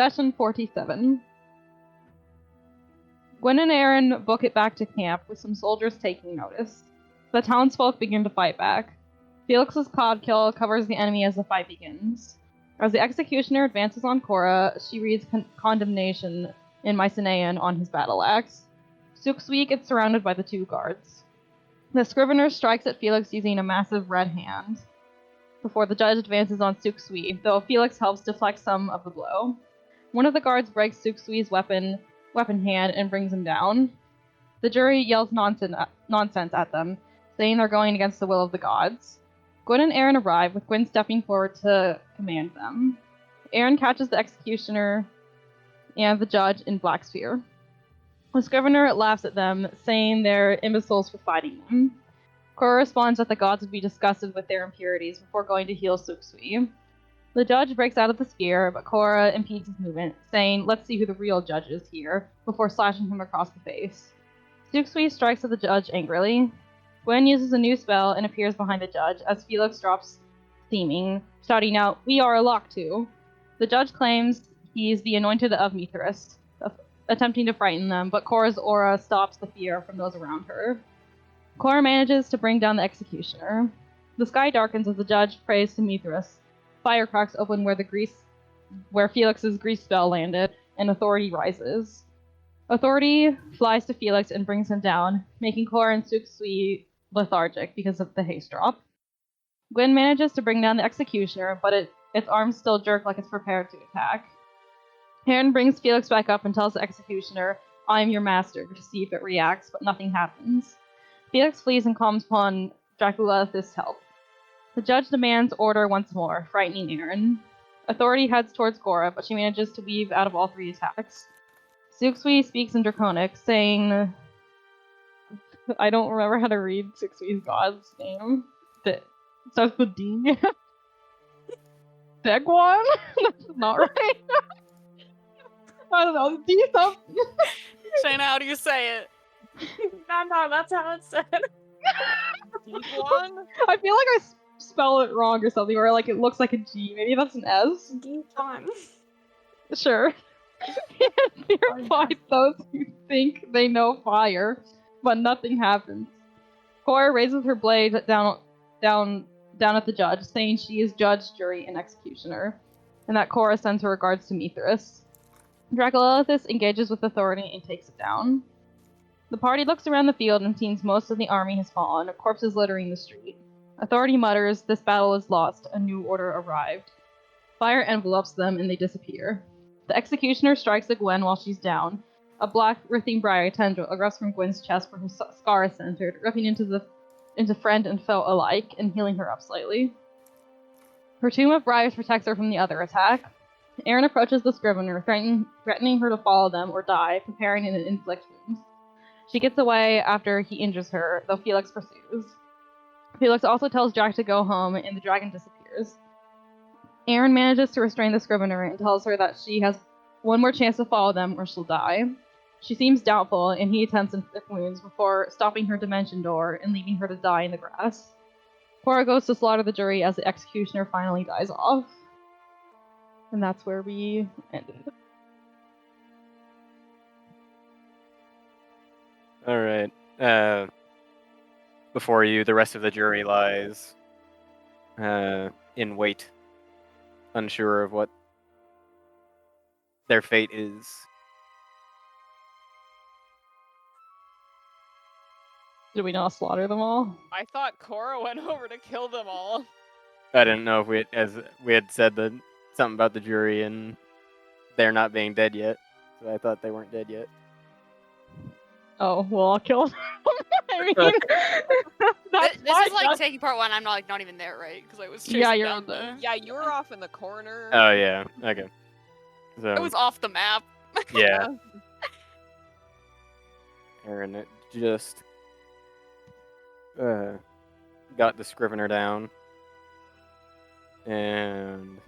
Session 47. Guin and Aeron book it back to camp with some soldiers taking notice. The townsfolk begin to fight back. Felic's codkill covers the enemy as the fight begins. As the executioner advances on Korrah, she reads condemnation in Mycenaean on his battle axe. Suksui gets surrounded by the two guards. The scrivener strikes at Feliccs using a massive red hand before the judge advances on Suksui, though Feliccs helps deflect some of the blow. One of the guards breaks Suksui's weapon hand and brings him down. The jury yells nonsense at them, saying they're going against the will of the gods. Guin and Aeron arrive, with Guin stepping forward to command them. Aeron catches the executioner and the judge in Black Sphere. The scrivener laughs at them, saying they're imbeciles for fighting them. Korrah responds that the gods would be disgusted with their impurities before going to heal Suksui. The judge breaks out of the sphere, but Korrah impedes his movement, saying, "Let's see who the real judge is here," before slashing him across the face. Suksui strikes at the judge angrily. Guin uses a new spell and appears behind the judge as Feliccs drops steaming, shouting out, "We are Alaktu." The judge claims he's the anointed of Mithras, attempting to frighten them, but Korrah's aura stops the fear from those around her. Korrah manages to bring down the executioner. The sky darkens as the judge prays to Mithras. Fire cracks open where Felic's grease spell landed, and authority rises. Authority flies to Feliccs and brings him down, making Korrah and Suksui lethargic because of the haste drop. Guin manages to bring down the executioner, but its arms still jerk like it's prepared to attack. Aeron brings Feliccs back up and tells the executioner, "I am your master," to see if it reacts, but nothing happens. Feliccs flees and calls upon Draculeth's help. The judge demands order once more, frightening Aeron. Authority heads towards Korrah, but she manages to weave out of all three attacks. Suksui speaks in Draconic, saying... I don't remember how to read Suksui's god's name. It starts with D. Degwan? That's not right. I don't know. D something. Shayna, how do you say it? No, that's how it's said. Degwan? I feel like I spell it wrong or something, or like it looks like a G. Maybe that's an S. Degwan. Sure. Fear fights those who think they know fire, but nothing happens. Korrah raises her blade down at the judge, saying she is judge, jury, and executioner, and that Korrah sends her regards to Mithras. Draculethus engages with authority and takes it down. The party looks around the field and sees most of the army has fallen, corpses littering the street. Authority mutters, "This battle is lost, a new order arrived." Fire envelopes them and they disappear. The executioner strikes at Guin while she's down. A black writhing briar tendril erupts from Gwyn's chest where her scar is centered, ripping into friend and foe alike and healing her up slightly. Her tomb of briars protects her from the other attack. Aeron approaches the scrivener, threatening her to follow them or die, preparing an inflict wounds. She gets away after he injures her, though Feliccs pursues. Feliccs also tells Jack to go home, and the dragon disappears. Aeron manages to restrain the scrivener and tells her that she has one more chance to follow them or she'll die. She seems doubtful, and he attempts inflict wounds before stopping her dimension door and leaving her to die in the grass. Korrah goes to slaughter the jury as the executioner finally dies off. And that's where we ended. Alright. Before you, the rest of the jury lies in wait, unsure of what their fate is. Did we not slaughter them all? I thought Korrah went over to kill them all. I didn't know if we had said something about the jury and they're not being dead yet, so I thought they weren't dead yet. Oh, well, I'll kill them. I mean, this is like taking part one. I'm not even there, right? Because I was chasing Yeah, you're down on the... Yeah, you were off in the corner. Oh yeah, okay. So I was off the map. yeah. Aeron just got the scrivener down. And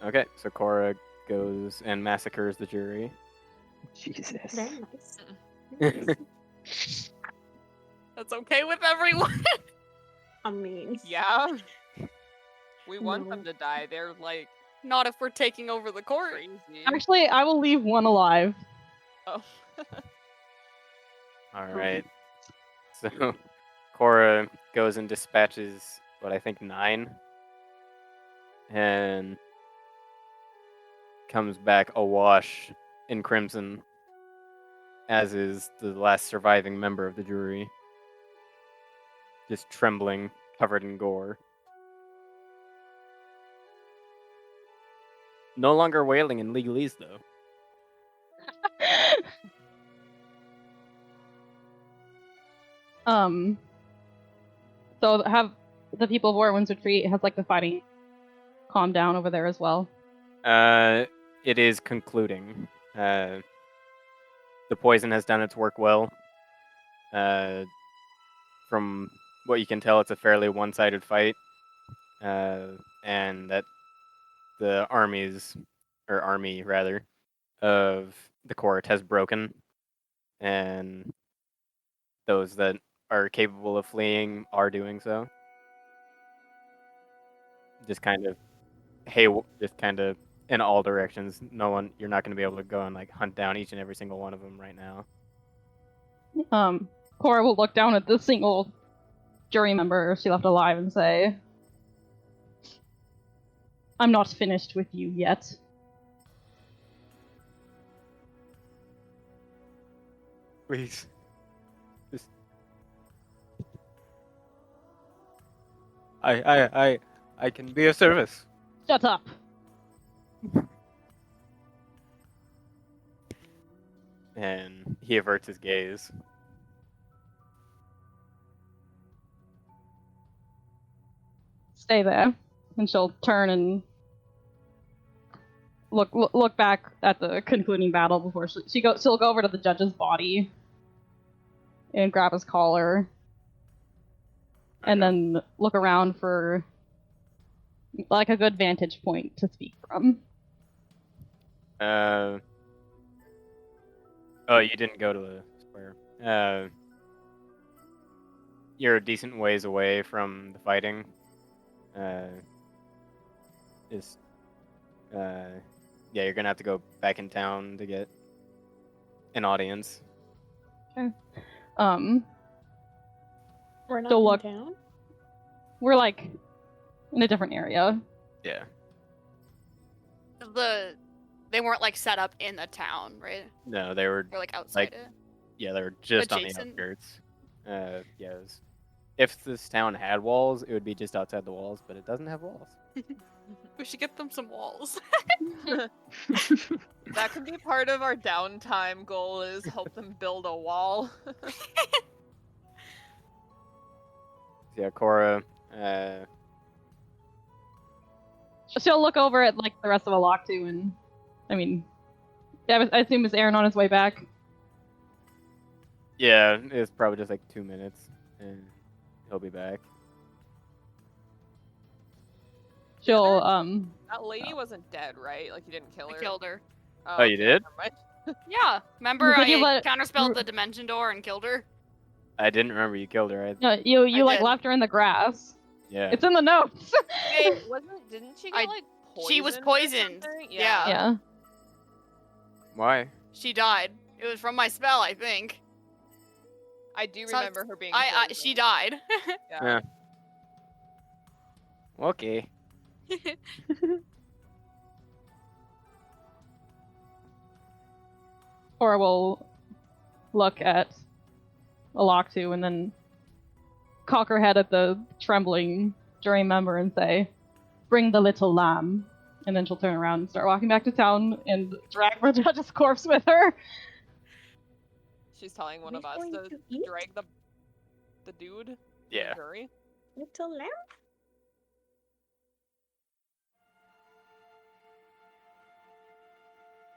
okay, so Korrah goes and massacres the jury. Jesus. Very nice. That's okay with everyone. I mean, Yeah. We want No. them to die. They're like Not if we're taking over the court. Crazy. Actually, I will leave one alive. Oh. Alright. So, Korrah goes and dispatches, what I think, 9. And comes back awash in crimson, as is the last surviving member of the jury. Just trembling, covered in gore. No longer wailing in legalese, though. So have the people of Ortwin's retreat, has like the fighting calmed down over there as well? It is concluding. The poison has done its work well. From what you can tell, it's a fairly one-sided fight. And that the army, of the court has broken. And those that are capable of fleeing are doing so. Just kind of, in all directions. You're not going to be able to go and like hunt down each and every single one of them right now. Korrah will look down at the single jury member she left alive and say, I'm not finished with you yet. Please. Just... I can be of service. Shut up! And he averts his gaze. Stay there. And she'll turn and look back at the concluding battle before she'll go over to the judge's body and grab his collar. And then look around for like a good vantage point to speak from. Oh, you didn't go to the square. You're a decent ways away from the fighting. Yeah, you're gonna have to go back in town to get an audience. Okay. We're not So in town? We're like in a different area. Yeah. They weren't like set up in the town, right? No, they were. They're like outside it. Yeah, they were just Adjacent? on the outskirts. Yeah. If this town had walls, it would be just outside the walls, but it doesn't have walls. We should get them some walls. That can be part of our downtime goal, is help them build a wall. Yeah, Korrah. She'll look over at like the rest of Alaktu and, I assume is Aeron on his way back. Yeah, it's probably just like 2 minutes, and he'll be back. She'll That lady wasn't dead, right? Like, you didn't kill her? I killed her. Oh, you did? never mind. Yeah, remember Did you I let- counterspelled the dimension door and killed her? I didn't remember you killed her. you I like did. left her in the grass. Yeah. It's in the notes. Wait, didn't she get, like, poisoned? She was or poisoned. something? Yeah. Yeah. Why? She died. It was from my spell, I think. I do So- remember her being She died. Yeah. Okay. Korrah will look at Alaktu and then cock her head at the trembling jury member and say, "Bring the little lamb." And then she'll turn around and start walking back to town and drag the judge's corpse with her. She's telling one Are of we us going to to eat? drag the dude. Yeah. Jury. Little lamb?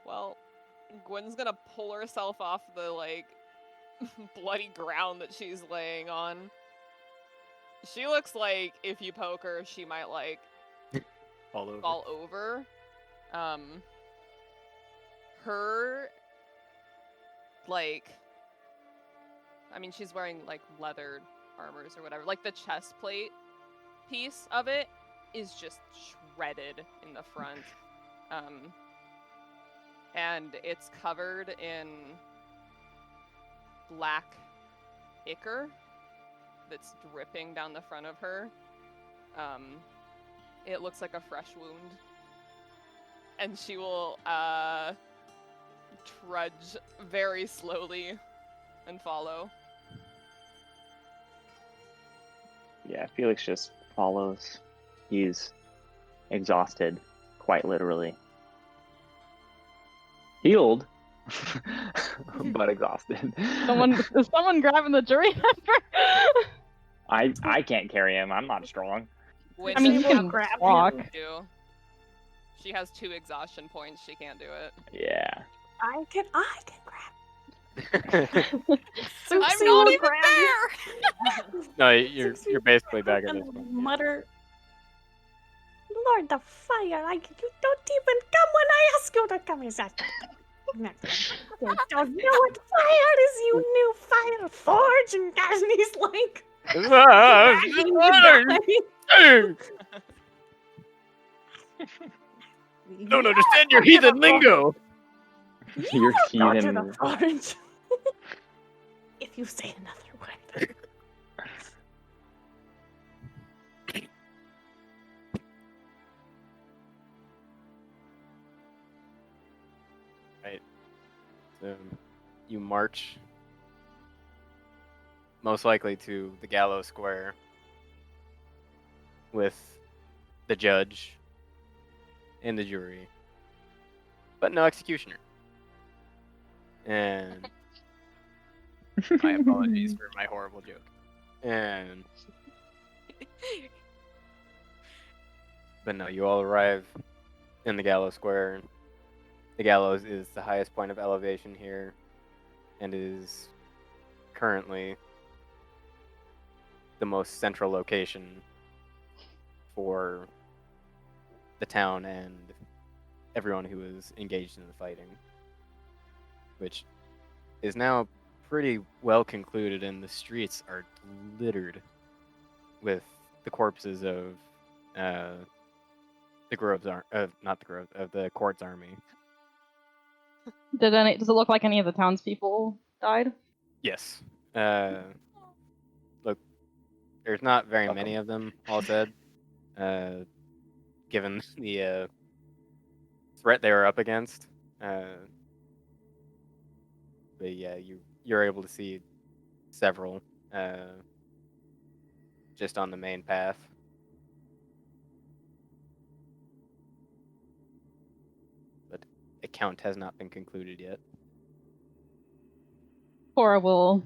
Well, Gwen's gonna pull herself off the, like, bloody ground that she's laying on. She looks like if you poke her, she might, like, All over. fall over. Her, like, she's wearing, like, leather armors or whatever. Like, the chest plate piece of it is just shredded in the front. And it's covered in black ichor that's dripping down the front of her. It looks like a fresh wound. And she will trudge very slowly and follow. Yeah, Felix just follows. He's exhausted, quite literally. Healed, but exhausted. Is someone grabbing the jury member? I can't carry him. I'm not strong. I mean, you can grab walk. him. She has 2 exhaustion points. She can't do it. Yeah. I can grab. I'm not even there! No, you're basically back at this point. Mutter. Lord, the fire! You don't even come when I ask you to come. Is that? You don't know what fire is, you new fire forge, and Gasney's like. Don't understand your heathen lingo. You're Go to heathen. the forge. If you say another word. So you march most likely to the gallows square with the judge and the jury, but no executioner. And my apologies for my horrible joke. And but no, you all arrive in the gallows square. The gallows is the highest point of elevation here and is currently the most central location for the town and everyone who is engaged in the fighting, which is now pretty well concluded, and the streets are littered with the corpses of the Grove's of the Court's army. Does it look like any of the townspeople died? Yes. Look, there's not very many of them, all said, given the threat they were up against. But yeah, you're able to see several just on the main path. But a count has not been concluded yet. Korrah will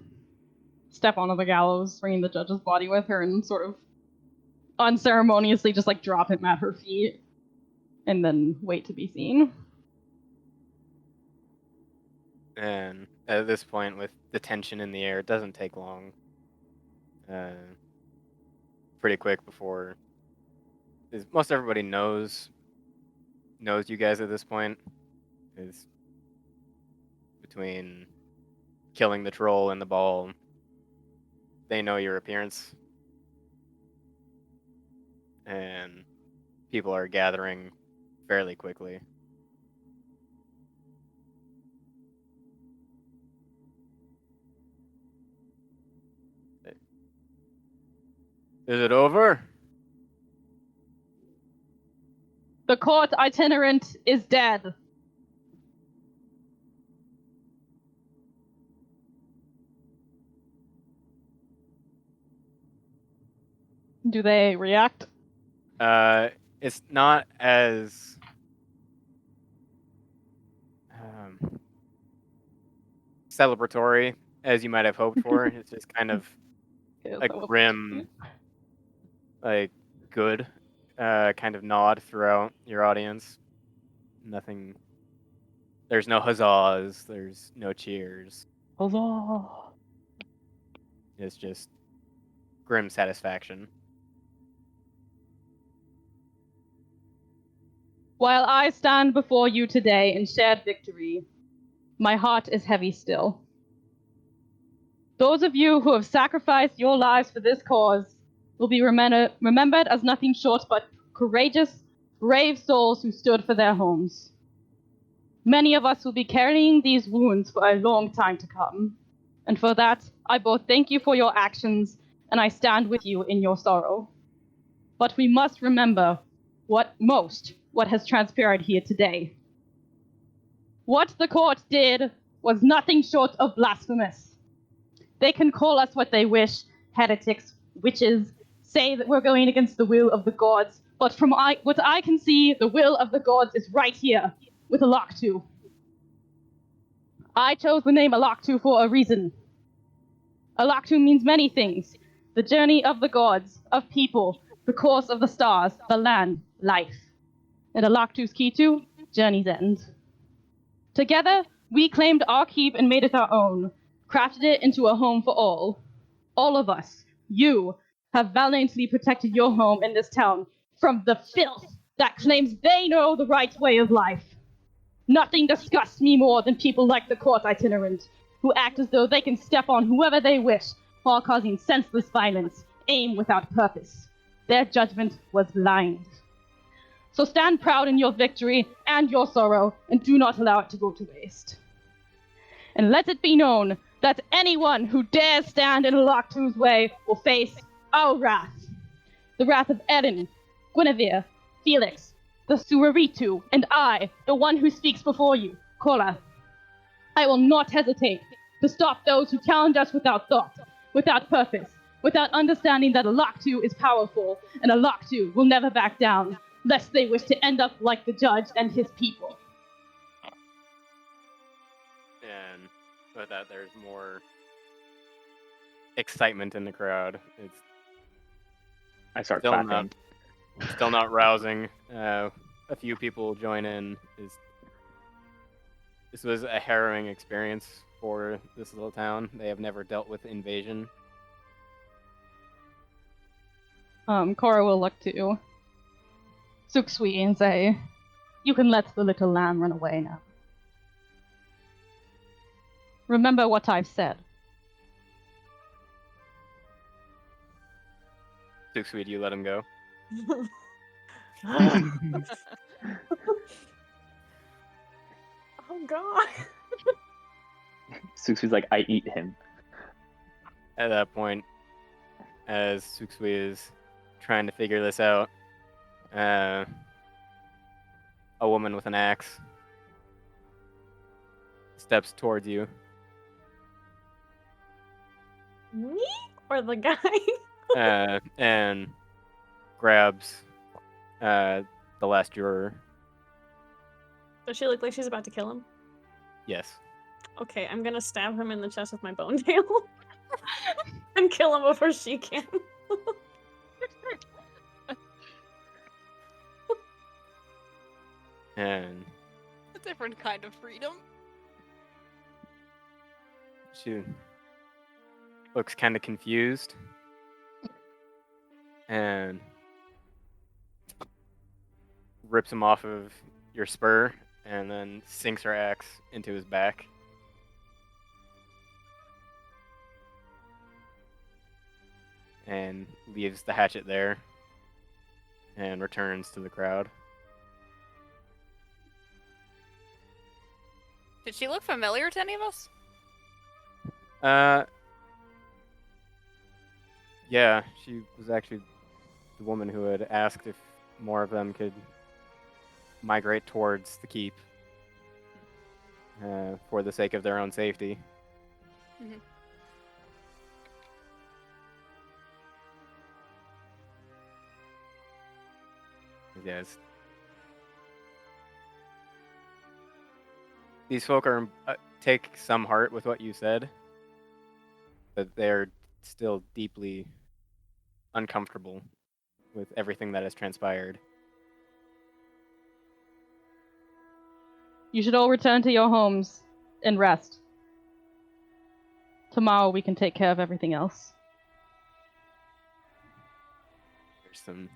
step onto the gallows, bringing the judge's body with her, and sort of unceremoniously just like drop him at her feet, and then wait to be seen. And at this point, with the tension in the air, it doesn't take long. Pretty quick before most everybody knows you guys at this point. Is between killing the troll and the ball, they know your appearance, and people are gathering fairly quickly. Is it over? The court itinerant is dead. Do they react? It's not as celebratory as you might have hoped for. It's just kind of a grim, like, good kind of nod throughout your audience. Nothing. There's no huzzahs. There's no cheers. Huzzah! It's just grim satisfaction. While I stand before you today in shared victory, my heart is heavy still. Those of you who have sacrificed your lives for this cause will be remembered as nothing short but courageous, brave souls who stood for their homes. Many of us will be carrying these wounds for a long time to come, and for that, I both thank you for your actions, and I stand with you in your sorrow. But we must remember what has transpired here today. What the court did was nothing short of blasphemous. They can call us what they wish, heretics, witches, say that we're going against the will of the gods, but from what I can see, the will of the gods is right here, with Alaktu. I chose the name Alaktu for a reason. Alaktu means many things. The journey of the gods, of people, the course of the stars, the land, life. And Alaktu's key to journey's end. Together, we claimed our keep and made it our own, crafted it into a home for all. All of us, you, have valiantly protected your home in this town from the filth that claims they know the right way of life. Nothing disgusts me more than people like the court itinerant, who act as though they can step on whoever they wish while causing senseless violence, aim without purpose. Their judgment was blind. So stand proud in your victory and your sorrow, and do not allow it to go to waste. And let it be known that anyone who dares stand in Alaktu's way will face our wrath. The wrath of Aeron, Guinevere, Feliccs, the Suaritu, and I, the one who speaks before you, Korrah. I will not hesitate to stop those who challenge us without thought, without purpose, without understanding that Alaktu is powerful, and Alaktu will never back down, lest they wish to end up like the judge and his people. And with that, there's more excitement in the crowd. It's I start still clapping. still not rousing. A few people join in. This was a harrowing experience for this little town. They have never dealt with invasion. Korrah will look to Suksui and say, "You can let the little lamb run away now. Remember what I've said." Suksui, you let him go. Oh god. Suku's like, I eat him. At that point, as Suksui is trying to figure this out, a woman with an axe steps towards you. Me or the guy? And grabs the last juror. Does she look like she's about to kill him? Yes. Okay, I'm gonna stab him in the chest with my bone tail. And kill him before she can. And A different kind of freedom. she looks kind of confused. And rips him off of your spur and then sinks her axe into his back. And leaves the hatchet there and returns to the crowd. Did she look familiar to any of us? Yeah, she was actually the woman who had asked if more of them could migrate towards the keep for the sake of their own safety. Mhm. Yes. These folk are take some heart with what you said, but they're still deeply uncomfortable with everything that has transpired. You should all return to your homes and rest. Tomorrow we can take care of everything else. There's some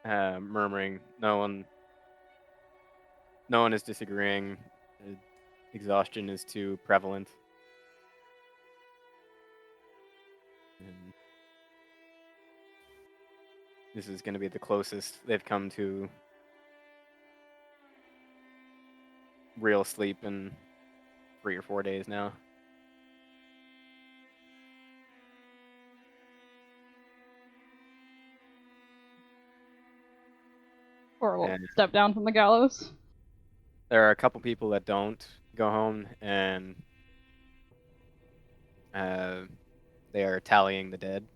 murmuring. No one is disagreeing. Exhaustion is too prevalent. And this is going to be the closest they've come to real sleep in 3 or 4 days now. Or will And- step down from the gallows. There are a couple people that don't go home, and they are tallying the dead.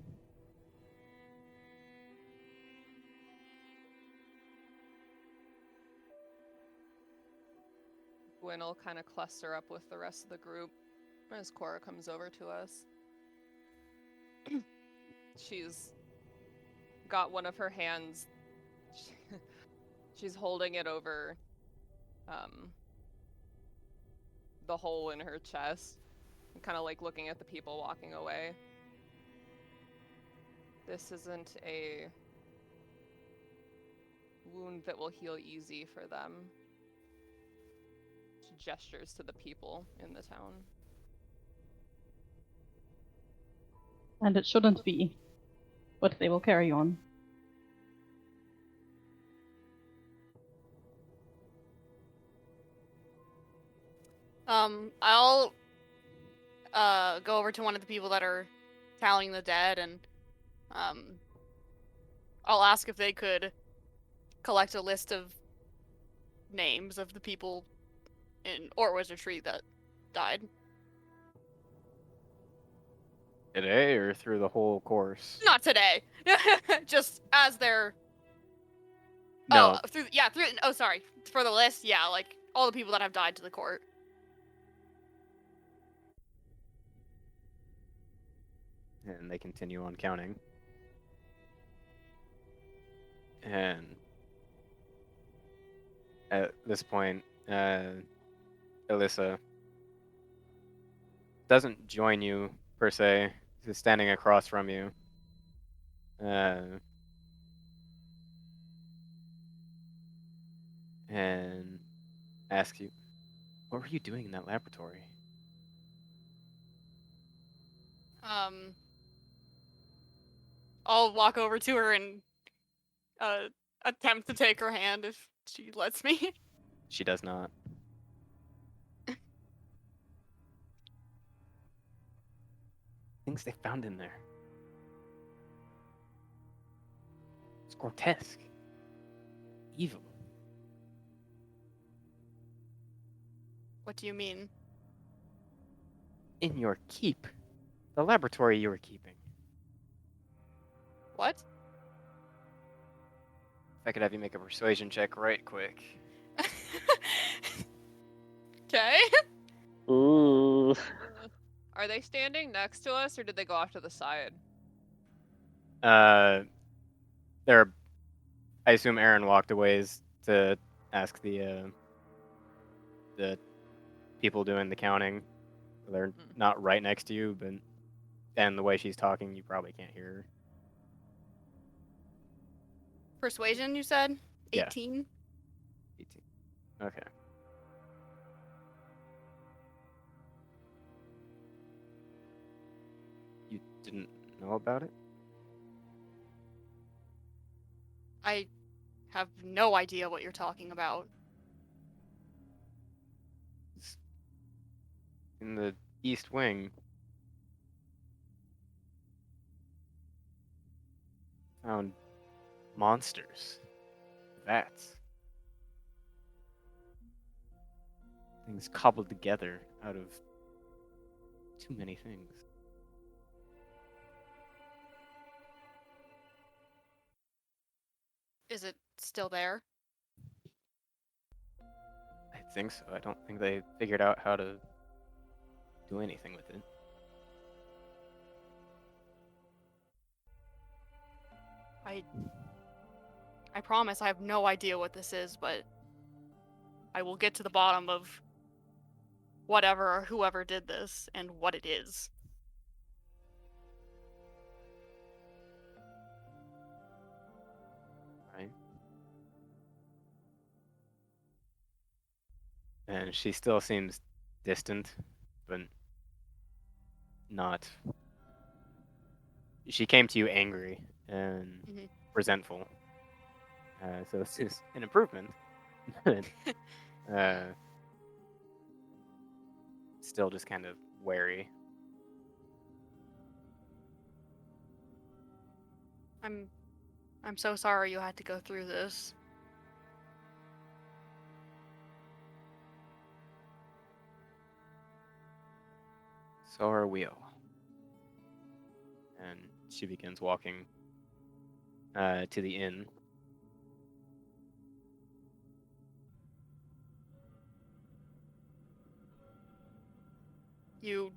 Gwyn will kind of cluster up with the rest of the group as Korrah comes over to us. She's got one of her hands. She's holding it over the hole in her chest, and kind of like looking at the people walking away. This isn't a wound that will heal easy for them. She gestures to the people in the town. And it shouldn't be. But they will carry on. I'll go over to one of the people that are tallying the dead, and I'll ask if they could collect a list of names of the people in Ortwin's retreat that died. Today or through the whole course? Not today. Just as they're No. sorry. For the list, yeah, like all the people that have died to the court. And they continue on counting. And at this point, Elissa doesn't join you per se. She's standing across from you. And asks you, what were you doing in that laboratory? I'll walk over to her and attempt to take her hand if she lets me. She does not. Things they found in there. It's grotesque. Evil. What do you mean? In your keep. The laboratory you were keeping. What? If I could have you make a persuasion check right quick. Okay. Ooh. Are they standing next to us, or did they go off to the side? I assume Aeron walked a ways to ask the people doing the counting. They're not right next to you, and the way she's talking, you probably can't hear her. Persuasion, you said? Yeah. 18? 18. Okay. You didn't know about it? I have no idea what you're talking about. It's in the East Wing. Found monsters. Vats. Things cobbled together out of too many things. Is it still there? I think so. I don't think they figured out how to do anything with it. I promise I have no idea what this is, but I will get to the bottom of whatever or whoever did this and what it is. Right. And she still seems distant, but not. She came to you angry, and resentful. So this is an improvement. But, still just kind of wary. I'm so sorry you had to go through this. So are we all. And she begins walking to the inn. You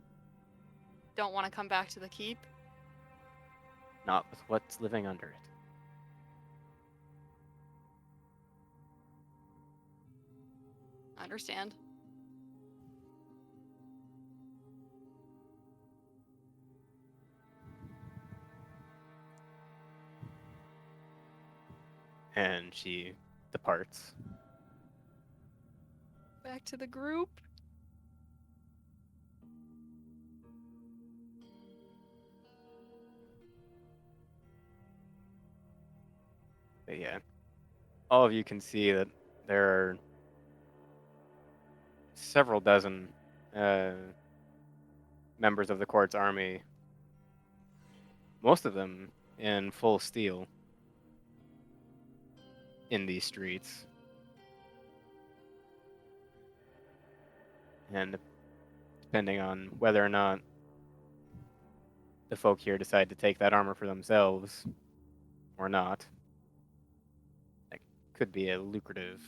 don't want to come back to the keep? Not with what's living under it. I understand. And she departs. Back to the group? But yeah, all of you can see that there are several dozen members of the court's army, most of them in full steel, in these streets. And depending on whether or not the folk here decide to take that armor for themselves or not, that could be a lucrative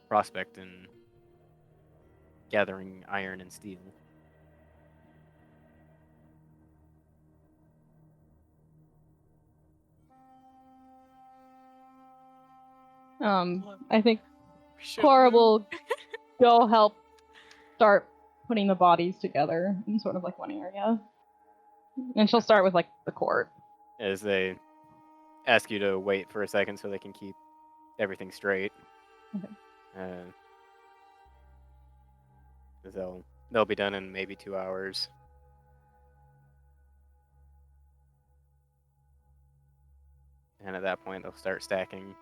prospect in gathering iron and steel. I think We should Korrah move. will go help start putting the bodies together in sort of like one area. And she'll start with like the court. As they ask you to wait for a second so they can keep everything straight. Okay. 'Cause they'll be done in maybe 2 hours. And at that point, they'll start stacking.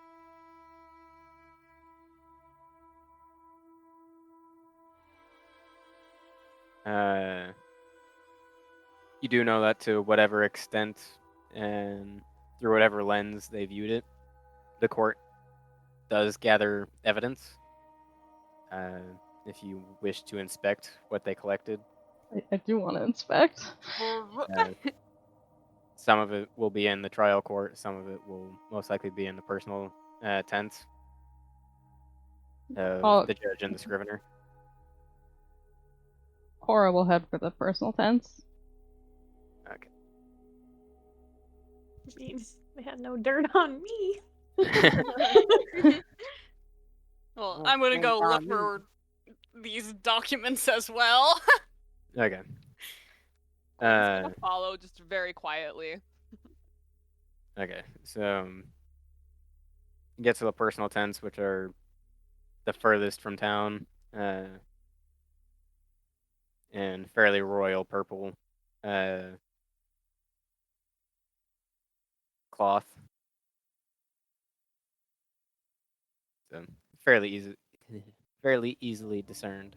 You do know that to whatever extent and through whatever lens they viewed it, the court does gather evidence. If you wish to inspect what they collected, I do want to inspect. some of it will be in the trial court, some of it will most likely be in the personal tents of the judge and the scrivener. Korrah will head for the personal tents. Okay. They had no dirt on me. Well, Oh, I'm gonna thank go look God. for these documents as well. Okay. Gwen's gonna follow just very quietly. Okay, so you get to the personal tents, which are the furthest from town, in fairly royal purple cloth. So fairly easily discerned.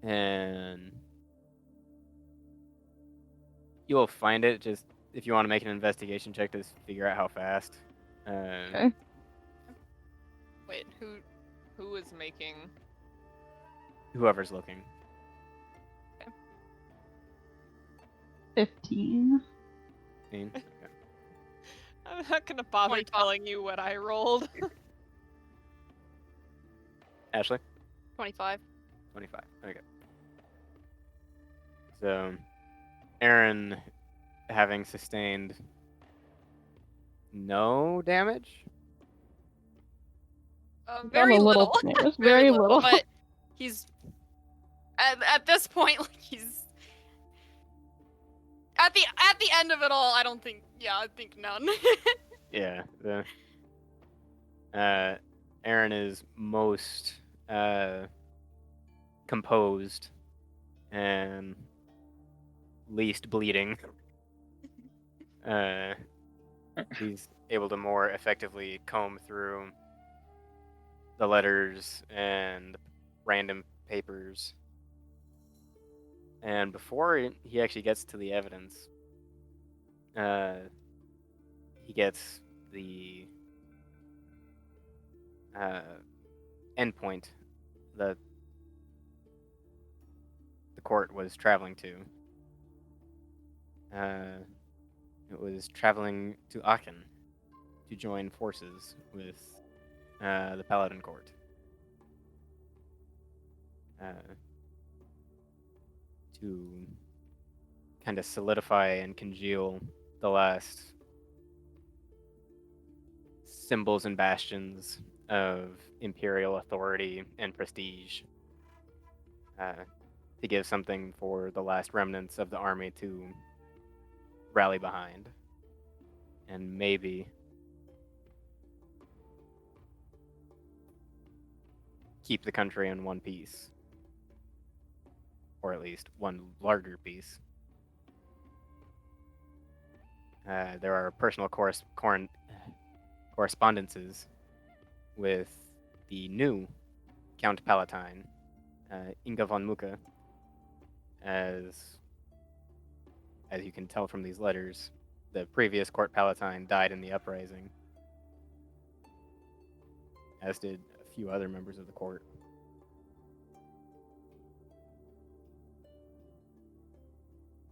And you will find it. Just if you want to make an investigation check to figure out how fast. Okay. Wait, Who is making? Whoever's looking. 15. 15? Okay. I'm not gonna bother 25. telling you what I rolled. Ashley? 25. 25. Okay. So, Aeron, having sustained no damage? Very a little. little damage, very little. But he's at this point, like he's at the end of it all. I don't think. Yeah, I think none. Yeah. Aeron is most composed and least bleeding. He's able to more effectively comb through the letters and random papers. And before he actually gets to the evidence, he gets the endpoint that the court was traveling to. It was traveling to Aachen to join forces with the Paladin Court. To kind of solidify and congeal the last symbols and bastions of imperial authority and prestige, to give something for the last remnants of the army to rally behind, and maybe keep the country in one piece, or at least one larger piece. There are personal correspondences with the new Count Palatine, Inga von Mucke, as you can tell from these letters, the previous court palatine died in the uprising, as did a few other members of the court.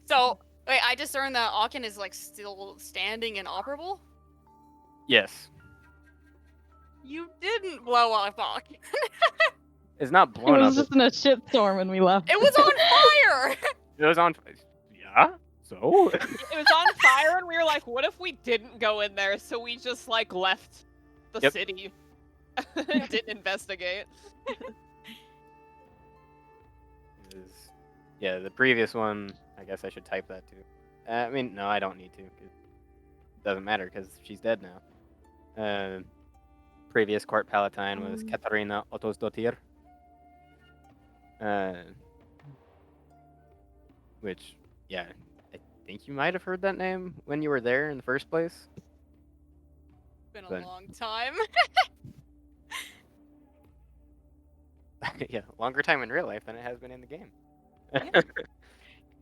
So, wait, I just learned that Aachen is like still standing and operable? Yes. You didn't blow up Aachen. It's not It blown was up. just in a shitstorm when we left. It was on fire! It was on. Yeah. So. It was on fire, and we were like, what if we didn't go in there? So we just, like, left the Yep. city and didn't investigate. Yeah, the previous one. I guess I should type that too. I mean, no, I don't need to. It doesn't matter because she's dead now. Previous court palatine was Katarina Ottosdottir. Which, yeah, I think you might have heard that name when you were there in the first place. Been a But- long time. Yeah, longer time in real life than it has been in the game.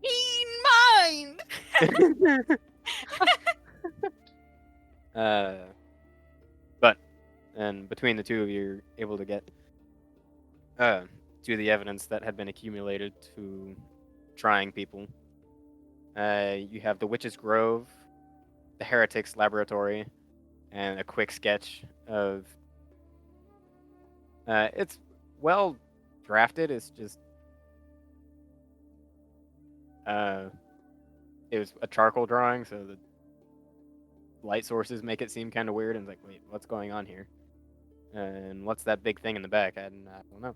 Keen mind! And between the two of you, you're able to get to the evidence that had been accumulated to trying people. You have the Witch's Grove, the Heretic's Laboratory, and a quick sketch of. It's well drafted. It's just. It was a charcoal drawing, so the light sources make it seem kind of weird. And it's like, wait, what's going on here? And what's that big thing in the back? I don't know.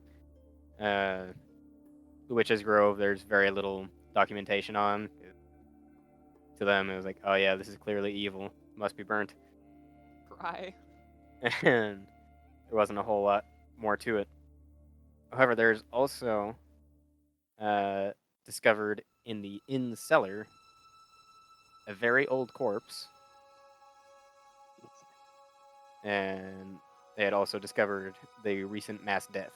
The Witch's Grove, there's very little documentation on. To them, it was like, oh yeah, this is clearly evil. Must be burnt. Cry. And there wasn't a whole lot more to it. However, there's also discovered in the inn cellar a very old corpse. And they had also discovered the recent mass death.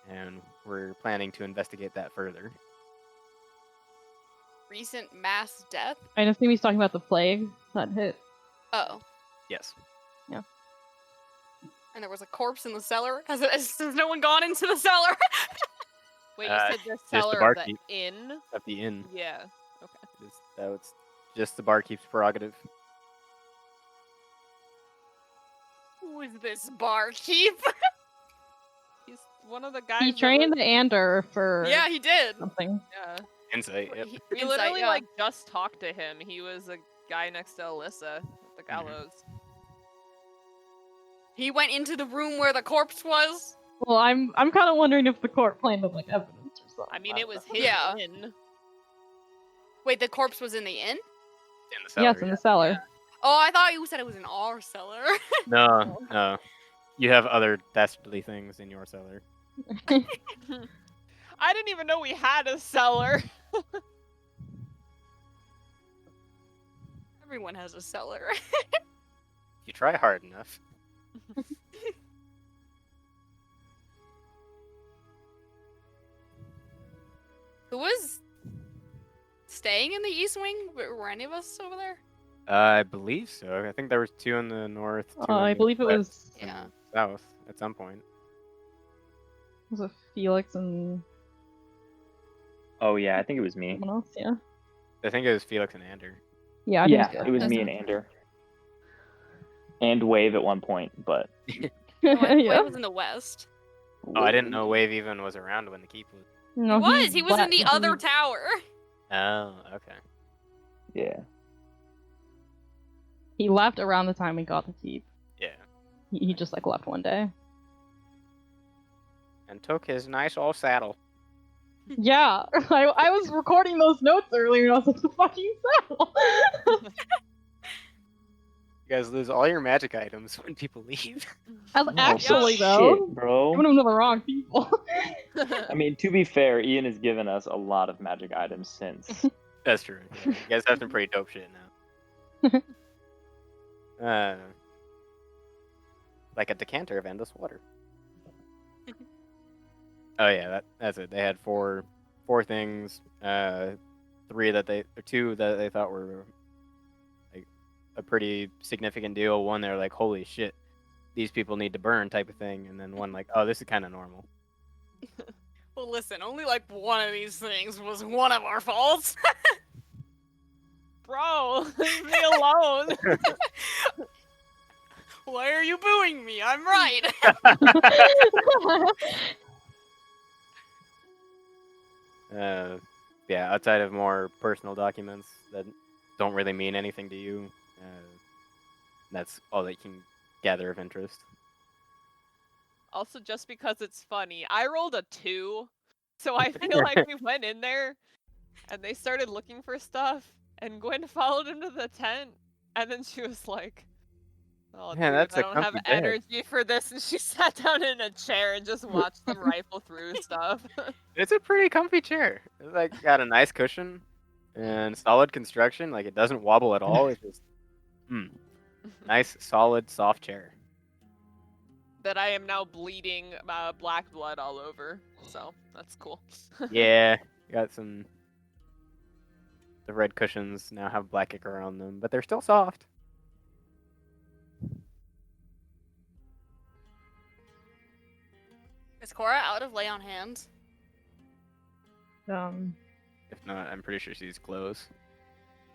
And we're planning to investigate that further. Recent mass death? I assume he's talking about the plague that hit. Oh. Yes. And there was a corpse in the cellar? Has no one gone into the cellar? Wait, you Uh, said the the cellar of barkeep. the inn? At the inn. Yeah. Okay. That's just the barkeep's prerogative. Who is this barkeep? He's one of the guys. He that trained Ander for Yeah, he did. something. Yeah. Insight, yep. We Insight, literally yeah. like just talked to him. He was a guy next to Elissa at the gallows. He went into the room where the corpse was. Well, I'm kind of wondering if the court planned with like evidence or something. I mean, it was his Yeah. inn. Wait, the corpse was in the inn? In the cellar. Yes, in the cellar. Oh, I thought you said it was in our cellar. No. You have other dastardly things in your cellar. I didn't even know we had a cellar. Everyone has a cellar. You try hard enough. Who was staying in the East Wing? Were any of us over there? I believe so. I think there was 2 in the north. 2 in I the believe it west, was and Yeah. south at some point. Felix and Oh yeah, I think it was me. someone else. Yeah. I think it was Felix and Ander. Yeah. I think Yeah, it was me and Ander. And Wave at one point, but No, I yeah. was in the West. Oh, I didn't know Wave even was around when the keep was. No, He was in the other tower. Oh, okay. yeah. He left around the time we got the keep. Yeah. He just like left one day. And took his nice old saddle. Yeah, I was recording those notes earlier and I was like, the fucking saddle! You guys lose all your magic items when people leave. Actually, shit, though, bro. giving them to the wrong people. I mean, to be fair, Ian has given us a lot of magic items since. That's true. Yeah, you guys have some pretty dope shit now. Like a decanter of endless water. Oh yeah, that's it. They had four things. 2 that they thought were like a pretty significant deal. One, they're like, holy shit, these people need to burn type of thing, and then one like, oh, this is kind of normal. Well, listen, only like one of these things was one of our faults. Bro, leave me alone. Why are you booing me? I'm right. Yeah, outside of more personal documents that don't really mean anything to you, that's all that you can gather of interest. Also, just because it's funny, I rolled a 2, so I feel like we went in there, and they started looking for stuff, and Gwen followed him to the tent, and then she was like, "Oh, Man, dude, that's I a don't have comfy bed." energy for this," and she sat down in a chair and just watched them rifle through stuff. It's a pretty comfy chair. It's like got a nice cushion and solid construction. Like it doesn't wobble at all. It's just nice, solid, soft chair. That I am now bleeding black blood all over, so that's cool. Yeah, got some. The red cushions now have black ichor on them, but they're still soft. Is Korrah out of lay on hands? If not, I'm pretty sure she's close.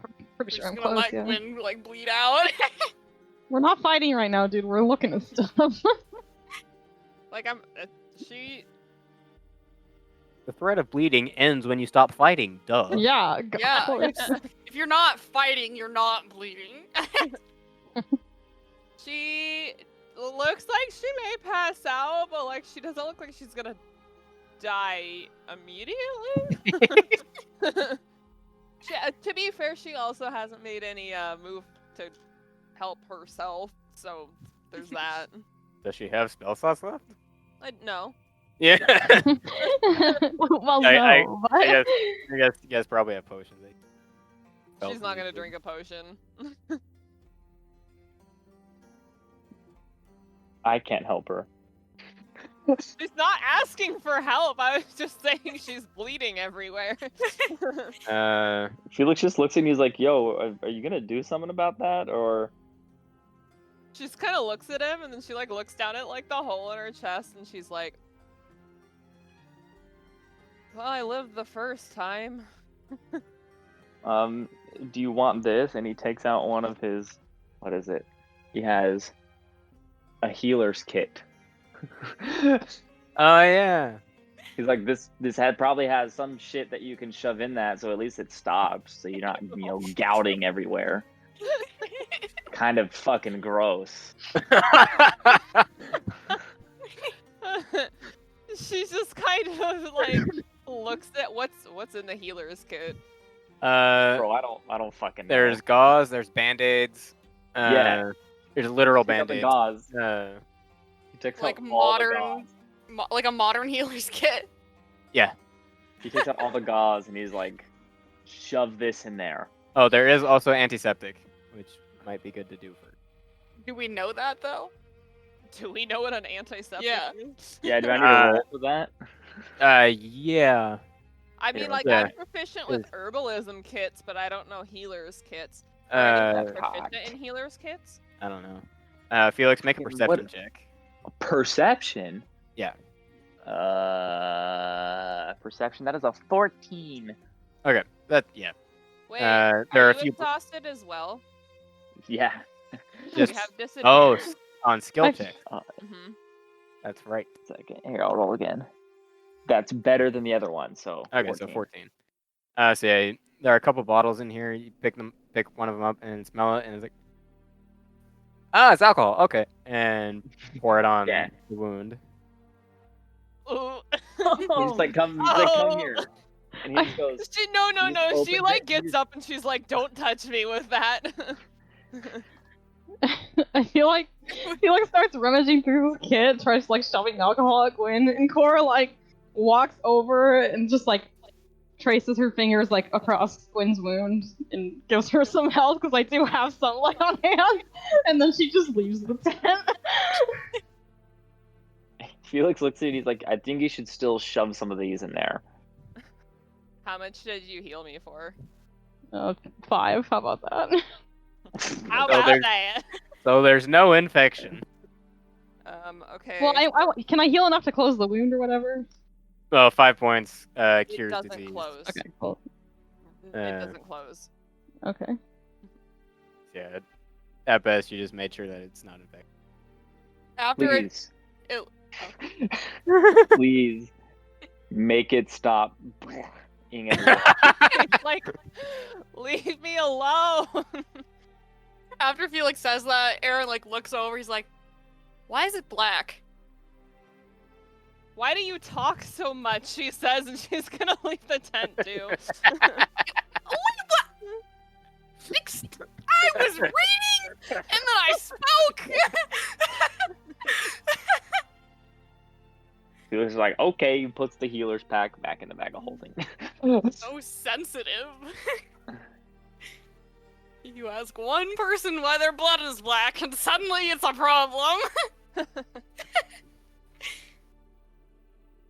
Pretty We're sure I'm just gonna close, let yeah. Gwyn like bleed out. We're not fighting right now, dude. We're looking at stuff. Like she. The threat of bleeding ends when you stop fighting. Duh. Yeah. Yeah. Of course. If you're not fighting, you're not bleeding. She looks like she may pass out, but like she doesn't look like she's gonna die immediately. To be fair, she also hasn't made any move to help herself, so there's that. Does she have spell slots left? No. Yeah. Well, I no. But... guess you guys probably have potions. She's not gonna drink a potion. I can't help her. She's not asking for help. I was just saying she's bleeding everywhere. Felix just looks at me and he's like, yo, are you gonna do something about that, or? She just kind of looks at him, and then she like looks down at like the hole in her chest, and she's like, "Well, I lived the first time." Do you want this? And he takes out one of his, what is it? He has a healer's kit. Oh yeah. He's like, this probably has some shit that you can shove in that, so at least it stops, so you're not, gouting everywhere. Kind of fucking gross. She's just kind of like looks at what's in the healer's kit. Bro, I don't fucking know. There's gauze. There's band-aids. Yeah. There's literal He takes out the band-aids. gauze. He takes Like out all the modern, gauze. like a modern healer's kit. Yeah. He takes out all the gauze and he's like, shove this in there. Oh, there is also antiseptic, which might be good to do for. Do we know that though? Do we know what an antiseptic Yeah. is? Yeah, do I need to roll for that? Yeah. I mean, Yeah, like, yeah. I'm proficient with herbalism kits, but I don't know healers kits. Are any proficient in healers kits? I don't know. Feliccs, make a What- perception check. Perception? Yeah. Perception, that is a 14. Okay. Yeah. Wait, there are are a you few. exhausted as well? Yeah. Just We have disadvantage. oh, on skill I- check. Mhm. That's right. Second. Here, I'll roll again. That's better than the other one, so Okay, so 14. So yeah, there are a couple bottles in here. You pick one of them up and smell it, and it's like, it's alcohol. Okay, and pour it on Yeah. the wound. Ooh. He's just like, come here. And he just goes, No. he just She opens like it, he gets just- up and she's like, "Don't touch me with that." I feel like he like starts rummaging through his kit, tries like shoving alcohol at Gwyn, and Korrah like walks over and just like traces her fingers like across Gwyn's wound and gives her some health because I do have some like on hand, and then she just leaves the tent. Felix looks at it, he's like, I think you should still shove some of these in there. How much did you heal me for? 5. How about that? How So about there's- that? So there's no infection. Okay. Well, can I heal enough to close the wound or whatever? Well, 5 points it cures doesn't disease. close. Okay, cool. It doesn't close. Okay. Yeah. At best, you just made sure that it's not infected. After it, Please. Ew. Please make it stop. Everywhere. It's like, leave me alone. after Felix says that, Aeron like looks over. He's like, "Why is it black?" Why do you talk so much? She says, and she's gonna leave the tent too. I was reading, and then I spoke. Felix is like, okay, he puts the healer's pack back in the bag of holding. So sensitive. You ask one person why their blood is black, and suddenly it's a problem.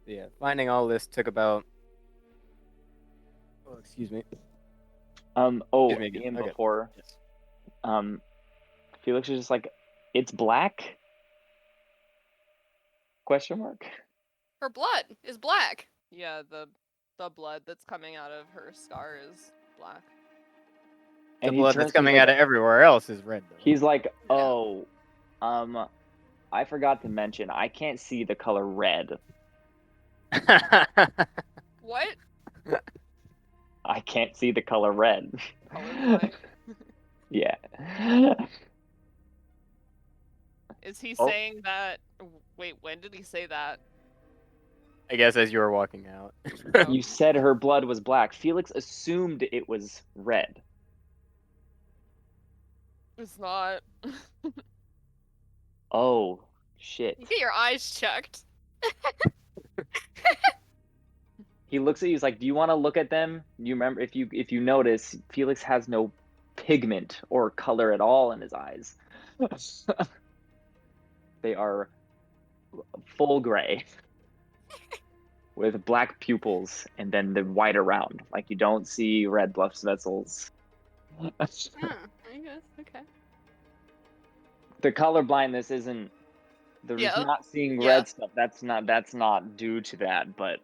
Yeah, finding all this took about. Oh, excuse me. Excuse me again. Ian, Okay. before, Yes. Felix is just like, it's black? Question mark. Her blood is black. Yeah, the blood that's coming out of her scar is black. The And he blood turns that's to coming like- out of everywhere else is red, though. He's like, oh, I forgot to mention, I can't see the color red. What? I can't see the color red. Colorblind. Yeah. Is he Oh. saying that? Wait, when did he say that? I guess as you were walking out. You said her blood was black. Felix assumed it was red. It's not. Oh, shit. You get your eyes checked. He looks at you, he's like, do you want to look at them? You remember, if you notice, Felix has no pigment or color at all in his eyes. They are full gray with black pupils and then the white around. Like, you don't see red blood vessels. I guess. Okay. The color blindness isn't, there's Yeah. not seeing Yeah. red stuff. That's not due to that, but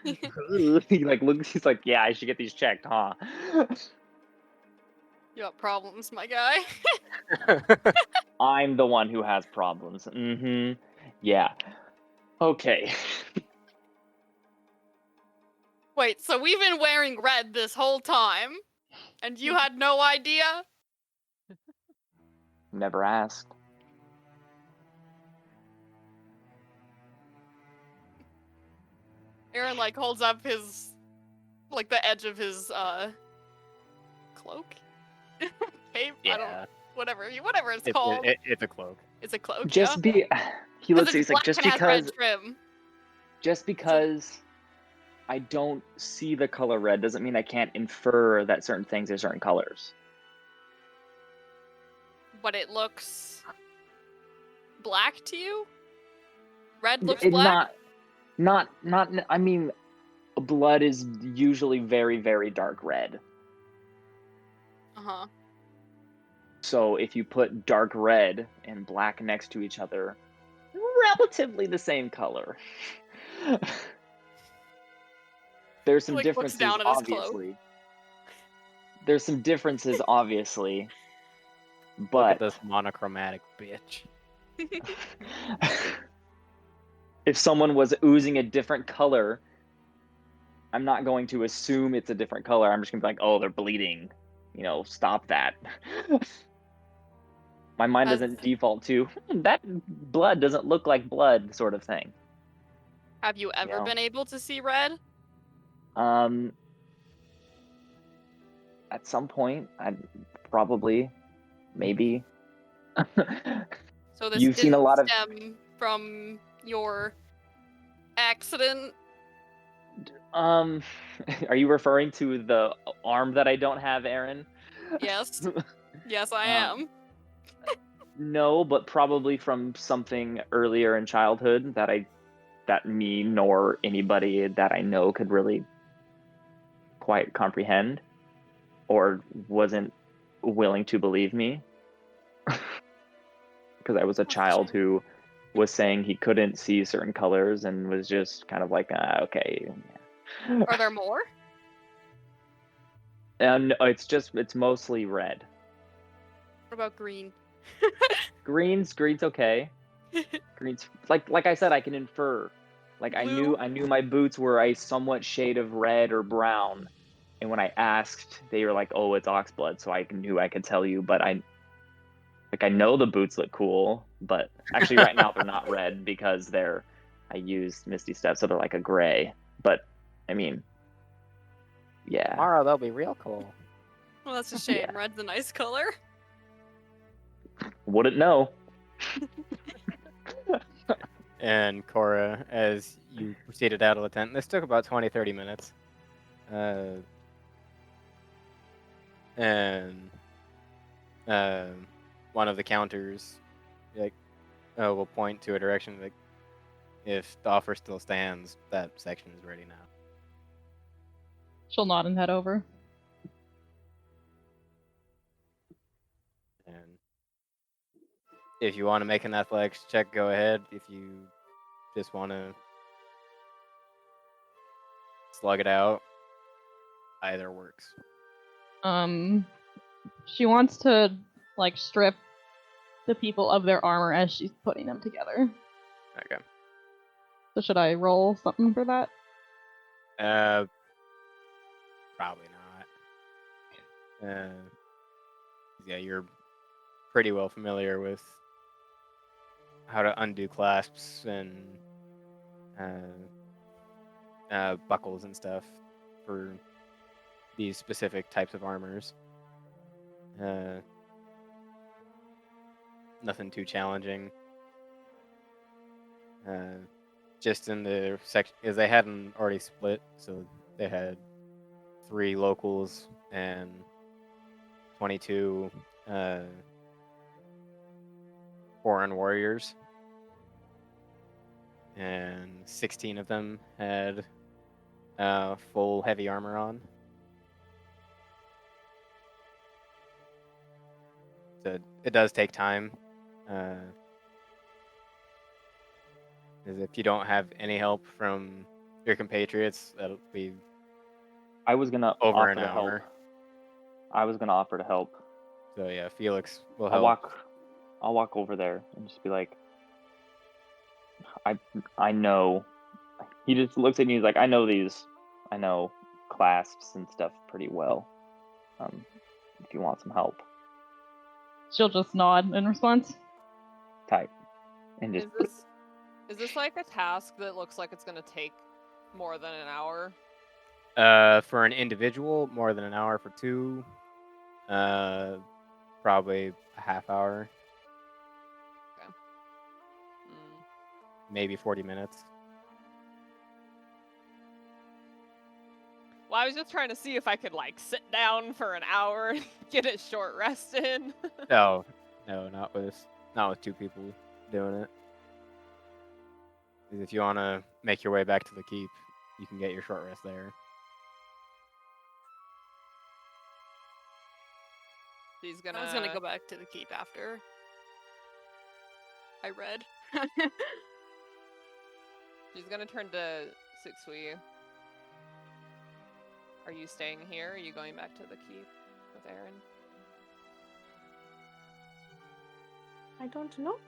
he like looks, he's like, yeah, I should get these checked, huh? You got problems, my guy. I'm the one who has problems. Mm-hmm. Yeah. Okay. Wait, so we've been wearing red this whole time, and you had no idea? Never asked. Aeron like holds up his, like the edge of his cloak, cape. I don't, whatever it's called. It's a cloak. It's a cloak. Just yeah? be he 'Cause looks it's he's like black and has red trim. just because I don't see the color red doesn't mean I can't infer that certain things are certain colors. but it looks black to you? Red looks It's black? not. I mean, blood is usually very, very dark red. Uh-huh. So if you put dark red and black next to each other, relatively the same color. There's some He, looks differences, down at his cloak. obviously. There's some differences, obviously. Look at But this monochromatic bitch. if someone was oozing a different color, I'm not going to assume it's a different color. I'm just gonna be like, oh, they're bleeding. Stop that. My mind doesn't default to that blood doesn't look like blood sort of thing. Have you ever been able to see red? At some point, I'd probably, maybe. So this You've seen a didn't lot of. stem from your accident? Are you referring to the arm that I don't have, Aeron? Yes. Yes, I am. No, but probably from something earlier in childhood that me nor anybody that I know could really quite comprehend, or wasn't willing to believe me. Because I was a child who was saying he couldn't see certain colors and was just kind of like, okay. Are there more? And it's mostly red. What about green? Green's okay. Green's like I said, I can infer. Like I Blue. knew my boots were a somewhat shade of red or brown, and when I asked, they were like, "Oh, it's oxblood," so I knew I could tell you. But I know the boots look cool, but actually right now they're not red because I used Misty Step, so they're like a gray. But I mean, yeah. Tomorrow they'll be real cool. Well, that's a shame. Yeah. Red's a nice color. Wouldn't know. And Korrah, as you proceeded out of the tent, this took about 20-30 minutes. And one of the counters will point to a direction, like, if the offer still stands, that section is ready now. She'll nod and head over. And if you want to make an athletics check, go ahead. If you just want to slug it out, either works. She wants to strip the people of their armor as she's putting them together. Okay. So should I roll something for that? Probably not. Yeah, you're pretty well familiar with how to undo clasps and buckles and stuff for these specific types of armors. Nothing too challenging. Just in the section, because they hadn't already split, so they had 3 locals and 22 foreign warriors, and 16 of them had full heavy armor on. So it does take time. As if you don't have any help from your compatriots, that'll be I was gonna over offer an to hour. help. I was gonna offer to help. So yeah, Feliccs will I'll help. walk over there and just be like, I know. He just looks at me. He's like, I know clasps and stuff pretty well. If you want some help, She'll just nod in response. type, and just. Is this like a task that looks like it's gonna take more than an hour? For an individual, more than an hour. For 2, probably a half hour. Okay. Maybe 40 minutes. Well, I was just trying to see if I could sit down for an hour and get a short rest in. No, No, not with two people doing it. 'Cause if you want to make your way back to the keep, you can get your short rest there. She's gonna. I was gonna go back to the keep after I read. She's gonna turn to Sixui. Are you staying here? Or are you going back to the keep with Aeron? I don't know.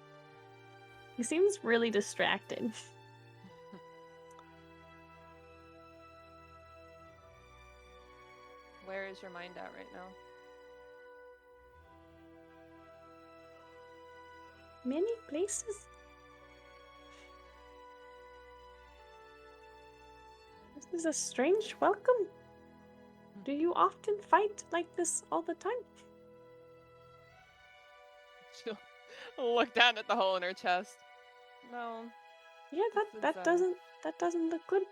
He seems really distracted. Where is your mind at right now? Many places. This is a strange welcome. Do you often fight like this all the time? She'll look down at the hole in her chest. No. Yeah, This is, that doesn't look good.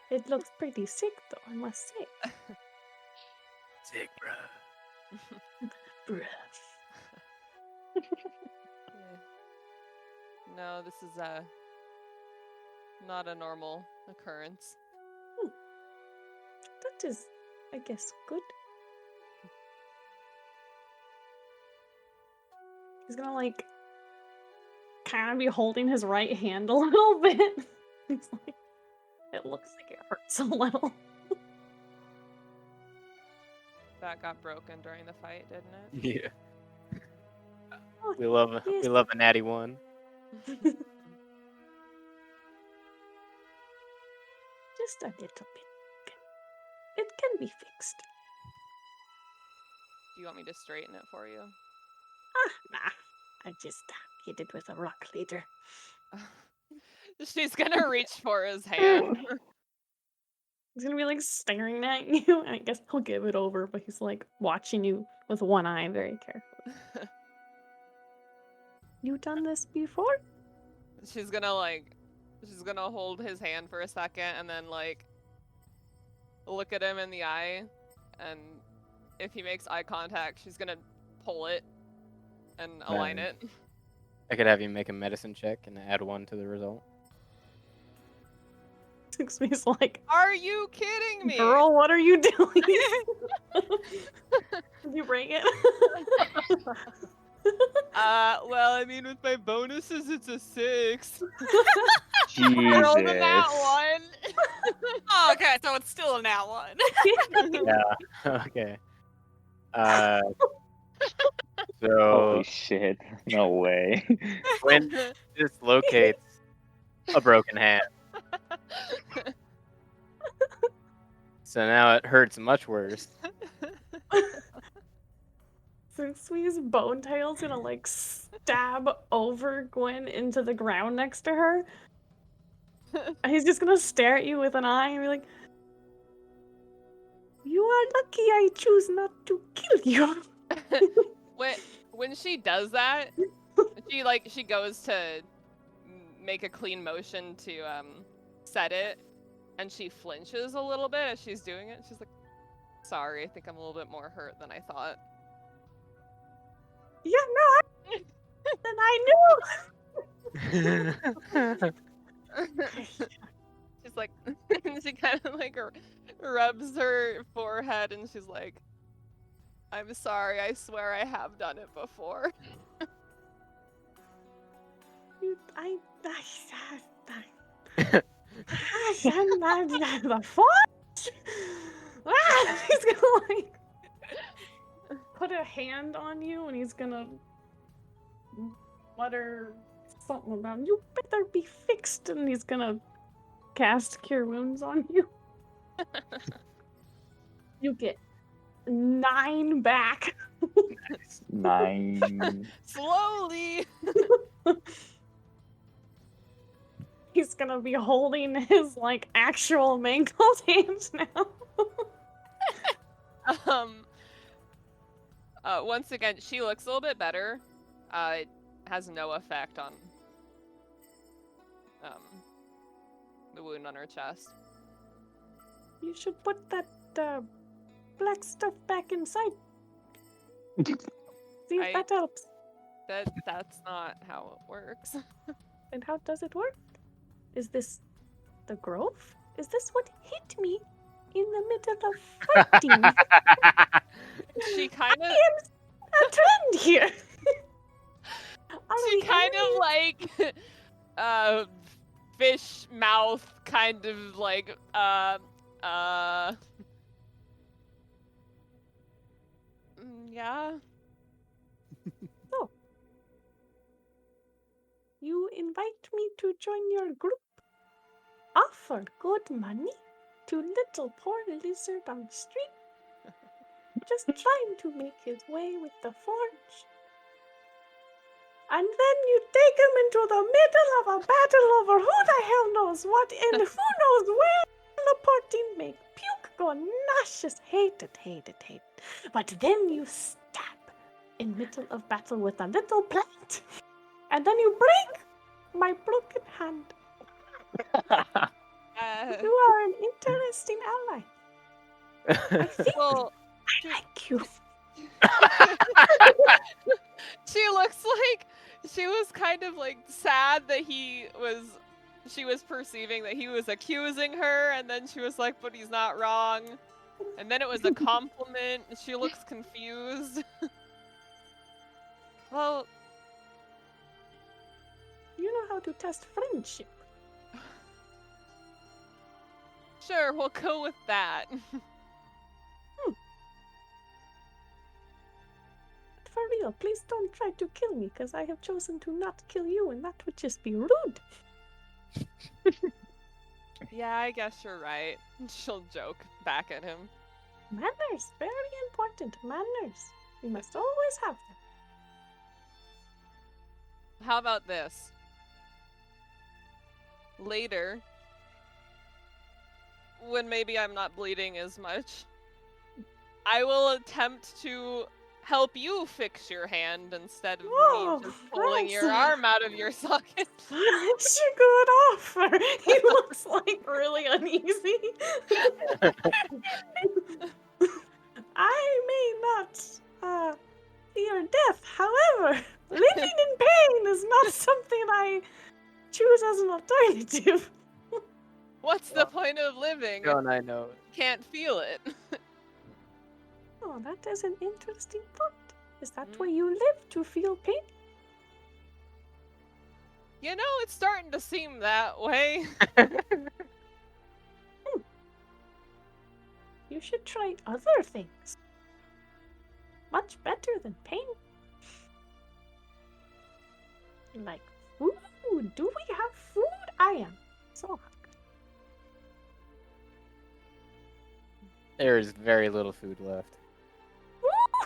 It looks pretty sick, though, I must say. Sick, bruh. Bruh. Yeah. No, this is not a normal occurrence. That is, I guess, good. He's gonna, like, kind of be holding his right hand a little bit. He's like, it looks like it hurts a little. That got broken during the fight, didn't it? Yeah. Oh, We love yes. a natty one. Just a little bit. It can be fixed. Do you want me to straighten it for you? Nah. I just hit it with a rock later. She's gonna reach for his hand. He's gonna be like staring at you, and I guess he'll give it over, but he's like watching you with one eye very carefully. You done this before? She's gonna hold his hand for a second and then like look at him in the eye, and if he makes eye contact, she's gonna pull it and align it. I could have you make a medicine check and add 1 to the result. He's like, Are you kidding me? girl, what are you doing? Did you break it? Well, I mean, with my bonuses, it's a 6. Jesus. Roll the that one. Oh, okay, so it's still a nat one. Yeah. Okay. So Holy shit. No way. when dislocates a broken hand. So now it hurts much worse. Sixwee's bone tail's gonna like stab over Gwen into the ground next to her. And he's just gonna stare at you with an eye and be like, "You are lucky I choose not to kill you." When she does that, she goes to make a clean motion to set it, and she flinches a little bit as she's doing it. She's like, "Sorry, I think I'm a little bit more hurt than I thought." Yeah, no, then I knew. She's like, she kind of like rubs her forehead, and she's like, "I'm sorry. I swear I have done it before." The fudge? He's gonna like put a hand on you, and he's gonna mutter something about, "You better be fixed," and he's gonna cast Cure Wounds on you. You get 9 back. 9. Slowly. He's gonna be holding his like actual mangled hands now. Once again, she looks a little bit better. It has no effect on the wound on her chest. You should put that black stuff back inside. See if that helps. That's not how it works. And how does it work? Is this the grove? Is this what hit me in the middle of fighting? She kind of A trend here. she kind of like fish mouth kind of like yeah. So, you invite me to join your group? Offer good money to little poor lizard on the street? Just trying to make his way with the forge. And then you take him into the middle of a battle over who the hell knows what and who knows where the party make puke go nauseous. Hate it. But then you stab in middle of battle with a little plant. And then you break my broken hand. You are an interesting ally. I think I like you. She looks like she was kind of like sad that she was perceiving that he was accusing her, and then she was like, but he's not wrong. And then it was a compliment. She looks confused. Well, you know how to test friendship. Sure, we'll go with that. For real, please don't try to kill me, because I have chosen to not kill you, and that would just be rude. Yeah, I guess you're right. She'll joke back at him. Manners, very important. Manners. We must always have them. How about this? Later, when maybe I'm not bleeding as much, I will attempt to help you fix your hand instead of me just pulling your arm out of your socket. That's a good offer. He looks like really uneasy. I may not fear death, however, living in pain is not something I choose as an alternative. What's the point of living? Don't I know? Can't feel it. Oh, that is an interesting thought. Is that why you live, to feel pain? You know, it's starting to seem that way. You should try other things. Much better than pain. Like food. Do we have food? I am so hungry. There is very little food left.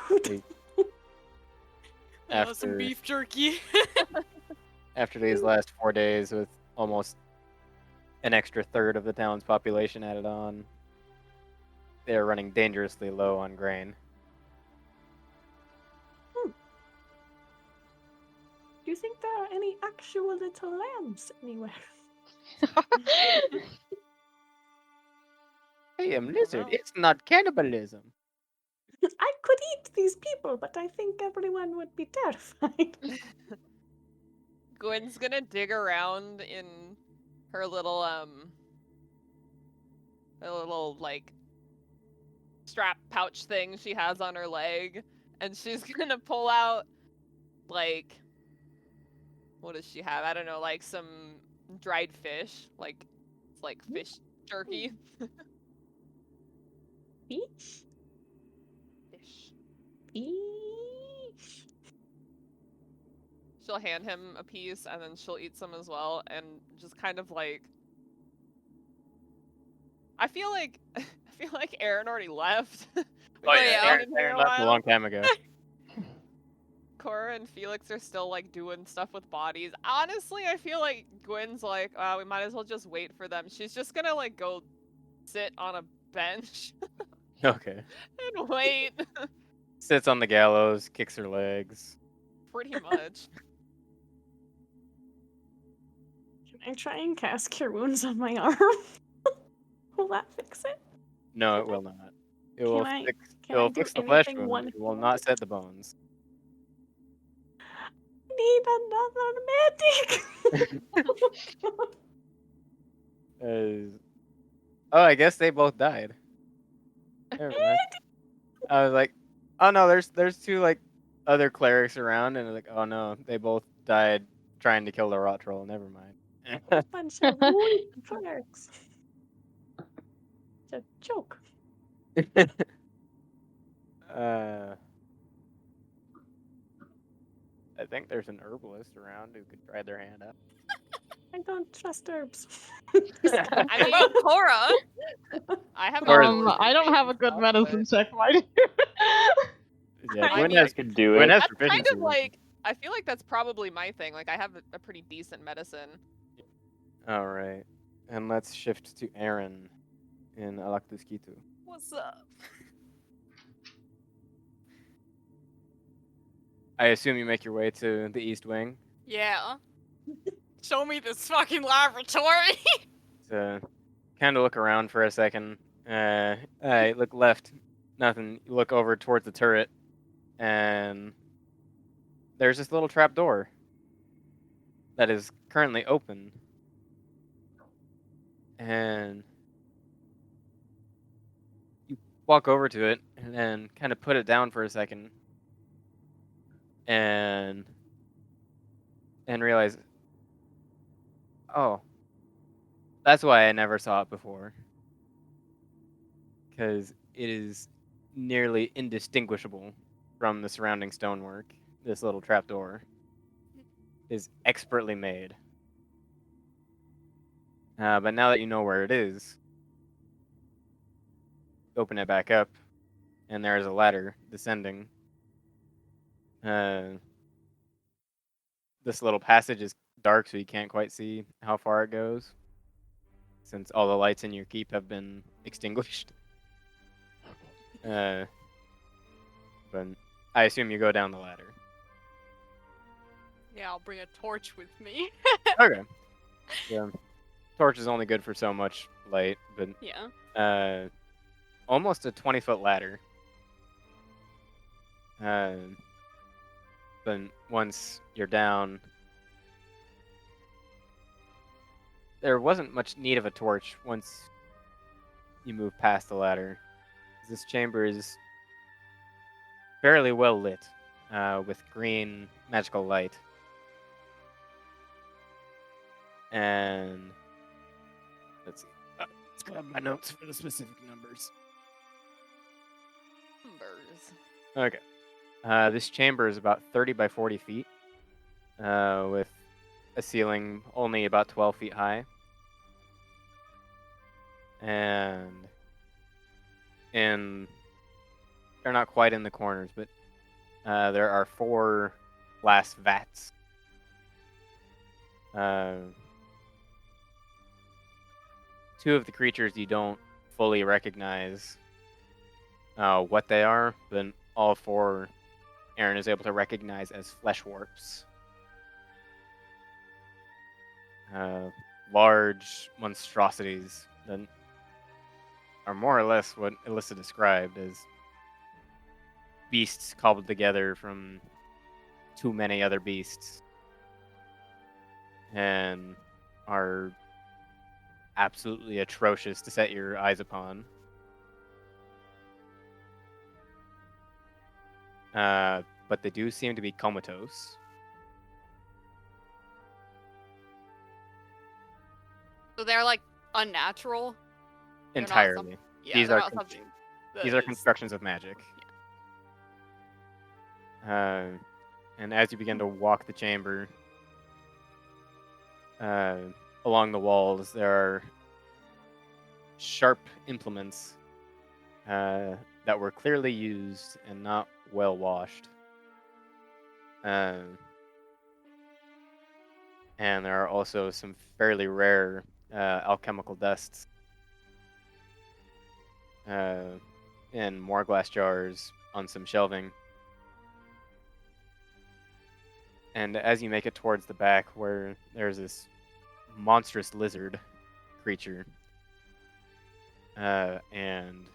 Food! Some beef jerky. After these last 4 days with almost an extra third of the town's population added on, they are running dangerously low on grain. Do you think there are any actual little lambs anywhere? I am lizard. It's not cannibalism. I could eat these people, but I think everyone would be terrified. Gwen's gonna dig around in her little like strap pouch thing she has on her leg, and she's gonna pull out like, what does she have? I don't know, like some dried fish, like it's like fish jerky. Fish? Fish. Fish. She'll hand him a piece, and then she'll eat some as well, and just kind of like, I feel like Aeron already left. Oh yeah, Aeron left a long time ago. Korrah and Feliccs are still like doing stuff with bodies. Honestly, I feel like Gwen's like, we might as well just wait for them. She's just gonna like go sit on a bench Okay. and wait. Sits on the gallows, kicks her legs. Pretty much. Can I try and cast Cure Wounds on my arm? Will that fix it? No, it will not. It will Can I fix do the flesh anything wound. one It will not set the bones. need another medic. Oh, I guess they both died. Never mind. I was like, oh no, there's two like other clerics around, and like, oh no, they both died trying to kill the rot troll. Never mind. Bunch of weak clerks. It's a joke. I think there's an herbalist around who could try their hand out. I don't trust herbs. I mean, About Korrah. I have Korrah's- I don't have a good medicine check. Why do Yeah, I Gwen mean, has, could do Gwen it. has That's kind proficiency. of with it. like, I feel like that's probably my thing. Like, I have a pretty decent medicine. All right, and let's shift to Aeron in Alaktu. What's up? I assume you make your way to the East Wing Yeah. Show me this fucking laboratory. to kind of look around for a second. I look left, nothing. You look over towards the turret, and there's this little trap door that is currently open. And you walk over to it and then kind of put it down for a second and realize, oh, that's why I never saw it before. Because it is nearly indistinguishable from the surrounding stonework. This little trapdoor is expertly made. But now that you know where it is, open it back up, and there is a ladder descending. This little passage is dark, so you can't quite see how far it goes, since all the lights in your keep have been extinguished. But I assume you go down the ladder. Yeah, I'll bring a torch with me. Okay. Yeah. Torch is only good for so much light, but Yeah. almost a 20-foot ladder. But once you're down, there wasn't much need of a torch once you move past the ladder. This chamber is fairly well lit, with green magical light. And let's see. Let's grab my notes for the specific numbers. Numbers. Okay. This chamber is about 30 by 40 feet, with a ceiling only about 12 feet high. And they're not quite in the corners, but there are 4 glass vats. Two of the creatures you don't fully recognize what they are, but all 4 Aeron is able to recognize as flesh warps. Large monstrosities that are more or less what Elissa described as beasts cobbled together from too many other beasts, and are absolutely atrocious to set your eyes upon. But they do seem to be comatose. So they're like unnatural. They're not Entirely. Yeah, These they're are not con- something. that These are is- constructions of magic. And as you begin to walk the chamber, along the walls, there are sharp implements that were clearly used and not well washed. And there are also some fairly rare alchemical dusts in more glass jars on some shelving. And as you make it towards the back, where there's this monstrous lizard creature and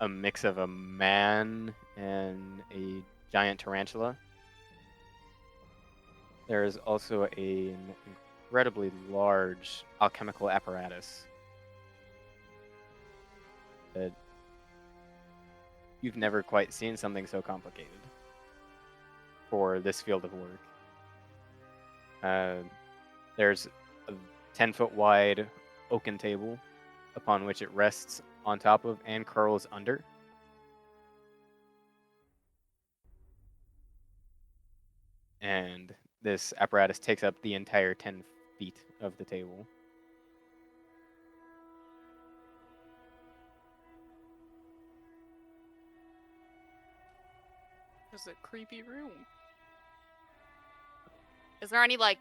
a mix of a man and a giant tarantula, there is also an incredibly large alchemical apparatus that you've never quite seen something so complicated for this field of work. There's a 10-foot wide oaken table upon which it rests on top of and curls under. And this apparatus takes up the entire 10 feet of the table. It's a creepy room. Is there any, like,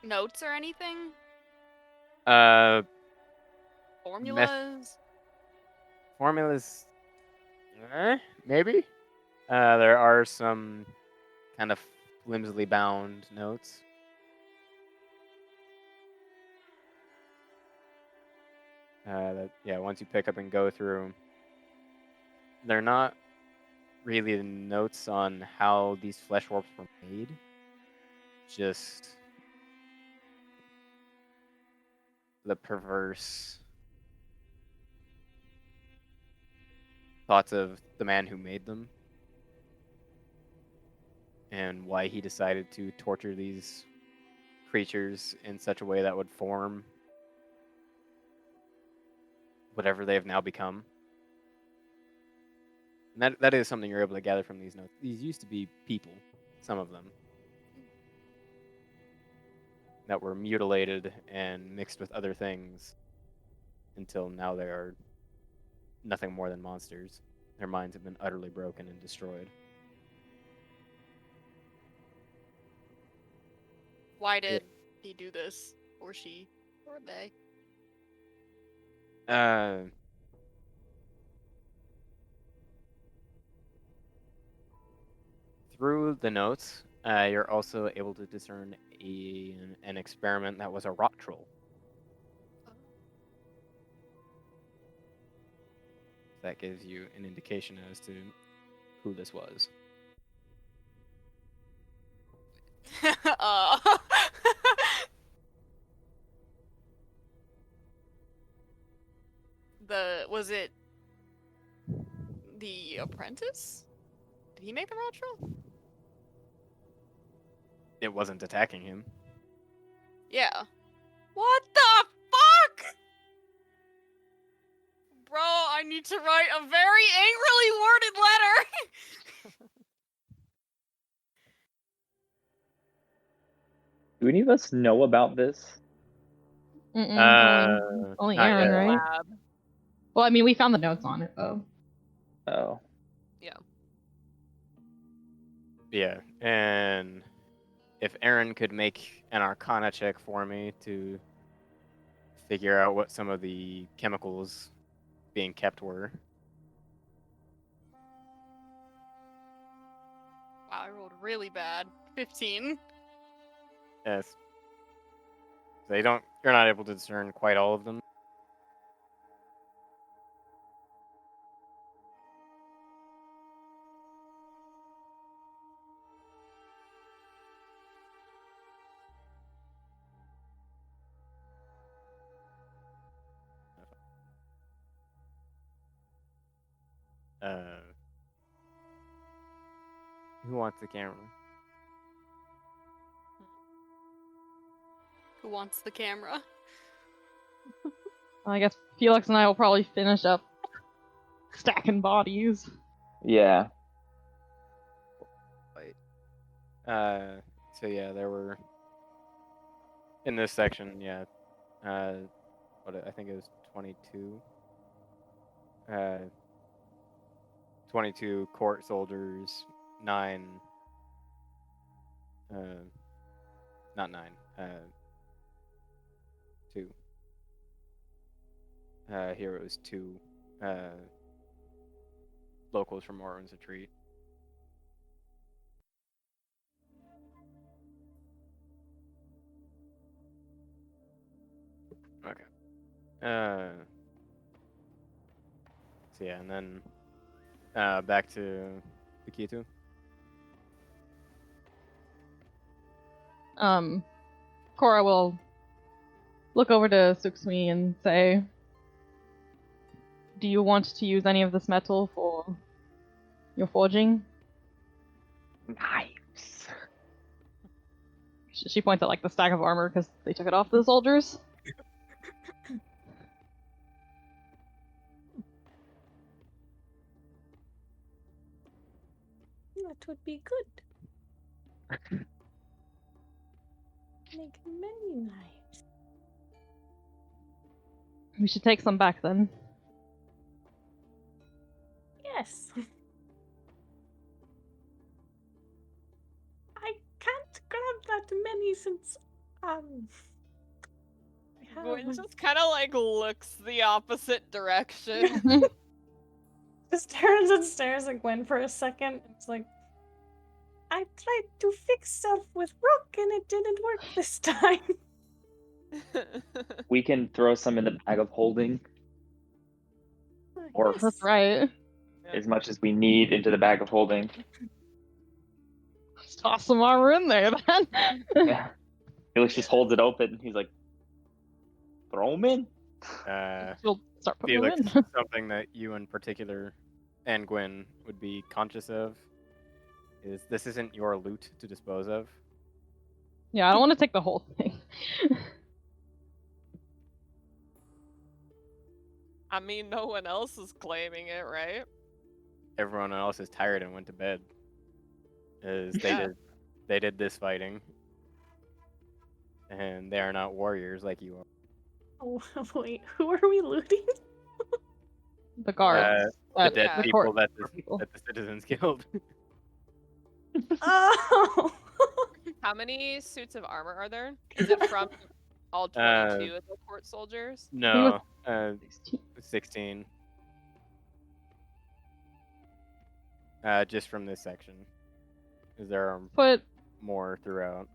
notes or anything? Formulas? Formulas, maybe? There are some kind of flimsily bound notes. Once you pick up and go through, they're not really the notes on how these flesh warps were made. Just the perverse thoughts of the man who made them and why he decided to torture these creatures in such a way that would form whatever they have now become. And that is something you're able to gather from these notes. These used to be people, some of them, that were mutilated and mixed with other things until now they are nothing more than monsters. Their minds have been utterly broken and destroyed. Why did he do this? Or she? Or they? Through the notes, you're also able to discern an experiment that was a rot troll. That gives you an indication as to who this was. Was it the apprentice? Did he make the rot troll? It wasn't attacking him. Yeah. What the fuck? Bro, I need to write a very angrily worded letter. Do any of us know about this? Only not Aeron, yet. right? Lab. Well, I mean, we found the notes on it, though. Oh. Yeah, and if Aeron could make an Arcana check for me to figure out what some of the chemicals being kept were. Wow, I rolled really bad. 15. Yes. You're not able to discern quite all of them. Who wants the camera? Who wants the camera? I guess Felix and I will probably finish up stacking bodies. Yeah. There were in this section, I think it was 22. 22 court soldiers, 9 not 9, 2. Here it was 2 locals from Ortwin's retreat. Okay. And then back to the Kitu. Korrah will look over to Suksui and say, "Do you want to use any of this metal for your forging?" Nice. She points at like the stack of armor because they took it off the soldiers. That would be good. Make many knives. We should take some back then. Yes. I can't grab that many since I have Gwen just kind of like looks the opposite direction. just turns and stares at Gwen for a second. It's like, I tried to fix stuff with rock and it didn't work this time. We can throw some in the bag of holding, or That's right. as much as we need into the bag of holding. Just toss some armor in there then. Yeah. Felix just holds it open. He's like, throw them in. We'll start putting them Felix, in. something that you in particular and Gwen would be conscious of is this isn't your loot to dispose of. Yeah, I don't want to take the whole thing. I mean, no one else is claiming it, right? Everyone else is tired and went to bed. As Yeah. they did this fighting. And they are not warriors like you are. Oh, wait, who are we looting? The guards. The dead yeah. people court that people. the citizens killed. Oh! How many suits of armor are there? Is it from all 22 of the court soldiers? No, 16. 16. Just from this section. Because there are But more throughout.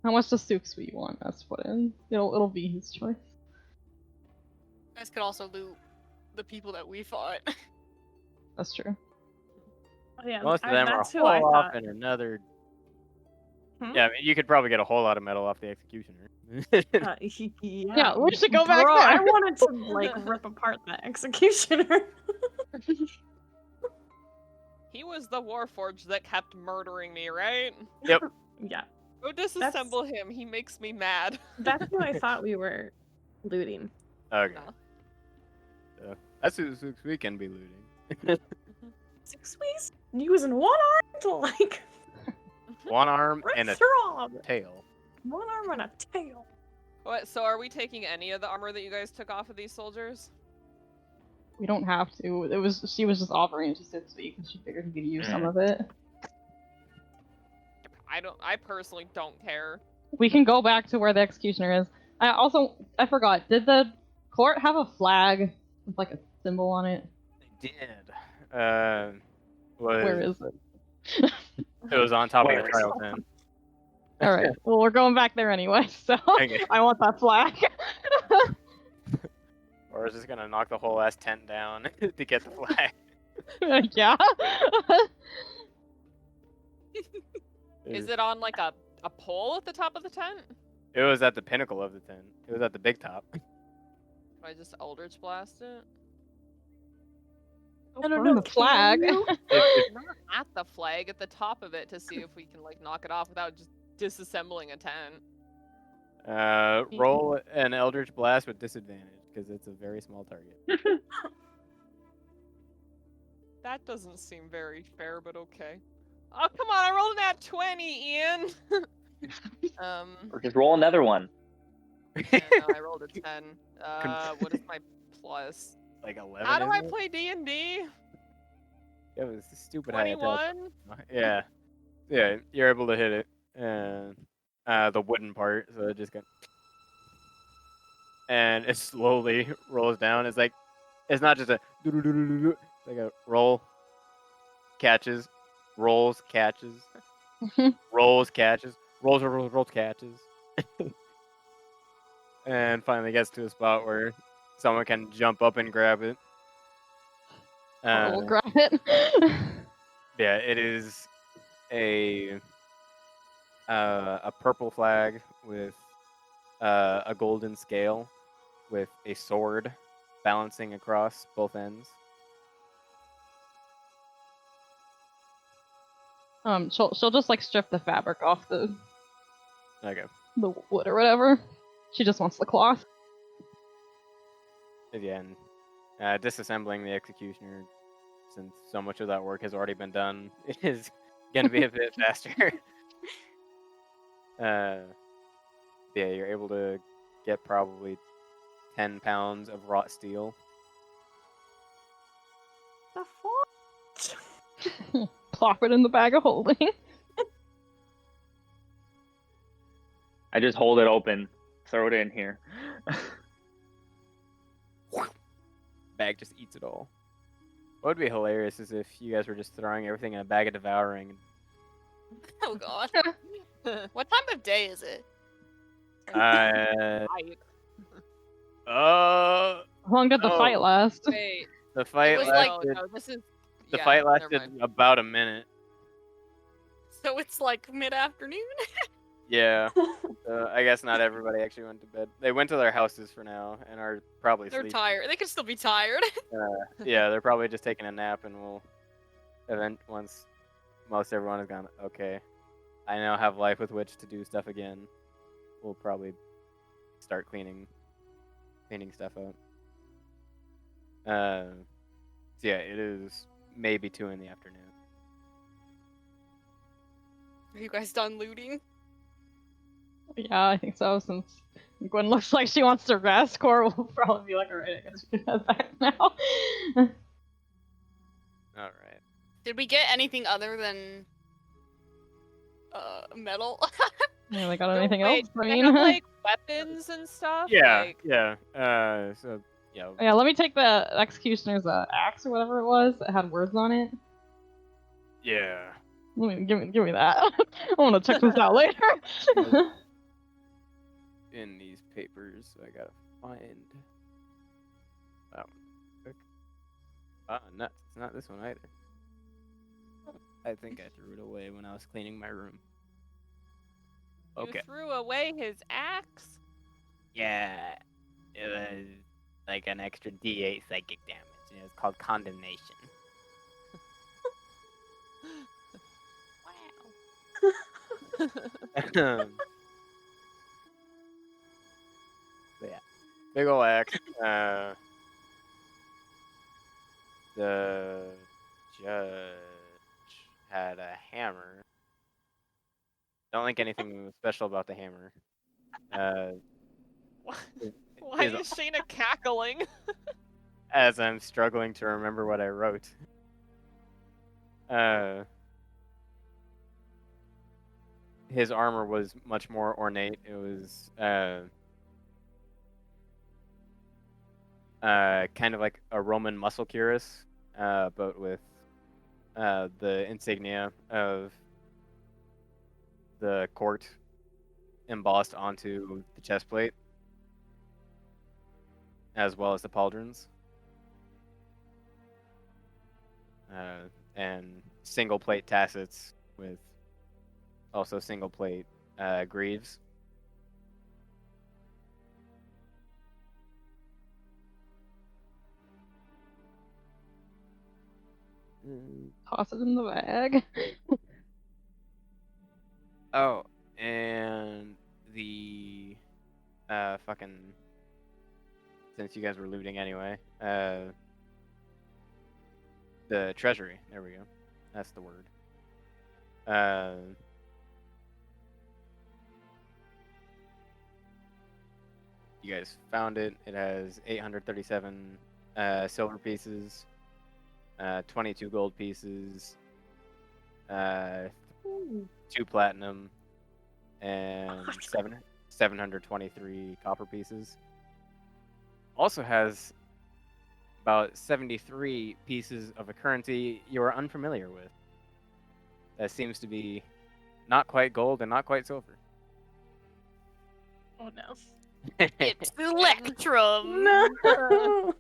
how much does Suksui want us to put in? It'll be his choice. You guys could also loot the people that we fought. That's true. Oh, yeah, Most of them are that's who I whole off thought. in another. Hmm? Yeah, I mean, you could probably get a whole lot of metal off the executioner. Yeah, we should go back Bro, there. I wanted to like rip apart the executioner. He was the warforged that kept murdering me, right? Yeah, Go disassemble him. He makes me mad. that's who I thought we were looting. Okay. No. So, that's who we can be looting. 6 weeks using one arm to like One arm rip and a through all of it. tail. One arm and a tail. What? So are we taking any of the armor that you guys took off of these soldiers? We don't have to. She was just offering it to Suksui because she figured he could use some of it. I personally don't care. We can go back to where the executioner is. I forgot. Did the court have a flag with like a symbol on it? They did. Where is it? It was on top of Where the is trial it? tent. All right. Well, we're going back there anyway, so Okay. I want that flag. Or I was just gonna knock the whole ass tent down to get the flag. Yeah. Is it on like a pole at the top of the tent? It was at the pinnacle of the tent. It was at the big top. Can I just Eldritch blast it? I don't Burn know. the flag. Not at the flag, at the top of it to see if we can like knock it off without just disassembling a tent. Roll an Eldritch Blast with disadvantage because it's a very small target. That doesn't seem very fair, but okay. Oh, come on, I rolled an at 20, Ian! Or just roll another one. Yeah, no, I rolled a 10. What is my plus? Like 11. How do I isn't it? play D&D? It was stupid high attack. 21? Yeah. Yeah, you're able to hit it. And the wooden part, so it just got. And it slowly rolls down. It's like, it's not just a. It's like a roll, catches, rolls, catches, rolls, catches, rolls, catches. And finally gets to a spot where someone can jump up and grab it. We'll grab it. Yeah, it is a purple flag with a golden scale with a sword balancing across both ends. She'll just like strip the fabric off the Okay. wood or whatever. She just wants the cloth. Again, disassembling the executioner, since so much of that work has already been done, is gonna be a bit faster. Yeah, you're able to get probably 10 pounds of wrought steel. The fuck? Plop it in the bag of holding. I just hold it open, throw it in here. Bag just eats it all. What would be hilarious is if you guys were just throwing everything in a bag of devouring. Oh god. What time of day is it? Right. How long did the fight last? Wait. The fight was like- lasted. No, this is. The yeah, fight never lasted mind. about a minute. So it's like mid-afternoon? Yeah. I guess not everybody actually went to bed. They went to their houses for now and are probably They're sleeping. tired. They can still be tired. Yeah, they're probably just taking a nap, and once most everyone is gone, okay, I now have life with which to do stuff again. We'll probably start cleaning stuff up. So yeah, it is maybe 2 in the afternoon. Are you guys done looting? Yeah, I think so, since Gwen looks like she wants to rest. Korrah will probably be like, alright, I guess we can head back now. All right. Did we get anything other than metal? Yeah, they got No, anything wait, else? I do they mean, have, like weapons and stuff. Yeah, Like, yeah. So yeah. yeah, let me take the executioner's axe or whatever it was that had words on it. Yeah. Give me that. I want to check this out later. In these papers, I gotta find that one quick. Nuts. It's not this one either. I think I threw it away when I was cleaning my room. Okay. you threw away his axe. Yeah. It was like an extra D8 psychic damage. And it was called condemnation. Wow. But yeah. Big ol' axe. The judge had a hammer. Don't think anything special about the hammer. Why is Shayna cackling? As I'm struggling to remember what I wrote. His armor was much more ornate. It was kind of like a Roman muscle cuirass, but with the insignia of the court embossed onto the chest plate, as well as the pauldrons, and single plate tassets with also single plate greaves. Toss it in the bag. Oh, and the fucking, since you guys were looting anyway, the treasury. There we go. That's the word. You guys found it. It has 837 silver pieces, 22 gold pieces, 2 platinum, and 723 copper pieces. Also has about 73 pieces of a currency you are unfamiliar with. That seems to be not quite gold and not quite silver. Oh no. It's Electrum. No.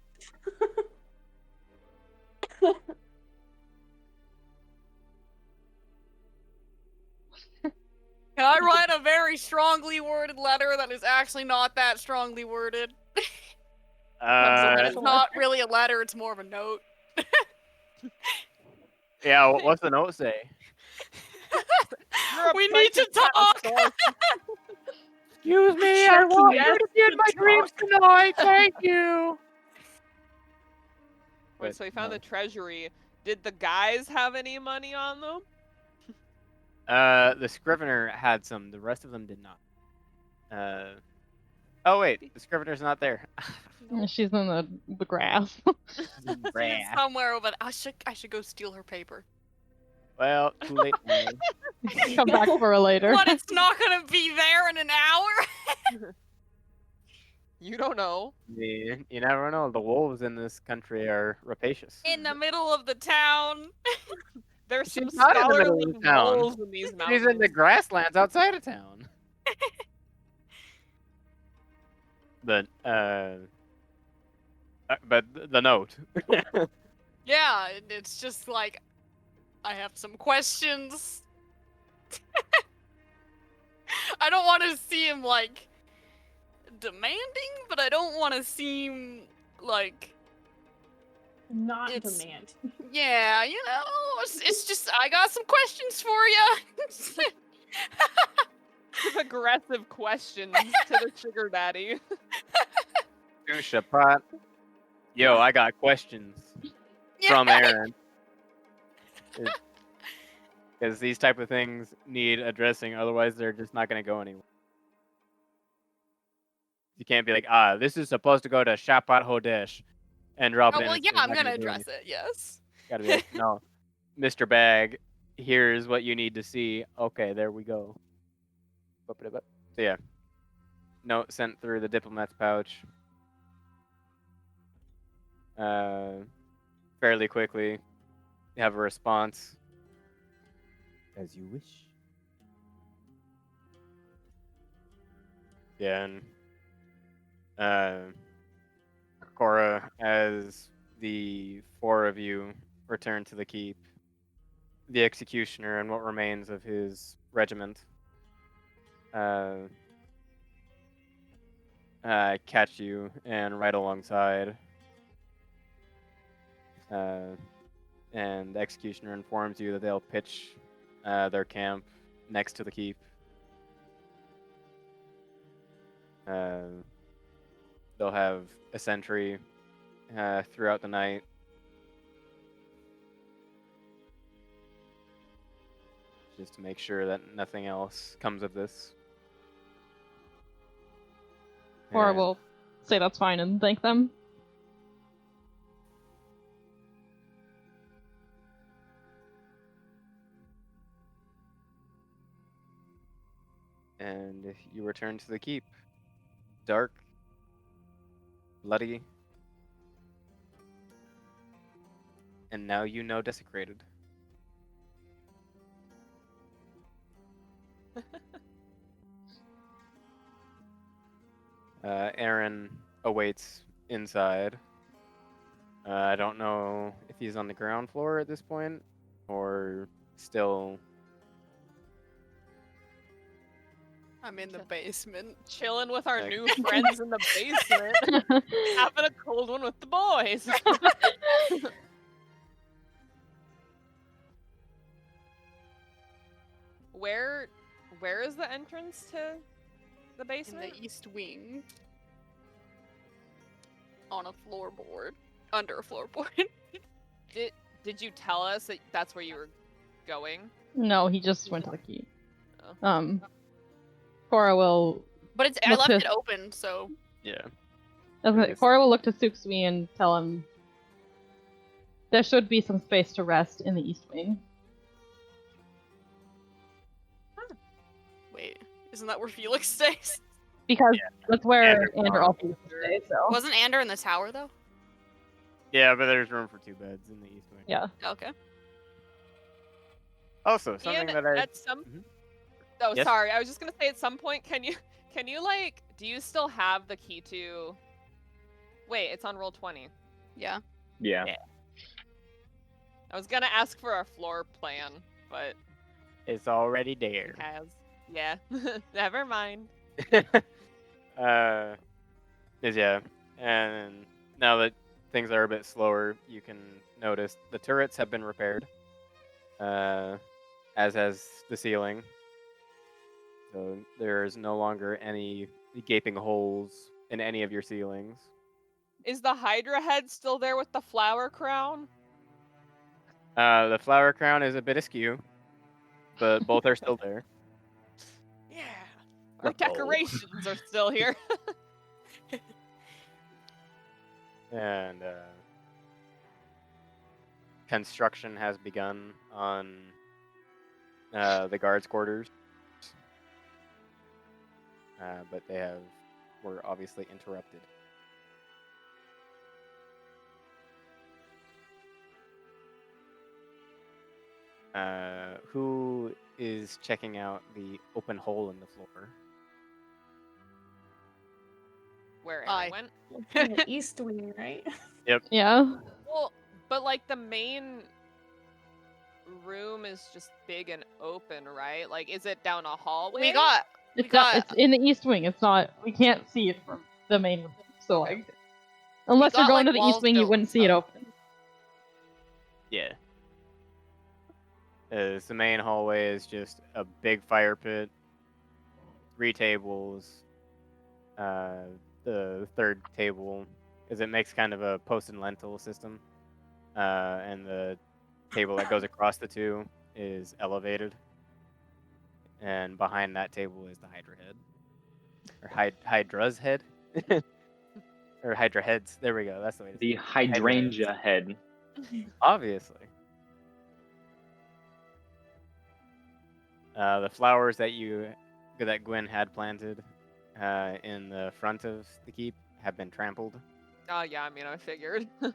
Can I write a very strongly worded letter that is actually not that strongly worded? It's not really a letter, it's more of a note. Yeah, what's the note say? We need to talk! Excuse me, I want you to get my dreams tonight, thank you! Wait, But so we found no. the treasury. Did the guys have any money on them? The Scrivener had some, the rest of them did not. Oh wait, the Scrivener's not there. She's in the grass. She's somewhere over there. I should go steal her paper. Well, too late now. Come back for her later. But it's not gonna be there in an hour! You don't know. You never know, the wolves in this country are rapacious. In the middle of the town. There's She's some not in the middle scholarly of the town. wolves in these mountains. She's in the grasslands outside of town. But the note. Yeah, it's just like, I have some questions. I don't want to seem like demanding, but I don't want to seem like Not It's- demand. yeah, you know, it's just I got some questions for you. Aggressive questions to the sugar daddy. Shaphat. Yo, I got questions from Aeron. Because these type of things need addressing, otherwise they're just not going to go anywhere. You can't be like, this is supposed to go to Shaphat Hodesh and drop Oh it in. well, and yeah, it's I'm not gonna do address anything. it. Yes. Gotta be like, no, Mr. Bag, here's what you need to see. Okay, there we go. So yeah, note sent through the diplomat's pouch. Fairly quickly, you have a response. As you wish. Yeah, and Korrah, as the four of you return to the keep, the executioner and what remains of his regiment catch you and ride alongside. And the executioner informs you that they'll pitch their camp next to the keep. They'll have a sentry throughout the night. Just to make sure that nothing else comes of this. Or And- we'll say that's fine and thank them. And you return to the keep. Dark, bloody, and now you know desecrated. Aeron awaits inside. I don't know if he's on the ground floor at this point, or still. I'm in the basement. Chilling with our Like- new friends in the basement. Having a cold one with the boys. Where is the entrance to the In basement? the east wing. On a floorboard. Under a floorboard. Did you tell us that that's where you were going? No, he just went to the keep. Oh. Korrah will But I Look left to- it open, so Yeah. Okay, Korrah will look to Suksui and tell him there should be some space to rest in the East Wing. wait, isn't that where Felix stays? Because that's where Ander Ander also used to stay, so. Wasn't Ander in the tower though? Yeah, but there's room for 2 beds in the east wing. Yeah. Okay. Also, something Ian, that I at some Mhm. Oh, Yes? sorry. I was just gonna say at some point, can you like, do you still have the key to? Wait, it's on roll 20. Yeah. Yeah. I was gonna ask for a floor plan, but it's already there. it has. Yeah. Never mind. Yeah, and now that things are a bit slower, you can notice the turrets have been repaired, as has the ceiling. So there is no longer any gaping holes in any of your ceilings. Is the Hydra head still there with the flower crown? The flower crown is a bit askew, but both are still there. Yeah. Our decorations are still here. And construction has begun on the guards' quarters, but were obviously interrupted. Who is checking out the open hole in the floor? Where Aye. I went. In the east wing, right? Yeah. Well, but like the main room is just big and open, right? Like, is it down a hallway? We got It's in the east wing. It's not. We can't see it from the main room. So like, unless you're got, going like, to the east walls wing, you built wouldn't and see it stuff. open. Yeah. The main hallway is just a big fire pit, 3 tables. The third table, because it makes kind of a post and lentil system, and the table that goes across the two is elevated, and behind that table is the Hydra head, or Hydra's head, or Hydra heads. There we go. That's the way to say The it. hydrangea head. Obviously. The flowers that Gwen had planted in the front of the keep have been trampled. Oh yeah, I mean, I figured. And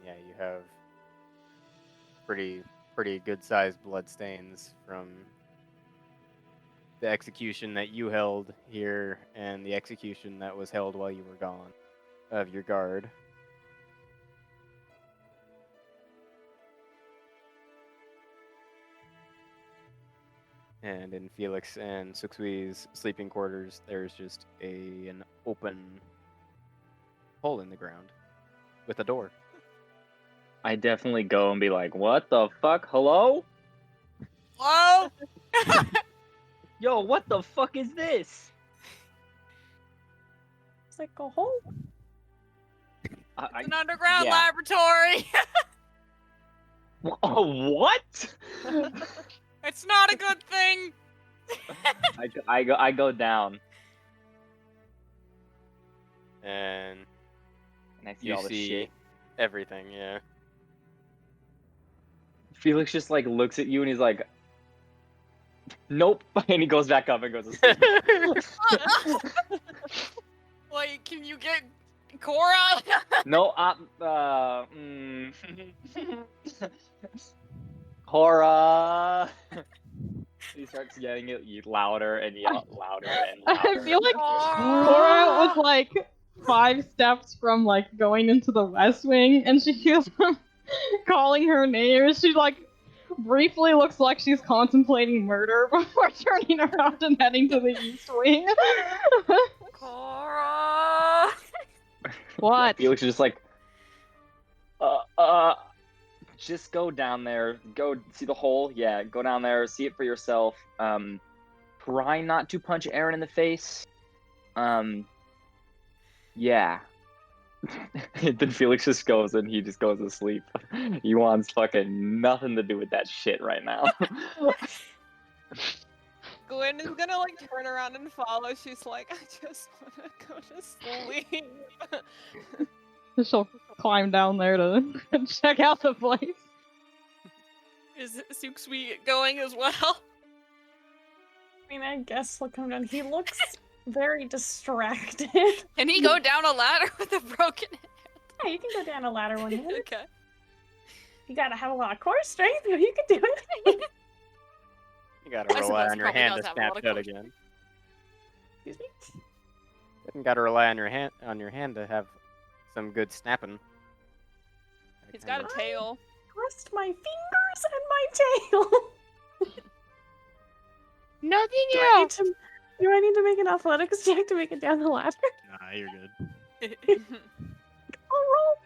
yeah, you have pretty good sized blood stains from the execution that you held here and the execution that was held while you were gone of your guard. And in Feliccs and Suxui's sleeping quarters, there's just an open hole in the ground with a door. I definitely go and be like, what the fuck? Hello? Whoa! Yo, what the fuck is this? It's like a hole. It's an underground yeah. laboratory. Oh, what? It's not a good thing. I go down And and I see you all the see shit. everything, yeah. Felix just like looks at you and he's like, nope, and he goes back up and goes to sleep. Like, can you get Korrah? No, Korrah. He starts getting it louder and louder and louder. I feel like Korrah was like 5 steps from like going into the west wing, and she hears him calling her name. She like briefly looks like she's contemplating murder before turning around and heading to the east wing. Korrah. What? Felix is just like, just go down there, go see the hole. Yeah, go down there, see it for yourself. Try not to punch Aeron in the face. Yeah. Then Felix just goes and he just goes to sleep. He wants fucking nothing to do with that shit right now. Gwen is gonna like turn around and follow. She's like, I just wanna go to sleep. She'll climb down there to check out the place. Is Suxui going as well? I mean, I guess he'll come down. He looks very distracted. Can he go down a ladder with a broken hand? Yeah, you can go down a ladder one hand. Okay. You gotta have a lot of core strength, but you can do it. You gotta I rely suppose on he your probably hand does to have a snap lot of shut core again. Excuse me? You gotta rely on your hand to have some good snapping. He's got a tail. Rest my fingers and my tail. Nothing Do I need to make an athletics check to make it down the ladder? Nah, you're good. I'll roll.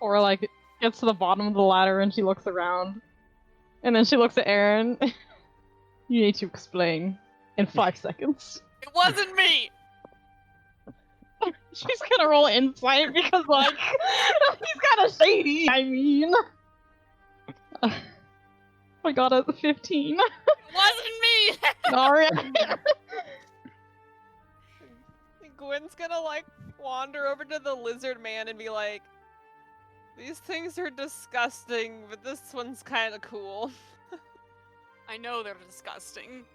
Or like gets to the bottom of the ladder and she looks around. And then she looks at Aeron. You need to explain in 5 seconds. It wasn't me! She's gonna roll insight because like he's kind of shady. I mean, I got a 15. It wasn't me! Sorry. Gwen's gonna like wander over to the lizard man and be like, "These things are disgusting, but this one's kind of cool." I know they're disgusting.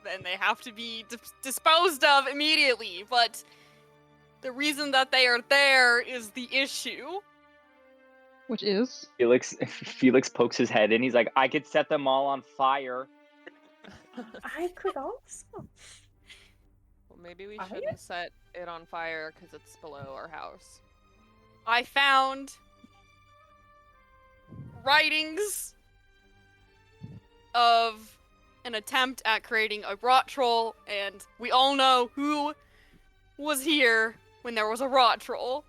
Then they have to be disposed of immediately, but the reason that they are there is the issue. Which is? Felix pokes his head in. He's like, I could set them all on fire. I could also. Well, maybe we shouldn't set it on fire because it's below our house. I found writings of an attempt at creating a rot troll, and we all know who was here when there was a rot troll.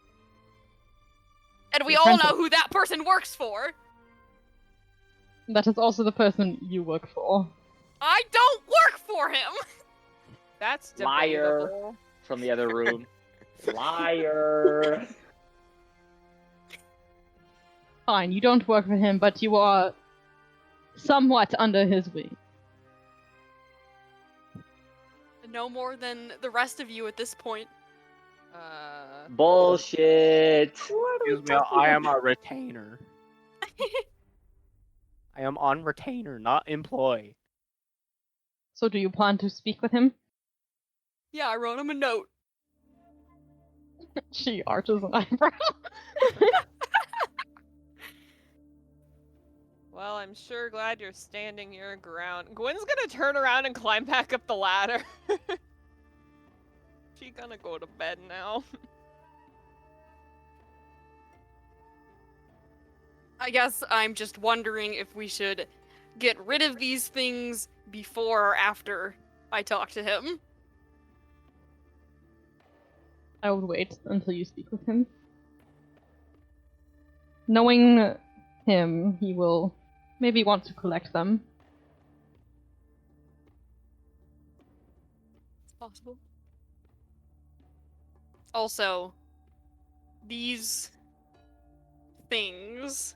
And we all know who that person works for. That is also the person you work for. I don't work for him! That's Liar. debatable. From the other room. Liar. Fine, you don't work for him, but you are somewhat under his wing. No more than the rest of you at this point. Bullshit. Excuse me, I am a retainer. I am on retainer, not employee. So do you plan to speak with him? Yeah, I wrote him a note. She arches an eyebrow. Well, I'm sure glad you're standing your ground. Gwen's gonna turn around and climb back up the ladder. She gonna go to bed now. I guess I'm just wondering if we should get rid of these things before or after I talk to him. I would wait until you speak with him. Knowing him, he will maybe want to collect them. It's possible. Also, these things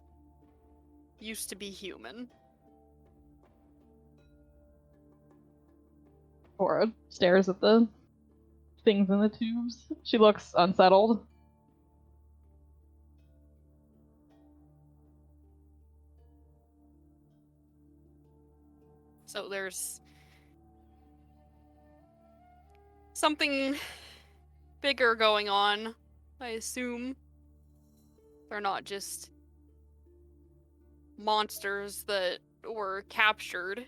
used to be human. Korrah stares at the things in the tubes. She looks unsettled. So there's something bigger going on, I assume. They're not just monsters that were captured.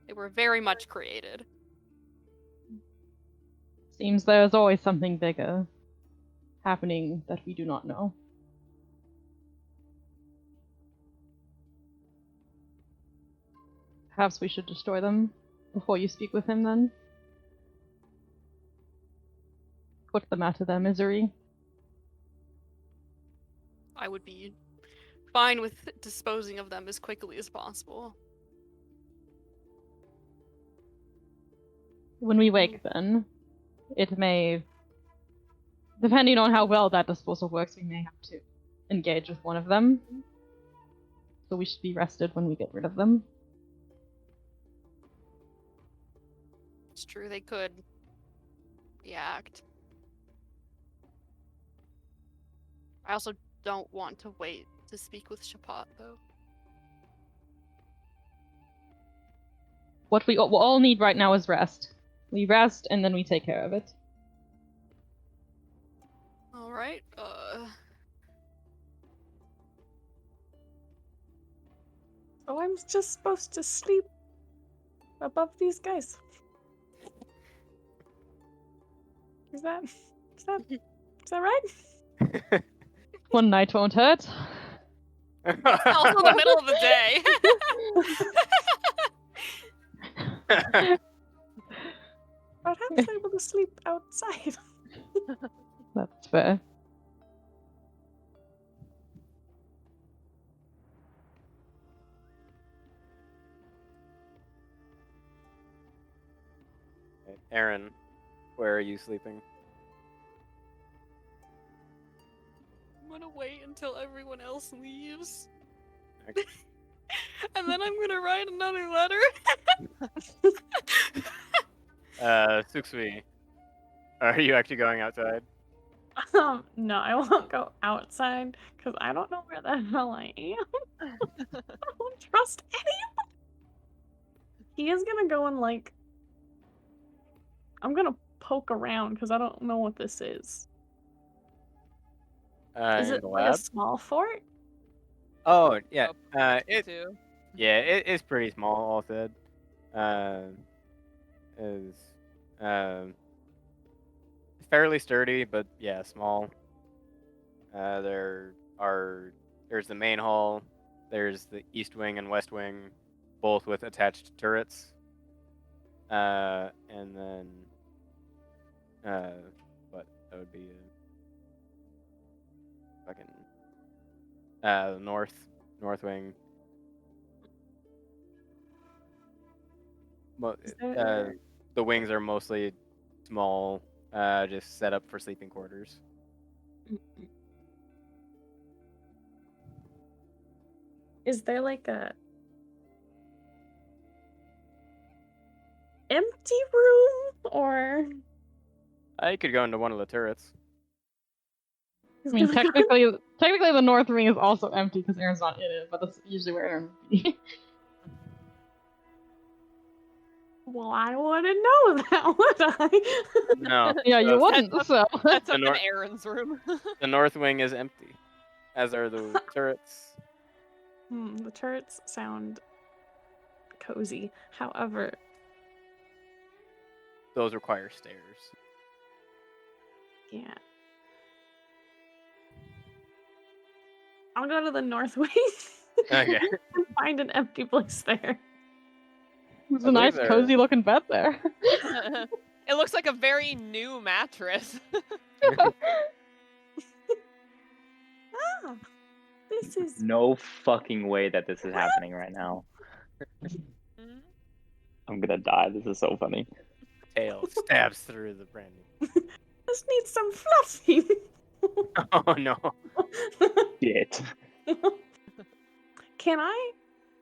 They were very much created. Seems there's always something bigger happening that we do not know. Perhaps we should destroy them before you speak with him, then? Put them out of their misery. I would be fine with disposing of them as quickly as possible. When we wake, then, it may... Depending on how well that disposal works, we may have to engage with one of them. So we should be rested when we get rid of them. It's true, they could react. I also don't want to wait to speak with Shaphat, though. What we all need right now is rest. We rest, and then we take care of it. Alright, Oh, I'm just supposed to sleep above these guys. Is that that right? One night won't hurt. It's also the middle of the day. Perhaps I will sleep outside. That's fair. Aeron, where are you sleeping? I'm gonna wait until everyone else leaves. Okay. And then I'm gonna write another letter. Suksui, are you actually going outside? No, I won't go outside because I don't know where the hell I am. I don't trust anyone. He is gonna go and like. I'm gonna poke around because I don't know what this is. Is In it the like lab? a small fort? Oh, yeah. It too. It is pretty small, all said. Is fairly sturdy, but yeah, small. There's the main hall, there's the east wing and west wing, both with attached turrets. And then what that would be fucking north wing. Is there- The wings are mostly small, just set up for sleeping quarters. Is there like a empty room or? I could go into one of the turrets. I mean, technically the north wing is also empty because Aaron's not in it, but that's usually where Aaron would be. Well, I wouldn't know that, would I? No. Yeah, you so wouldn't, so. That's The up in nor- Aaron's room. The north wing is empty, as are the turrets. The turrets sound cozy. However, Those require stairs. yeah. I'll go to the north wing Okay. and find an empty place there. There's I a nice, believe cozy looking bed there. It looks like a very new mattress. Ah, this is No fucking way that this is happening right now. Mhm. I'm gonna die. This is so funny. Tail stabs through the brandy. this needs some fluffing. Oh no. Shit. Can I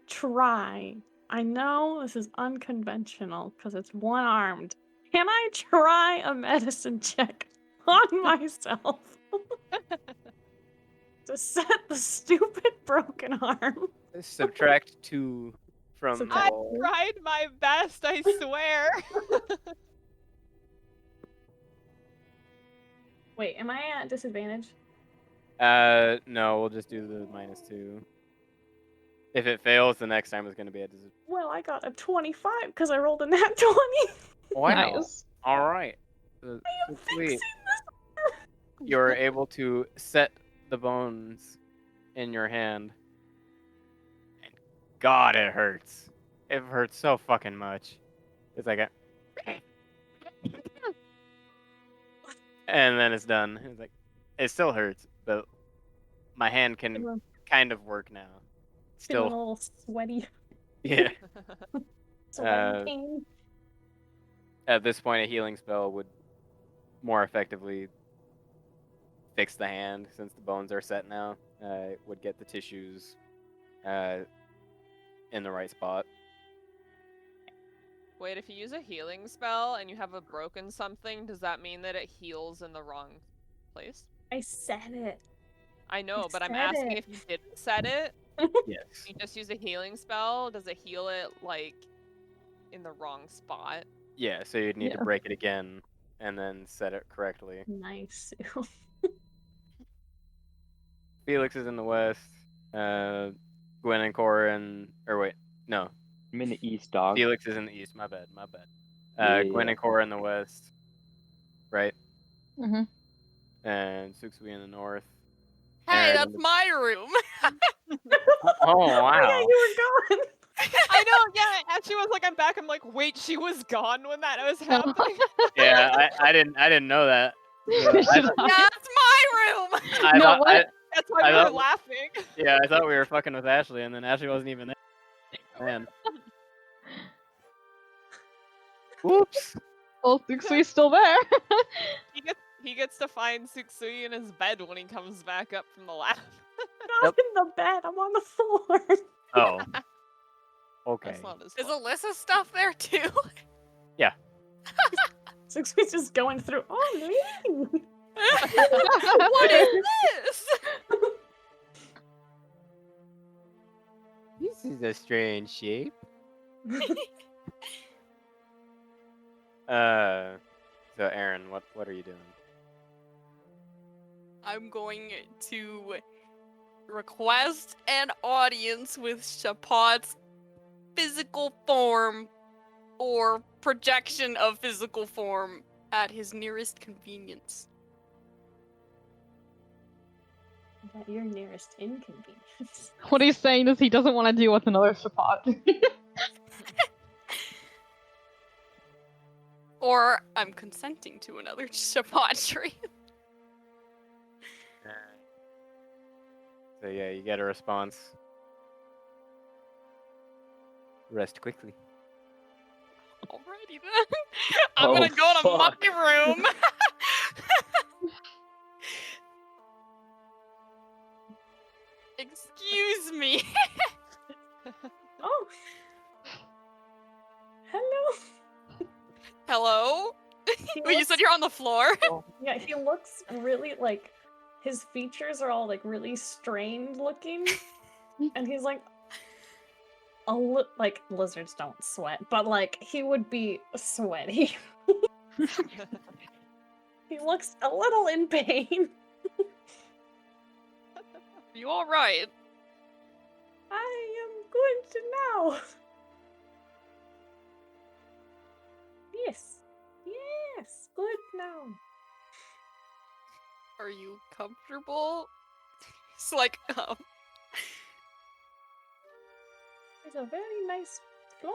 try? I know this is unconventional because it's one-armed. Can I try a medicine check on myself to set the stupid broken arm? Subtract 2 from the Subtract- roll. Tried my best, I swear. Wait, am I at disadvantage? No, we'll just do the -2. If it fails, the next time is going to be a disadvantage. Well, I got a 25 because I rolled a nat 20. Wow. Nice. All right. I am Sweet. fixing this. You're able to set the bones in your hand. And God, it hurts. It hurts so fucking much. It's like a... And then it's done. It's like, it still hurts, but my hand can kind of work now. Feeling a Still, little sweaty. yeah. Sweaty pain. At this point, a healing spell would more effectively fix the hand, since the bones are set now. It would get the tissues in the right spot. Wait, if you use a healing spell and you have a broken something, does that mean that it heals in the wrong place? I said it. I know, but I'm said asking it. if you didn't set it, Yes. you just use a healing spell, does it heal it, like, in the wrong spot? Yeah, so you'd need to Yeah. break it again and then set it correctly. Nice. Felix is in the west. Gwen and Korrah and... Or wait, no. I'm in the east, dog. Felix is in the east. My bad. Yeah, Gwen yeah. and Korrah in the west. Right? Mm-hmm. and Suksui in the north. Hey, Aeron that's in the- my room. Oh Oh yeah, wow! you were gone. I know, yeah. And she was like, I'm back. I'm like, wait, she was gone when that was happening. Yeah, I didn't know that. So Should That's my room. I No, thought, what? That's why I we were thought- laughing. yeah, I thought we were fucking with Ashley, and then Ashley wasn't even there. Man. Oops. Well, Suxui's still there. He gets to find Suksui in his bed when he comes back up from the laugh. Not in the bed. I'm on the floor. Oh. Okay. That's not his Is fault. Alyssa stuff there too? Suxui's just going through. Oh, Lean. What is this? This is a strange shape. So Aeron, what are you doing? I'm going to request an audience with Shaphat's physical form or projection of physical form at his nearest convenience. At your nearest inconvenience. What he's saying is he doesn't want to deal with another Shaphat. Or I'm consenting to another Shaphat dream. So yeah, you get a response. Rest quickly. Alrighty then. I'm Oh, gonna go to fuck. my room. Excuse me. Oh. Hello. Hello? He Wait, you looks- said you're on the floor? Yeah, he looks really like his features are all like really strained looking, and he's like like lizards don't sweat, but like he would be sweaty. He looks a little in pain. You alright? I am good now. Yes, yes, good now. Are you comfortable? It's like, It's a very nice floor.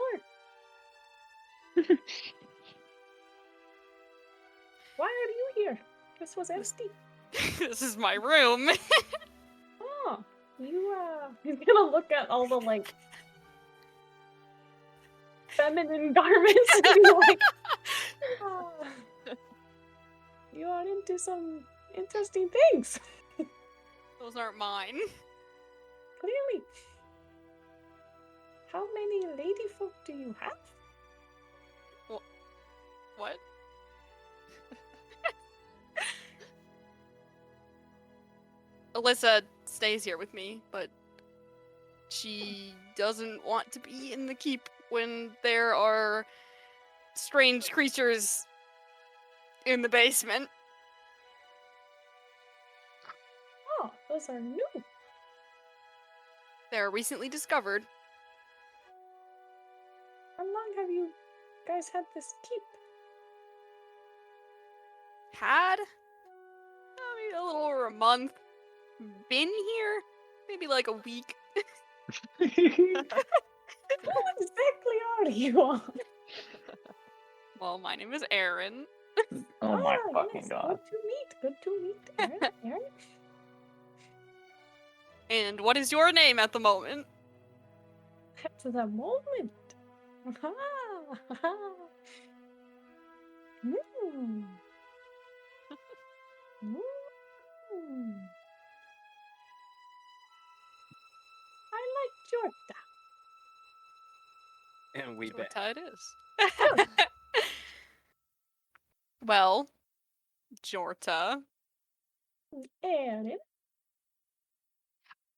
Why are you here? This was empty. this is my room. Oh, he's gonna look at all the like feminine garments and be like, "Ah, you are into some interesting things, Those aren't mine. clearly. How many lady folk do you have? What? Alyssa stays here with me, but she doesn't want to be in the keep when there are strange creatures in the basement. Oh, those are new. They're recently discovered. How long have you guys had this keep? Had? Maybe a little over a month. Been here? Maybe like a week. Who exactly are you? Well, my name is Aeron. Oh my Ah, fucking yes, god. Good to meet. Aaron, Aaron. And what is your name at the moment? At the moment. Mm. Mm. I like Jorta. And we bet. Jorta it is. Well, Jorta, Aaron.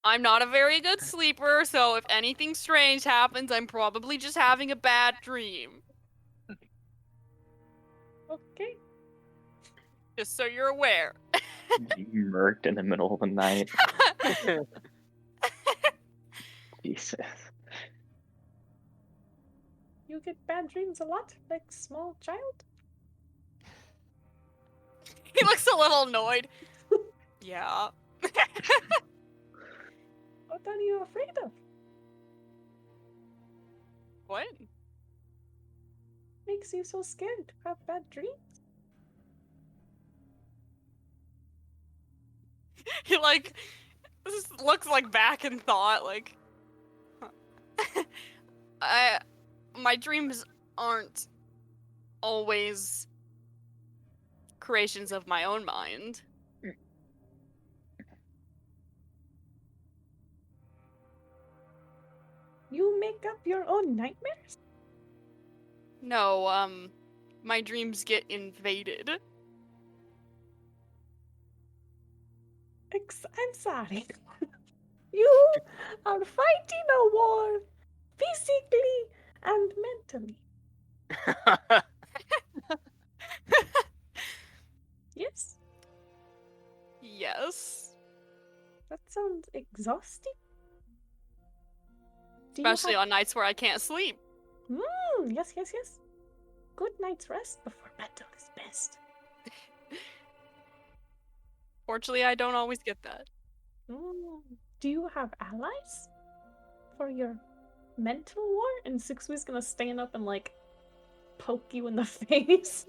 I'm not a very good sleeper, so if anything strange happens, I'm probably just having a bad dream. Okay. Just so you're aware. You murked in the middle of the night. Jesus. You get bad dreams a lot, like small child? He looks a little annoyed. Yeah. What are you afraid of? What? Makes you so scared to have bad dreams? He like just looks like back in thought, like my dreams aren't always creations of my own mind. You make up your own nightmares? No, my dreams get invaded. I'm sorry. You are fighting a war physically and mentally. Yes? Yes. That sounds exhausting. Do you Especially have- on nights where I can't sleep. Yes, yes, yes. Good night's rest before battle is best. Fortunately, I don't always get that. Do you have allies for your mental war? And Sixu's gonna stand up and like poke you in the face.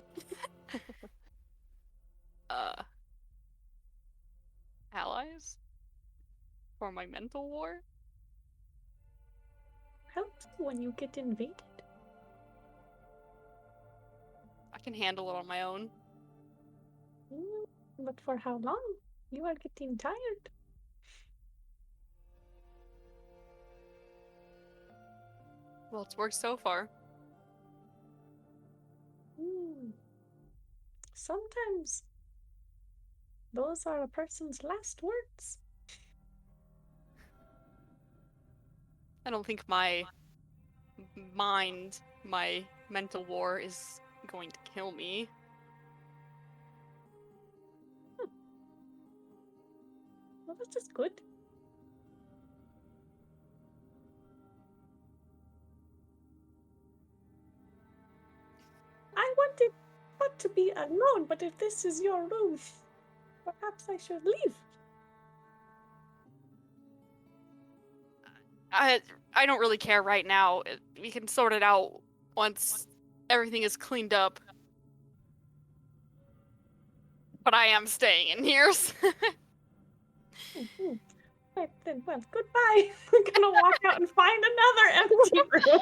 Allies? For my mental war? Helps when you get invaded. I can handle it on my own. But for how long? You are getting tired. Well, it's worked so far. Sometimes those are a person's last words. I don't think my mind, my mental war is going to kill me. Well, that's just good. I wanted not to be alone, but if this is your room, perhaps I should leave. I don't really care right now. We can sort it out once everything is cleaned up. But I am staying in here. Right then, well, goodbye. I'm gonna walk out and find another empty room.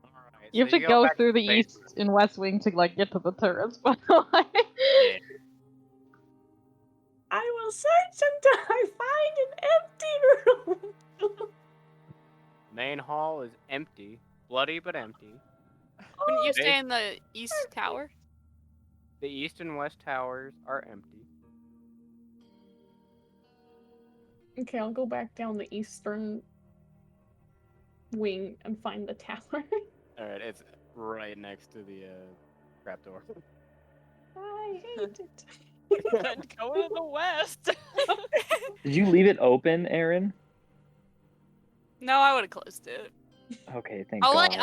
Alright, You have so to go go back through to the basement. east and west wing to like get to the turrets, by the way. Yeah. I will search until I find an empty room. Main hall is empty. Bloody but empty. Wouldn't you Okay. stay in the east tower? The east and west towers are empty. Okay, I'll go back down the eastern wing and find the tower. Alright, it's right next to the trapdoor. I hate it. Then go to the west. Did you leave it open, Aeron? No, I would have closed it. Okay, thank I'll God.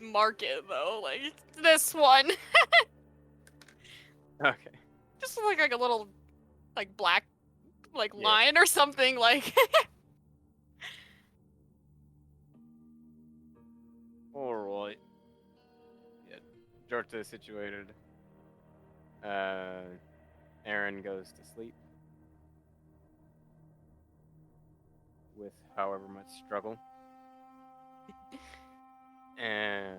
mark it though, like this one. Okay. Just like a little, like black, like Yeah. line or something. Like Alright. Yeah, Jorta is situated. Aeron goes to sleep. With however much struggle. And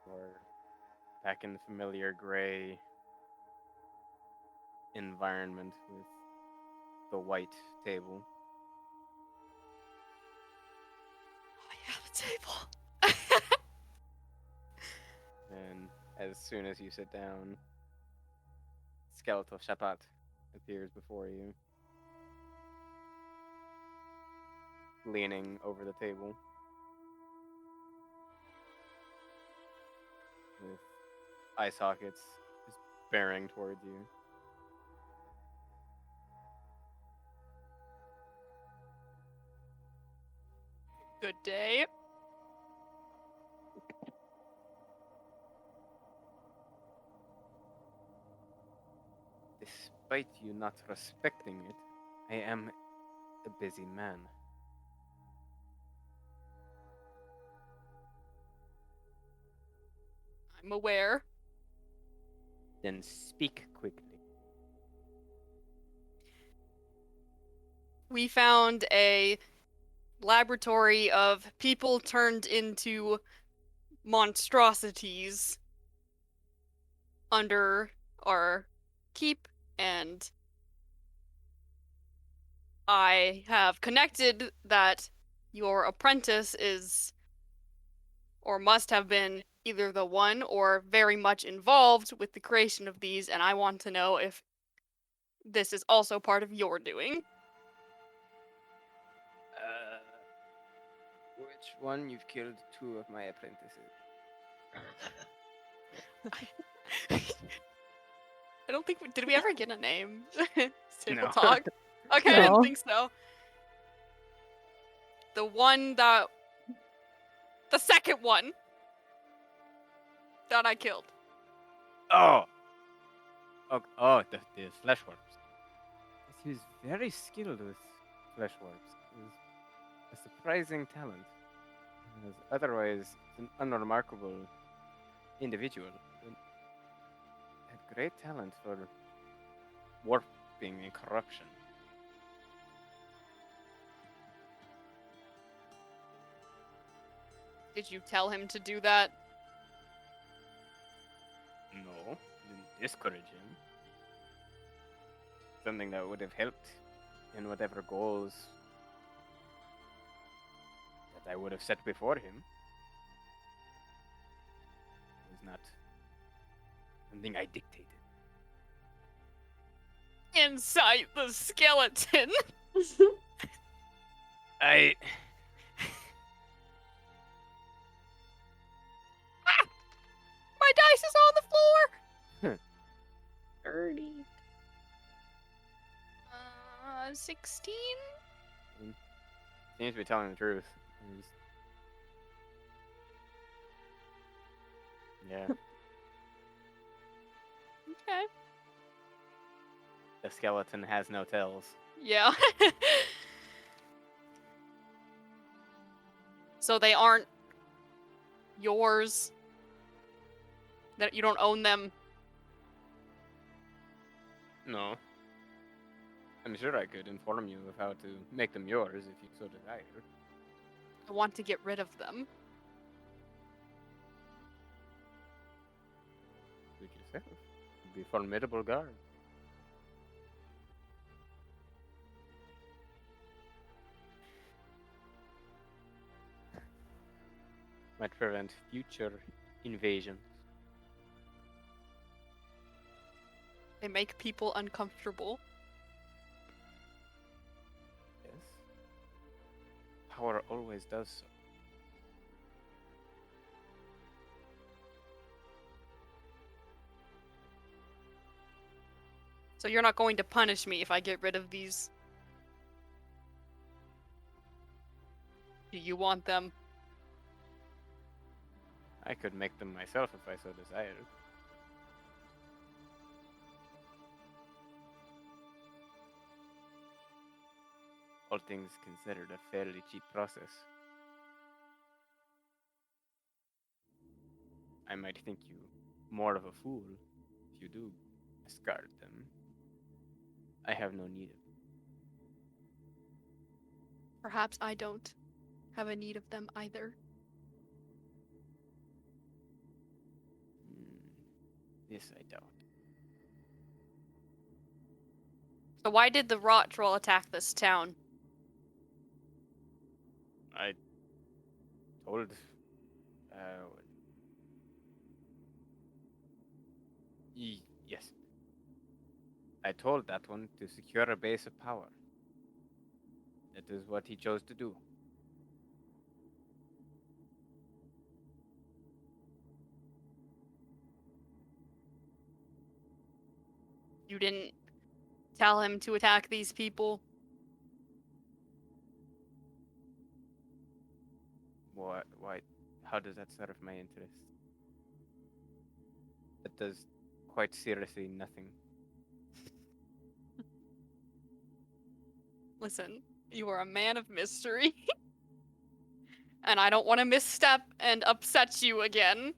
we're back in the familiar gray environment with the white table. oh yeah, the table. And as soon as you sit down, skeletal Shaphat appears before you, leaning over the table with eye sockets just bearing towards you. Good day. Despite you not respecting it, I am a busy man. I'm aware. Then speak quickly. We found a laboratory of people turned into monstrosities under our keep, and I have connected that your apprentice is, or must have been, either the one or very much involved with the creation of these, and I want to know if this is also part of your doing. Which one? You've killed 2 of my apprentices. I don't think did we ever get a name? Table No. talk. Okay, I No. didn't think so. The second one that I killed. Oh, the flesh warps. Yes, he was very skilled with flesh warps. He was a surprising talent. He was otherwise an unremarkable individual. He had great talent for warping and corruption. Did you tell him to do that? No, didn't discourage him. Something that would have helped in whatever goals that I would have set before him. It was not something I dictated. Inside the skeleton. I My dice is on the floor. 30. 16? seems to be telling the truth. Yeah, Okay. the skeleton has no tails. Yeah. So they aren't yours? That you don't own them? No. I'm sure I could inform you of how to make them yours if you so desire. I want to get rid of them. Suit yourself. You'd be a formidable guard. Might prevent future invasions. They make people uncomfortable. Yes. Power always does so. So you're not going to punish me if I get rid of these? Do you want them? I could make them myself if I so desired. All things considered, a fairly cheap process. I might think you more of a fool if you do discard them. I have no need of them. Perhaps I don't have a need of them either. This I doubt. So why did the rot troll attack this town? I told yes. I told that one to secure a base of power. That is what he chose to do. You didn't tell him to attack these people? Why? How does that serve my interest? It does quite seriously nothing. Listen, you are a man of mystery. And I don't want to misstep and upset you again.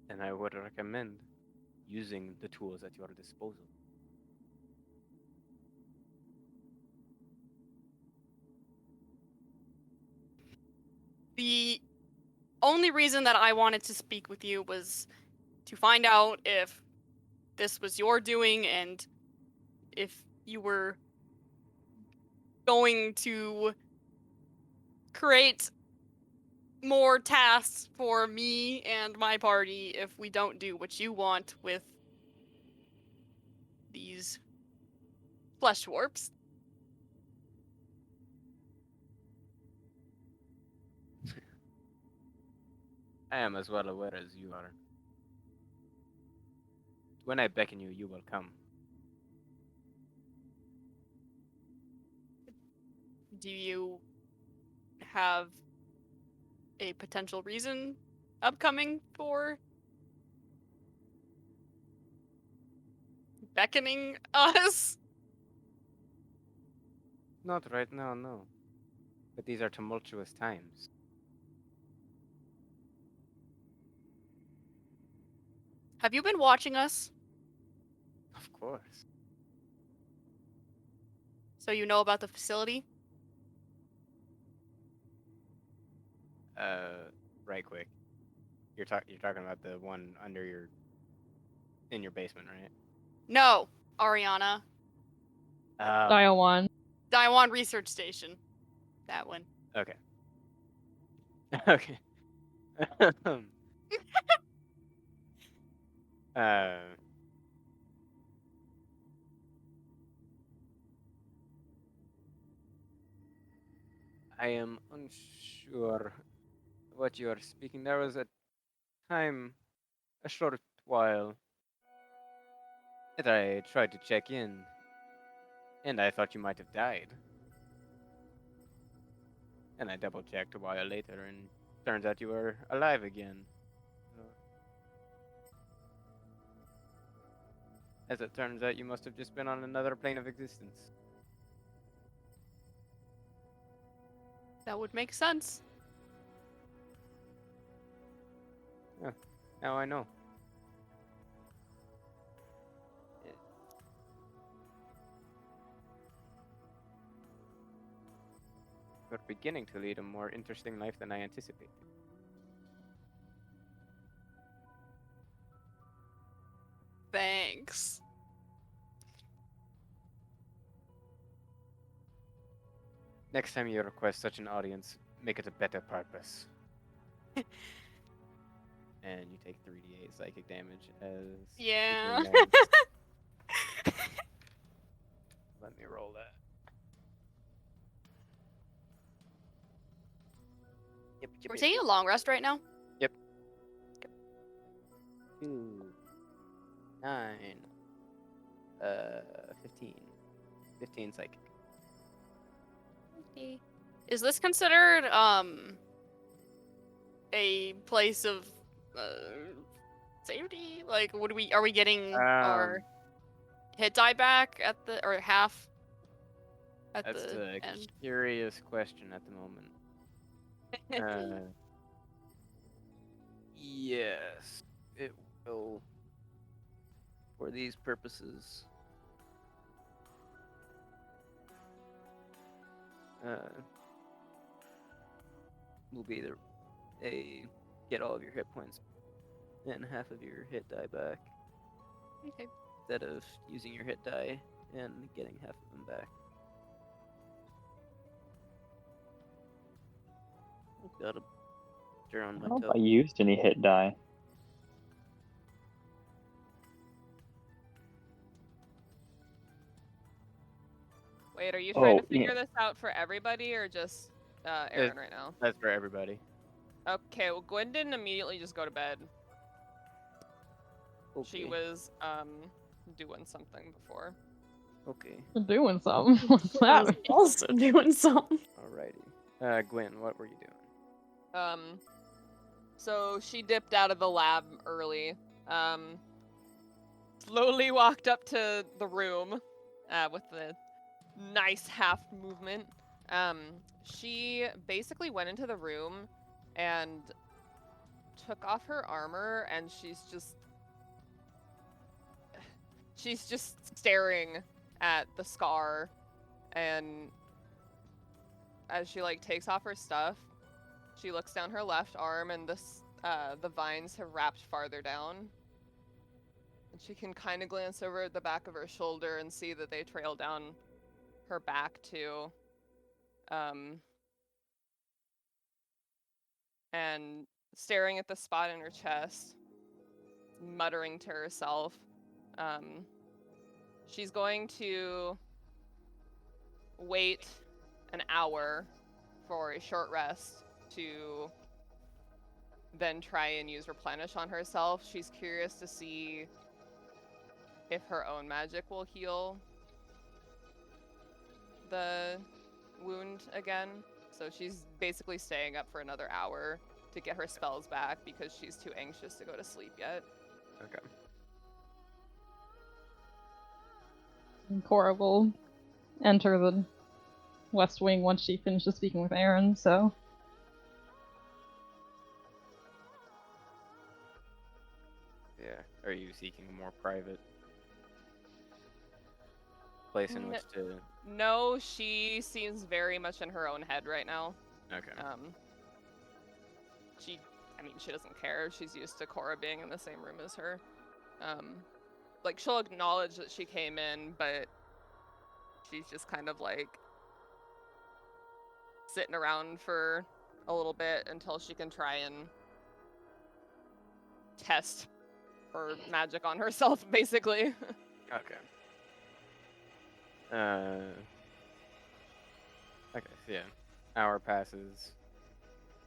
And I would recommend using the tools at your disposal. The only reason that I wanted to speak with you was to find out if this was your doing and if you were going to create more tasks for me and my party if we don't do what you want with these flesh warps. I am as well aware as you are. When I beckon you, you will come. Do you have a potential reason upcoming for beckoning us? Not right now, no. But these are tumultuous times. Have you been watching us? Of course. So you know about the facility? Right quick. You're talking about the one in your basement, right? No, Ariana. Dial 1. Daiwan Research Station. That one. Okay. Okay. uh, I am unsure what you are speaking. There was a time, a short while, that I tried to check in, and I thought you might have died. And I double checked a while later, and turns out you were alive again. As it turns out, you must have just been on another plane of existence. That would make sense. Now I know. You're beginning to lead a more interesting life than I anticipated. Thanks. Next time you request such an audience, make it a better purpose. And you take 3d8 psychic damage as... Yeah. Let me roll that. Yep, We're taking a long rest right now? 2, 9, 15. 15 psychic. Is this considered a place of safety? Like, are we getting our hit die back at the or half at That's the a end? curious question at the moment. Yes, it will. For these purposes. Will be get all of your hit points and half of your hit die back. Okay. Instead of using your hit die and getting half of them back. I've got a picture on I my don't know top. if I used any hit die. Wait, are you trying to Oh, yeah. figure this out for everybody or just Aeron right now? That's for everybody. Okay, well, Gwen didn't immediately just go to bed. She Okay. was doing something before. Okay. We're doing something. What's that? Also doing something. Alrighty. Gwen, what were you doing? So she dipped out of the lab early. Slowly walked up to the room, with the nice half movement. She basically went into the room and took off her armor, and she's just staring at the scar, and as she like takes off her stuff, she looks down her left arm, and the vines have wrapped farther down. And she can kind of glance over at the back of her shoulder and see that they trail down her back too. And staring at the spot in her chest, muttering to herself, she's going to wait an hour for a short rest to then try and use replenish on herself. She's curious to see if her own magic will heal the wound again. So she's basically staying up for another hour to get her spells back because she's too anxious to go to sleep yet. Okay. And Korrah will enter the West Wing once she finishes speaking with Aeron, so. Yeah. Are you seeking a more private place in which to? No, she seems very much in her own head right now. Okay. She doesn't care. She's used to Korrah being in the same room as her. Like, she'll acknowledge that she came in, but she's just kind of, like, sitting around for a little bit until she can try and test her magic on herself, basically. Okay. Okay, so yeah. Hour passes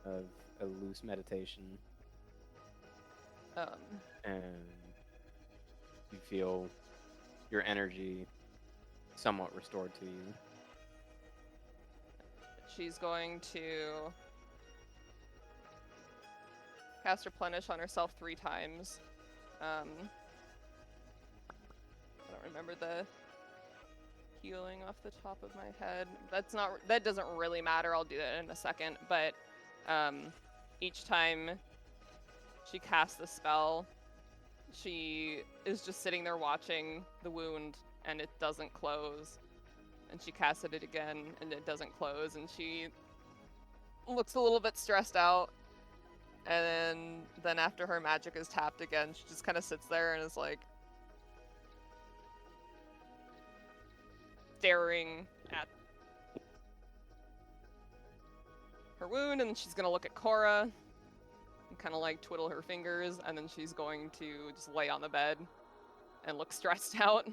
of a loose meditation, and you feel your energy somewhat restored to you. She's going to cast Replenish on herself 3 times. I don't remember the healing off the top of my head. That doesn't really matter. I'll do that in a second. But each time she casts the spell, she is just sitting there watching the wound, and it doesn't close. And she casts it again, and it doesn't close, and she looks a little bit stressed out. And then after her magic is tapped again, she just kind of sits there and is like staring at her wound, and she's gonna look at Korrah and kind of like twiddle her fingers, and then she's going to just lay on the bed and look stressed out.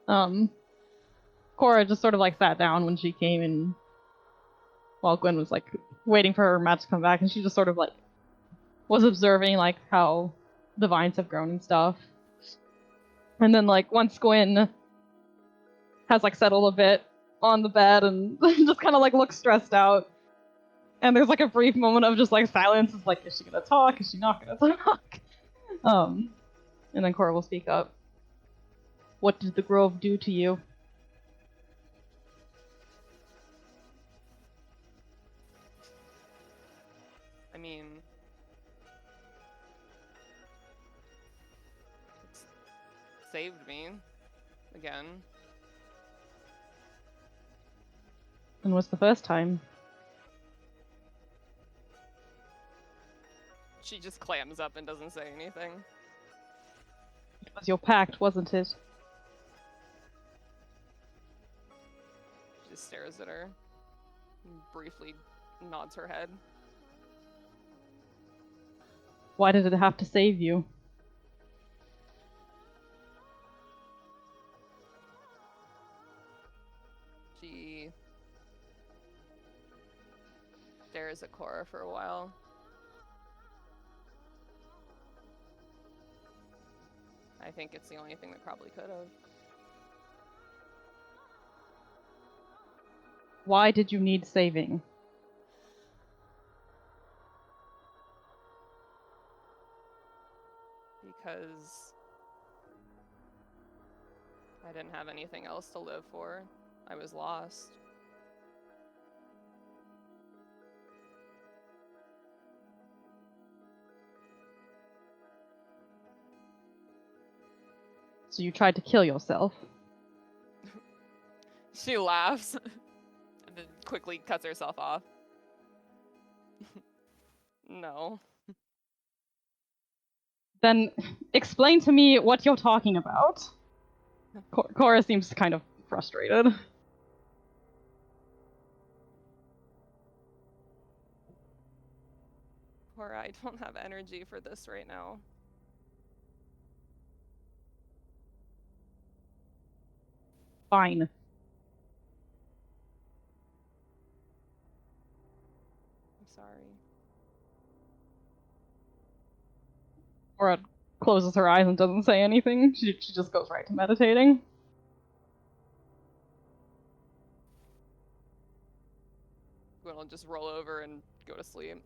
Korrah just sort of like sat down when she came in while Gwen was like waiting for her match to come back, and she just sort of like was observing like how the vines have grown and stuff. And then like once Gwen has like settled a bit on the bed and just kind of like looks stressed out, and there's like a brief moment of just like silence. It's like, is she gonna talk? Is she not gonna talk? And then Korrah will speak up. What did the grove do to you? I mean, it's saved me again. When was the first time? She just clams up and doesn't say anything. It was your pact, wasn't it? She just stares at her and briefly nods her head. Why did it have to save you? She stares at Korrah for a while. I think it's the only thing that probably could have. Why did you need saving? Because I didn't have anything else to live for. I was lost. So you tried to kill yourself. She laughs and then quickly cuts herself off. No. Then explain to me what you're talking about. Korrah seems kind of frustrated. Korrah, I don't have energy for this right now. Fine. I'm sorry. Korrah closes her eyes and doesn't say anything. She just goes right to meditating. Gwen will just roll over and go to sleep.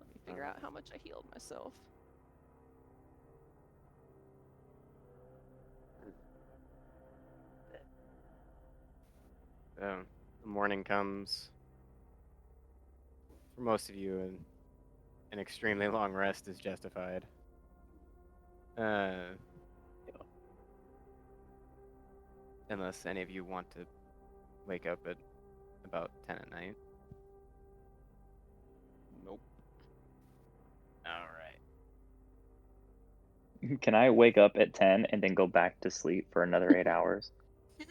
Let me figure out how much I healed myself. The morning comes. For most of you, an extremely long rest is justified. Unless any of you want to wake up at about 10 at night. Nope. Alright. Can I wake up at 10 and then go back to sleep for another 8 hours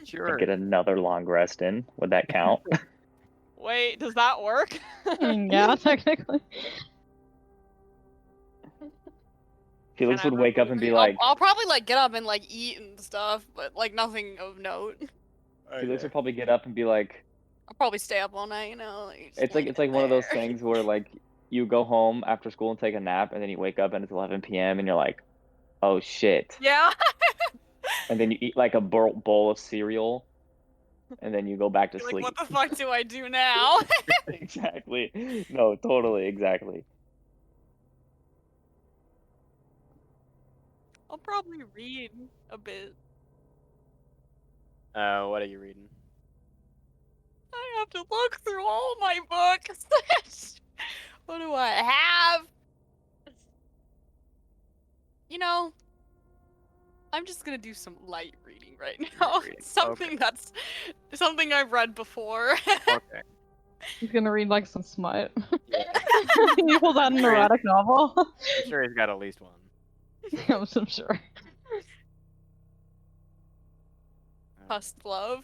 Sure. and get another long rest in? Would that count? Wait, does that work? Yeah, technically. Felix Can I would wake up and be remove- like, I'll probably like get up and like eat and stuff, but like nothing of note. Felix would probably get up and be like, I'll probably stay up all night, you know. it's like one of those things where like you go home after school and take a nap and then you wake up and it's 11 p.m. and you're like, oh shit. Yeah. And then you eat like a bowl of cereal and then you go back to Like, sleep. what the fuck do I do now? Exactly. No, totally, exactly. I'll probably read a bit. What are you reading? I have to look through all my books. What do I have? You know, I'm just gonna do some light reading right now. reading, Something that's something I've read before. Okay. He's gonna read like some smut. Yeah. He pulls out an erotic novel. I'm sure he's got at least one. I'm sure. Husk love.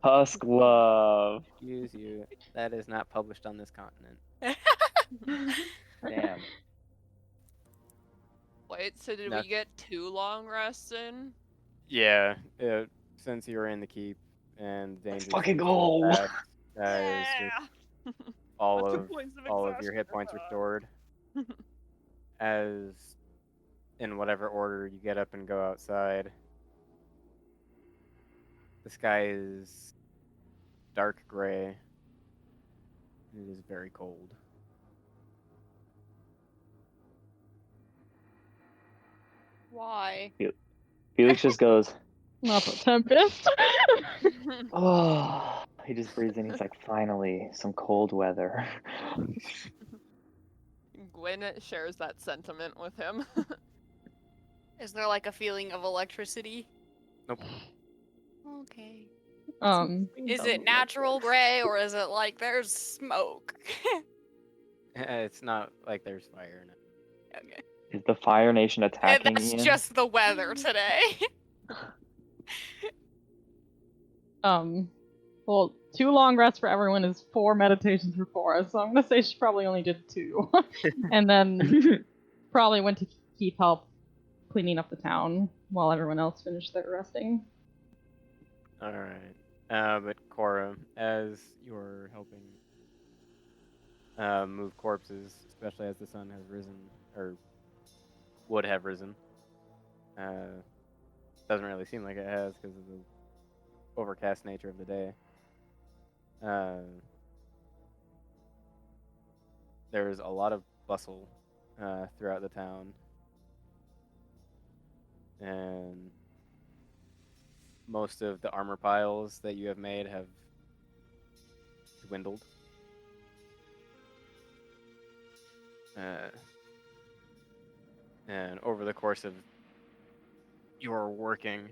Husk love. Excuse you. That is not published on this continent. Damn. Wait, so did No. we get 2 long rests in? Yeah. Since you were in the keep and Let's dangerous. fucking go. All What's the of points of all of your exhaustion? hit points restored. As in whatever order you get up and go outside. The sky is dark gray. It is very cold. Why? Felix just goes, Not the tempest. oh. He just breathes in. He's like, finally, some cold weather. Gwen shares that sentiment with him. Is there like a feeling of electricity? Nope. Okay. Is Is it natural gray or is it like there's smoke? It's not like there's fire in it. Okay. Is the Fire Nation And attacking that's Ian? just the weather today. Well, 2 long rests for everyone is 4 meditations for Korrah, so I'm gonna say she probably only did 2. And then probably went to keep help cleaning up the town while everyone else finished their resting. Alright. But Korrah, as you're helping move corpses, especially as the sun has risen, or would have risen, Doesn't really seem like it has because of the overcast nature of the day. There's a lot of bustle throughout the town, and most of the armor piles that you have made have dwindled. And over the course of your working,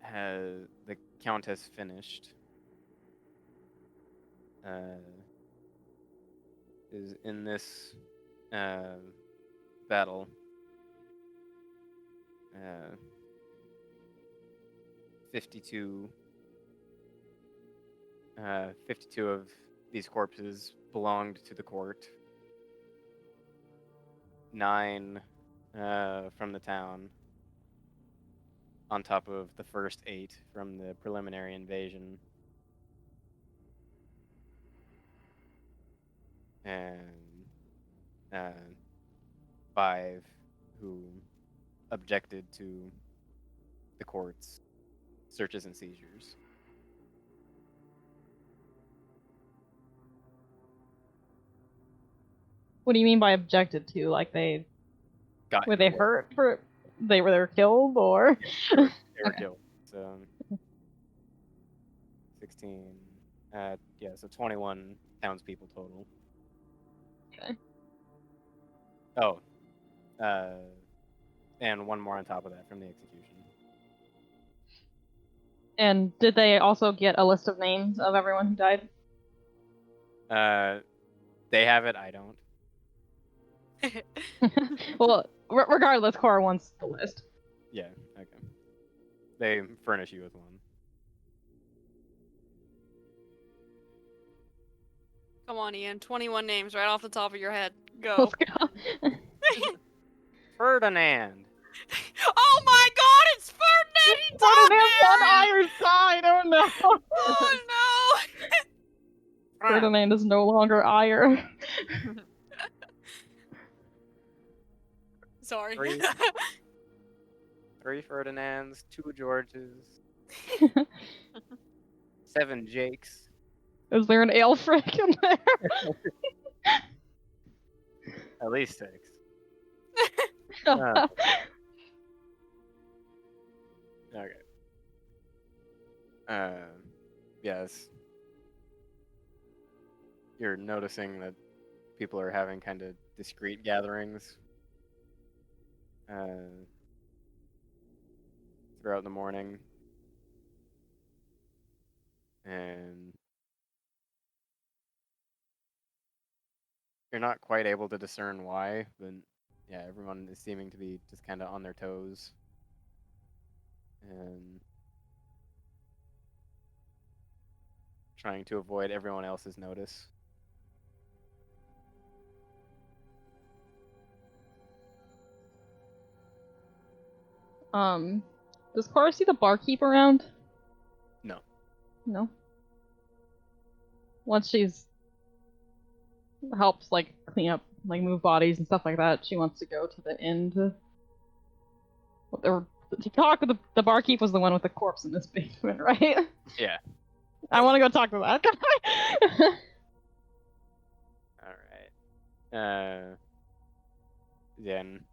the count has finished. Is in this battle. 52 of these corpses belonged to the court. 9 from the town, on top of the first 8 from the preliminary invasion. And 5 who objected to the court's searches and seizures. What do you mean by objected to? Like they Got were in they the way. hurt for they were killed or They were Okay. killed. So 16. So 21 townspeople total. Okay. Oh. And 1 more on top of that from the execution. And did they also get a list of names of everyone who died? They have it, I don't. Well, regardless, Korrah wants the list. Yeah, okay. They furnish you with one. Come on, Ian. 21 names right off the top of your head. Go. Let's go. Ferdinand! Oh my god, it's Ferdinand! He Ferdinand's died! on Iron's side! Oh no! Oh no! Ferdinand is no longer Ire. Sorry. 3 Ferdinands, 2 Georges, 7 Jakes. Is there an Aelfric in there? At least 6. Okay. Yes. You're noticing that people are having kind of discreet gatherings throughout the morning. And you're not quite able to discern why, but yeah, everyone is seeming to be just kind of on their toes. And trying to avoid everyone else's notice. Does Korrah see the barkeep around? No. No? Once she's helps, like, clean up, like, move bodies and stuff like that, she wants to go to the inn to talk with the barkeep was the one with the corpse in this basement, right? Yeah. I want to go talk to that guy. Alright. Then,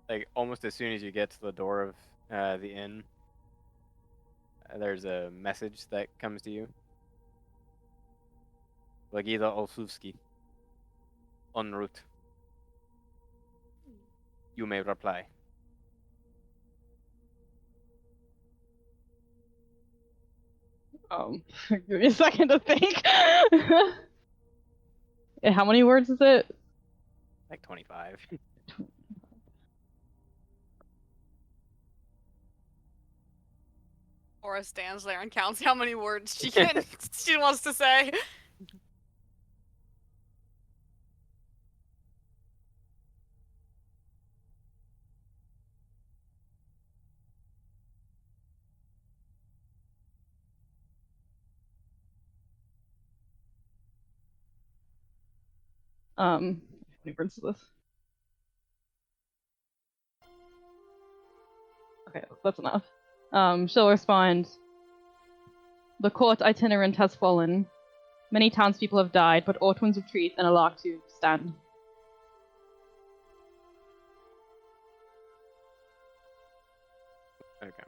like, almost as soon as you get to the door of the inn, there's a message that comes to you. Brigida Olsuvsky. En route. You may reply. Give me a second to think. How many words is it? Like 25. Korrah stands there and counts how many words she wants to say. How many words is this? Okay, that's enough. She'll respond, "The court itinerant has fallen. Many townspeople have died, but Ortwin's retreat and Alaktu stand." Okay.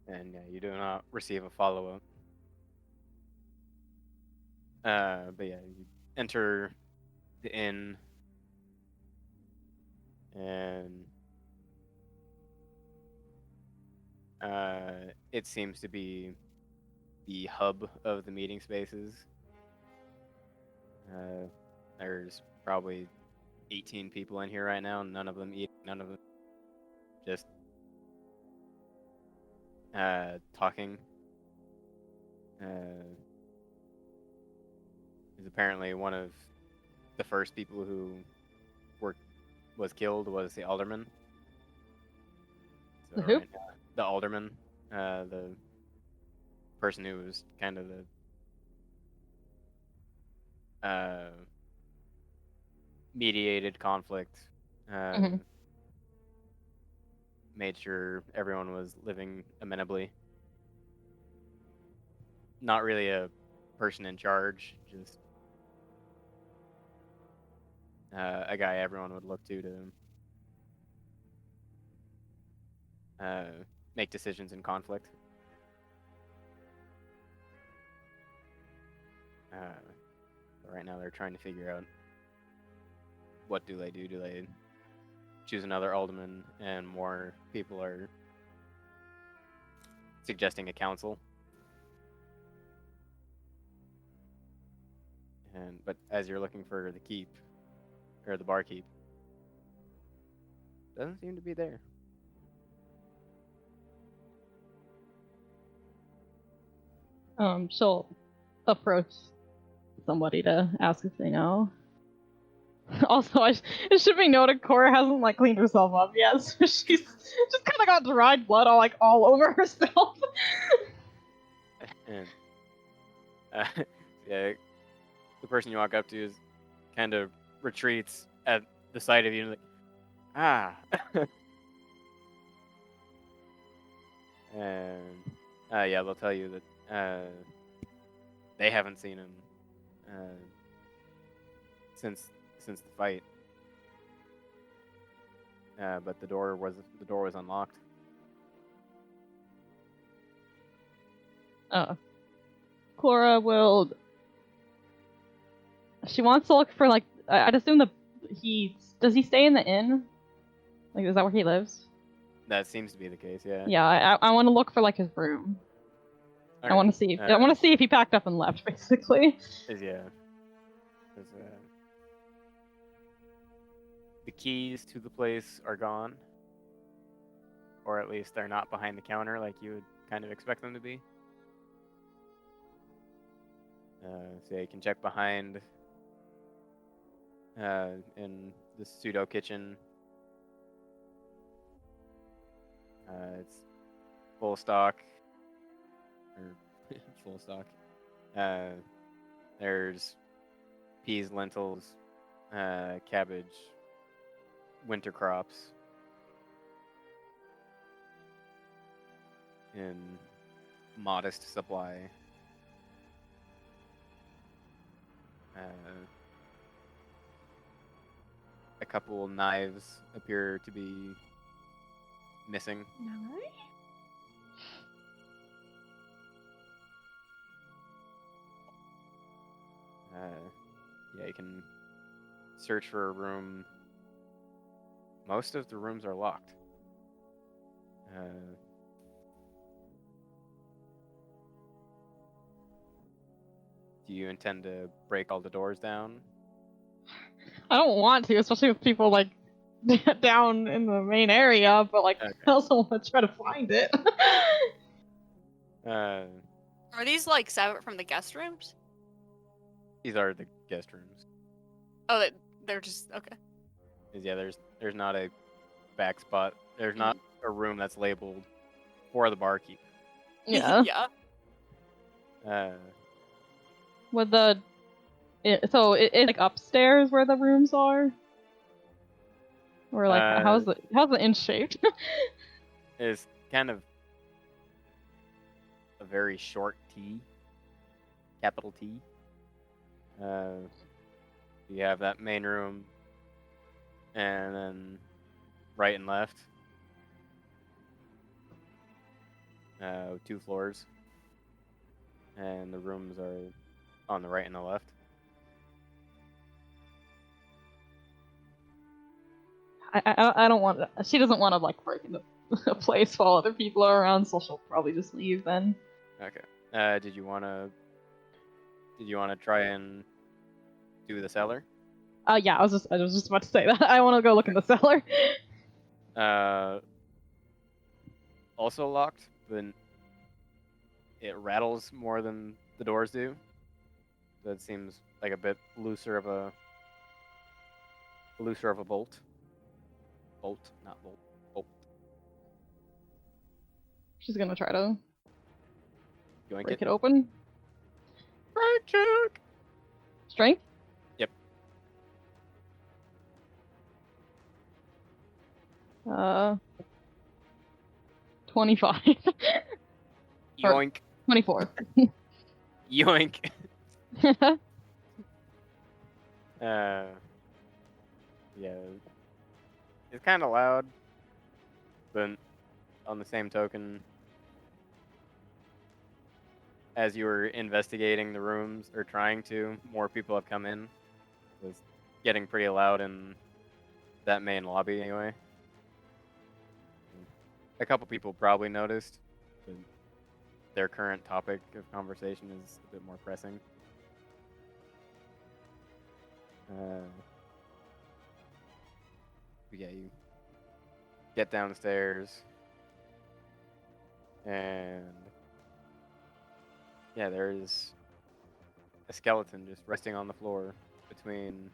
And yeah, you do not receive a follow-up. But yeah, you enter the inn, and it seems to be the hub of the meeting spaces. There's probably 18 people in here right now, none of them eating, none of them just talking. Is apparently one of the first people who was killed was the alderman. So The who? right now, the alderman, the person who was kind of the mediated conflict, made sure everyone was living amenably. Not really a person in charge, just a guy everyone would look to make decisions in conflict. Right now they're trying to figure out what do they do. Do they choose another alderman, and more people are suggesting a council? But as you're looking for the keep, or the barkeep, doesn't seem to be there. She'll approach somebody to ask if they know. Also, it should be noted, Korrah hasn't like cleaned herself up yet, so she's just kind of got dried blood all over herself. And yeah, the person you walk up to is kind of retreats at the sight of you, and like, ah. And yeah, they'll tell you that they haven't seen him since the fight. But the door was unlocked. Korrah will. She wants to look for like. I'd assume does he stay in the inn? Like, is that where he lives? That seems to be the case. Yeah. Yeah, I want to look for like his room. Okay. I want to see. I want to see if he packed up and left, basically. Yeah. The keys to the place are gone, or at least they're not behind the counter like you would kind of expect them to be. So you can check behind in the pseudo kitchen. It's full stock, or full stock. There's peas, lentils, cabbage, winter crops in modest supply. A couple knives appear to be missing. Yeah, you can search for a room. Most of the rooms are locked. Do you intend to break all the doors down? I don't want to, especially with people like down in the main area. But like, Okay. I also want to try to find it. Are these like separate from the guest rooms? These are the guest rooms. Oh, they're just okay. Yeah, there's not a back spot. There's not a room that's labeled for the barkeep. Yeah. Yeah. Would the It's like upstairs where the rooms are? Or like, how's the inch shaped? It's kind of a very short T, capital T. You have that main room, and then right and left, 2 floors, and the rooms are on the right and the left. I don't want. She doesn't want to like break into a place while other people are around, so she'll probably just leave then. Okay. Did you wanna try and do the cellar? Yeah, I was just about to say that. I want to go look in the cellar. Also locked, but it rattles more than the doors do. That seems like a bit looser of a bolt. Bolt, not bolt. Bolt. She's gonna try to Yoink break it open. Right check. Strength? Yep. 25. Yoink. 24. Yoink. Yeah. It's kind of loud, but on the same token, as you were investigating the rooms, or trying to, more people have come in. It's getting pretty loud in that main lobby anyway. A couple people probably noticed, but their current topic of conversation is a bit more pressing. Yeah, you get downstairs, and yeah, there's a skeleton just resting on the floor between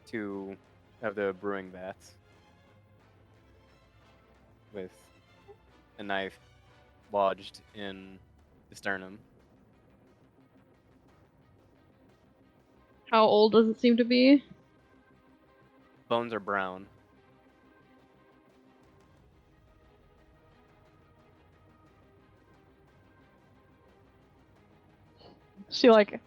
2 of the brewing vats, with a knife lodged in the sternum. How old does it seem to be? Bones are brown. She like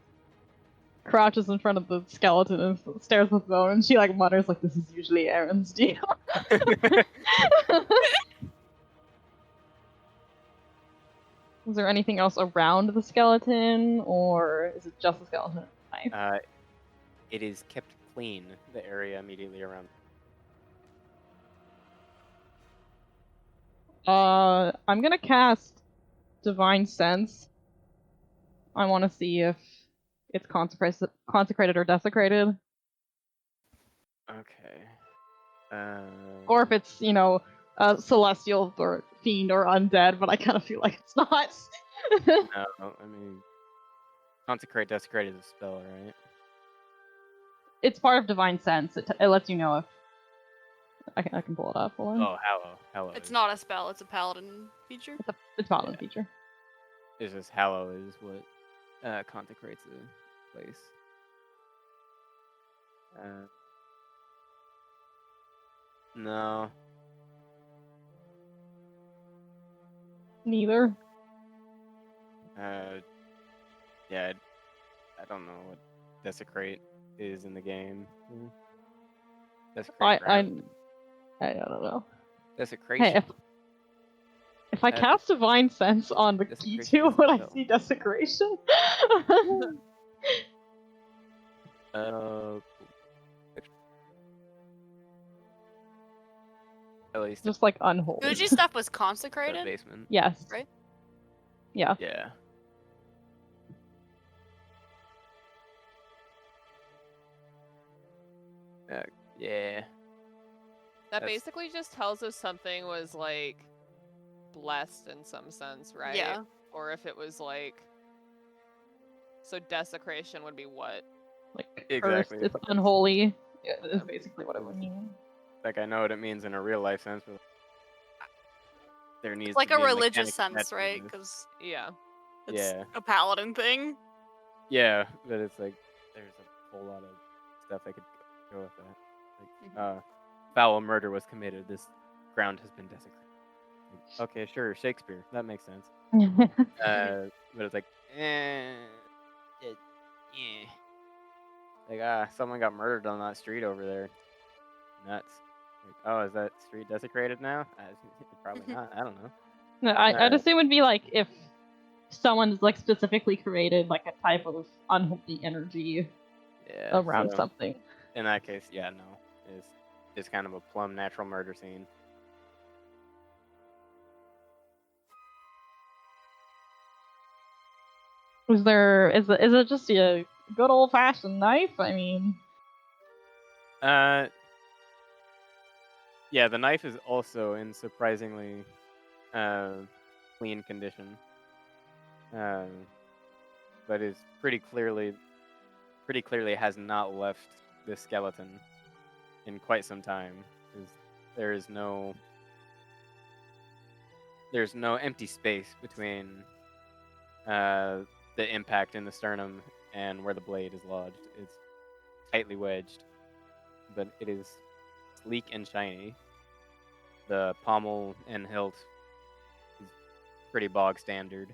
crouches in front of the skeleton and stares at the bone, and she like mutters like, "This is usually Aeron's deal." Is there anything else around the skeleton, or is it just the skeleton and the knife? It is kept clean, the area immediately around. I'm gonna cast Divine Sense. I want to see if it's consecrated or desecrated, Okay. or if it's celestial or fiend or undead. But I kind of feel like it's not. No, I mean, consecrate, desecrate is a spell, right? It's part of Divine Sense. It lets you know if I can pull it up. Hold on. Oh, hallow. It's not a spell, it's a paladin feature. It's paladin feature. It's just hallow is what consecrates a place. No. Neither. Yeah, I don't know what desecrate is in the game. Desecrate. I don't know. Desecration. Hey, if I cast Divine Sense on the key Desecration too, is a would I spell. see desecration? At least Just like unholy. Gucci stuff was the consecrated. basement. Yes. Right? Yeah. Yeah. Yeah. That That's- basically just tells us something was like blessed in some sense, right? Yeah. Or if it was like, so desecration would be what? Like Exactly. cursed, it's unholy. Yeah, is basically what it would mean. Like, I know what it means in a real life sense, but there needs Like to a be religious mechanic sense, that right? changes. Because Yeah. It's Yeah. a paladin thing. Yeah, but it's like there's a whole lot of stuff that could go with that. Like, foul murder was committed. This ground has been desecrated. Like, okay, sure, Shakespeare. That makes sense. But it's like, like someone got murdered on that street over there. Nuts. Like, oh, is that street desecrated now? Probably not. I don't know. No, I'd assume it'd be like if someone's like specifically created like a type of unholy energy around so, something. In that case, yeah, no. It's just kind of a plumb natural murder scene. Is it just a good old fashioned knife? I mean, yeah, the knife is also in surprisingly clean condition, but is pretty clearly has not left the skeleton in quite some time. There's no empty space between the impact in the sternum and where the blade is lodged. It's tightly wedged, but it is sleek and shiny. The pommel and hilt is pretty bog standard.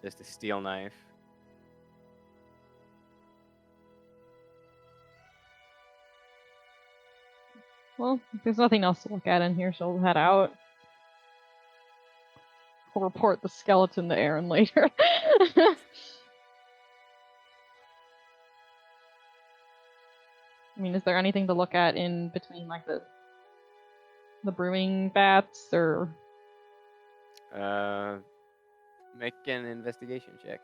Just a steel knife. well, if there's nothing else to look at in here, she'll head out. We'll report the skeleton to Aeron later. I mean, is there anything to look at in between, like the brewing vats, or? Make an investigation check.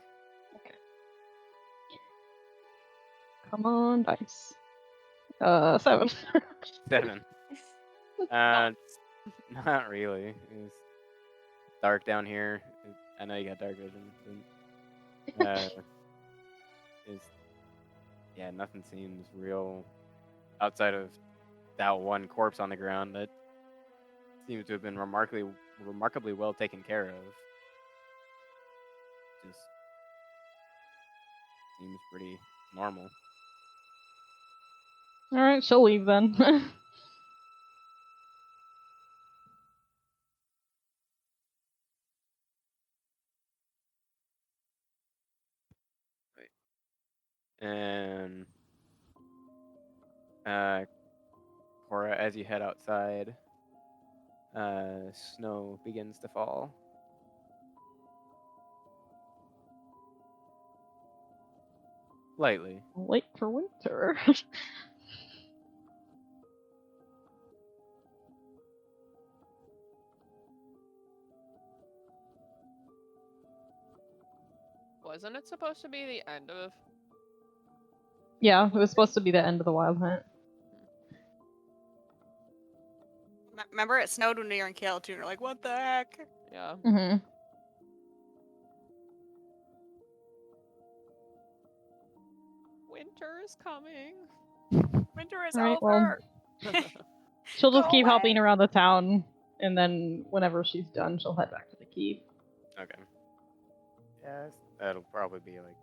Okay. Come on, dice. 7. 7. Not really. It's dark down here. I know you got dark vision. But, nothing seems real outside of that one corpse on the ground that seems to have been remarkably well taken care of. Just seems pretty normal. All right, she'll leave then. And Korrah, as you head outside, snow begins to fall. Lightly. Late for winter. Wasn't it supposed to be the end of? Yeah, it was supposed to be the end of the Wild Hunt. Remember it snowed when we were in Alaktu, and we're like, what the heck? Yeah. Mm-hmm. Winter is coming. Winter is Alright, over. She'll just Go keep away. helping around the town, and then whenever she's done, she'll head back to the keep. Okay. Yeah, that'll probably be like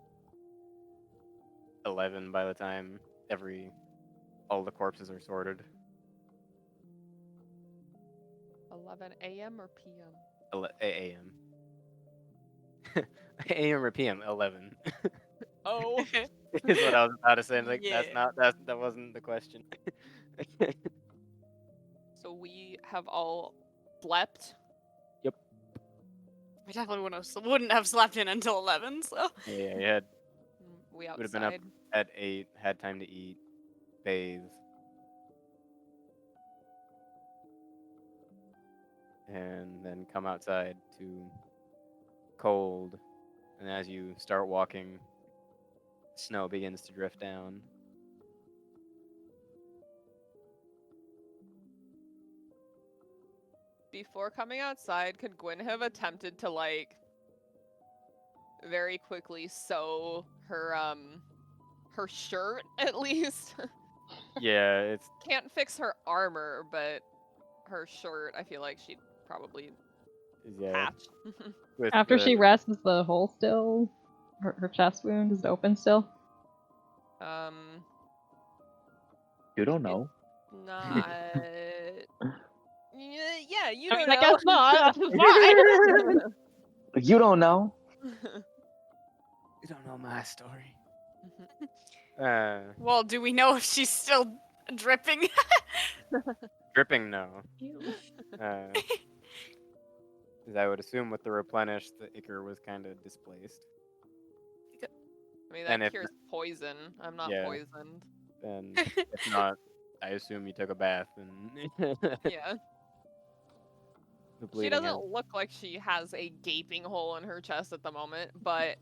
11 by the time all the corpses are sorted. 11 a.m. or p.m.? A.m. A.m. or p.m. 11. Oh. Is what I was about to say. Like Yeah. that wasn't the question. So we have all slept. I definitely wouldn't have slept in until 11, so. Yeah, you had We would have been up outside. at 8, had time to eat, bathe, and then come outside to cold. And as you start walking, snow begins to drift down. Before coming outside, could Gwyn have attempted to very quickly sew her shirt at least? Yeah, it's Can't fix her armor, but her shirt, I feel like she'd probably Yeah. Patch. With After the- she rests, is the hole still? Her chest wound, is it open still? You don't know. Not. Yeah, you I don't mean, I guess know. not. It's fine. You don't know. You don't know my story. Well, do we know if she's still dripping? Dripping, no. Ew. 'Cause I would assume with the replenish, the ichor was kind of displaced. I mean, And that if cures poison. I'm not Yeah. poisoned. Then, if not, I assume you took a bath and Yeah. the She bleeding doesn't has- look like she has a gaping hole in her chest at the moment, but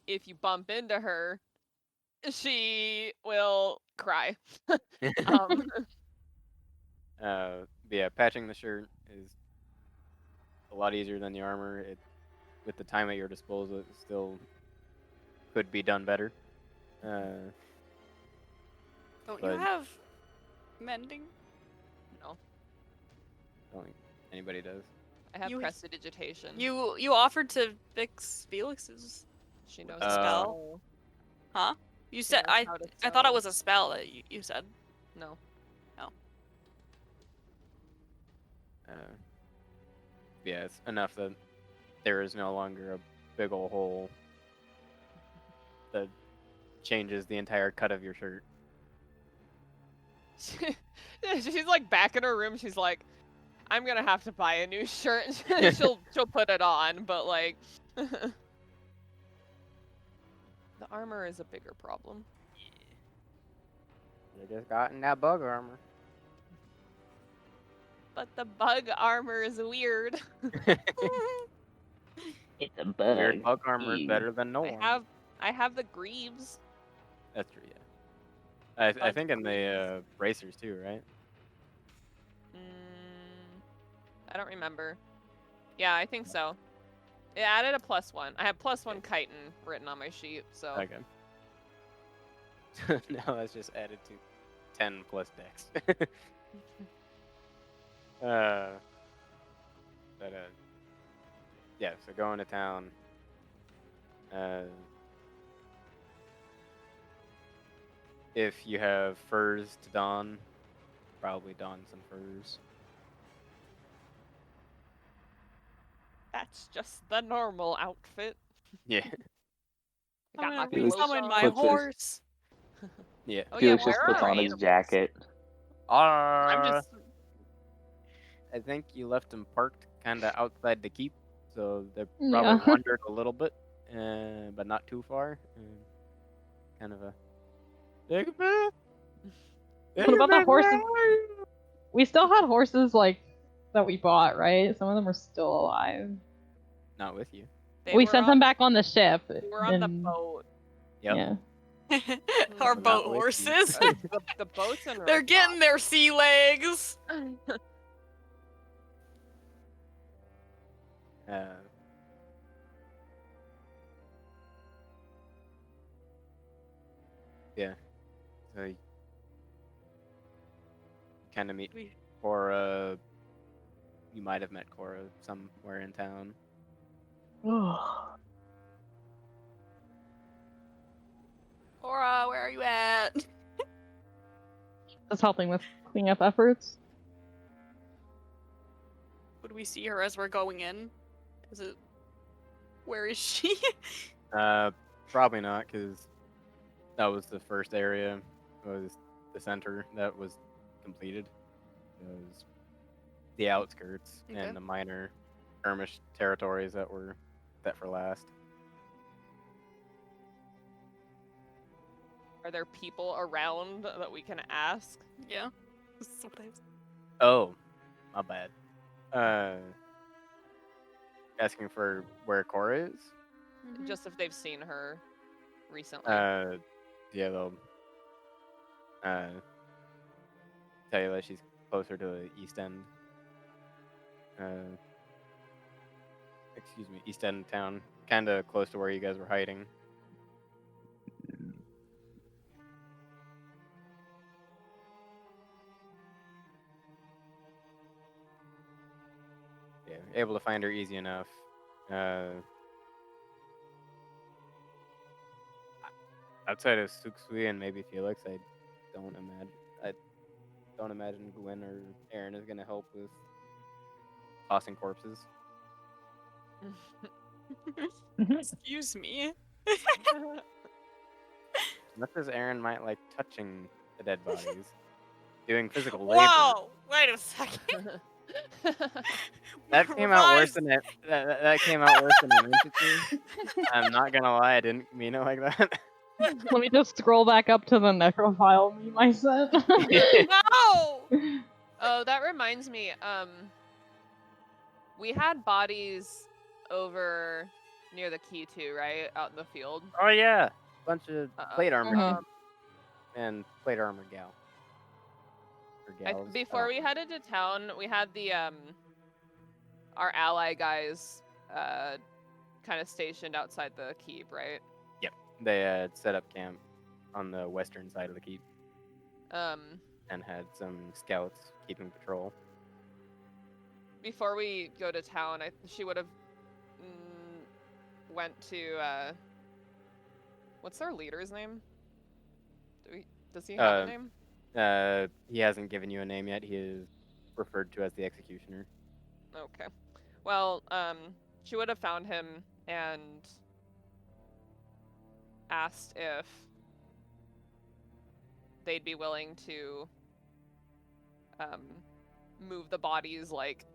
if you bump into her, she will cry. um, Yeah, patching the shirt is a lot easier than the armor. With the time at your disposal, it still could be done better. Don't you But- have mending? no, I don't think anybody does. I have You- prestidigitation. You offered to fix Felix's. She knows a spell? how. You She said knows I how to thought it sew. was a spell that you said. No. Yeah, it's enough that there is no longer a big ol' hole that changes the entire cut of your shirt. She's like back in her room. She's like, I'm gonna have to buy a new shirt. she'll put it on, but like, the armor is a bigger problem. You just got in that bug armor. But the bug armor is weird. It's a bug. Weird bug armor is Ew. better than no armor. I have the greaves. That's true, yeah. I Bug think in the greaves. bracers too, right? I don't remember. Yeah, I think so. It added a +1. I have +1 chitin written on my sheet, so Okay. Now that's just added to 10 plus dex. Yeah, so going to town. If you have furs to don, probably don some furs. that's just the normal outfit. Yeah, I got my I'm gonna clothes resummon on. my Puts his- horse. yeah. Oh, Felix yeah, just where puts are on our his animals? jacket. I'm just I think you left them parked kind of outside the keep, so they Yeah. probably wandered a little bit, but not too far. Kind of a. Take a bath. What about the horses? We still had horses like that we bought, right? Some of them are still alive. Not with you. they We were sent on, them back on the ship. We're on the and- boat. Yep. Yeah. Our Not boat with you. horses. The boat's in. They're getting their sea legs. Yeah. So you kind of meet We- Korrah. You might have met Korrah somewhere in town. Korrah, where are you at? Just helping with cleanup efforts. Would we see her as we're going in? Is it? Where is she? Probably not, because that was the first area. Was the center that was completed. It was the outskirts Okay. and the minor skirmish territories that were set for last. Are there people around that we can ask? Yeah. That's what I was- Oh, my bad. Asking for where Korrah is. Just if they've seen her recently. Yeah, they'll tell you that she's closer to the East End. Excuse me, East End town, kind of close to where you guys were hiding. Yeah, able to find her easy enough. Outside of Suksui and maybe Felix, I don't imagine Guin or Aeron is gonna help with tossing corpses. Excuse me. Much as Aeron might like touching the dead bodies, doing physical labor. Whoa! Wait a second. That came out worse Revise. than it. That came out worse than it meant it to. I'm not gonna lie, I didn't mean it like that. Let me just scroll back up to the necrophile meme I sent. No! Oh, that reminds me. We had bodies over near the key too, right? Out in the field. Oh yeah, bunch of plate armor Mhm. and plate armor gal. Or gals. Before we headed to town, we had the our ally guys kind of stationed outside the keep, right? They had set up camp on the western side of the keep Um, and had some scouts keeping patrol. before we go to town, she would have went to what's their leader's name? Does he have a name? He hasn't given you a name yet. He is referred to as the executioner. Okay. Well, she would have found him and asked if they'd be willing to move the bodies, like,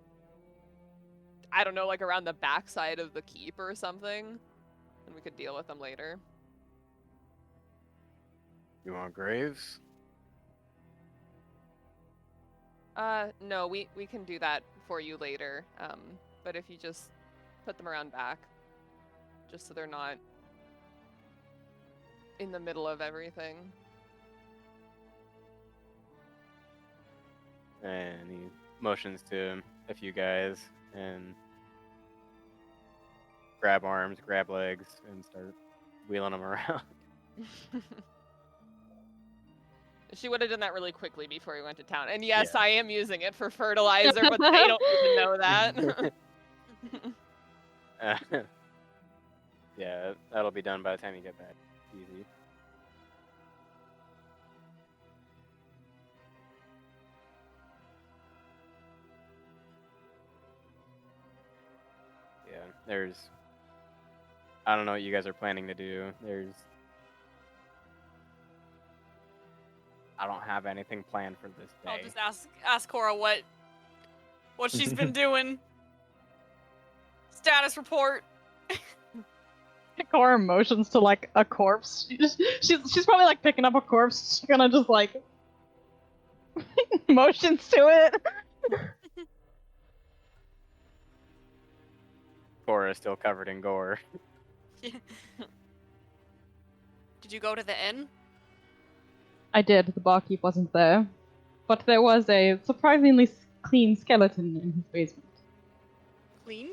I don't know, like around the backside of the keep or something, and we could deal with them later. You want graves? No, we can do that for you later. But if you just put them around back, just so they're not in the middle of everything. And he motions to a few guys and grab arms, grab legs, and start wheeling them around. She would have done that really quickly before we went to town. And yes, Yeah. I am using it for fertilizer, but they don't even know that. Yeah, that'll be done by the time you get back. Easy. Yeah, I don't know what you guys are planning to do. I don't have anything planned for this day. I'll just ask Korrah what she's been doing. Status report. Korrah motions to like a corpse. She's probably like picking up a corpse. She's gonna just like motions to it. Korrah is still covered in gore. Did you go to the inn? I did. The barkeep wasn't there, but there was a surprisingly clean skeleton in his basement. Clean?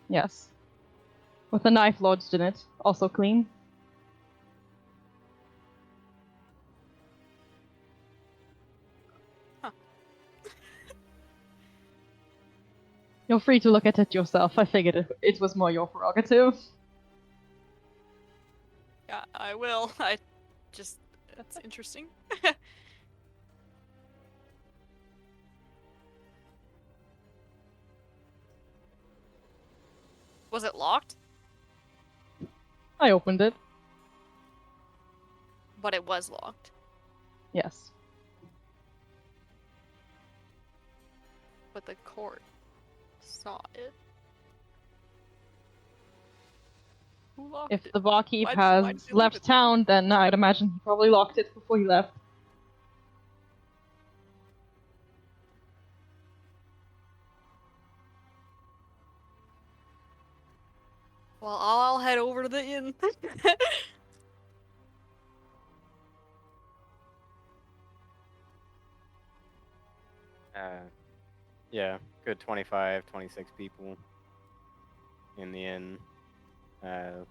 Yes, with a knife lodged in it, also clean. Huh. You're free to look at it yourself. I figured it was more your prerogative. Yeah, I will. That's interesting. Was it locked? I opened it. But it was locked. Yes. But the court saw it. Who locked If it? the barkeep Why'd has you leave left it? town, then I'd imagine he probably locked it before he left. Well, I'll head over to the inn. Yeah, good 25, 26 people in the inn. At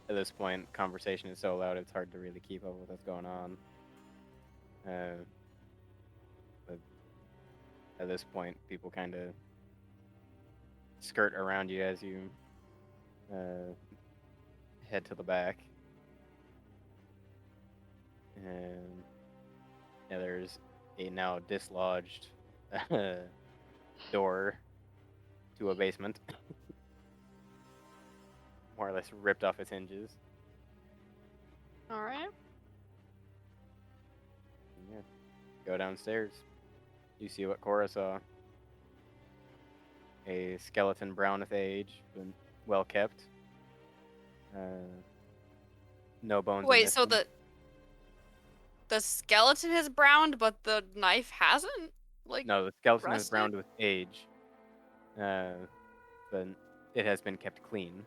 this point, conversation is so loud it's hard to really keep up with what's going on. But at this point, people kind of skirt around you as you head to the back. And yeah, there's a now dislodged door to a basement. More or less ripped off its hinges. All right. Yeah. Go downstairs. You see what Korrah saw. A skeleton brown with age, but well kept. No bones. in Wait, this so one. the skeleton has browned, but the knife hasn't? Like, No, the skeleton is rusted? browned with age. But it has been kept clean.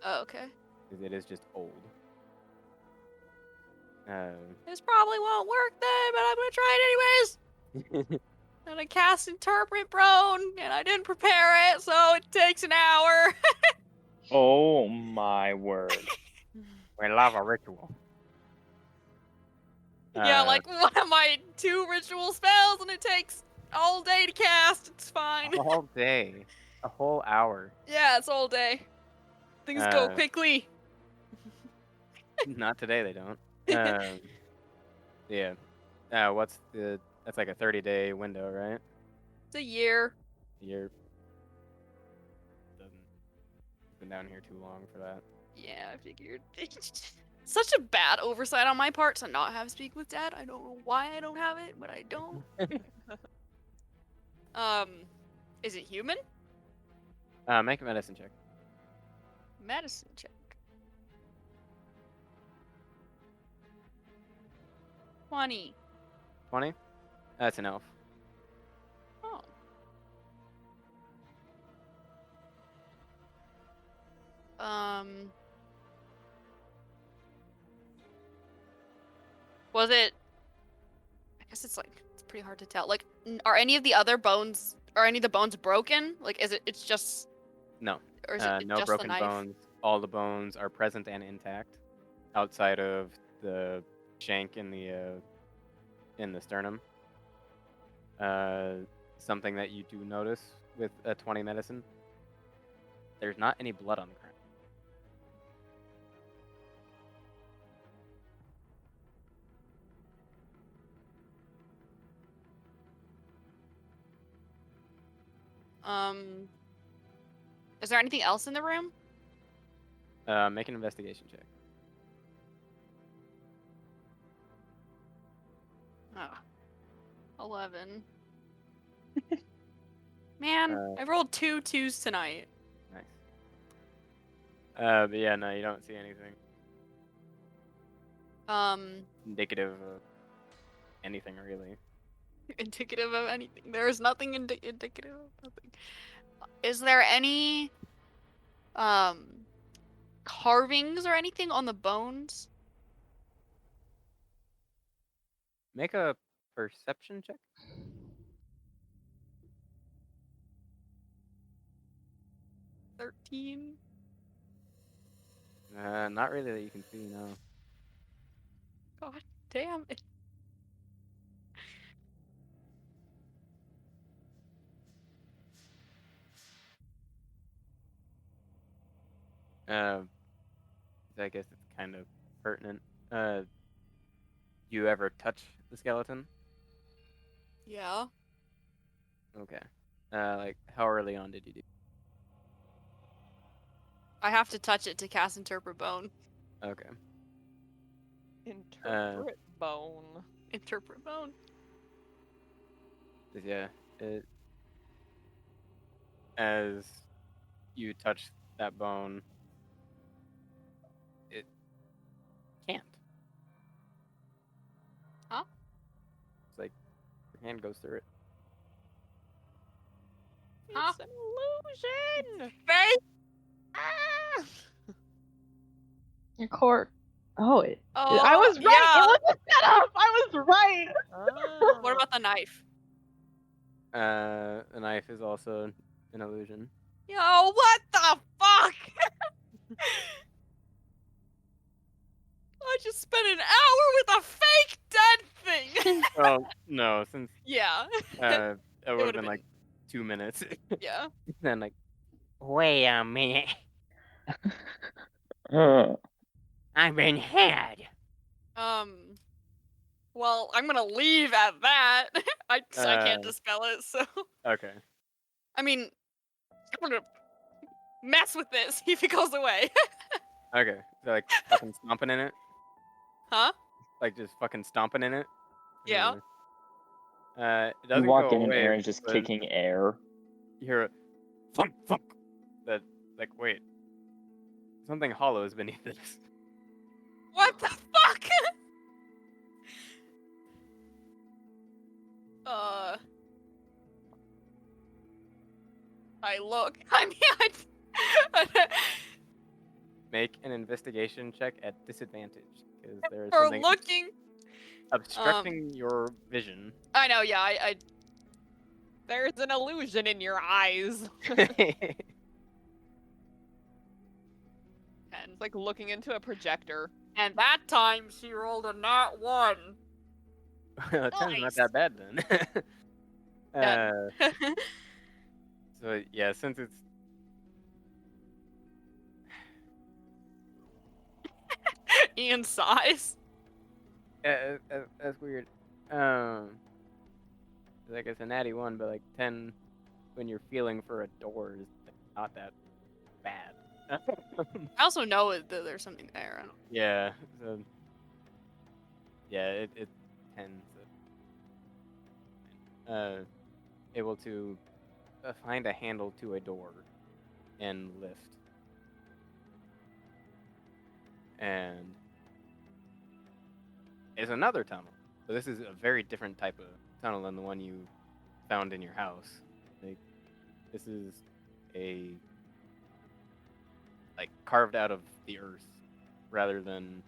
Oh, okay. Because it is just old. This probably won't work then, but I'm gonna try it anyways. I'm gonna cast Interpret Prone, and I didn't prepare it, so it takes an hour. Oh my word. We love a ritual. Yeah, like one of my 2 ritual spells, and it takes all day to cast. It's fine. all day, a whole hour. Yeah, it's all day. Things go quickly. Not today, they don't. Yeah. What's the? That's like a 30-day window, right? It's a year. You're doesn't been down here too long for that. Yeah, I figured. Such a bad oversight on my part to not have Speak with Dad. I don't know why I don't have it, but I don't. Is it human? Make a medicine check. Medicine check. 20. 20? That's an elf. Oh. Was it? I guess it's pretty hard to tell. Like, are any of the other bones? Are any of the bones broken? Like, is it? It's just. No. Or is it No just broken the knife? bones. All the bones are present and intact, outside of the shank in the sternum. Something that you do notice with a 20 medicine. There's not any blood on the ground. Is there anything else in the room? Make an investigation check. Oh. 11. Man, I rolled 2 2s tonight. Nice. But yeah, no, you don't see anything indicative of anything really. Indicative of anything. There is nothing indicative of nothing. Is there any carvings or anything on the bones? Make a perception check. $13. Not really that you can see, no. God damn it. I guess it's kind of pertinent. You ever touch the skeleton? Yeah. Okay. Like, how early on did you do? I have to touch it to cast Interpret Bone. Okay. Interpret bone. Interpret Bone. Yeah. As you touch that bone, it can't. Huh? It's like your hand goes through it. Huh? It's an illusion. Face! Ah! Your court. Oh, Oh, I was right. yeah. It was a setup. I was right. Ah. What about the knife? The knife is also an illusion. Yo, what the fuck? I just spent an hour with a fake dead thing. Oh no, since Yeah. it would have would've been been- like 2 minutes. Yeah. Then like, wait a minute, I've been had. Well, I'm gonna leave at that. I can't Uh, dispel it, so Okay. I mean, I'm gonna mess with it, see if it goes away. Okay. So like fucking stomping in it, Huh? like just fucking stomping in it. Yeah. It You doesn't walk go in and away. Aaron's just But kicking air. you hear a thunk thunk. That like wait, something hollow is beneath this. What the fuck? I look. I mean, Make an investigation check at disadvantage because there is for something looking. obstructing your vision. I know. Yeah. I There's an illusion in your eyes. and It's like looking into a projector. and that time she rolled a nat 1. 10's Nice. not that bad then. Ten. So yeah, since it's Ian sighs. that's weird. Like it's a natty 1, but like 10 when you're feeling for a door is not that bad. I also know that there's something there. I don't. Yeah. So yeah, it 10. So, able to find a handle to a door and lift. And it's another tunnel. So this is a very different type of tunnel than the one you found in your house. Like, this is a like carved out of the earth rather than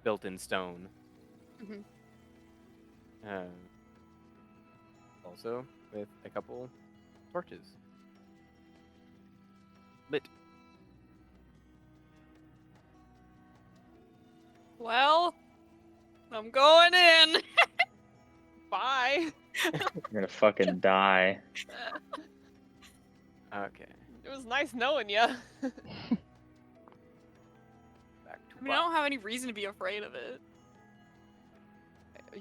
built in stone. Mhm. Also with a couple torches. Lit. Well, I'm going in. Bye. You're gonna fucking die. Okay. It was nice knowing you. Back to I mean, I don't have any reason to be afraid of it.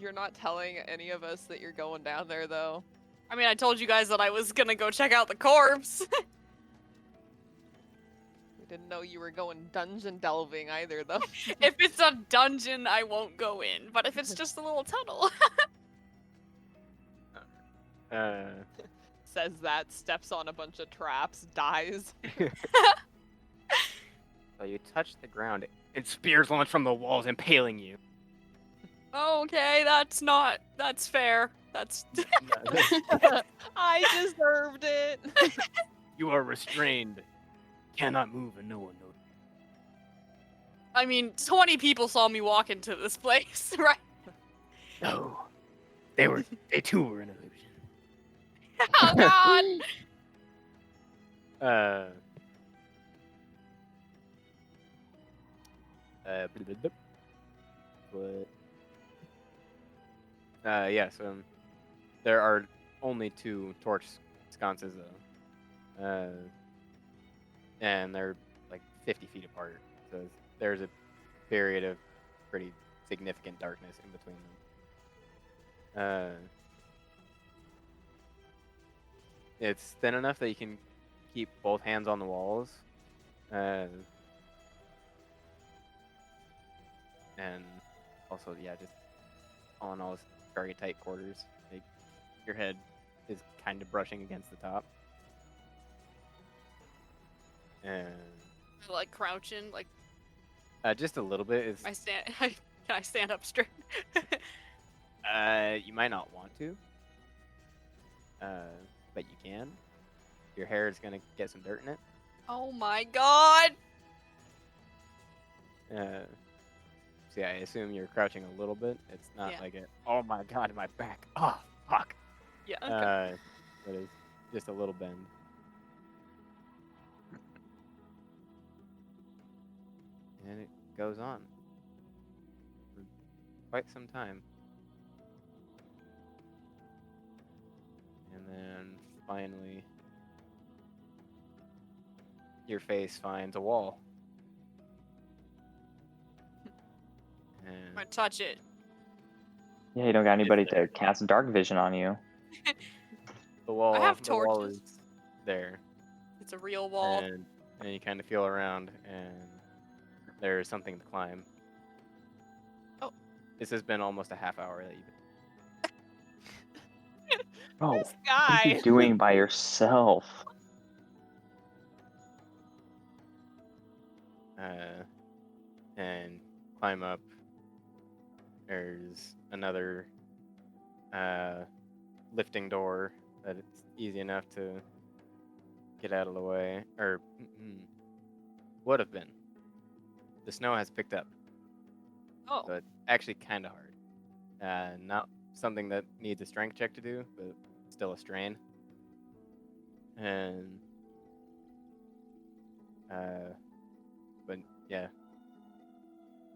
You're not telling any of us that you're going down there, though. I mean, I told you guys that I was gonna go check out the corpse. We didn't know you were going dungeon delving either, though. If it's a dungeon, I won't go in. But if it's just a little tunnel. Says that, steps on a bunch of traps, dies. So you touch the ground and spears launch from the walls, impaling you. Okay, that's fair. That's. I deserved it. You are restrained. Cannot move and no one knows. I mean, 20 people saw me walk into this place, right? No. They too were an illusion. Oh god! Yeah, so there are only 2 torch sconces though. And they're like 50 feet apart. So there's a period of pretty significant darkness in between them. It's thin enough that you can keep both hands on the walls. And also, yeah, just all in all, it's very tight quarters. Like, your head is kind of brushing against the top. And Like crouching, like just a little bit is. can I stand up straight? You might not want to. But you can. Your hair is gonna get some dirt in it. Oh my god! So yeah, I assume you're crouching a little bit. It's not Yeah. like oh my god, my back. Oh fuck. Yeah. Okay. It is just a little bend. And it goes on for quite some time. And then finally, your face finds a wall. I'm And gonna touch it. Yeah, you don't got anybody there. to cast dark vision on you. the wall, I have the wall torches. is there. It's a real wall. And you kind of feel around, and there's something to climb. Oh. This has been almost a half hour that you've been. Bro, This what are guy. you doing by yourself? And climb up. There's another lifting door that it's easy enough to get out of the way, or would have been. The snow has picked up, Oh. so it's actually kind of hard. Not something that needs a strength check to do, but still a strain. And but yeah,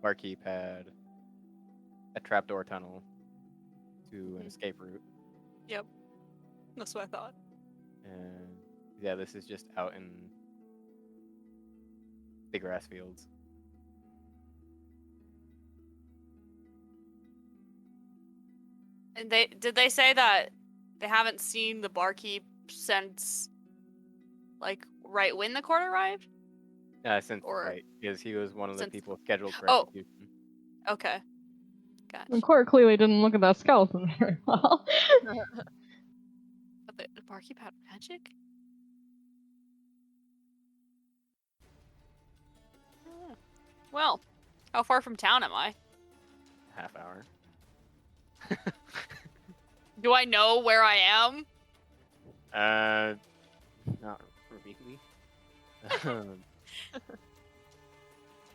barkeep had a trapdoor tunnel to an escape route, Yep. That's what I thought. and yeah, this is just out in the grass fields. And did they say that they haven't seen the barkeep since, like, right when the court arrived? Since Or- right, because he was one of the since- people scheduled for Oh. execution. Okay. Gotcha. And Korrah clearly didn't look at that skeleton very well. But the barkeep had magic? Hmm. Well, how far from town am I? Half hour. Do I know where I am? Not really.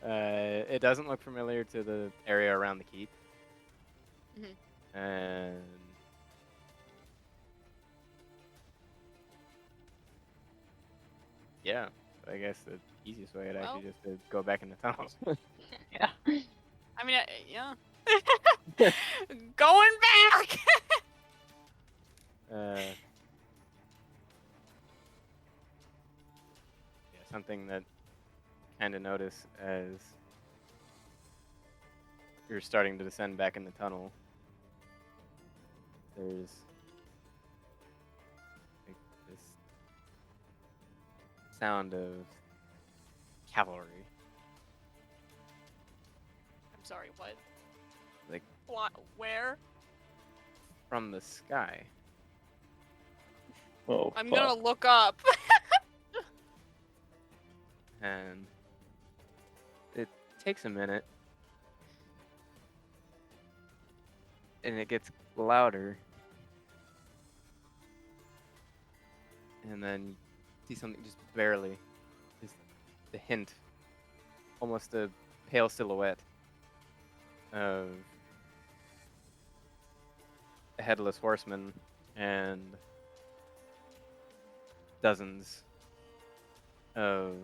It doesn't look familiar to the area around the keep. Mhm. And yeah, I guess the easiest way would Well. actually just to go back in the tunnels. Yeah. I mean, yeah. Going back! Yeah, something that kind of notice as you're starting to descend back in the tunnel. There's like this sound of cavalry. I'm sorry, what? Like Where? from the sky. Oh, I'm fuck. gonna look up. And it takes a minute, and it gets louder, and then you see something just barely, just the hint, almost a pale silhouette of a headless horseman and dozens of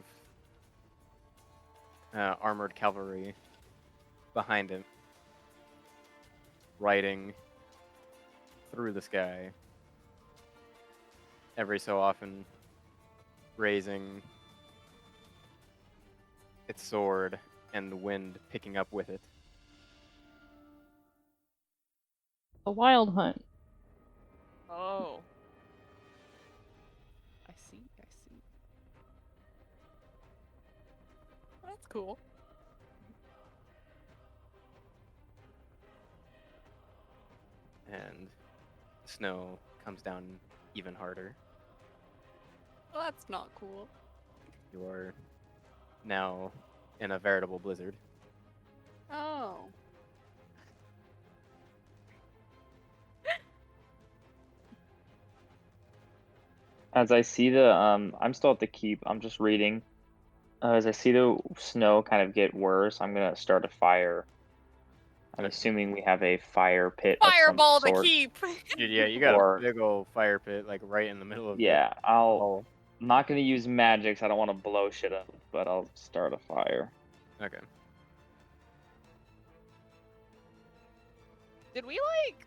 armored cavalry behind him, riding through the sky, every so often raising its sword and the wind picking up with it. A wild hunt. Oh. I see, I see. That's cool. And snow comes down even harder. Well, that's not cool. You're now in a veritable blizzard. Oh. As I see the I'm still at the keep. I'm just reading. As I see the snow kind of get worse, I'm gonna start a fire. I'm Okay. assuming we have a fire pit of some Fireball the sort. keep! Yeah, you got Or- a big old fire pit like right in the middle of Yeah, the I'm hole. not gonna use magics. I don't want to blow shit up, but I'll start a fire. Okay. Did we, like,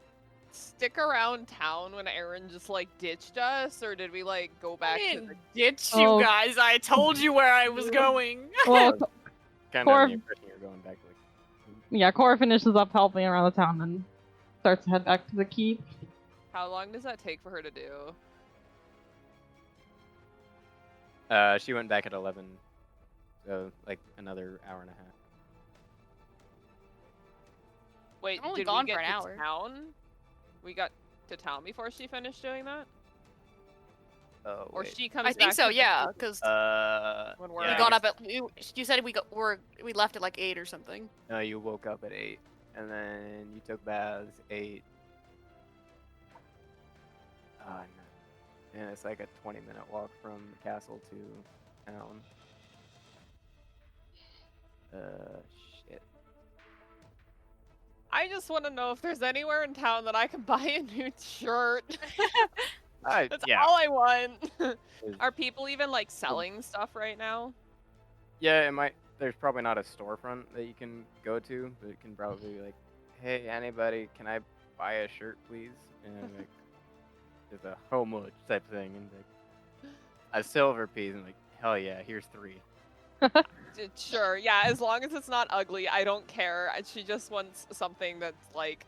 stick around town when Aeron just like ditched us, or did we like go back I to didn't the? ditch Oh. you guys. I told you where I was going. Well, Kind of Korrah- the impression you're going back like. yeah, Korrah finishes up helping around the town and starts to head back to the keep. How long does that take for her to do? She went back at 11, so like another hour and a half. Wait, I'm only did gone we for get an to hour. town? We got to town before she finished doing that, Oh, or wait. she comes. I think back so. to the Yeah, keep because when we're we yeah, I got guess- up at. You said we left at like 8 or something. No, you woke up at 8, and then you took baths 8. Oh, no. And it's like a 20-minute walk from the castle to town. Shit. I just want to know if there's anywhere in town that I can buy a new shirt. That's Yeah. all I want. Is- Are people even like selling stuff right now? Yeah, it might. There's probably not a storefront that you can go to, but it can probably be like, hey, anybody, can I buy a shirt, please? And like, there's a how much type thing, and like a silver piece, and like, hell yeah, here's 3. Sure, yeah, as long as it's not ugly, I don't care. She just wants something that's like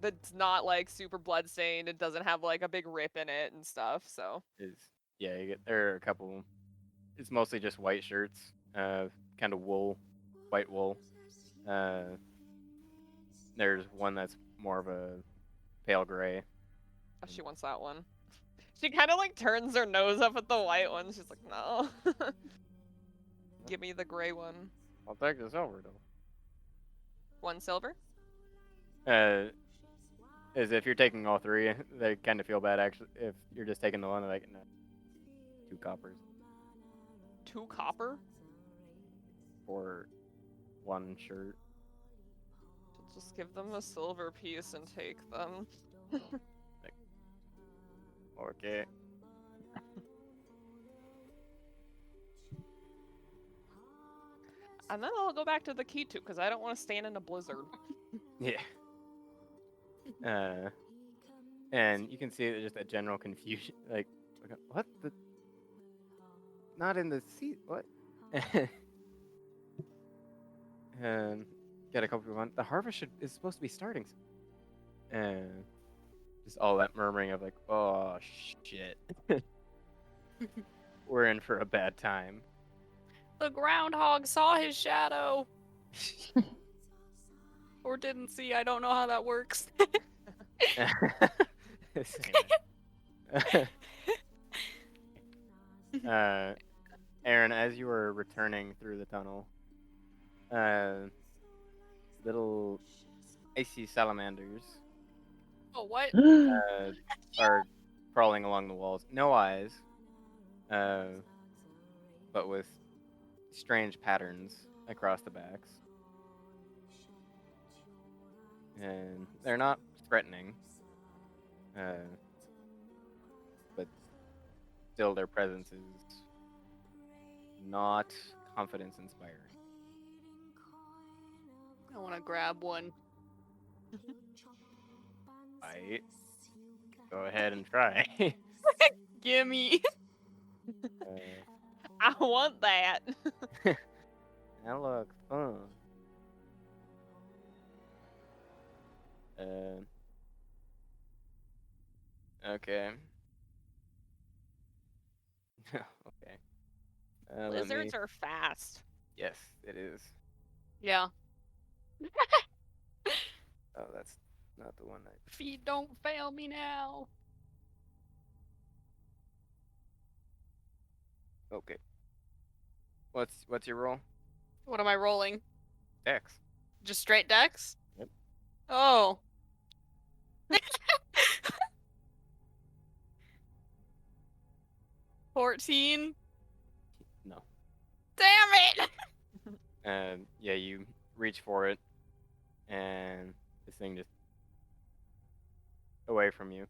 that's not like super bloodstained. It doesn't have like a big rip in it and stuff. So Yeah, there are a couple. It's mostly just white shirts, kind of wool, white wool. There's one that's more of a pale gray. oh, she wants that one. She kind of like turns her nose up at the white one. She's like, no. Give me the gray one. I'll take the silver though. 1 silver? As if you're taking all 3, they kind of feel bad actually. If you're just taking the one, they're like, no, 2 coppers 2 copper? for 1 shirt. Just give them a silver piece and take them. Okay. And then I'll go back to the Kitu because I don't want to stand in a blizzard. Yeah. And you can see just a general confusion. Like, what the? Not in the seat. What? And got a couple people on. The harvest is supposed to be starting. And just all that murmuring of like, oh shit, we're in for a bad time. The groundhog saw his shadow. Or didn't see. I don't know how that works. Aeron, as you were returning through the tunnel, little icy salamanders Oh, what? are crawling along the walls. No eyes, but with strange patterns across the backs. And they're not threatening, but still their presence is not confidence-inspiring. I want to grab one. Right. Go ahead and try. Gimme. I want that. That looks fun. Okay. Okay. Let Lizards me- are fast. Yes, it is. Yeah. Oh, that's not the one Feet don't fail me now. Okay. What's your roll? What am I rolling? Dex. Just straight dex? Yep. Oh. 14? No. Damn it! And yeah, you reach for it, and this thing just away from you.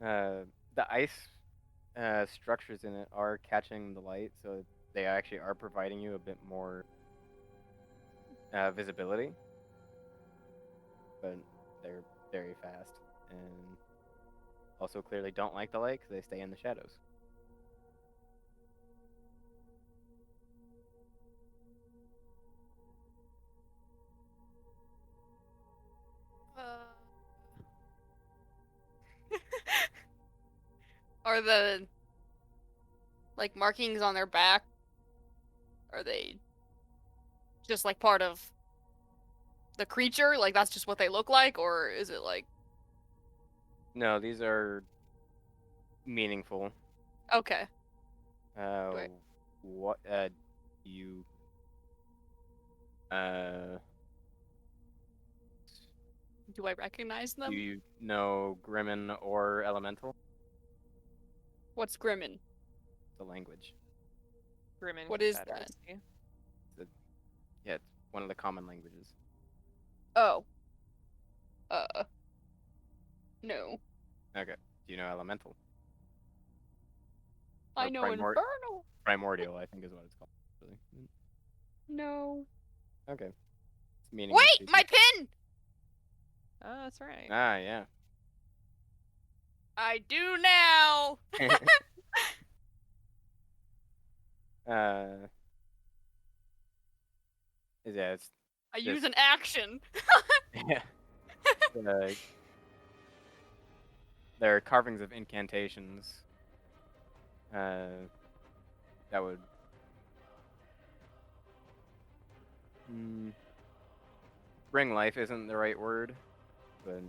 The ice structures in it are catching the light, so they actually are providing you a bit more visibility. but they're very fast and also clearly don't like the light because they stay in the shadows. Are the like markings on their back? Are they just like part of the creature? Like that's just what they look like, or is it like No, these are meaningful. okay? What you Do I recognize them? do you know Grimmin or Elemental? What's Grimmin? The language. Grim and What is that? Confederacy. Yeah, it's one of the common languages. Oh. No. Okay. Do you know Elemental? I Or know Primor- Infernal. Primordial, I think is what it's called. Really. No. Okay. It's meaningless. Wait, my pin! Oh, that's right. Ah, yeah. I do now! It's I use This- an action. yeah. Uh, there are carvings of incantations that would bring life isn't the right word, but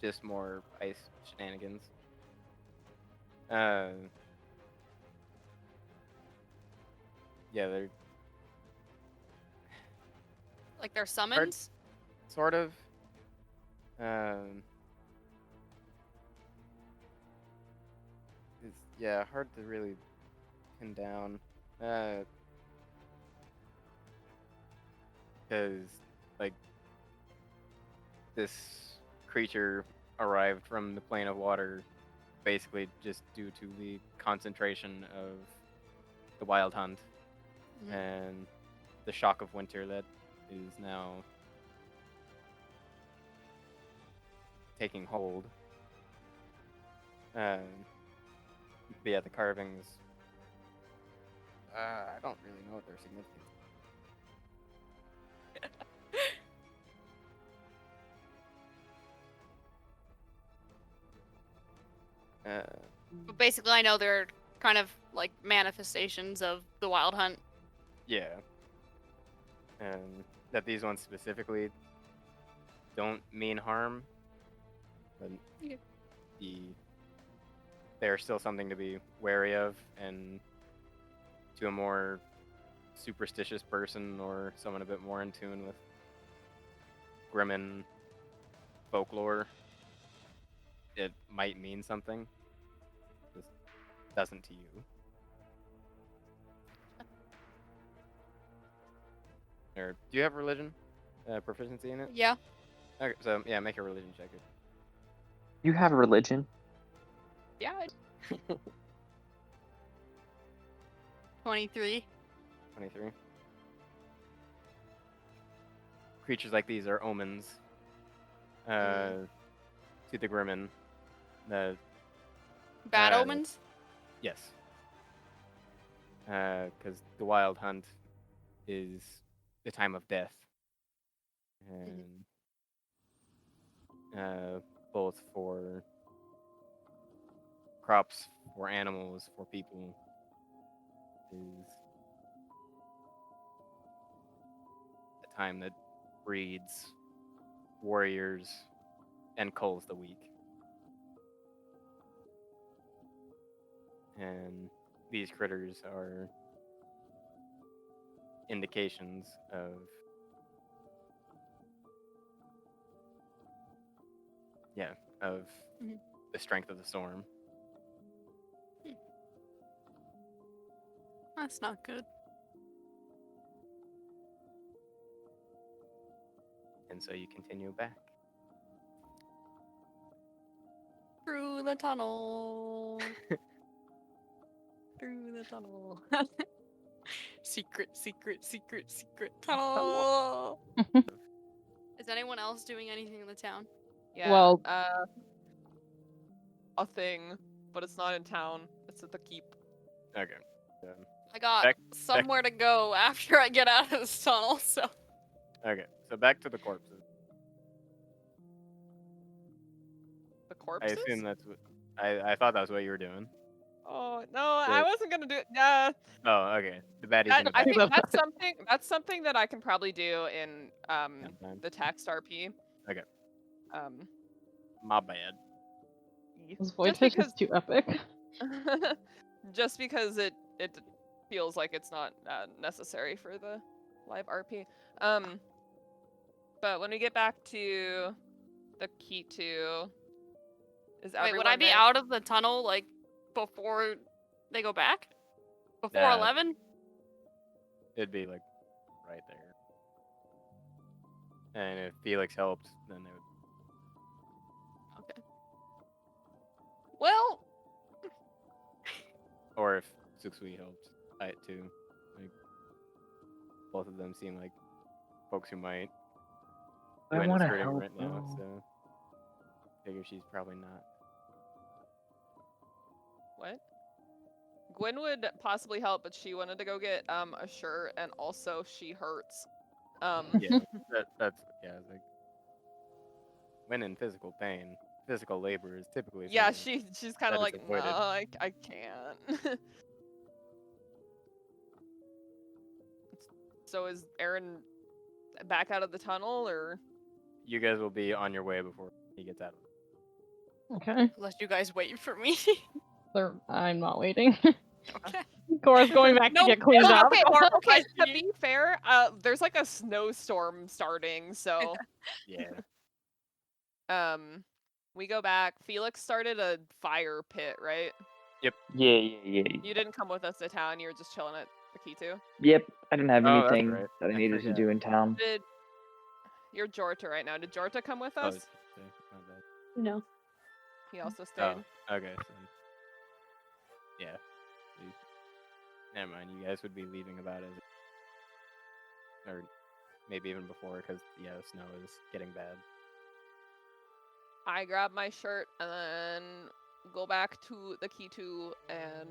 just more ice shenanigans. Yeah, they're Like they're summons? sort of. It's hard to really pin down. Because like this creature arrived from the plane of water basically just due to the concentration of the wild hunt and the shock of winter that is now taking hold. But yeah, the carvings, I don't really know what their significance is. But basically, I know they're kind of like manifestations of the wild hunt. Yeah. And that these ones specifically don't mean harm, but Yeah. they're still something to be wary of, and to a more superstitious person or someone a bit more in tune with Grimmin folklore, it might mean something. Just doesn't to you. Or do you have religion proficiency in it? Yeah. Okay, so yeah, make a religion check. You have a religion? Yeah. 23. 23. Creatures like these are omens to the Grimmin. Bad Uh, omens? Yes. Because the wild hunt is the time of death. And both for crops, for animals, for people, is a time that breeds warriors and culls the weak. And these critters are indications of Mhm. the strength of the storm. That's not good. And so you continue back. Through the tunnel. Through the tunnel. secret tunnel. Is anyone else doing anything in the town? Yeah. Well- A thing, but it's not in town. It's at the keep. Okay. I got Back- somewhere to go after I get out of this tunnel, so. Okay. So back to the corpses. The I corpses? assume that's what. I thought that's what you were doing. Oh no, I wasn't gonna do it. Yeah. Oh, okay. The baddies in the I back. think that's something that I can probably do in Downtime. the text RP. Okay. Um. My bad. This void fish is too epic. Just because it feels like it's not necessary for the live RP. But when we get back to the key 2, is Wait, everyone would I be there? out of the tunnel, like, before they go back? Before Yeah. 11? It'd be like right there. And if Felix helped, then they would. Okay. Well, Or if Suksui helped, too. Like, both of them seem like folks who might. I Gwen is want to hurting help. right now, though. so figure she's probably not. What? Gwen would possibly help, but she wanted to go get a shirt, and also she hurts. Yeah, that's it's like when in physical pain, physical labor is typically. Yeah, something she's kind of that is like, no, avoided. I can't. So is Aeron back out of the tunnel, or? You guys will be on your way before he gets out of it. Okay. unless you guys wait for me. I'm not waiting. Okay. Korra's going back to Nope. get cleaned Well, up. okay, or, okay. To I- be fair, there's like a snowstorm starting, so Yeah. we go back. Felix started a fire pit, right? Yeah. You didn't come with us to town. You were just chilling at the key 2. Yep. I didn't have Oh, that's anything right. that I I needed to forgot. do in town. You're Jorta right now. Did Jorta come with Oh, us? okay, my bad. No. He also stayed. Oh, okay. So, yeah. Never mind. You guys would be leaving about as, or maybe even before, because the snow is getting bad. I grab my shirt and then go back to the key 2, and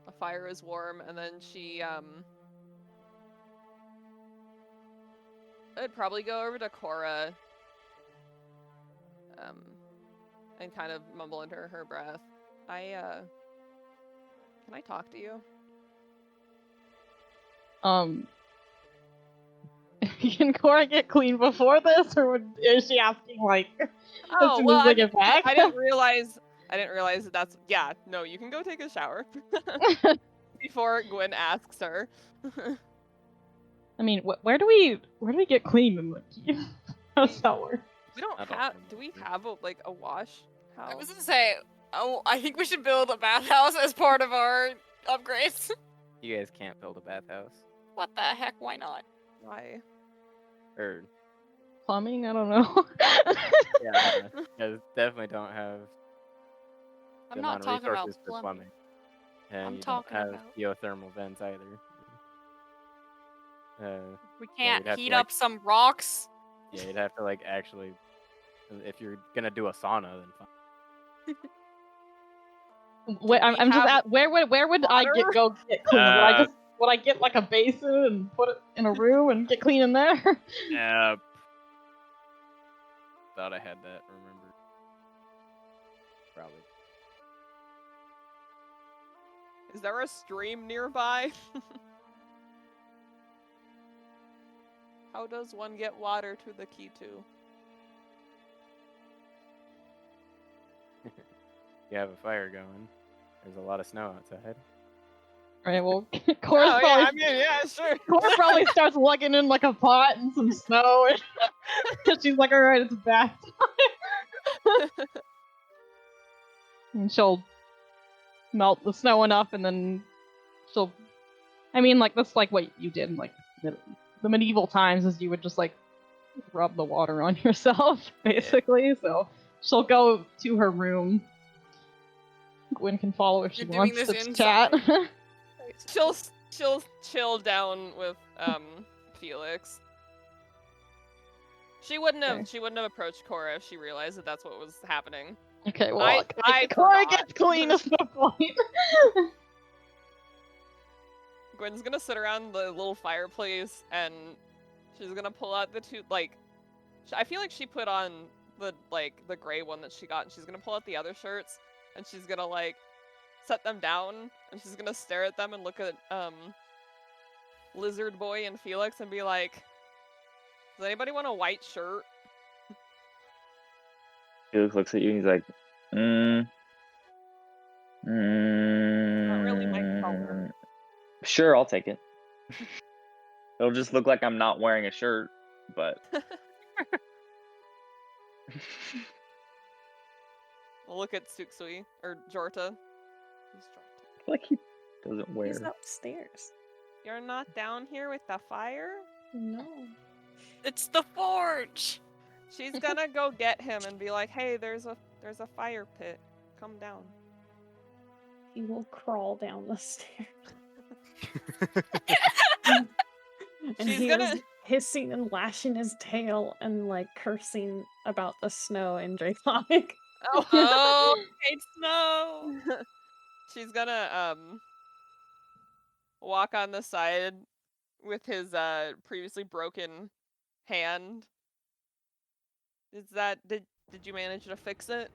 the fire is warm, and then she I'd probably go over to Korrah and kind of mumble under her breath. Can I talk to you? Can Korra get clean before this, or is she asking like as soon as they get back? I didn't realize that that's no, you can go take a shower before Gwen asks her. I mean, where do we get clean in the keep? How does that work? We don't I don't have. Do we remember. have a wash house? I was gonna say, I think we should build a bathhouse as part of our upgrades. You guys can't build a bathhouse. What the heck? Why not? Why? Or Plumbing? I don't know. yeah, you guys definitely don't have the I'm not amount of talking about resources for plumbing. plumbing. And I'm you talking don't have about- geothermal vents either. We Yeah, can't we'd have to, heat like- up some rocks. Yeah, you'd have to like actually, if you're gonna do a sauna, then fine. I'm just have at where would I water? go get clean? Would I get like a basin and put it in a room and get clean in there? Yeah. Thought I had that. Remember? Probably. Is there a stream nearby? How does one get water to the key 2? You have a fire going. There's a lot of snow outside. Right. Well, Oh, Korra's yeah, probably sure. Korra probably starts lugging in like a pot and some snow, and she's like, "All right, it's bath time." And she'll melt the snow enough, and then she'll. I mean, like that's like what you did in like the medieval times, is you would just like rub the water on yourself, basically. So she'll go to her room. Gwen can follow if she You're doing wants this to chat. inside. She'll chill down with Feliccs. She wouldn't have. Okay. She wouldn't have approached Korrah if she realized that that's what was happening. Okay, well, I Korrah forgot. gets clean is the point. Gwen's gonna sit around the little fireplace and she's gonna pull out the two, like, I feel like she put on the gray one that she got, and she's gonna pull out the other shirts and she's gonna like set them down and she's gonna stare at them and look at Lizard Boy and Feliccs and be like, does anybody want a white shirt? Felix looks at you and he's like, Not really my color. Sure, I'll take it. It'll just look like I'm not wearing a shirt, but We'll look at Suksui or Jorta. Who's Jorta? like he doesn't wear. He's upstairs. You're not down here with the fire? No. It's the forge. She's gonna go get him and be like, "Hey, there's a fire pit. Come down." He will crawl down the stairs. And She's he gonna- is hissing and lashing his tail and like cursing about the snow in Draconic. Oh, hate snow. She's gonna walk on the side with his previously broken hand. Did you manage to fix it?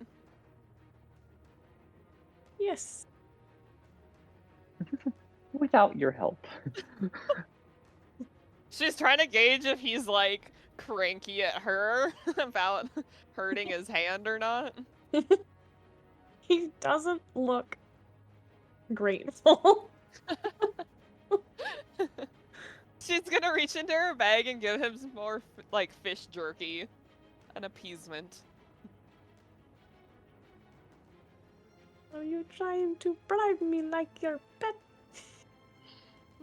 Yes. Without your help. She's trying to gauge if he's like cranky at her about hurting his hand or not. He doesn't look grateful. She's gonna reach into her bag and give him some more like fish jerky, an appeasement. Are you trying to bribe me like your pet?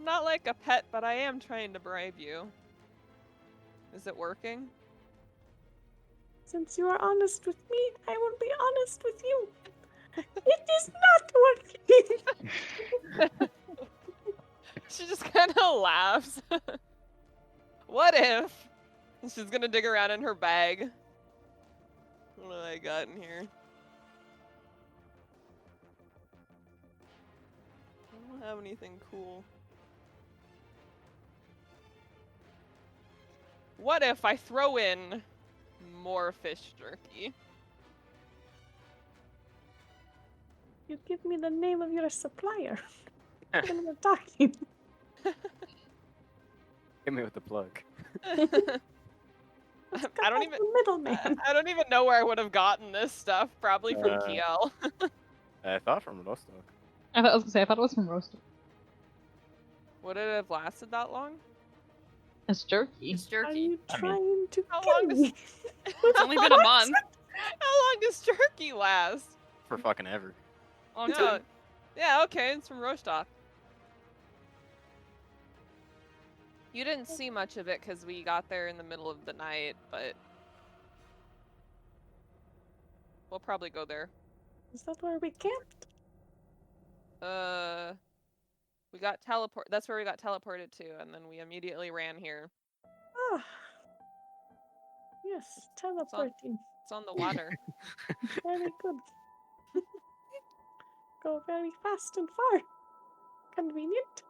Not like a pet, but I am trying to bribe you. Is it working? Since you are honest with me, I will be honest with you. It is not working. She just kind of laughs. What if? She's gonna dig around in her bag. What do I got in here? I don't have anything cool. What if I throw in more fish jerky? You give me the name of your supplier. When we're talking. Hit me with the plug. I don't even. The middleman. I don't even know where I would have gotten this stuff. Probably from TL. I thought from Rostock. I thought it was from Roasted. Would it have lasted that long? It's jerky. It's Are jerky. you I mean, trying to how kill long does- me? It's only been a month. How long does jerky last? For fucking ever. Long No. time. Yeah, okay, it's from Rostock. You didn't see much of it because we got there in the middle of the night, but we'll probably go there. Is that where we camped? We got that's where we got teleported to, and then we immediately ran here. Ah. Yes, teleporting. It's on the water. Very good. Go very fast and far. Convenient.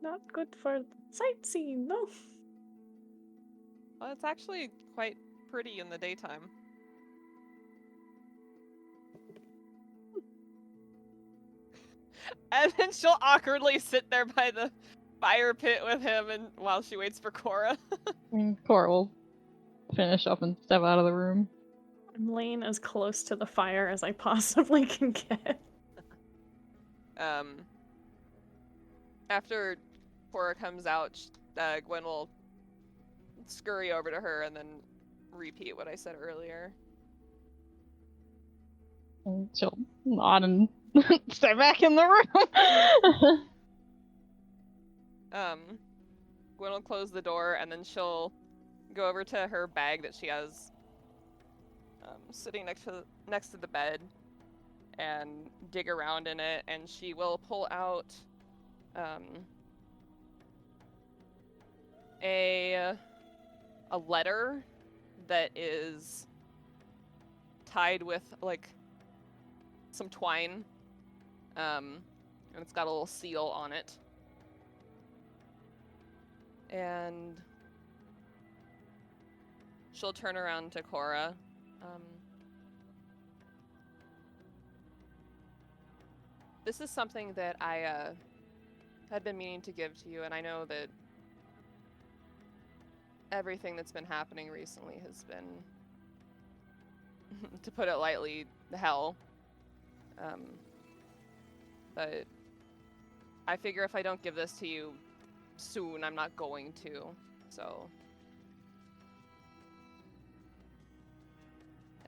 Not good for sightseeing, no. Well, it's actually quite pretty in the daytime. And then she'll awkwardly sit there by the fire pit with him and while she waits for Korrah. Korrah will finish up and step out of the room. I'm laying as close to the fire as I possibly can get. After Korrah comes out, Gwen will scurry over to her and then repeat what I said earlier. And she'll nod and step back in the room. Gwen will close the door and then she'll go over to her bag that she has sitting next to the bed, and dig around in it, and she will pull out a letter that is tied with like some twine, and it's got a little seal on it. And she'll turn around to Korrah. This is something that I had been meaning to give to you, and I know that everything that's been happening recently has been, to put it lightly, hell. But I figure if I don't give this to you soon, I'm not going to, so.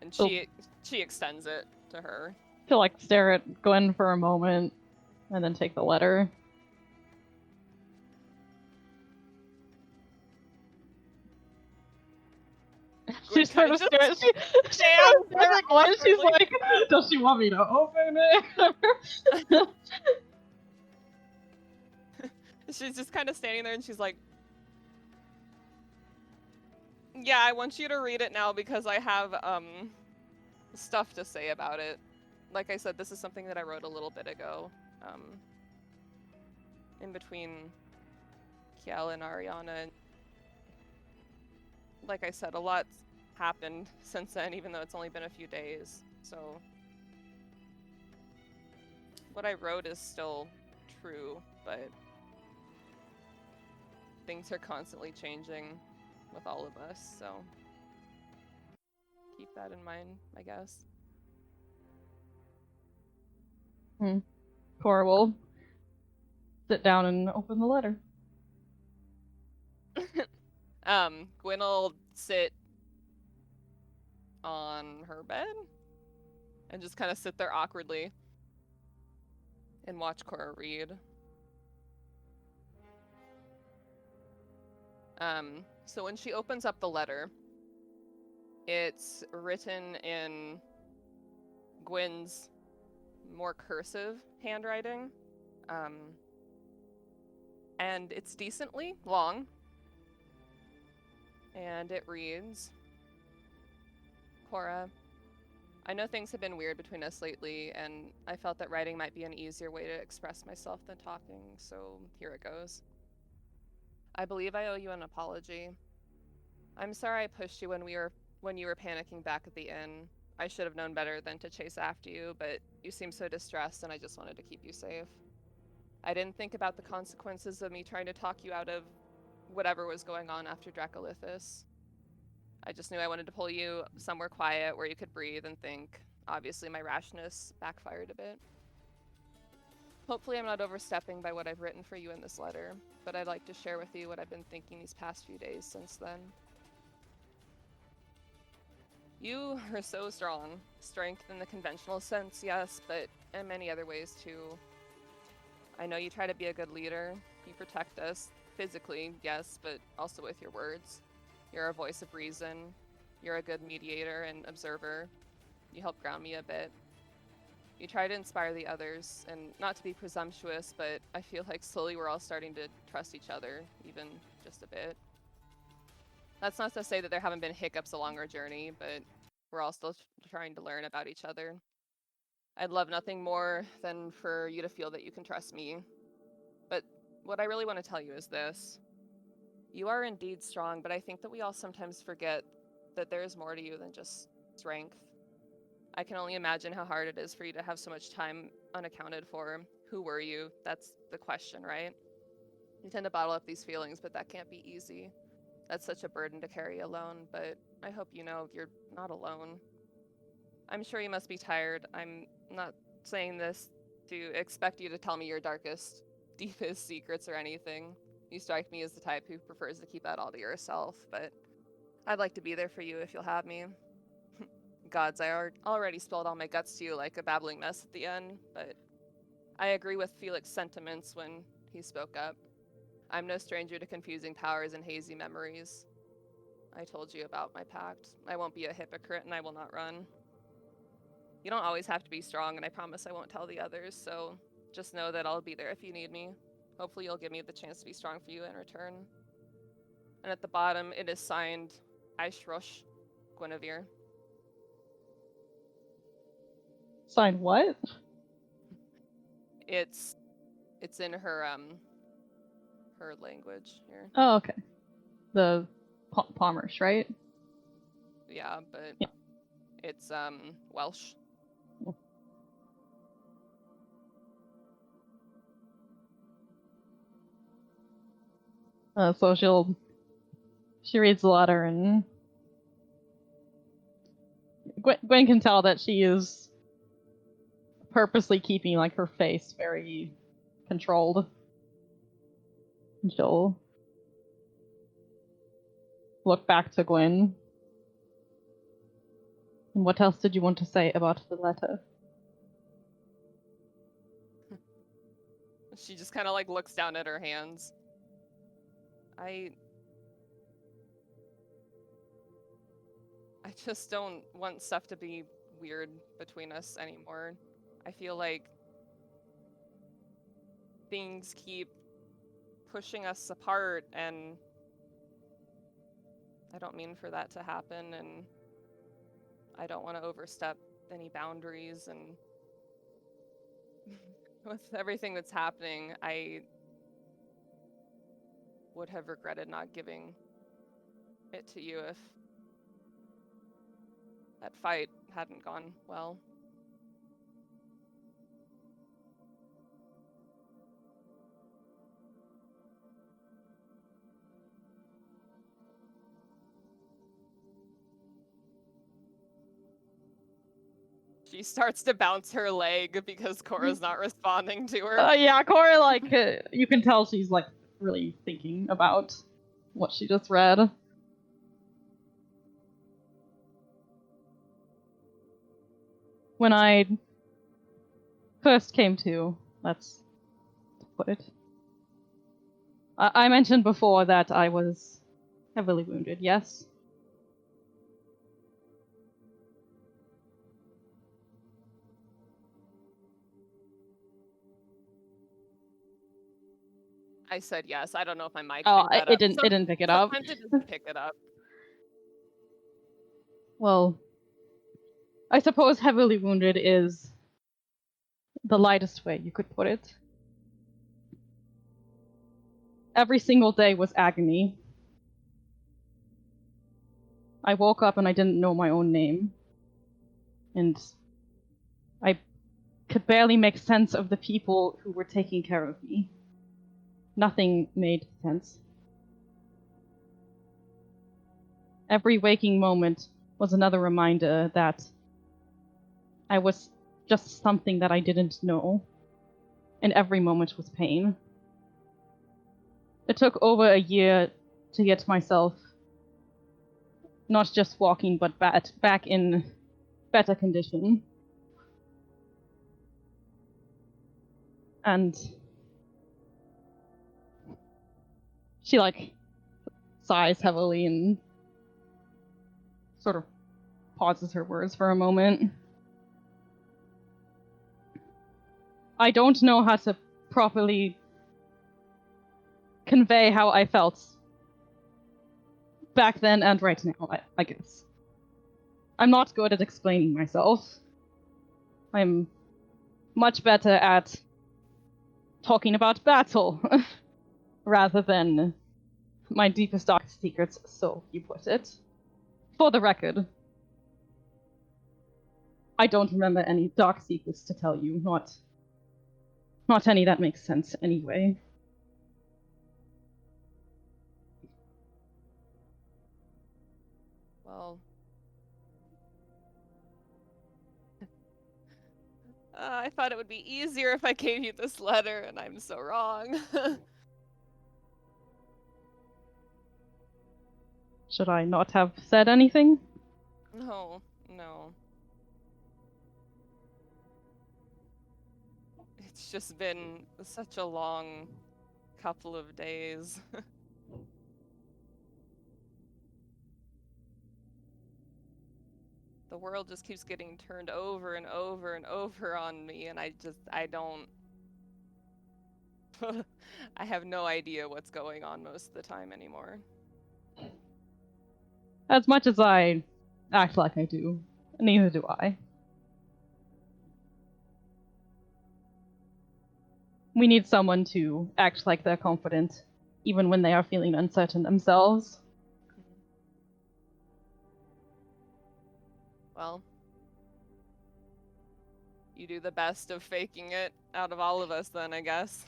And she extends it to her. To like stare at Gwen for a moment, and then take the letter. She's trying to stare at Gwen. She's like, does she want me to open it? She's just kind of standing there, and she's like, yeah, I want you to read it now because I have stuff to say about it. Like I said, this is something that I wrote a little bit ago, in between Kiel and Ariana. And like I said, a lot's happened since then, even though it's only been a few days. So what I wrote is still true, but things are constantly changing with all of us, so keep that in mind, I guess. Korrah will sit down and open the letter. Gwyn will sit on her bed and just kind of sit there awkwardly and watch Korrah read. So when she opens up the letter, it's written in Gwyn's more cursive handwriting, and it's decently long, and it reads, Korrah, I know things have been weird between us lately, and I felt that writing might be an easier way to express myself than talking, so here it goes. I believe I owe you an apology. I'm sorry I pushed you when you were panicking back at the inn. I should have known better than to chase after you, but you seem so distressed and I just wanted to keep you safe. I didn't think about the consequences of me trying to talk you out of whatever was going on after Dracolithus. I just knew I wanted to pull you somewhere quiet where you could breathe and think. Obviously my rashness backfired a bit. Hopefully I'm not overstepping by what I've written for you in this letter, but I'd like to share with you what I've been thinking these past few days since then. You are so strong. Strength in the conventional sense, yes, but in many other ways too. I know you try to be a good leader. You protect us, physically, yes, but also with your words. You're a voice of reason. You're a good mediator and observer. You help ground me a bit. You try to inspire the others, and not to be presumptuous, but I feel like slowly we're all starting to trust each other, even just a bit. That's not to say that there haven't been hiccups along our journey, but we're all still trying to learn about each other. I'd love nothing more than for you to feel that you can trust me. But what I really want to tell you is this. You are indeed strong, but I think that we all sometimes forget that there is more to you than just strength. I can only imagine how hard it is for you to have so much time unaccounted for. Who were you? That's the question, right? You tend to bottle up these feelings, but that can't be easy. That's such a burden to carry alone, but I hope you know you're not alone. I'm sure you must be tired. I'm not saying this to expect you to tell me your darkest, deepest secrets or anything. You strike me as the type who prefers to keep that all to yourself, but I'd like to be there for you if you'll have me. Gods, I already spilled all my guts to you like a babbling mess at the end, but I agree with Feliccs' sentiments when he spoke up. I'm no stranger to confusing powers and hazy memories. I told you about my pact. I won't be a hypocrite and I will not run. You don't always have to be strong, and I promise I won't tell the others, so just know that I'll be there if you need me. Hopefully you'll give me the chance to be strong for you in return. And at the bottom, it is signed, Aishrush Guinevere. Sign what? It's in her language here. Oh, okay. The Palmers, right? Yeah, but Yeah. it's Welsh. So she reads the letter, and Gwen can tell that she is purposely keeping like her face very controlled. And she'll look back to Gwen. And what else did you want to say about the letter? She just kind of like looks down at her hands. I just don't want stuff to be weird between us anymore. I feel like things keep pushing us apart, and I don't mean for that to happen, and I don't want to overstep any boundaries, and with everything that's happening, I would have regretted not giving it to you if that fight hadn't gone well. She starts to bounce her leg because Korrah's not responding to her. Yeah, Korrah, like, you can tell she's, like, really thinking about what she just read. When I first came to, let's put it, I mentioned before that I was heavily wounded, yes? I said yes. I don't know if my mic Oh, picked that it up. didn't pick it up. Sometimes it doesn't pick it up. Well, I suppose heavily wounded is the lightest way you could put it. Every single day was agony. I woke up and I didn't know my own name. And I could barely make sense of the people who were taking care of me. Nothing made sense. Every waking moment was another reminder that I was just something that I didn't know, and every moment was pain. It took over a year to get myself not just walking, but back in better condition. And she, like, sighs heavily and sort of pauses her words for a moment. I don't know how to properly convey how I felt back then and right now, I guess. I'm not good at explaining myself. I'm much better at talking about battle rather than my deepest dark secrets, so you put it. For the record, I don't remember any dark secrets to tell you, not any that makes sense anyway. Well, I thought it would be easier if I gave you this letter, and I'm so wrong. Should I not have said anything? No. It's just been such a long couple of days. the world just keeps getting turned over and over and over on me, and I don't... I have no idea what's going on most of the time anymore. As much as I act like I do, neither do I. We need someone to act like they're confident, even when they are feeling uncertain themselves. Well, you do the best of faking it out of all of us then, I guess.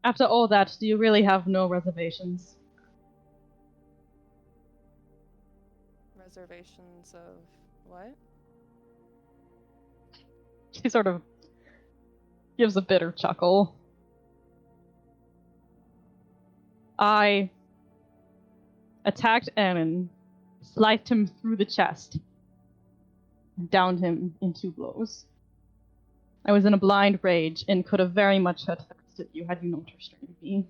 After all that, do you really have no reservations? Reservations of what? She sort of gives a bitter chuckle. I attacked Aeron, sliced him through the chest, and downed him in 2 blows. I was in a blind rage and could have very much hurt the rest of you had you not restrained me.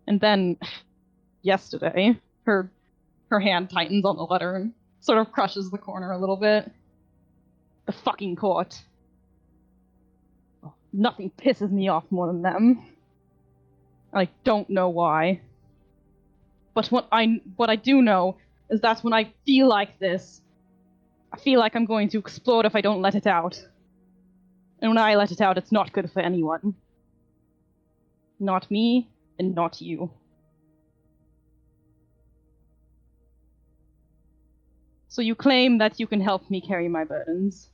And then, yesterday, her hand tightens on the letter and sort of crushes the corner a little bit. The fucking court. Oh, nothing pisses me off more than them. I don't know why. But what I do know is that when I feel like this, I feel like I'm going to explode if I don't let it out. And when I let it out, it's not good for anyone. Not me, and not you. So you claim that you can help me carry my burdens.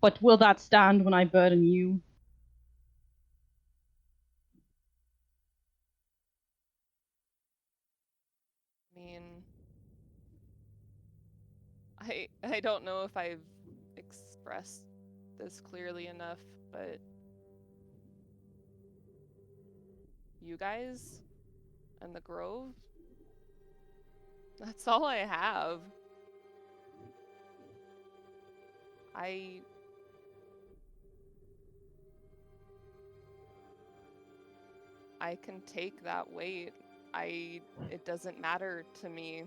But will that stand when I burden you? I mean, I don't know if I've expressed this clearly enough, but you guys and the Grove, that's all I have. I can take that weight. It doesn't matter to me.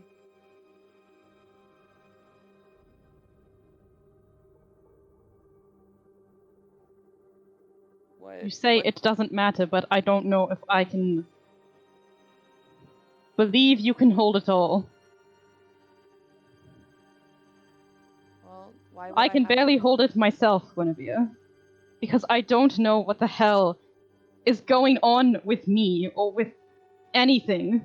What? You say what? it doesn't matter, but I don't know if I can believe you can hold it all. Well, why would I can have barely to? hold it myself, Guinevere. Because I don't know what the hell is going on with me or with anything.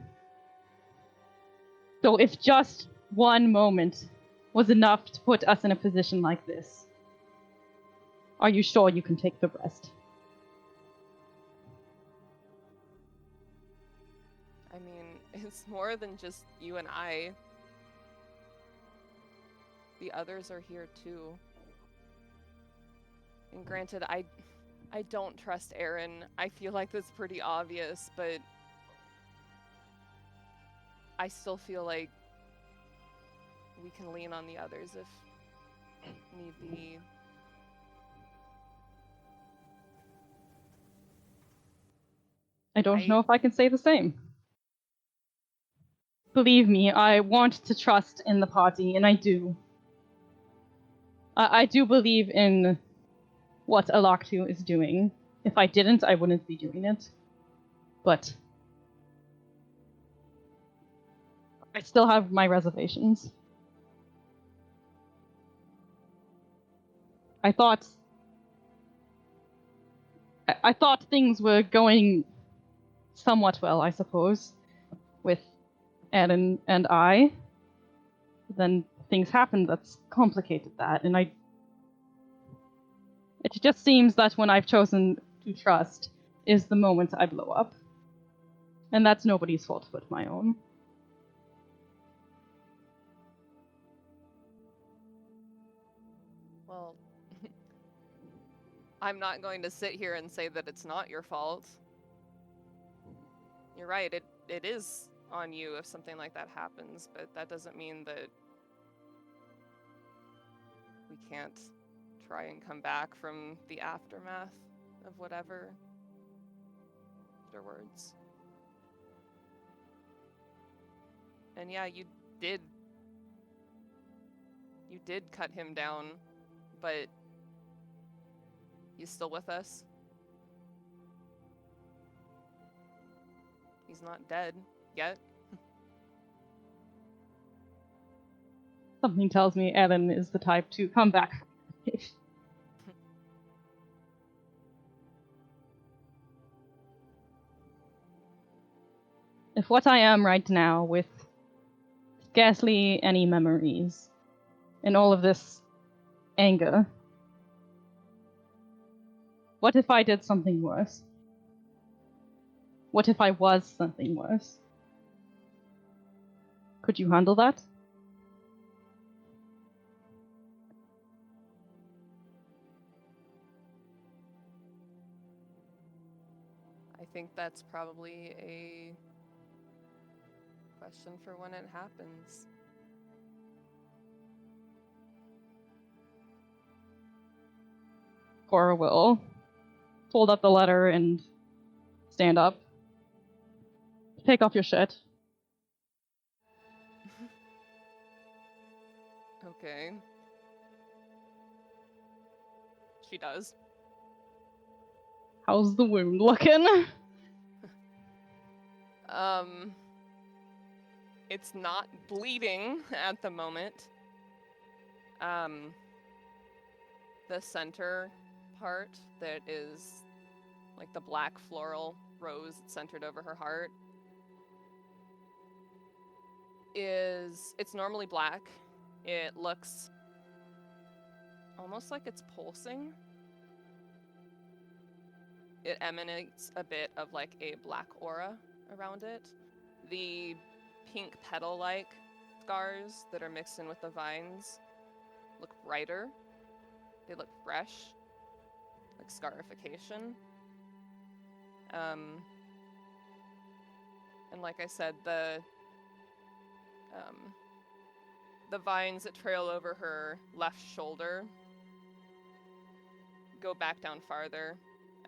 So if just one moment was enough to put us in a position like this, are you sure you can take the rest? I mean, it's more than just you and I. The others are here too. And granted, I don't trust Aeron. I feel like that's pretty obvious, but I still feel like we can lean on the others if need be. I don't know if I can say the same. Believe me, I want to trust in the party, and I do. I do believe in what Alaktu is doing. If I didn't, I wouldn't be doing it. But I still have my reservations. I thought things were going somewhat well, I suppose, with Aeron and I. Then things happened that's complicated that, and it just seems that when I've chosen to trust is the moment I blow up. And that's nobody's fault but my own. Well, I'm not going to sit here and say that it's not your fault. You're right, it is on you if something like that happens, but that doesn't mean that we can't try and come back from the aftermath of whatever afterwards. And yeah, you did cut him down, but he's still with us. He's not dead yet. Something tells me Aeron is the type to come back. If what I am right now, with scarcely any memories, and all of this anger, what if I did something worse? What if I was something worse? Could you handle that? I think that's probably a question for when it happens. Korrah will fold up the letter and stand up. Take off your shirt. Okay. She does. How's the wound looking? It's not bleeding at the moment. The center part that is like the black floral rose centered over her heart it's normally black. It looks almost like it's pulsing. It emanates a bit of like a black aura around it. The pink petal-like scars that are mixed in with the vines look brighter. They look fresh, like scarification. And like I said, the vines that trail over her left shoulder go back down farther,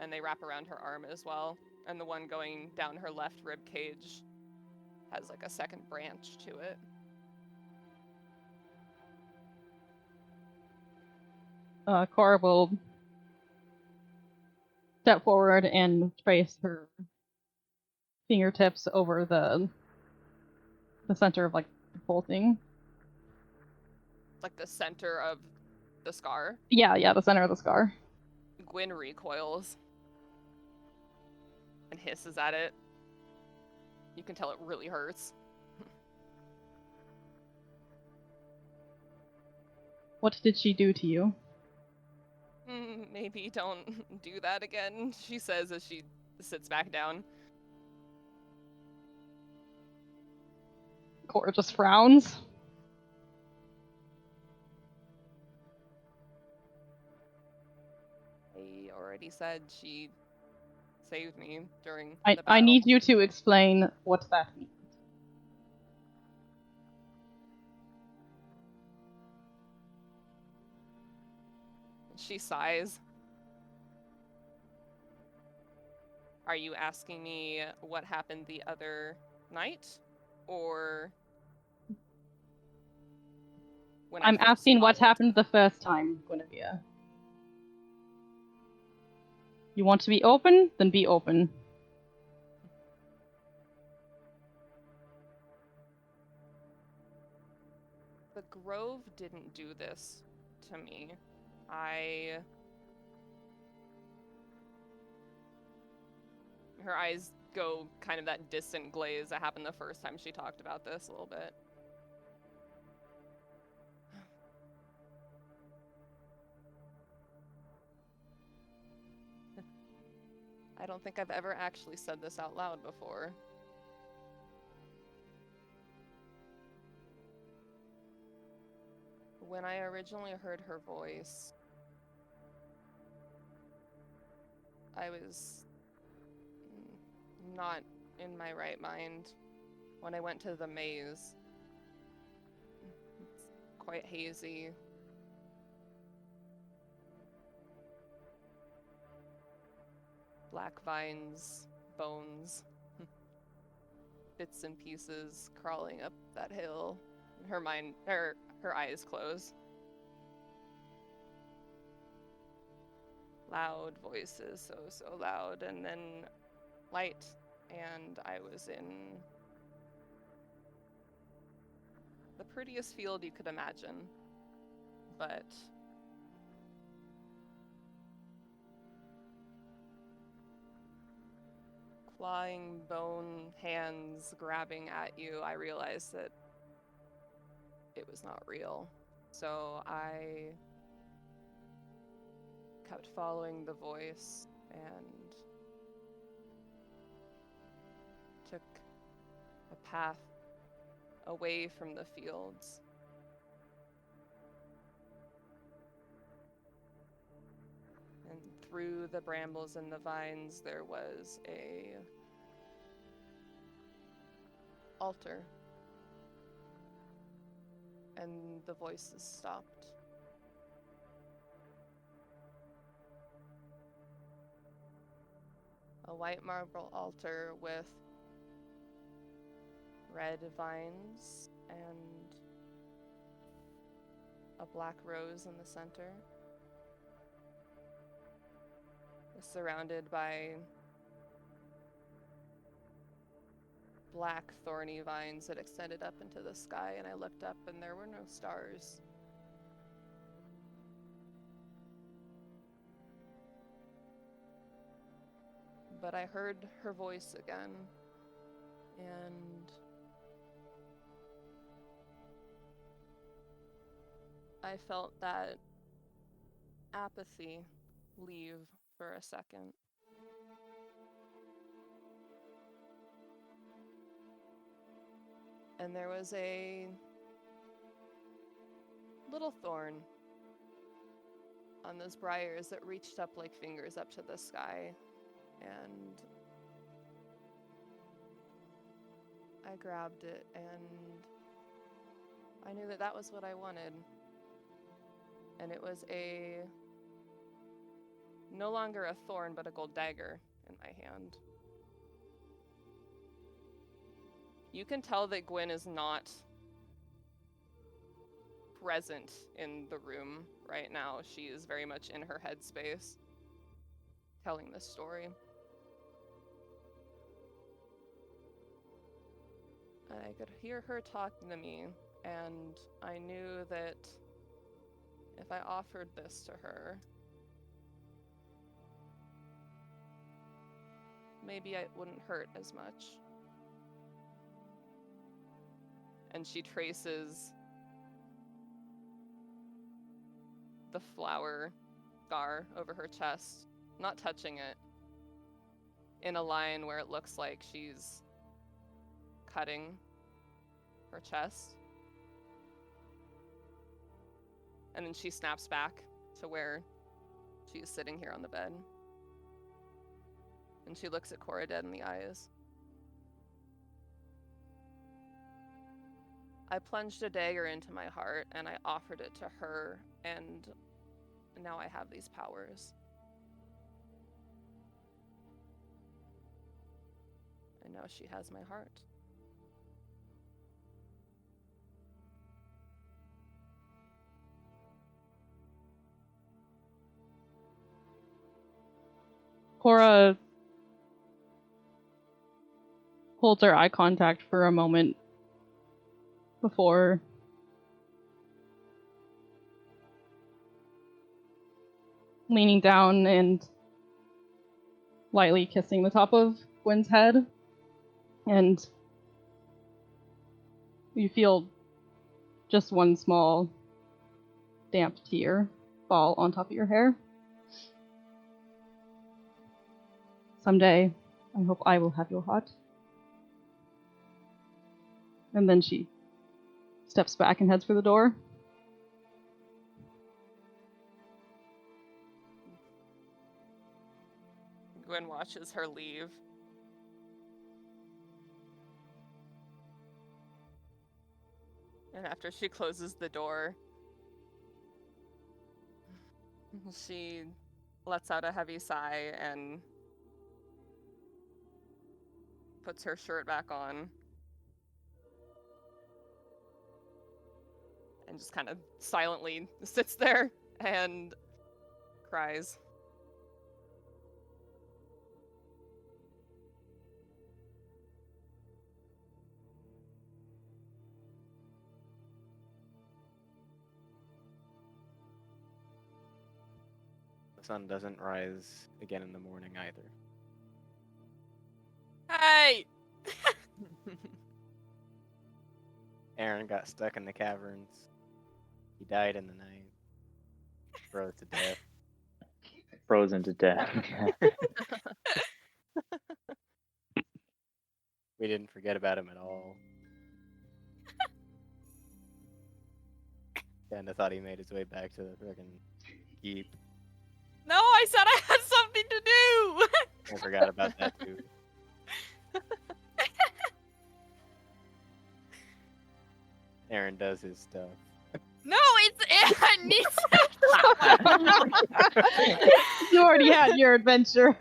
and they wrap around her arm as well. And the one going down her left rib cage has like a second branch to it. Korrah will step forward and trace her fingertips over the center of like the pulsing. Like the center of the scar. Yeah, the center of the scar. Gwyn recoils and hisses at it. You can tell it really hurts. What did she do to you? Maybe don't do that again, she says as she sits back down. Korrah just frowns. I already said she saved me during the battle. I need you to explain what that means. She sighs. Are you asking me what happened the other night? Or when I'm first asking what saw it? happened the first time, Guinevere. You want to be open? Then be open. The Grove didn't do this to me. Her eyes go kind of that distant glaze that happened the first time she talked about this a little bit. I don't think I've ever actually said this out loud before. When I originally heard her voice, I was not in my right mind when I went to the maze. It's quite hazy. Black vines, bones, bits and pieces crawling up that hill. Her eyes close. Loud voices, so loud, and then light, and I was in the prettiest field you could imagine, but clawing bone hands grabbing at you, I realized that it was not real. So I kept following the voice and took a path away from the fields. And through the brambles and the vines, there was a altar. And the voices stopped. A white marble altar with red vines and a black rose in the center. Surrounded by black thorny vines that extended up into the sky, and I looked up and there were no stars. But I heard her voice again, and I felt that apathy leave for a second. And there was a little thorn on those briars that reached up like fingers up to the sky. And I grabbed it, and I knew that that was what I wanted. And it was no longer a thorn, but a gold dagger in my hand. You can tell that Gwyn is not present in the room right now. She is very much in her headspace, telling this story. And I could hear her talking to me, and I knew that if I offered this to her, maybe it wouldn't hurt as much. And she traces the flower scar over her chest, not touching it, in a line where it looks like she's cutting her chest. And then she snaps back to where she's sitting here on the bed. And she looks at Korrah dead in the eyes. I plunged a dagger into my heart and I offered it to her, and now I have these powers. And now she has my heart. Korrah holds her eye contact for a moment before leaning down and lightly kissing the top of Gwyn's head. And you feel just one small damp tear fall on top of your hair. Someday, I hope I will have your heart. And then she steps back and heads for the door. Gwyn watches her leave. And after she closes the door, she lets out a heavy sigh and puts her shirt back on. and just kind of silently sits there and cries. The sun doesn't rise again in the morning either. Hey! Aeron got stuck in the caverns. He died in the night. Froze to death. Frozen to death. We didn't forget about him at all. Kinda thought he made his way back to the frickin' keep. No, I said I had something to do! I forgot about that too. Aeron does his stuff. No, it needs You already had your adventure.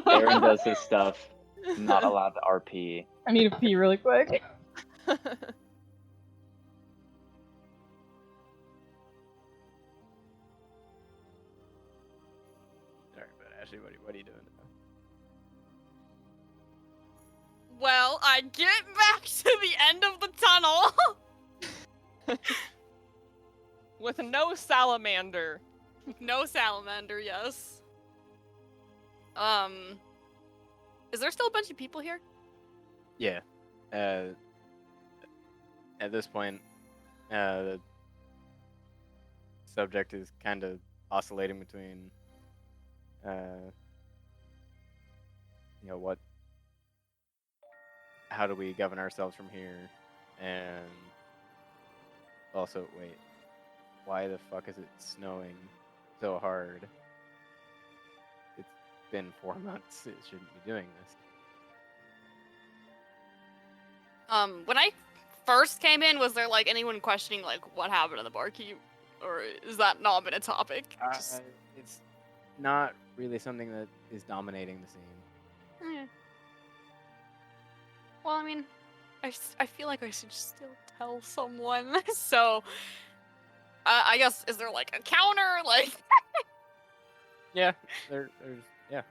Aeron does his stuff. Not allowed to RP. I need to pee really quick. Sorry, but Ashley, what are you doing now? Well, I get back to the end of the tunnel. With no salamander. No salamander, yes. Is there still a bunch of people here? Yeah. At this point, the subject is kind of oscillating between, how do we govern ourselves from here, and also, wait, why the fuck is it snowing so hard? It's been 4 months. It shouldn't be doing this. When I first came in, was there like anyone questioning like what happened to the barkeep, or is that not been a topic? It's not really something that is dominating the scene. Eh. Well, I mean, I feel like I should still tell someone. So, I guess, is there like a counter? Like, Yeah, there's yeah.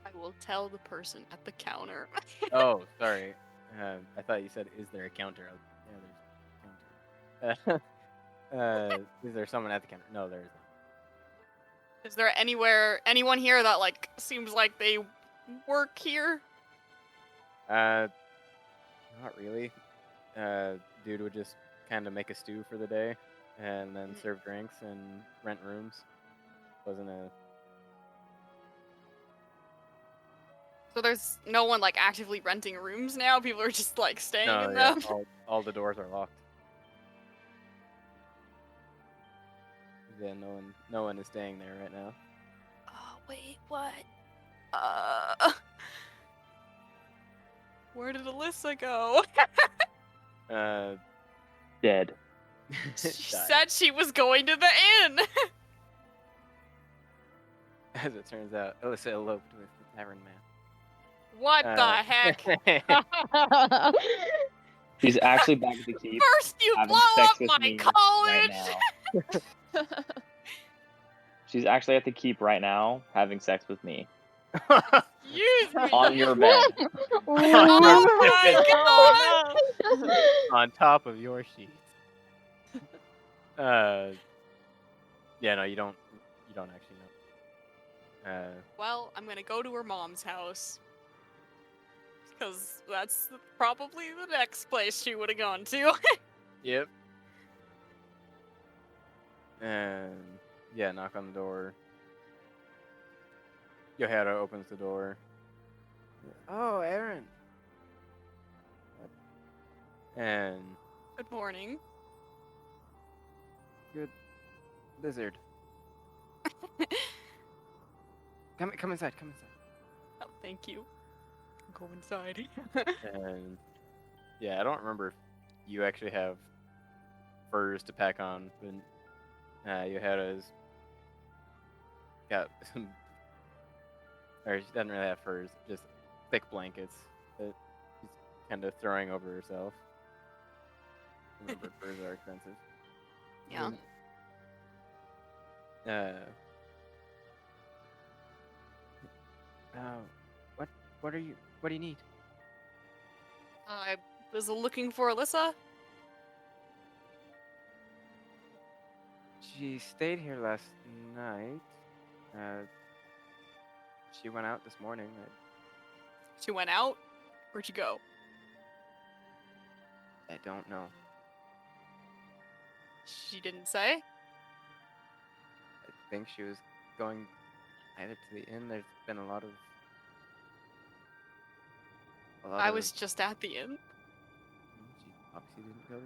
I will tell the person at the counter. Oh, sorry. I thought you said, "Is there a counter?" Yeah, there's a counter. Is there someone at the counter? No, there isn't. Is there anyone here that like seems like they work here? Not really. Dude would just kind of make a stew for the day, and then serve drinks and rent rooms. Wasn't a So there's no one like actively renting rooms now. People are just like staying no. in Yeah, them. all the doors are locked. Yeah, no one is staying there right now. Oh wait, what? Where did Elissa go? Dead. She Died. said she was going to the inn. As it turns out, Elissa eloped with the tavern man. What the heck? She's actually back at the keep. First you having blow sex up with my me college. right now. She's actually at the keep right now, having sex with me Use me. on your bed. Oh my god. On top of your sheets. Yeah, no, you don't actually know. Well, I'm gonna go to her mom's house. Because that's probably the next place she would have gone to. Yep. And yeah, knock on the door. Yohara opens the door. Oh, Aeron. And Good morning. good lizard. Come inside. Oh, thank you. Go inside. And yeah, I don't remember if you actually have furs to pack on, but Yohara's got some, or she doesn't really have furs, just thick blankets that she's kind of throwing over herself. Remember, furs are expensive. Yeah. What are you? What do you need? I was looking for Elissa. She stayed here last night. She went out this morning. She went out. Where'd you go? I don't know. She didn't say. I think she was going either to the inn. There's been a lot of. I was just at the inn. She obviously didn't go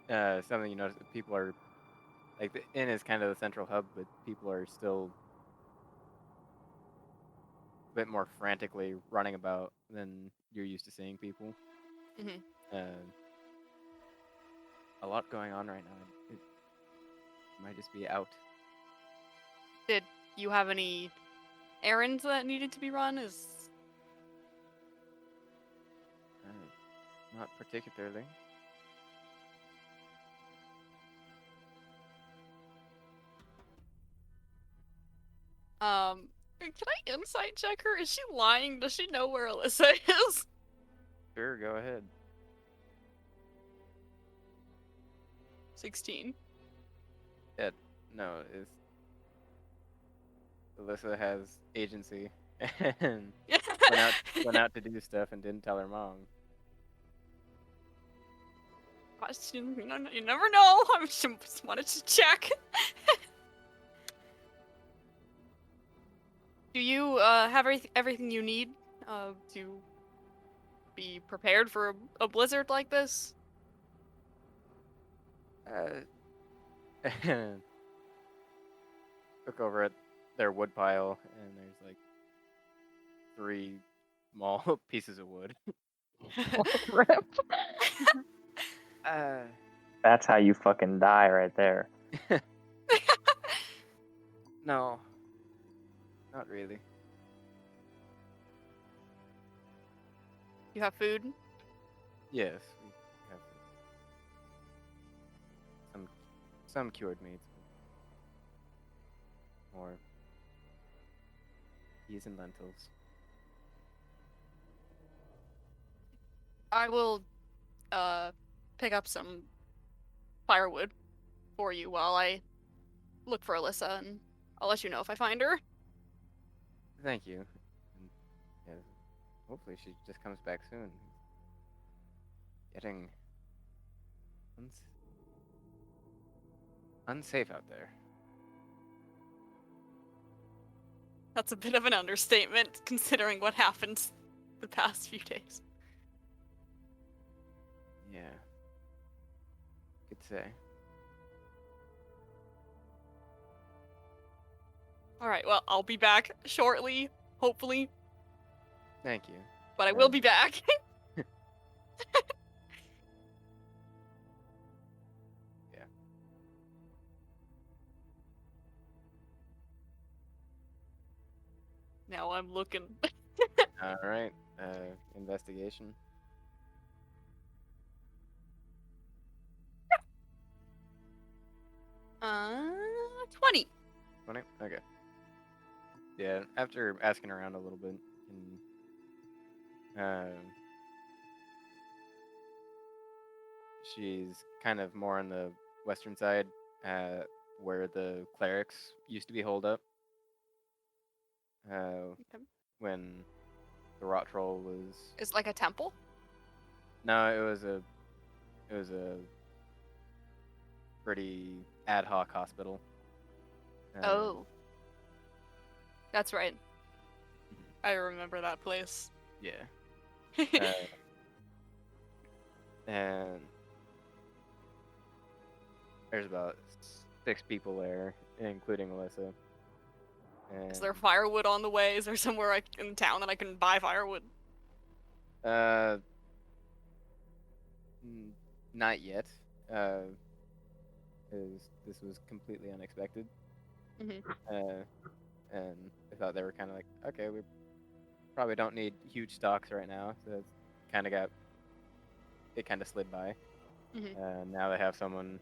there. Something you notice, people are, like, the inn is kind of the central hub, but people are still a bit more frantically running about than you're used to seeing people. Mhm. A lot going on right now. It might just be out. Did you have any errands that needed to be run? Not particularly. Can I insight check her? Is she lying? Does she know where Elissa is? Sure, go ahead. 16. No, Elissa has agency and went out to do stuff and didn't tell her mom. Gosh, you never know. I just wanted to check. Do you have everything you need to be prepared for a blizzard like this? Look over at their wood pile, and there's like 3 small pieces of wood. Rip. That's how you fucking die right there. No, not really. You have food? Yes, we have some cured meats, more peas and lentils. I will pick up some firewood for you while I look for Elissa, and I'll let you know if I find her. Thank you. And, yeah, hopefully she just comes back soon. Getting unsafe out there. That's a bit of an understatement, considering what happened the past few days. Yeah. Could say. Alright, well, I'll be back shortly, hopefully, Thank you. but I will be back. Yeah. Now I'm looking. All right. Investigation. 20. 20? Okay. Yeah, after asking around a little bit, and she's kind of more on the western side, where the clerics used to be holed up. When the rot troll was. It's like a temple? No, it was a pretty ad hoc hospital. Oh. That's right. I remember that place. Yeah. And there's about 6 people there, including Elissa. And, Is there firewood on the way? Is there somewhere in town that I can buy firewood? Not yet. This was completely unexpected. Mhm. And I thought they were kind of like, okay, we're probably don't need huge stocks right now, so it's kind of slid by. Now they have someone,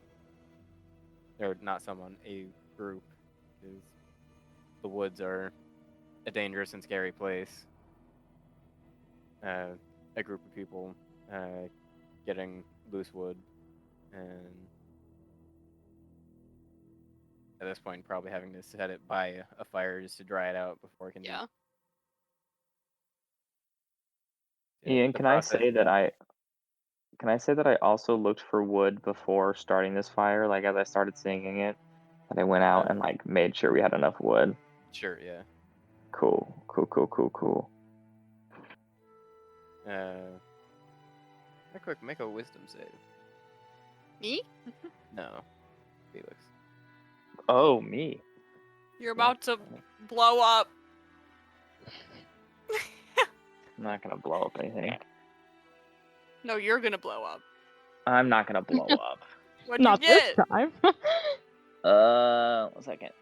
or not someone, a group, because the woods are a dangerous and scary place. A group of people getting loose wood, and at this point probably having to set it by a fire just to dry it out before it can Yeah. Ian, can I say that I also looked for wood before starting this fire? Like as I started singing it, and I went out and like made sure we had enough wood. Sure, yeah. Cool. Quick, make a wisdom save. Me? No, Felix. Oh, me. You're about to blow up. I'm not gonna blow up anything. No, you're gonna blow up. I'm not gonna blow up. What'd Not you get? this time. 1 second.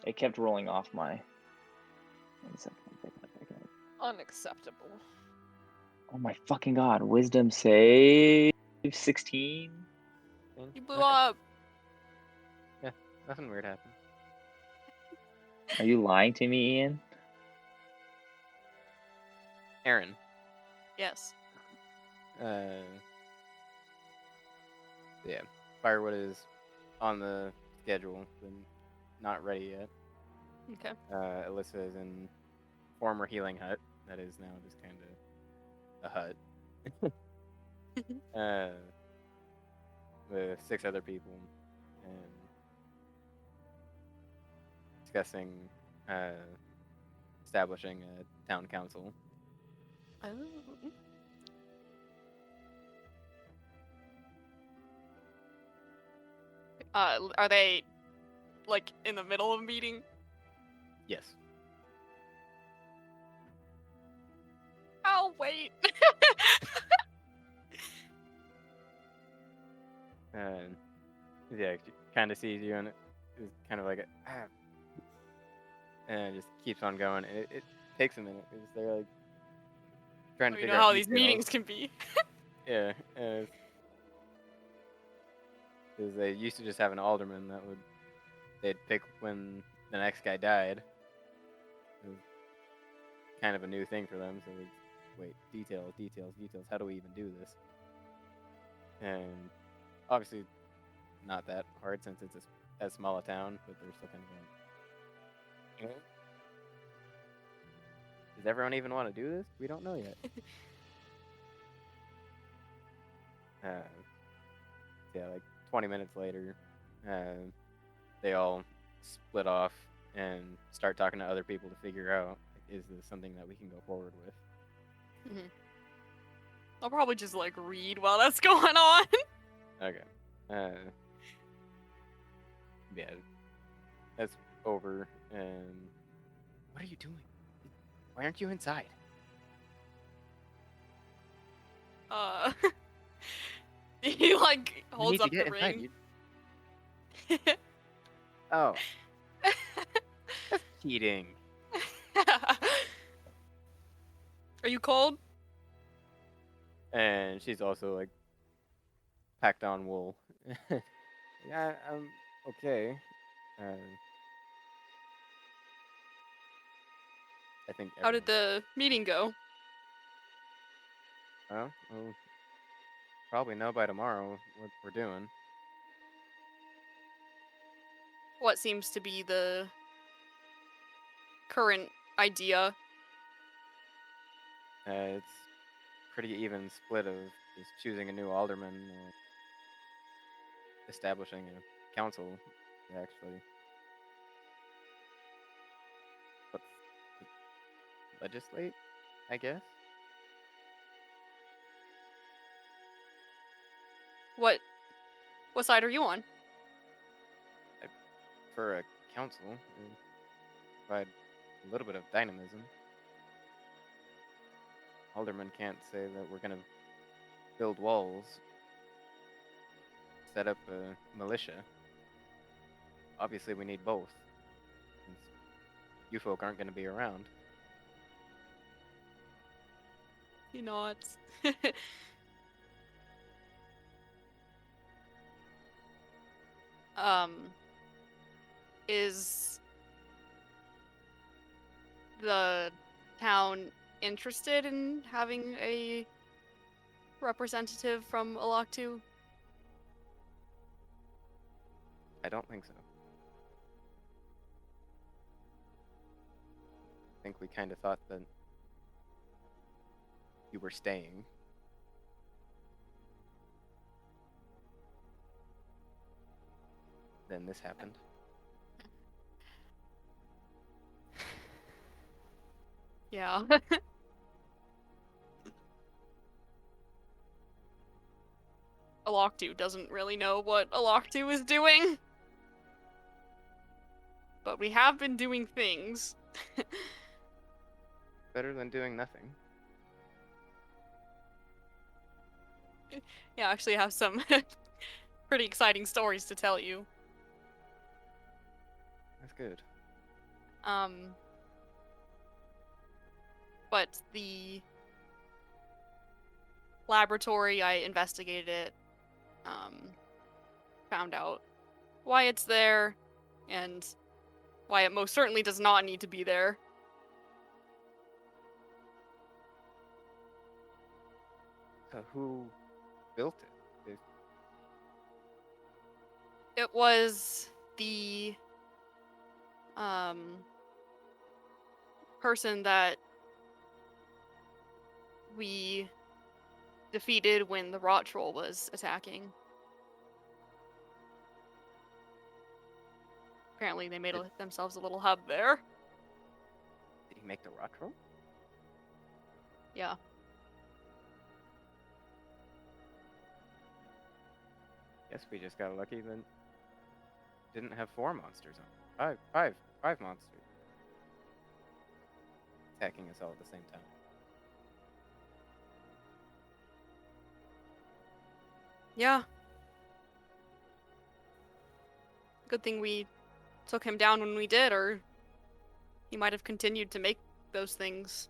It kept rolling off my. 1 second. Unacceptable. Oh my fucking god! Wisdom save 16. You blew up. Yeah, nothing weird happened. Are you lying to me, Ian? Aeron. Yes. Yeah, firewood is on the schedule, but not ready yet. Okay. Elissa is in former healing hut. That is now just kind of a hut. With 6 other people, and discussing establishing a town council. Oh. Are they like in the middle of a meeting? Yes. I'll wait. Yeah, she kind of sees you, and it's kind of like and it just keeps on going. And it takes a minute because they're like trying to You figure know out how these details. meetings can be. Yeah, because they used to just have an alderman they'd pick when the next guy died. It was kind of a new thing for them, so it's wait, details. How do we even do this? And obviously, not that hard since it's as small a town, but they're still kind of going. Does everyone even want to do this? We don't know yet. Yeah, like 20 minutes later, they all split off and start talking to other people to figure out, like, is this something that we can go forward with? I'll probably just like read while that's going on. Okay. Yeah, that's over. And what are you doing? Why aren't you inside? He like You holds need up to get the inside. ring. Oh, that's cheating. Are you cold? And she's also like packed on wool. Yeah, I'm okay. I think. How did the meeting go? Well, we'll probably know by tomorrow what we're doing. What seems to be the current idea? It's pretty even split of just choosing a new alderman or establishing a council, actually. But legislate, I guess. What side are you on? For a council, provide a little bit of dynamism. Alderman can't say that we're gonna build walls, set up a militia. Obviously, we need both. Since you folk aren't gonna be around. He nods. Is the town interested in having a representative from Alaktu? I don't think so. I think we kind of thought that you were staying. Then this happened. Yeah. Alaktu doesn't really know what Alaktu is doing. But we have been doing things. Better than doing nothing. Yeah, I actually have some pretty exciting stories to tell you. That's good. But the laboratory, I investigated it, found out why it's there, and why it most certainly does not need to be there. So who built it? It was the person that we defeated when the rot troll was attacking. Apparently they made themselves a little hub there. Did he make the rock roll? Yeah. Guess we just got lucky that didn't have 4 monsters on. Five monsters attacking us all at the same time. Yeah. Good thing we took him down when we did, or he might have continued to make those things.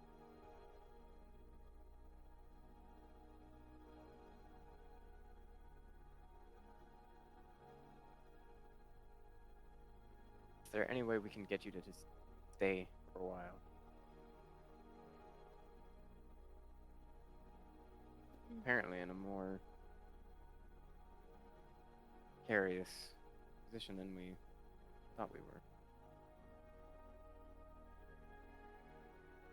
Is there any way we can get you to just stay for a while? Apparently in a more precarious position than we thought we were.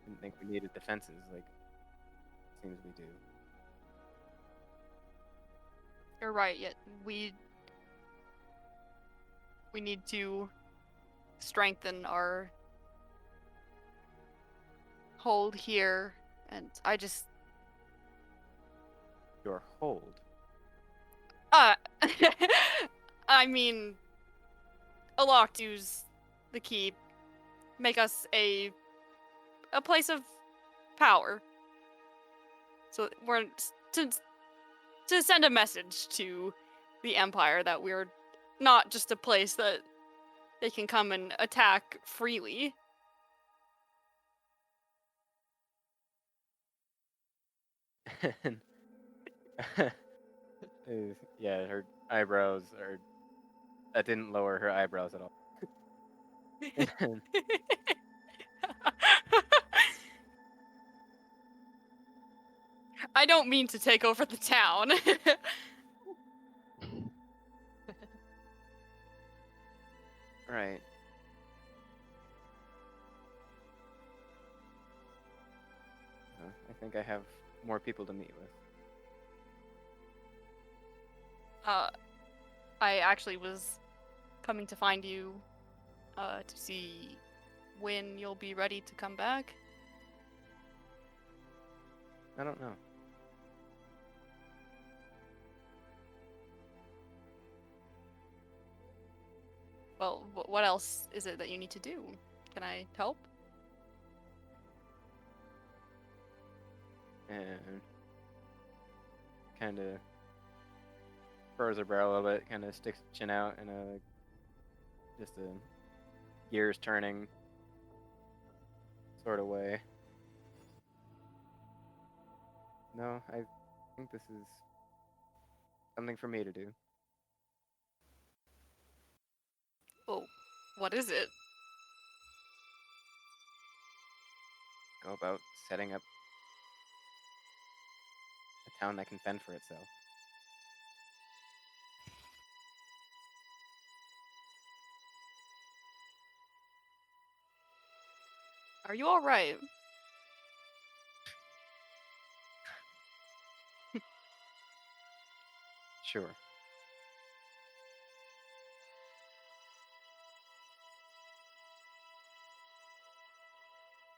Didn't think we needed defenses like it seems we do. You're right, yet we need to strengthen our hold here, and I just Your hold. I mean, Alaktu's the key. Make us a place of power. So we're to send a message to the Empire that we're not just a place that they can come and attack freely. Yeah, her eyebrows are. That didn't lower her eyebrows at all. I don't mean to take over the town. Right. I think I have more people to meet with. I actually was coming to find you to see when you'll be ready to come back. I don't know. Well, what else is it that you need to do? Can I help? And kind of furrows her brow a little bit, kind of sticks the chin out in a just a gears turning sort of way. No, I think this is something for me to do. Oh, what is it? Go about setting up a town that can fend for itself. Are you alright? Sure.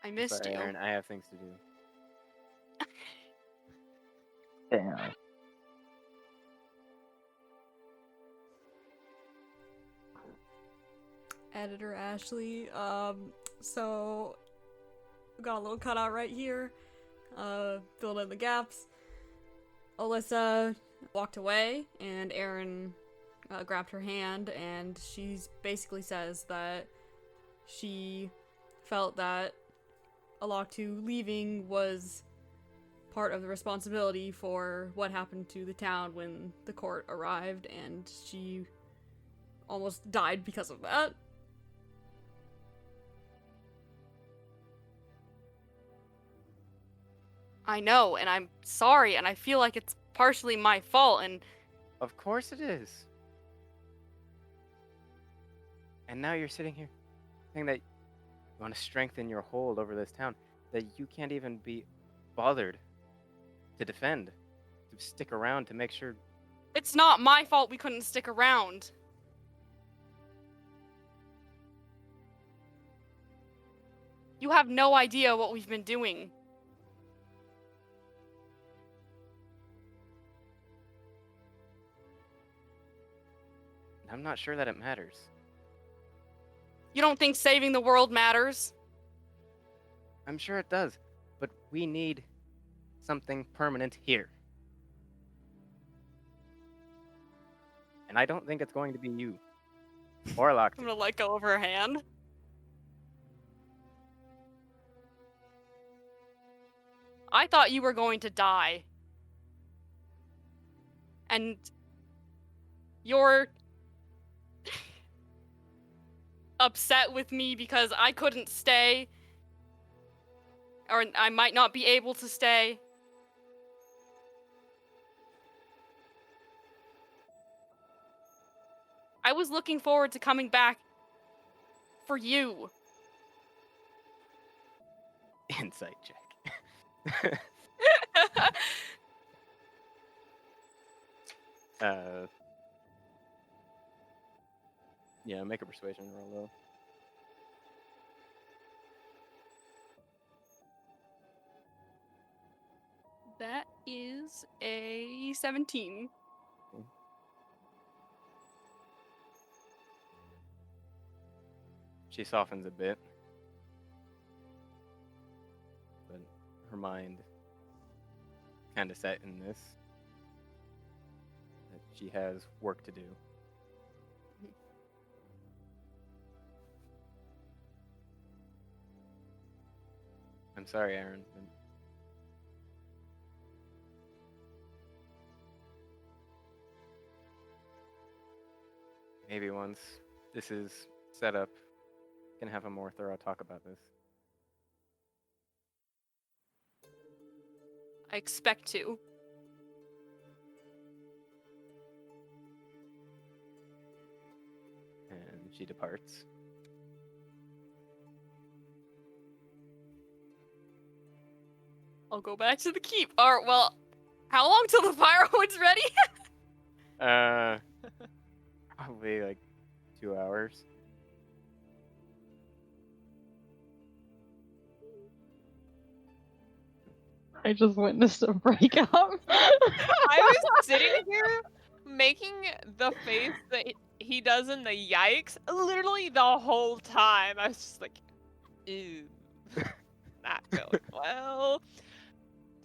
I missed But you. Aaron, I have things to do. Damn. Editor Ashley. So got a little cutout right here. Filled in the gaps. Elissa walked away, and Aeron grabbed her hand, and she basically says that she felt that Alaktu leaving was part of the responsibility for what happened to the town when the court arrived, and she almost died because of that. I know, and I'm sorry, and I feel like it's partially my fault, and Of course it is. And now you're sitting here saying that you want to strengthen your hold over this town, that you can't even be bothered to defend, to stick around to make sure. it's not my fault we couldn't stick around. You have no idea what we've been doing. I'm not sure that it matters. You don't think saving the world matters? I'm sure it does, but we need something permanent here. And I don't think it's going to be you. Or I'm Alaktu. gonna let go of her hand. I thought you were going to die. And you're upset with me because I couldn't stay. Or I might not be able to stay. I was looking forward to coming back for you. Insight check. Yeah, make a persuasion roll though. That is a 17. She softens a bit, but her mind kind of set in this, that she has work to do. I'm sorry, Aaron. Maybe once this is set up, we can have a more thorough talk about this. I expect to. And she departs. I'll go back to the keep. Or, well, how long till the firewood's ready? Probably like 2 hours. I just witnessed a breakup. I was sitting here making the face that he does in the yikes literally the whole time. I was just like, ew, not going well.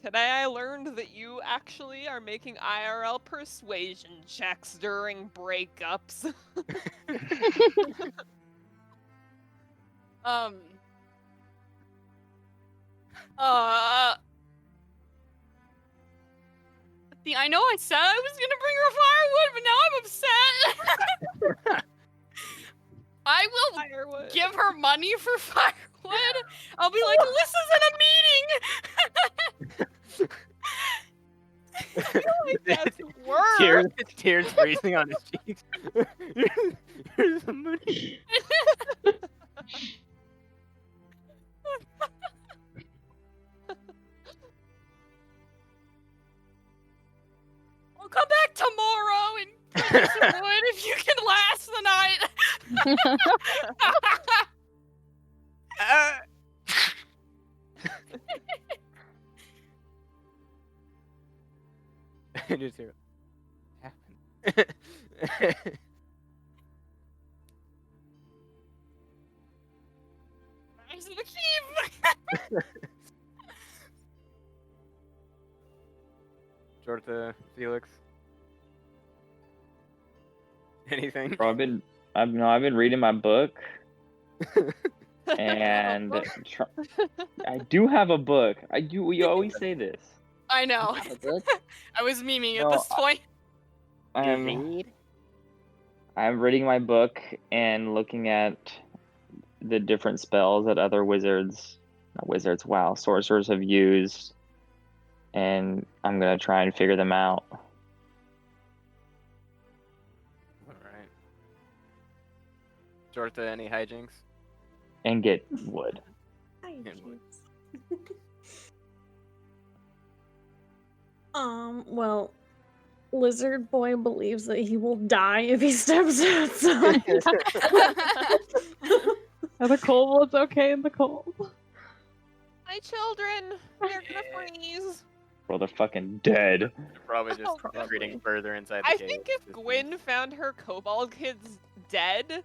Today I learned that you actually are making IRL persuasion checks during breakups. See, I know I said I was gonna bring her firewood, but now I'm upset. I will Firewood. give her money for firewood. I'll be like, Alyssa's in a meeting. That's worse. Tears freezing on his cheeks. Here's some money. I'll come back tomorrow and bring you some wood if you can last the night. I just hear what happened. Rise of the keep. Jorta, Felix. Anything? Bro, I've been reading my book, and I do have a book. We always say this. I know. Have a book? I was memeing at No, this point. I'm reading my book and looking at the different spells that other sorcerers have used, and I'm gonna try and figure them out. Alright. Jorta, any hijinks? And get wood. Well, Lizard Boy believes that he will die if he steps outside. Are the cold ones okay in the cold? My children, they're gonna freeze. Bro, they're fucking dead. Probably just Probably. retreating further inside the I cave. think if Just- Gwyn found her kobold kids dead,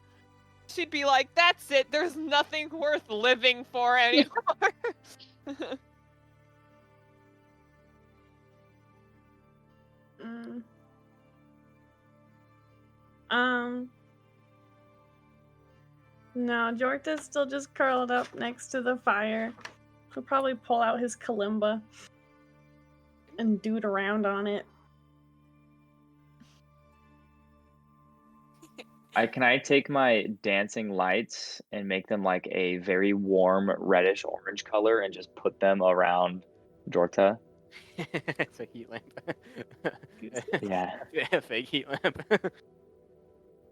she'd be like, that's it, there's nothing worth living for anymore. No, Jorta's still just curled up next to the fire. He'll probably pull out his kalimba and dude around on it. Can I take my dancing lights and make them like a very warm reddish orange color and just put them around Jorta? It's a heat lamp. Yeah. Yeah, fake heat lamp.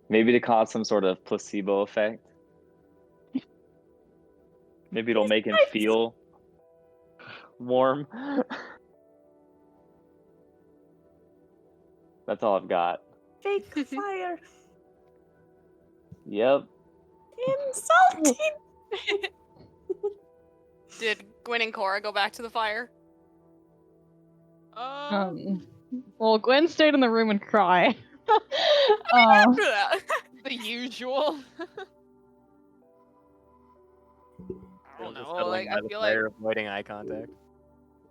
Maybe to cause some sort of placebo effect. Maybe it'll make him feel warm. That's all I've got. Fake fire. Yep. Insulting. Did Gwyn and Korrah go back to the fire? Well, Gwen stayed in the room and cried. After that. The usual. I don't Just know, cuddling like, by I the feel fire, like avoiding eye contact.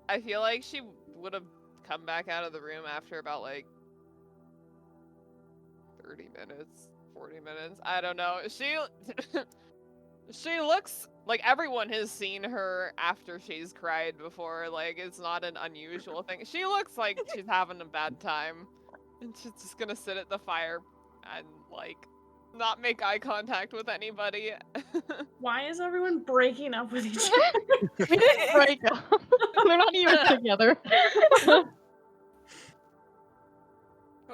I feel like she would have come back out of the room after about like 30 minutes, 40 minutes. I don't know. She looks like everyone has seen her after she's cried before. Like, it's not an unusual thing. She looks like she's having a bad time. And she's just gonna sit at the fire and like not make eye contact with anybody. Why is everyone breaking up with each other? We didn't break up. They're not even together. What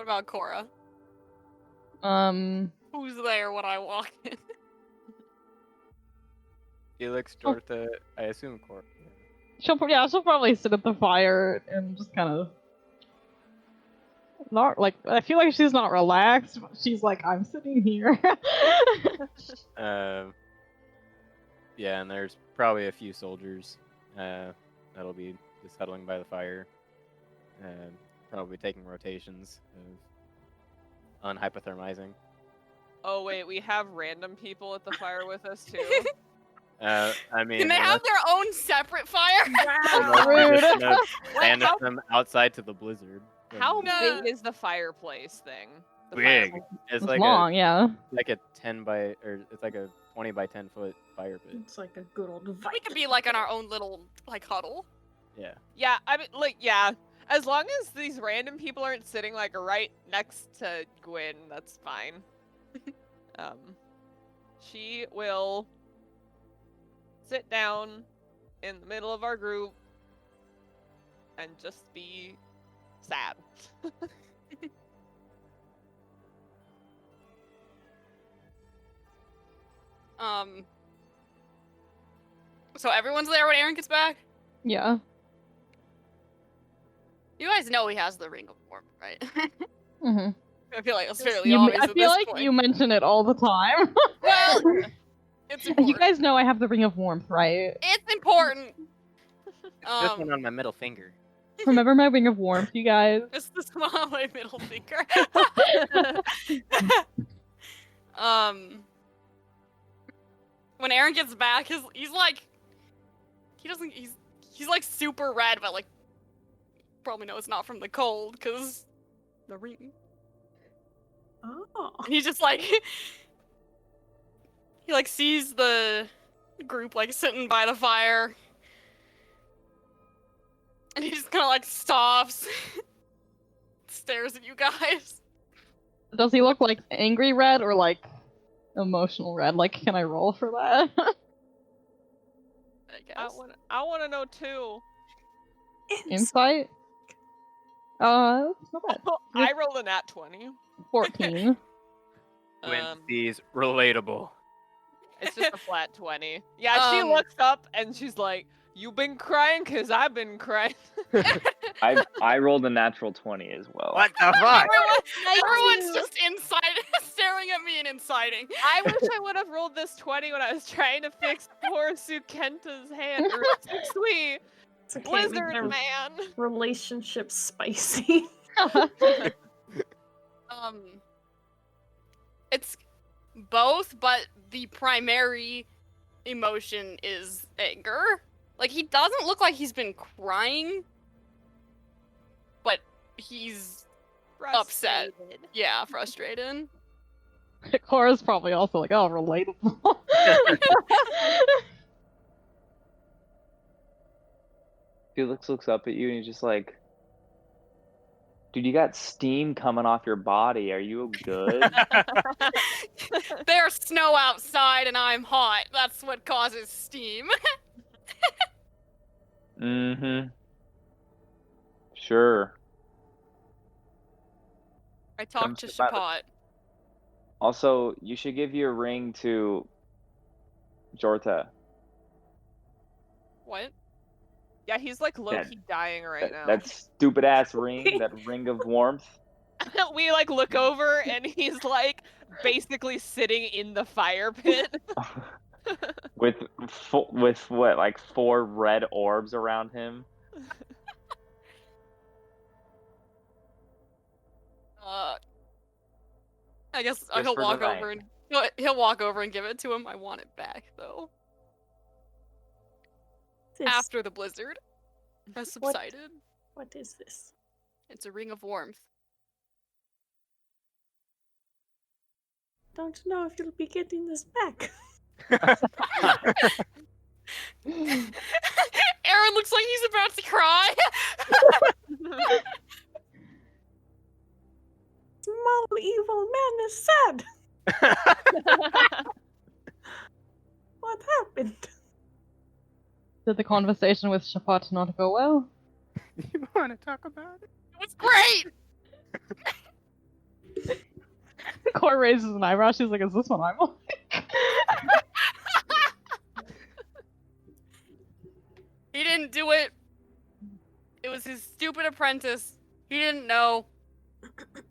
about Korrah? Um, Who's there when I walk in? Felix, Jorta, I assume Korrah. she'll probably sit at the fire and just kind of not like. I feel like she's not relaxed. But she's like, I'm sitting here. Yeah, and there's probably a few soldiers that'll be just huddling by the fire, probably taking rotations of unhypothermizing. Oh wait, we have random people at the fire with us too. I mean, Can they have their own separate fire? unless we're Rude. just gonna banish how- them outside to the blizzard. then How No. big is the fireplace thing? The big? fireplace? It's It's like long, yeah. a 20 by 10 foot fire pit. It's like a good old We Viking. could be like on our own little like huddle. Yeah. Yeah, I mean, like, yeah. As long as these random people aren't sitting like right next to Gwyn, that's fine. She will sit down in the middle of our group and just be sad. So everyone's there when Aeron gets back? Yeah. You guys know he has the Ring of Warmth, right? Mm-hmm. I feel like it's fairly obvious I at feel this like point. you mention it all the time. Well, it's important. You guys know I have the Ring of Warmth, right? It's important. This one on my middle finger. Remember my Ring of Warmth, you guys? It's the small my middle finger. When Aeron gets back, he's like, he's like super red, but like, probably know it's not from the cold, cause the ring. Oh. And he just like, he like sees the group like sitting by the fire. And he just kind of like stops, stares at you guys. Does he look like angry red or like emotional red? Like, can I roll for that? I guess. I want to know too. Insight? It's not bad. I rolled a nat 20. 14. Gwyn sees relatable. It's just a flat 20. Yeah, she looks up and she's like, "You been crying? 'Cause I've been crying." I rolled a natural 20 as well. What the fuck? Everyone's just inside, staring at me and inciting. I wish I would have rolled this 20 when I was trying to fix poor Sukenta's hand. Or sweet It's okay, blizzard they're man. relationship spicy. It's both, but the primary emotion is anger. Like, he doesn't look like he's been crying, but he's upset. Yeah, frustrated. Korrah's probably also like, oh, relatable. Felix looks up at you and he's just like, "Dude, you got steam coming off your body. Are you good?" There's snow outside and I'm hot. That's what causes steam. Mm-hmm. Sure. I talked Comes to to matter. Shaphat. Also, you should give your ring to Jorta. What? Yeah, he's like low-key dying right now. That stupid ass ring, that ring of warmth. We like look over and he's like basically sitting in the fire pit. with what, like 4 red orbs around him. I guess Just he'll Oh, for walk the over night. and he'll walk over and give it to him. I want it back though. This, After the blizzard has What? subsided. what is this? It's a ring of warmth. Don't know if you'll be getting this back. Aeron looks like he's about to cry. Small evil man is sad. What happened? Did the conversation with Shaphat not go well? You want to talk about it? It was great. Korrah raises an eyebrow. She's like, is this what I'm like? He didn't do it. It was his stupid apprentice. He didn't know.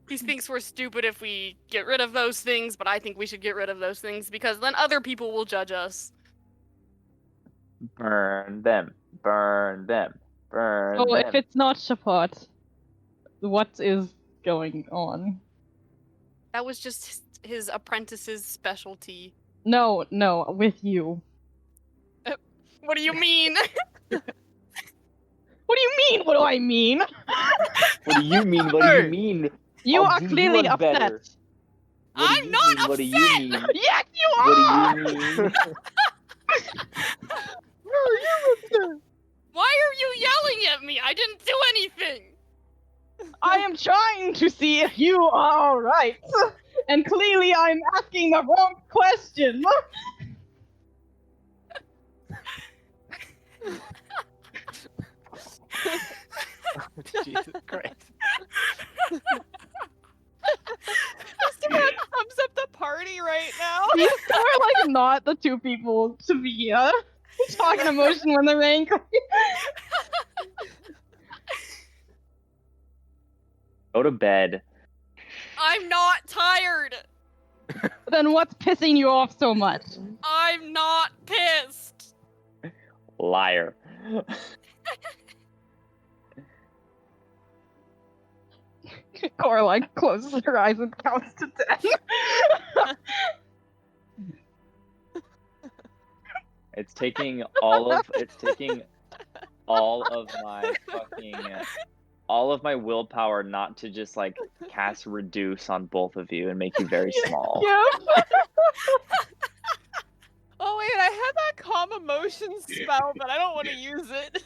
He thinks we're stupid if we get rid of those things, but I think we should get rid of those things because then other people will judge us. Burn them. Burn them. Burn Oh, them. if it's not Shaphat, what is going on? That was just his apprentice's specialty. No, with you. What do you mean? What do you mean? What do I mean? What do you mean? What do you mean? You I'll are do clearly one upset. better. What do I'm you not mean? What do you upset! mean? Yes, you What are! do you mean? Why are you yelling at me? I didn't do anything. am trying to see if you are alright. And clearly I'm asking the wrong question. Jesus Christ. Sarah sums up the party right now. These two are like not the two people to be talking emotion when they're angry. Go to bed. I'm not tired. Then what's pissing you off so much? I'm not pissed. Liar. Korrah like closes her eyes and counts to 10. It's taking all of my fucking all of my willpower not to just like cast reduce on both of you and make you very small. Yeah. Oh wait, I had that calm emotion spell, but I don't want to use it.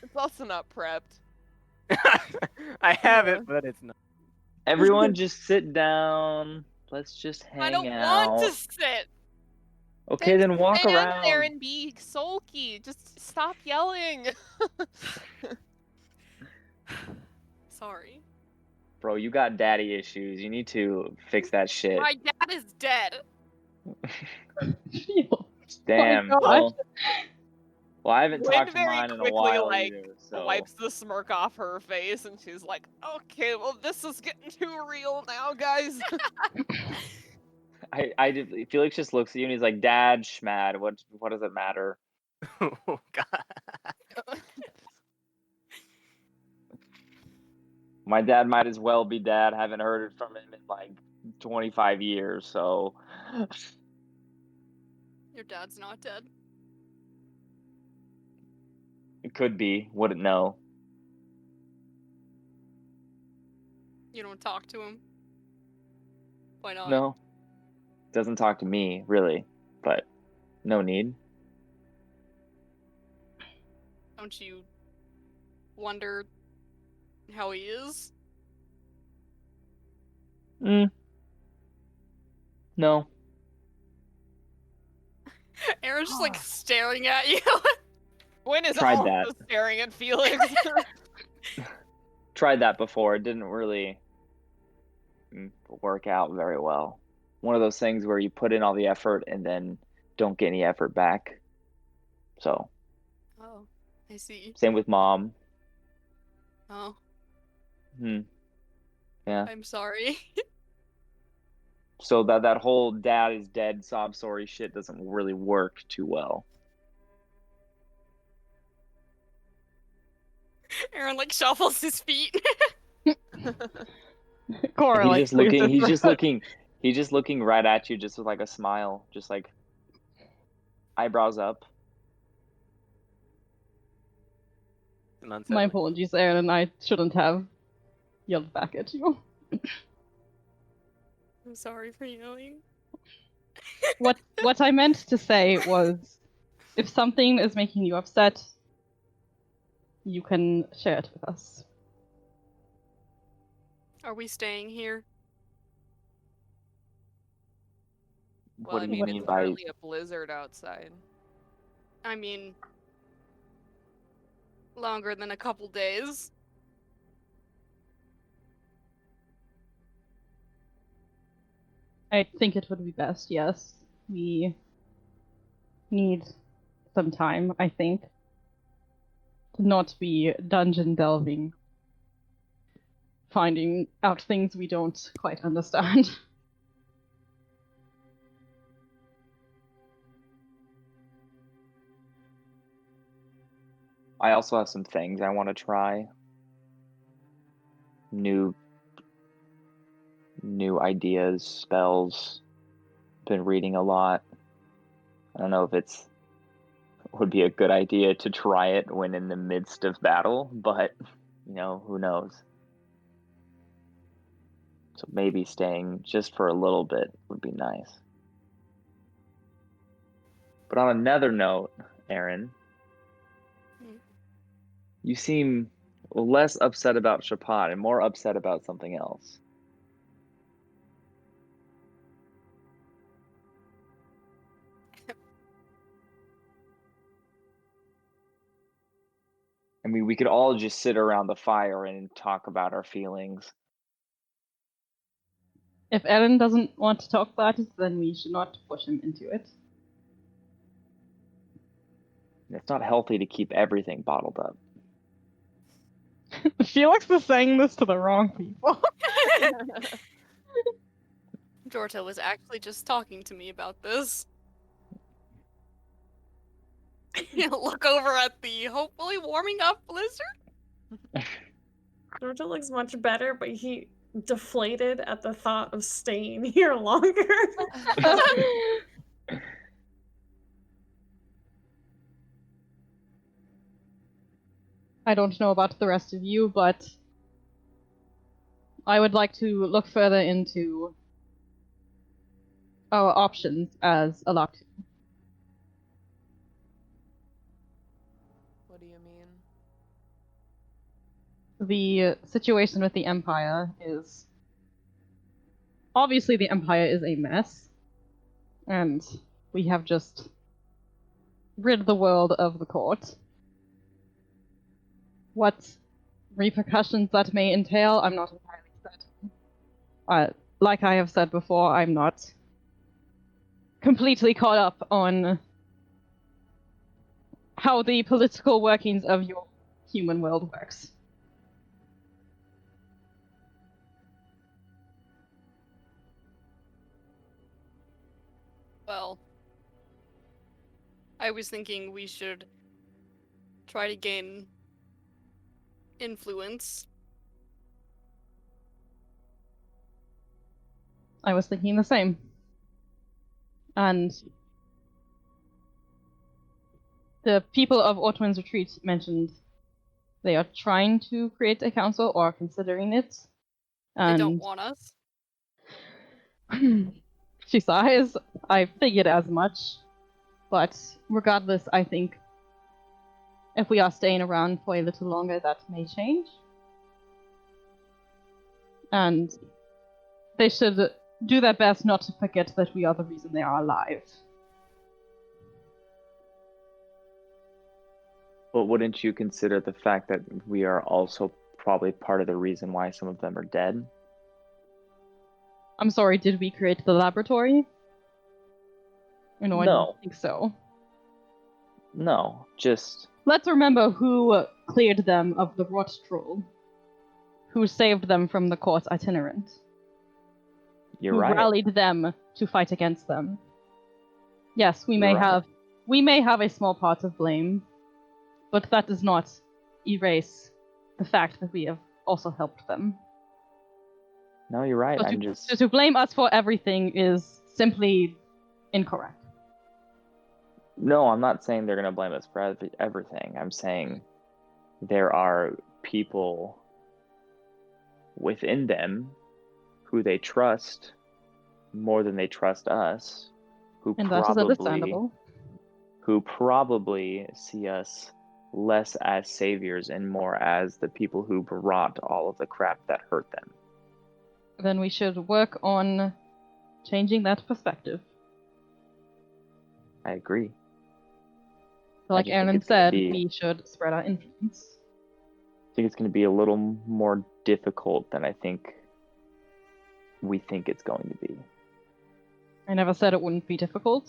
It's also not prepped. I have it, but it's not. Everyone just sit down. Let's just hang I don't out. want to sit. Okay, then walk Stand around. there and be sulky. Just stop yelling. Sorry. Bro, you got daddy issues. You need to fix that shit. My dad is dead. Damn. Oh my gosh. Well, I haven't Gwen talked to very mine in a quickly, while like, either, so wipes the smirk off her face, and she's like, "Okay, well, this is getting too real now, guys." Felix just looks at you and he's like, "Dad, schmad. What does it matter?" Oh God. My dad might as well be dad. Haven't heard from him in like 25 years, so Your dad's not dead. it could be. Wouldn't know. You don't talk to him. Why not? No. Doesn't talk to me, really. But no need. Don't you wonder how he is? No. Aaron's just like staring at you. Gwen is Tried also that. staring at Felix. Tried that before. It didn't really work out very well. One of those things where you put in all the effort and then don't get any effort back. So, Oh, I see. same with mom. Oh, Yeah. I'm sorry. So that whole dad is dead sob story shit doesn't really work too well. Aaron like shuffles his feet. Korrah like He's just throat. looking right at you, just with like a smile, just like eyebrows up. My apologies, Aaron. I shouldn't have yelled back at you. I'm sorry for yelling. What I meant to say was, if something is making you upset, you can share it with us. Are we staying here? Well, What I do you mean, mean it's by currently a blizzard outside. I mean, longer than a couple days. I think it would be best, yes. We need some time, I think, to not be dungeon delving, finding out things we don't quite understand. I also have some things I want to try. New ideas, spells. Been reading a lot. I don't know if would be a good idea to try it when in the midst of battle, but who knows? So maybe staying just for a little bit would be nice. But on another note, Aeron, you seem less upset about Shaphat and more upset about something else. I mean, we could all just sit around the fire and talk about our feelings. If Aeron doesn't want to talk about it, then we should not push him into it. It's not healthy to keep everything bottled up. Felix is saying this to the wrong people. Jorta was actually just talking to me about this. Look over at the hopefully warming up blizzard. Georgia looks much better, but he deflated at the thought of staying here longer. I don't know about the rest of you, but I would like to look further into our options as Alaktu. What do you mean? The situation with the Empire is... Obviously the Empire is a mess, and we have just rid the world of the court. What repercussions that may entail, I'm not entirely certain. Like I have said before, I'm not completely caught up on how the political workings of your human world works. Well, I was thinking we should try to gain influence. I was thinking the same. And the people of Ortwin's retreat mentioned they are trying to create a council or considering it. They don't And want us. she sighs. I figured as much. But regardless, I think if we are staying around for a little longer, that may change. And they should do their best not to forget that we are the reason they are alive. But wouldn't you consider the fact that we are also probably part of the reason why some of them are dead? I'm sorry, did we create the laboratory? No, I don't think so. No, just... Let's remember who cleared them of the rot troll. Who saved them from the court's itinerant. You're who right. rallied them to fight against them. Yes, we may You're right. have a small part of blame, but that does not erase the fact that we have also helped them. No, you're right. So to blame us for everything is simply incorrect. No, I'm not saying they're going to blame us for everything. I'm saying there are people within them who they trust more than they trust us, And that is understandable. who probably see us less as saviors and more as the people who brought all of the crap that hurt them. Then we should work on changing that perspective. I agree. Like Aeron said, we should spread our influence. I think it's going to be a little more difficult than I think we think it's going to be. I never said it wouldn't be difficult.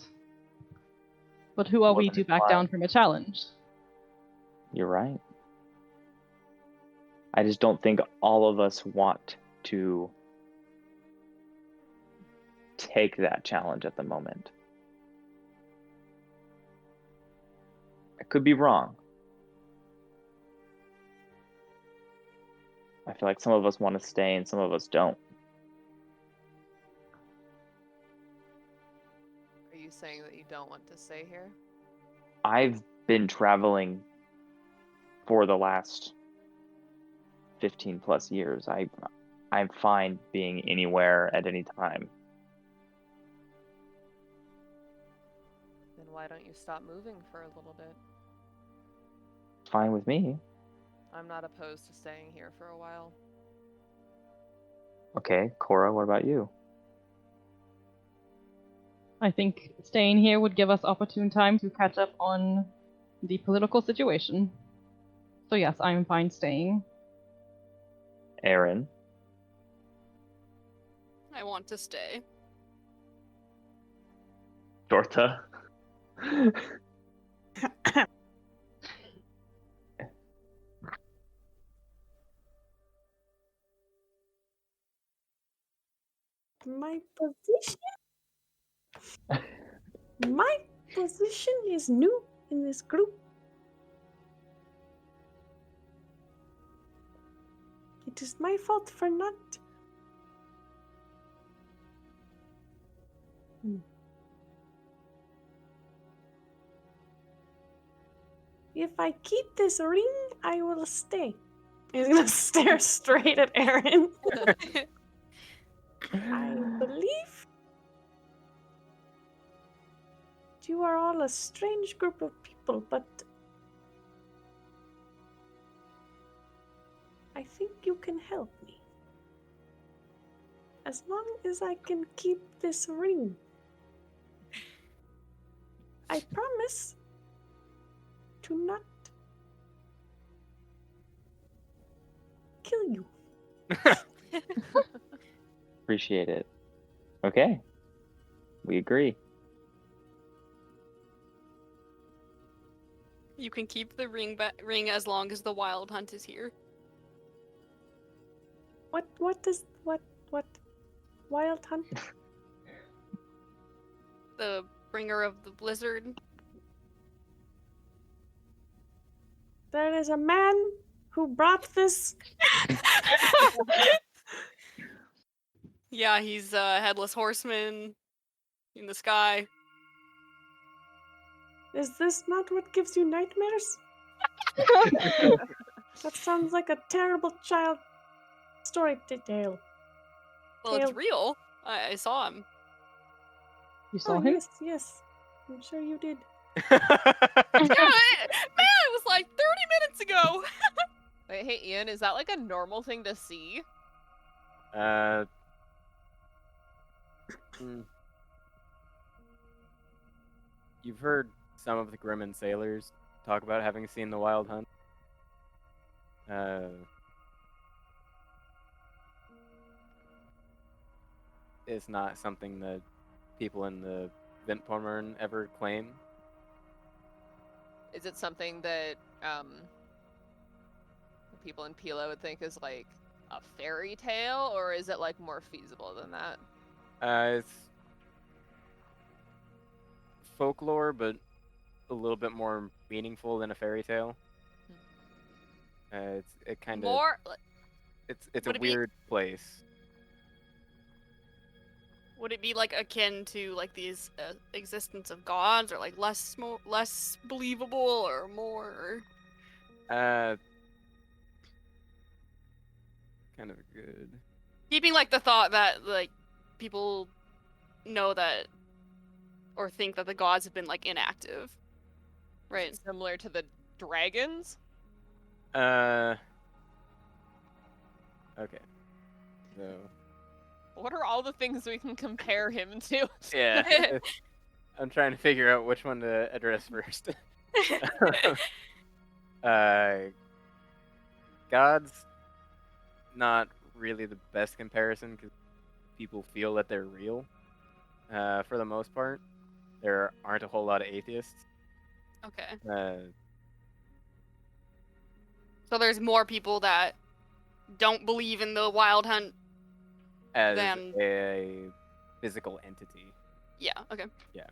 But who are we to back down from a challenge? You're right. I just don't think all of us want to take that challenge at the moment. I could be wrong. I feel like some of us want to stay and some of us don't. Are you saying that you don't want to stay here? I've been traveling for the last 15 plus years. I'm fine being anywhere at any time. Then why don't you stop moving for a little bit? Fine with me. I'm not opposed to staying here for a while. Okay, Korrah, what about you? I think staying here would give us opportune time to catch up on the political situation. So yes, I'm fine staying. Aeron? I want to stay. Jorta? My position is new in this group. It is my fault for not. If I keep this ring, I will stay. He's gonna stare straight at Aeron. I believe you are all a strange group of people, but I think you can help me. As long as I can keep this ring. I promise to not kill you. Appreciate it. Okay. We agree. You can keep the ring as long as the Wild Hunt is here. What Wild Hunt? The bringer of the blizzard. There is a man who brought this. Yeah, he's a headless horseman in the sky. Is this not what gives you nightmares? That sounds like a terrible child story to tell. Well, it's real. I saw him. You saw him? Yes. I'm sure you did. Yeah, it was like 30 minutes ago. Wait, hey Ian, is that like a normal thing to see? You've heard some of the Grimmin sailors talk about having seen the Wild Hunt. It's not something that people in the Ventpormern ever claim. Is it something that people in Pila would think is like a fairy tale, or is it like more feasible than that? It's folklore, but a little bit more meaningful than a fairy tale. It kind of More. it's a would it be- weird place. Would it be like akin to like these existence of gods, or like less believable, or more? Kind of good. Keeping like the thought that like people know that or think that the gods have been like inactive, right? Similar to the dragons? Okay. So What are all the things we can compare him to? yeah, I'm trying to figure out which one to address first. Gods, not really the best comparison because people feel that they're real. For the most part, there aren't a whole lot of atheists. Okay. So there's more people that don't believe in the Wild Hunt as than a physical entity. Yeah. Okay. Yeah.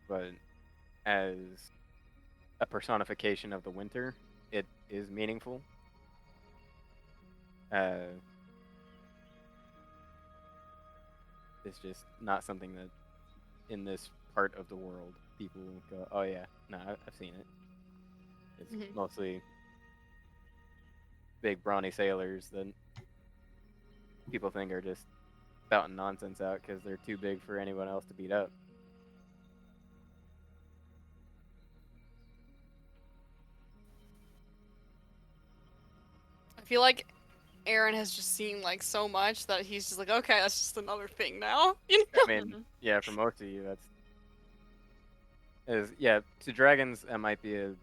But as a personification of the winter, it is meaningful. It's just not something that in this part of the world people go, oh yeah, no, I've seen it. It's mostly big brawny sailors that people think are just spouting nonsense out because they're too big for anyone else to beat up. I feel like Aeron has just seen like so much that he's just like, okay, that's just another thing now. You know? I mean, yeah, for most of you, to dragons, that might be a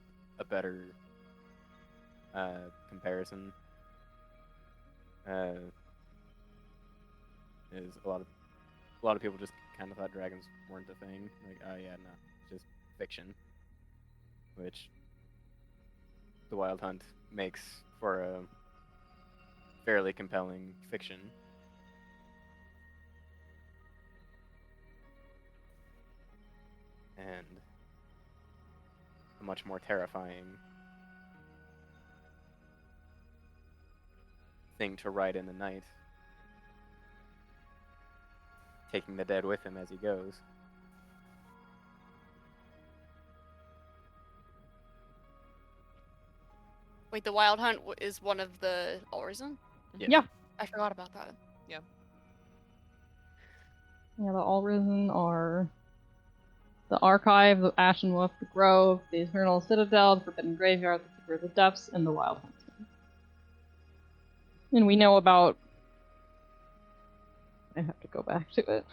better comparison. Is a lot of people just kind of thought dragons weren't a thing. Like, oh yeah, no, it's just fiction. Which the Wild Hunt makes for a fairly compelling fiction. And a much more terrifying thing to ride in the night. Taking the dead with him as he goes. Wait, the Wild Hunt is one of the Orison? Yeah. I forgot about that. Yeah, the All Risen are the Archive, the Ashen Wolf, the Grove, the Eternal Citadel, the Forbidden Graveyard, the Keeper of the Depths, and the Wild Huntsman. And we know about... I have to go back to it.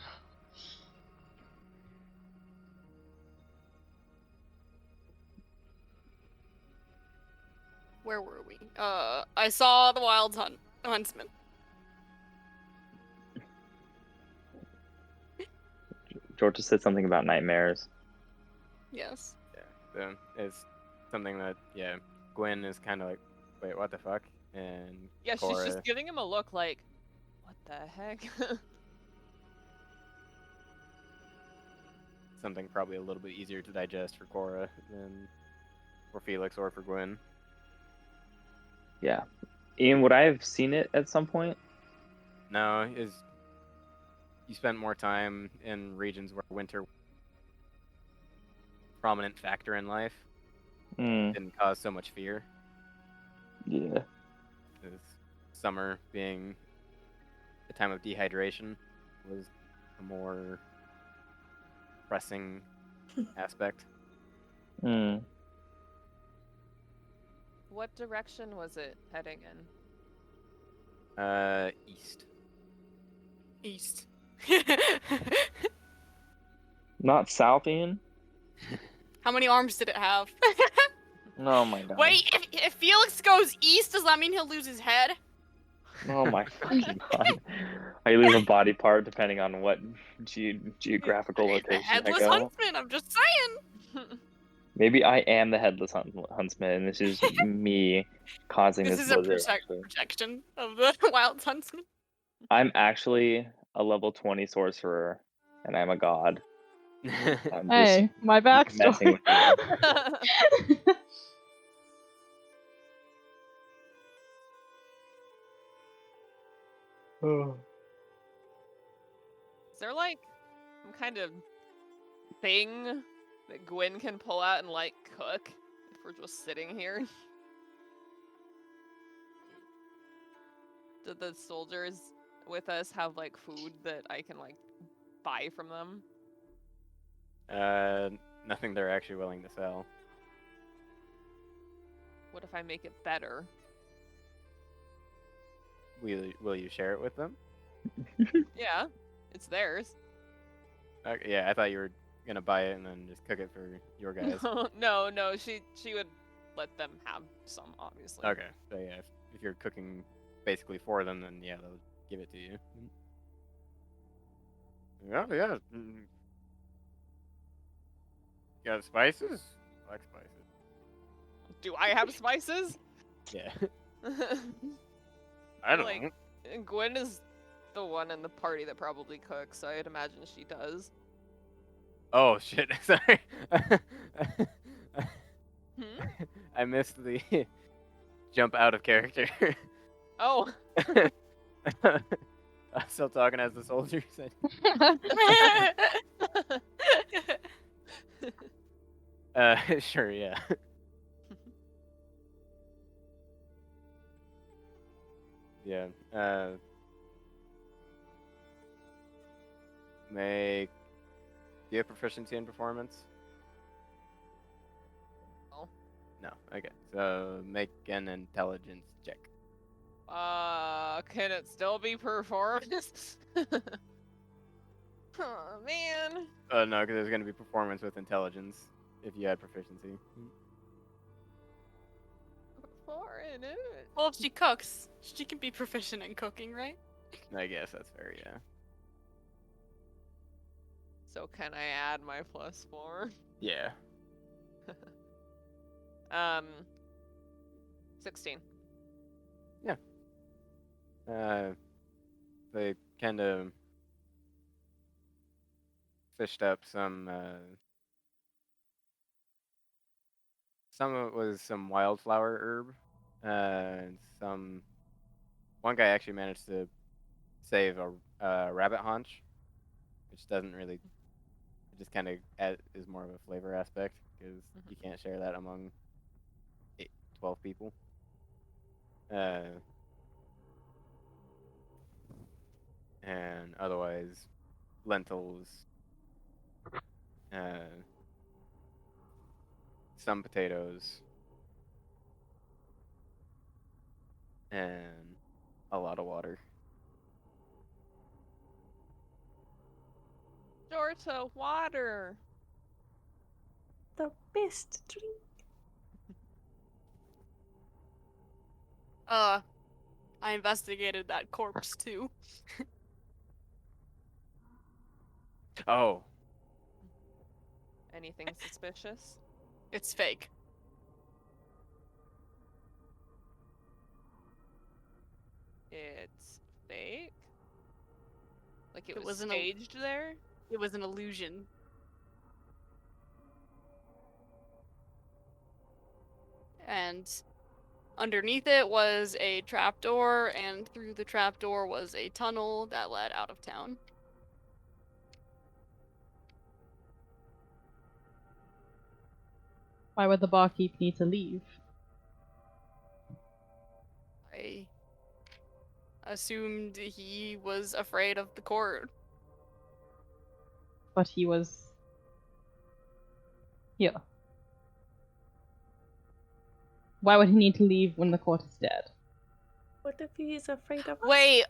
Where were we? I saw the Wild Huntsman. Jorta said something about nightmares. Yes. Yeah, it's something that Gwen is kind of like, wait, what the fuck? And Yeah, Korrah, she's just giving him a look like, what the heck? something probably a little bit easier to digest for Korrah than for Feliccs or for Gwen. Yeah. Ian, would I have seen it at some point? No, you spent more time in regions where winter was a prominent factor in life. Didn't cause so much fear. Yeah. Summer being the time of dehydration was a more pressing aspect. What direction was it heading in? East. East. Not south, Ian? How many arms did it have? Oh my god. Wait, if Felix goes east, does that mean he'll lose his head? Oh my fucking god. I lose a body part depending on what geographical The location I headless go. huntsman, I'm just saying. Maybe I am the headless huntsman, and this is me causing This this is a blizzard. actually. projection of the Wild Huntsman. I'm actually a level 20 sorcerer, and I'm a god. I'm Hey, my messing backstory. with you. Is there like some kind of thing that Gwen can pull out and like cook if we're just sitting here? Do the soldiers with us have like food that I can like buy from them? Nothing they're actually willing to sell. What if I make it better? Will you share it with them? Yeah, it's theirs. Okay, yeah, I thought you were gonna buy it and then just cook it for your guys. No, she would let them have some, obviously. Okay, so yeah, if you're cooking basically for them, then yeah, they'll give it to you. Yeah. Got spices? I like spices. Do I have spices? Yeah. I don't Like, know. Gwen is the one in the party that probably cooks, so I'd imagine she does. Oh shit! Sorry. Hmm? I missed the jump out of character. Oh. I'm still talking as the soldier said. Sure, yeah. Yeah. Make. Do you have proficiency in performance? No. No. Okay. So make an intelligence check. Can it still be performed? Oh, man. No, because there's going to be performance with intelligence if you had proficiency. Foreign, isn't it? Well, if she cooks, she can be proficient in cooking, right? I guess that's fair, yeah. So can I add my +4? Yeah. 16. They kind of fished up some of it was some wildflower herb, and one guy actually managed to save a rabbit haunch, which doesn't really, it just kind of is more of a flavor aspect, because you can't share that among 12 people. And otherwise, lentils, some potatoes, and a lot of water. Jorta, water. The best drink. I investigated that corpse too. Oh, Anything suspicious? It's fake. It's fake? Like it It was wasn't staged there? It was an illusion. And underneath it was a trapdoor, and through the trapdoor was a tunnel that led out of town. Why would the barkeep need to leave? I assumed he was afraid of the court. But he was here. Why would he need to leave when the court is dead? What if he is afraid of us? Wait,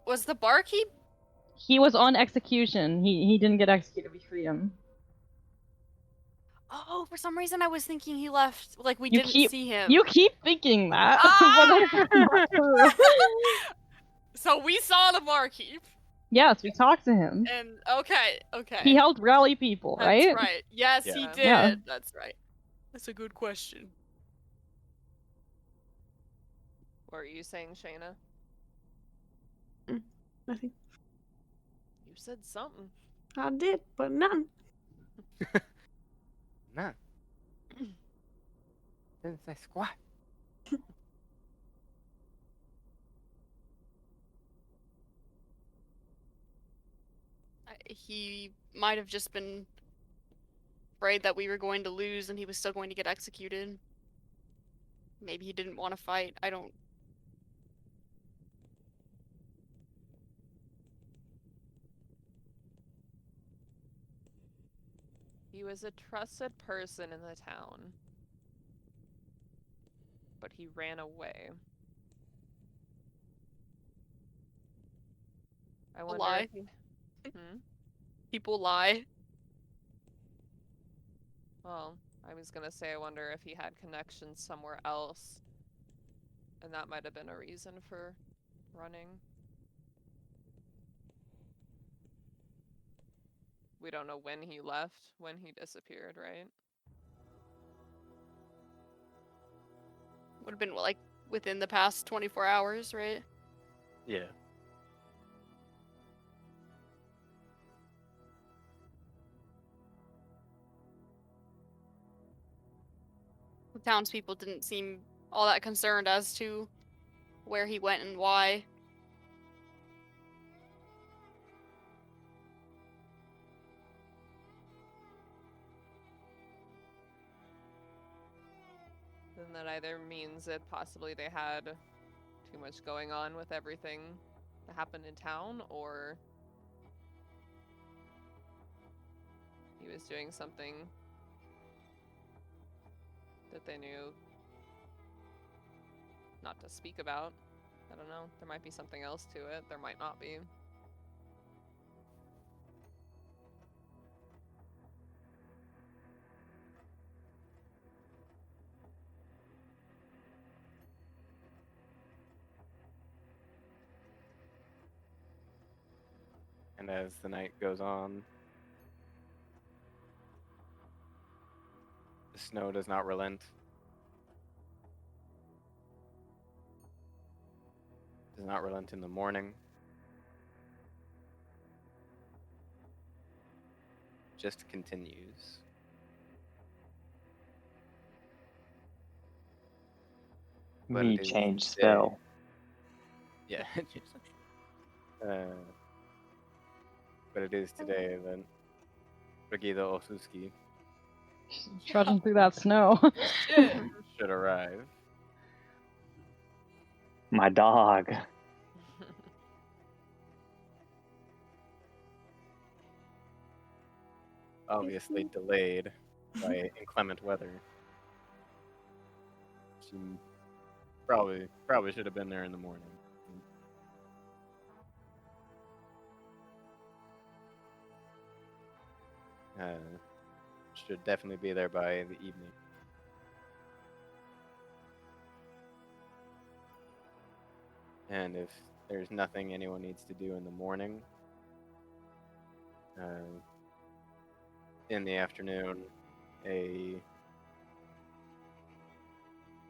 was the barkeep? He was on execution. He didn't get executed. We freed him. Oh, for some reason I was thinking he left, like we You didn't see him. You keep thinking that. Ah! So we saw the barkeep. Yes, we talked to him. And okay. He helped rally people, That's right? right. Yes, Yeah. he did. Yeah. That's right. That's a good question. What are you saying, Shayna? Nothing. You said something. I did, but none. nah. Didn't say squat. He might have just been afraid that we were going to lose and he was still going to get executed. Maybe he didn't want to fight. I don't. He was a trusted person in the town. But he ran away. I wonder lie. if he... People lie. Well, I was gonna say I wonder if he had connections somewhere else. And that might have been a reason for running. We don't know when he left, when he disappeared, right? Would have been like within the past 24 hours, right? Yeah. The townspeople didn't seem all that concerned as to where he went and why. Then that either means that possibly they had too much going on with everything that happened in town, or he was doing something that they knew not to speak about. I don't know. There might be something else to it. There might not be. And as the night goes on, the snow does not relent. Does not relent in the morning. Just continues. But Me it is change today- spell. Yeah. But it is today that Brigida Osuski Trudging through that snow. Shit. should arrive. My dog. Obviously delayed by inclement weather. She probably should have been there in the morning. Should definitely be there by the evening. And if there's nothing anyone needs to do in the morning, in the afternoon,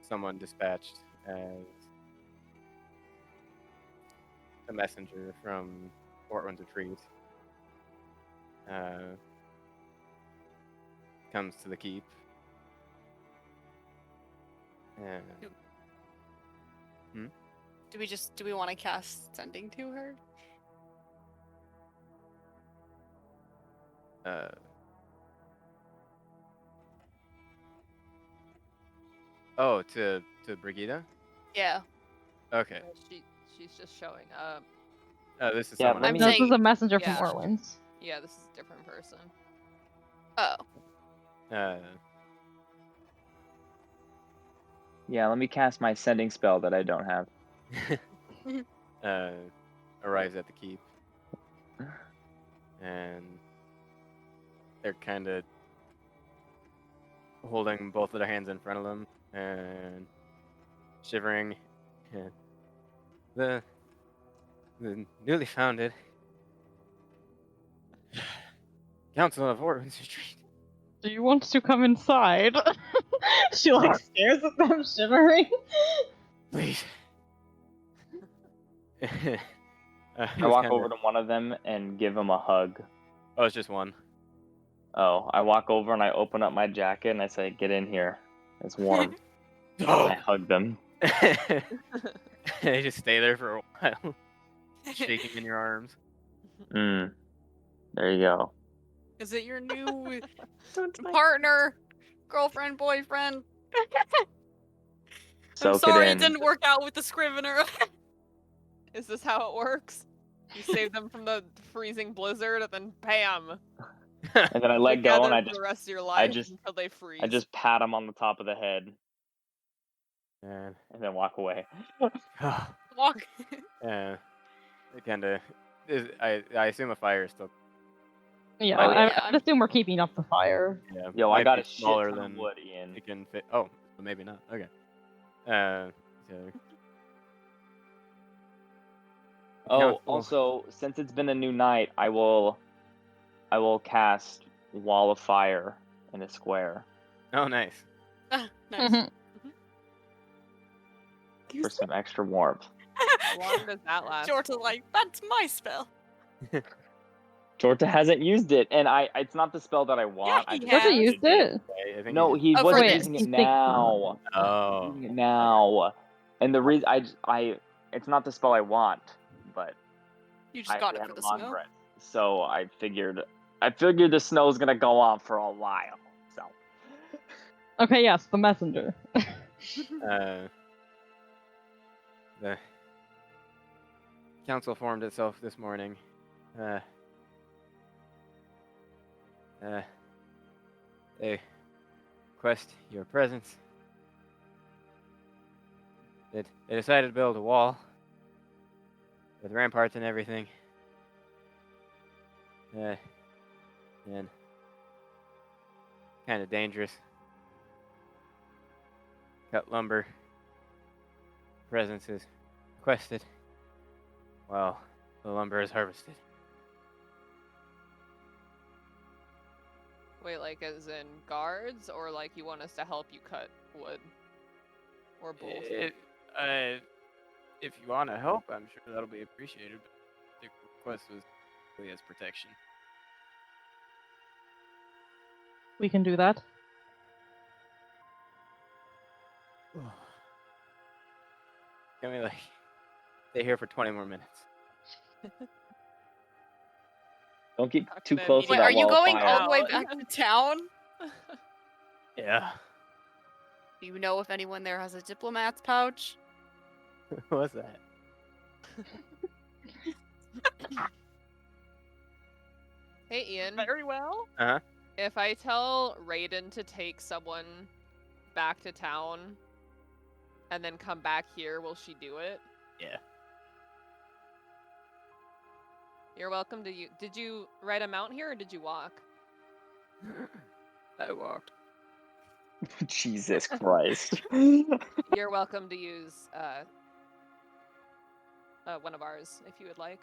someone dispatched as a messenger from Ortwin's retreat comes to the keep. Do we want to cast sending to her? Oh, to Brigida? Yeah. Okay. She's just showing up. This is Yeah, someone let else. me- No, this saying- is a messenger yeah. from Ortwin's. Yeah, this is a different person. Oh. Yeah, let me cast my sending spell that I don't have. Arrives at the keep. And they're kind of holding both of their hands in front of them and shivering. The newly founded Council of Ortwin's Retreat. Do you want to come inside? She like stares at them, shivering. Please. I walk over to one of them and give him a hug. Oh, it's just one. Oh, I walk over and I open up my jacket and I say, "Get in here. It's warm." And I hug them. They just stay there for a while, shaking in your arms. There you go. Is it your new Don't mind. partner, girlfriend, boyfriend? Soak I'm sorry it it in. didn't work out with the Scrivener. Is this how it works? You save them from the freezing blizzard, and then bam, And then I let go together and for the rest of your life just- until they freeze. I just pat him on the top of the head And and then walk away. Walk. it kind of. I assume a fire is still. Yeah, Oh, yeah. I'd assume we're keeping up the fire. Yeah, Yo, I might got be a shit smaller ton of than wood, Ian. it can fit. Oh, maybe not. Okay. So Oh, Council. also, since it's been a new night, I will cast Wall of Fire in a square Oh, nice. Nice. Mhm. for some extra warmth. How long does that last? Jorta like, that's my spell. Jorta hasn't used it, and it's not the spell that I want. he I just has. Jorta wanted used to do it. I think No, you he Oh, for wasn't this. using He's it thinking- now. Oh. He's using it now. And the reason it's not the spell I want, but You just I got it had for a the long snow. rest. So I figured the snow's gonna go on for a while. So Okay, yes, the messenger. The council formed itself this morning. They request your presence. they decided to build a wall with ramparts and everything. And kind of dangerous. Cut lumber. Presence is requested. Well, the lumber is harvested. Wait, like as in guards, or like you want us to help you cut wood? Or both? If you want to help, I'm sure that'll be appreciated. But the request was really as protection. We can do that. Can we stay here for 20 more minutes? Don't get Talk to too them. close to Wait, that are you wall of going fire. all the way Out. back to town? Yeah. Do you know if anyone there has a diplomat's pouch? What's that? Hey, Ian. Very well. Uh-huh. If I tell Raiden to take someone back to town and then come back here, will she do it? Yeah. You're welcome to you. Did you ride a mount here or did you walk? I walked. Jesus Christ. You're welcome to use one of ours if you would like.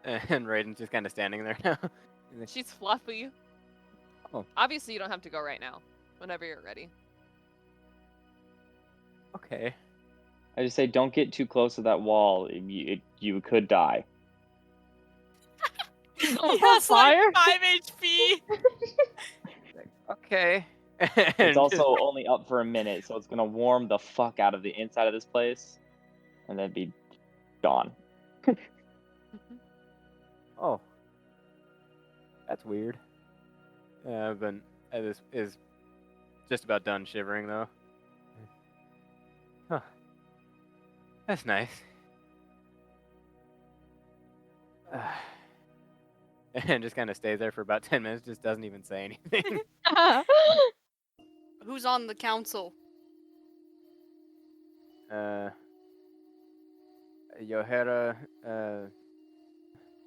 And Raiden's just kind of standing there now. She's fluffy. Oh. Obviously, you don't have to go right now. Whenever you're ready. Okay. I just say don't get too close to that wall. You could die. On Yes, fire? like 5 HP. Okay. It's also only up for a minute, so it's gonna warm the fuck out of the inside of this place, and then be gone. Oh. That's weird. But this is just about done shivering, though. Huh. That's nice. And just kind of stays there for about 10 minutes, just doesn't even say anything. Who's on the council? Yohera,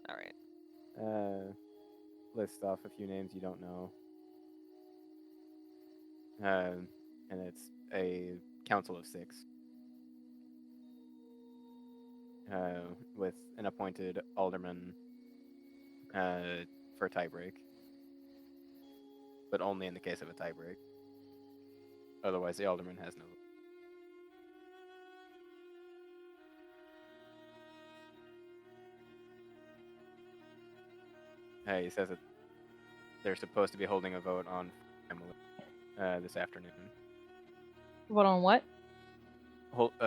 Alright. lists off a few names you don't know. And it's a council of 6. With an appointed alderman for tiebreak. But only in the case of a tiebreak. Otherwise, the alderman has no. He says that they're supposed to be holding a vote on this afternoon. What on what?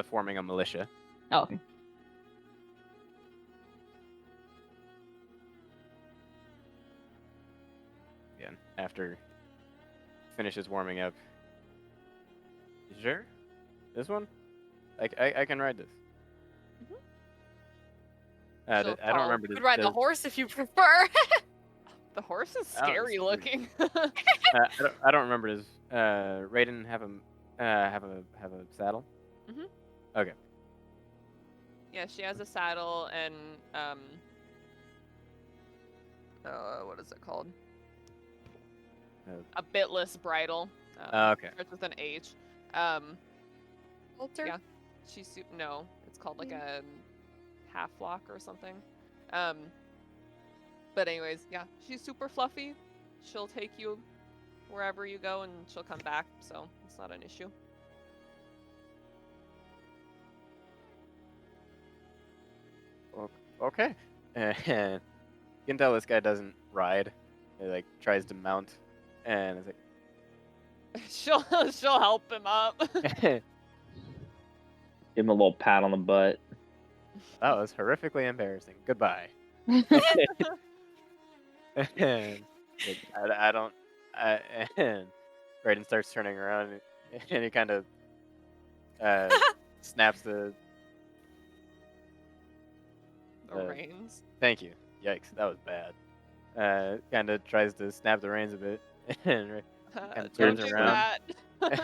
Forming a militia. Oh, okay. Again, after finishes warming up. You sure? This one? I can ride this. I don't remember. You could ride the horse if you prefer. The horse is Oh, scary sweet. looking. I don't remember. Does Raiden have a saddle? Mhm. Okay. Yeah, she has a saddle and what is it called? A bitless bridle. Okay. Starts with an H. Halter? Yeah. No, it's called like a half lock or something. But anyways, yeah, she's super fluffy. She'll take you wherever you go and she'll come back, so it's not an issue. Okay. You can tell this guy doesn't ride. He tries to mount, and it's she'll help him up. like, Give him a little pat on the butt. that was horrifically embarrassing. Goodbye. And I don't. And Raiden starts turning around, and he kind of snaps the. The reins. Thank you. Yikes, that was bad. Kind of tries to snap the reins a bit. And And Don't turns do around. that.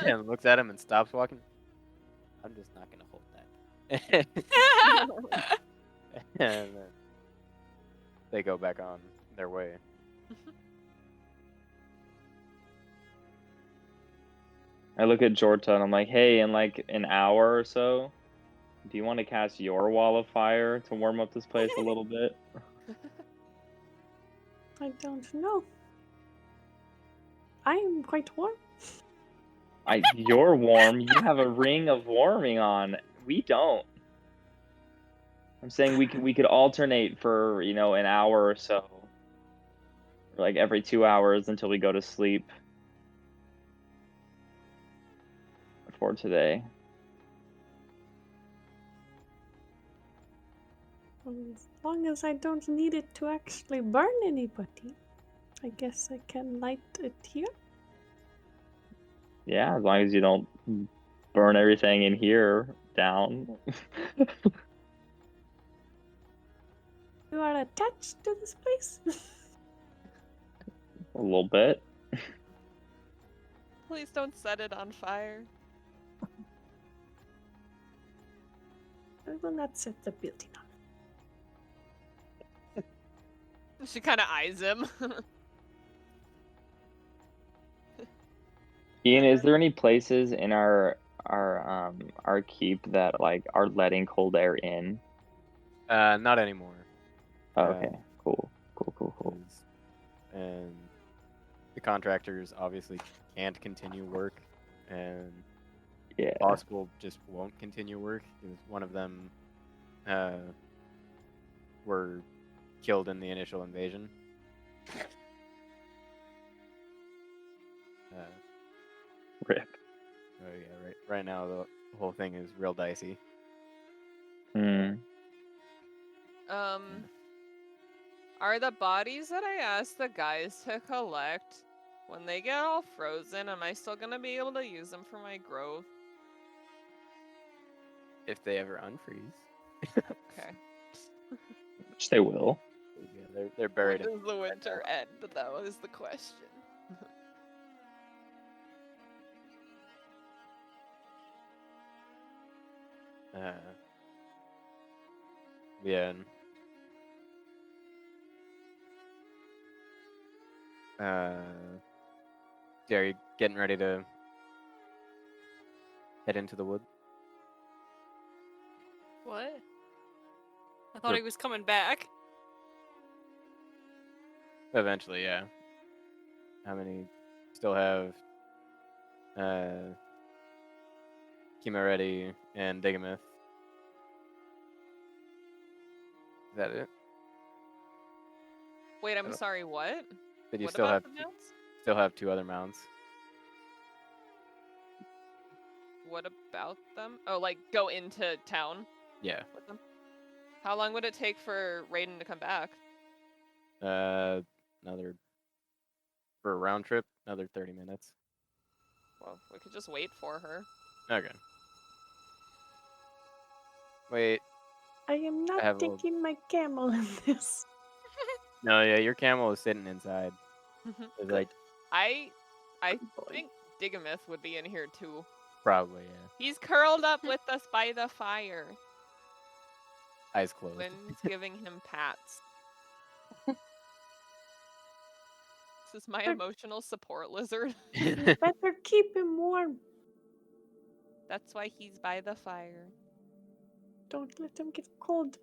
And looks at him and stops walking. I'm just not gonna hold that. And then they go back on their way. I look at Jorta and I'm like, hey, in like an hour or so, do you want to cast your wall of fire to warm up this place a little bit? I don't know. I am quite warm. You're warm. You have a ring of warming on. We don't. I'm saying we could alternate for, an hour or so. Or like every 2 hours until we go to sleep. For today. As long as I don't need it to actually burn anybody, I guess I can light it here. Yeah, as long as you don't burn everything in here down. You are attached to this place? A little bit. Please don't set it on fire. I will not set the building on. She kind of eyes him. Ian, is there any places in our keep that like are letting cold air in? Not anymore. Oh, okay, cool. And the contractors obviously can't continue work, and Yeah. possible just won't continue work because one of them were killed in the initial invasion. Rip. Oh yeah, right now the whole thing is real dicey. Are the bodies that I asked the guys to collect, when they get all frozen, am I still gonna be able to use them for my grove? If they ever unfreeze. Okay. Which they will. Yeah, they're buried When in does the winter end, though, is the question. Yeah. Yeah, are you getting ready to head into the woods? What? I thought he was coming back. Eventually, yeah. How many still have Kimaretti and Digamith? Is that it? Wait, I'm Oh. sorry, what? Did you What still about have the mounts? still have 2 other mounts? What about them? Oh, like, go into town Yeah. with them? How long would it take for Raiden to come back? Another for a round trip, another 30 minutes. Well, we could just wait for her. Okay. Wait. I am not have a- taking my camel in this. No, yeah, your camel is sitting inside. It's like I boy. think Digamith would be in here too. probably, yeah. He's curled up with us by the fire. Eyes closed. Wynn's giving him pats. This is my emotional support lizard. Better keep him warm. That's why he's by the fire. Don't let him get cold.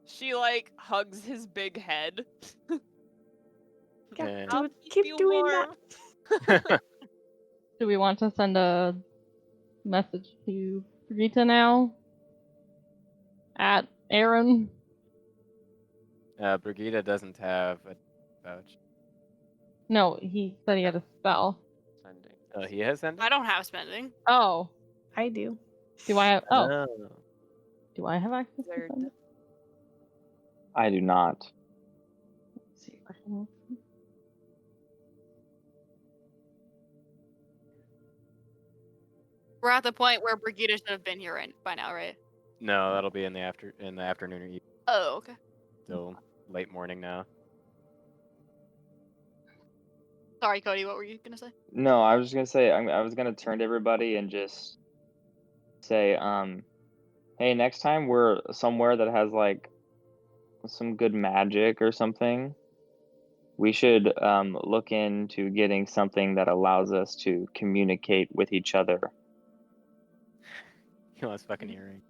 She like hugs his big head. Yeah, Yeah. I'll dude, keep keep you doing warm. that. Do we want to send a message to Brigida now? At Aeron? Brigida doesn't have a pouch. No, he said he had a spell. Sending. He has sent it? I don't have spending. Oh. I do. Do I have... Oh. Oh. Do I have access to Third. send it? I do not. Let's see if I can... We're at the point where Brigida should have been here by now, right? No, that'll be in the afternoon or evening. Oh, okay. Still late morning now. Sorry, Cody. What were you gonna say? No, I was just gonna say I was gonna turn to everybody and just say, hey, next time we're somewhere that has like some good magic or something, we should look into getting something that allows us to communicate with each other. He wants fucking earring.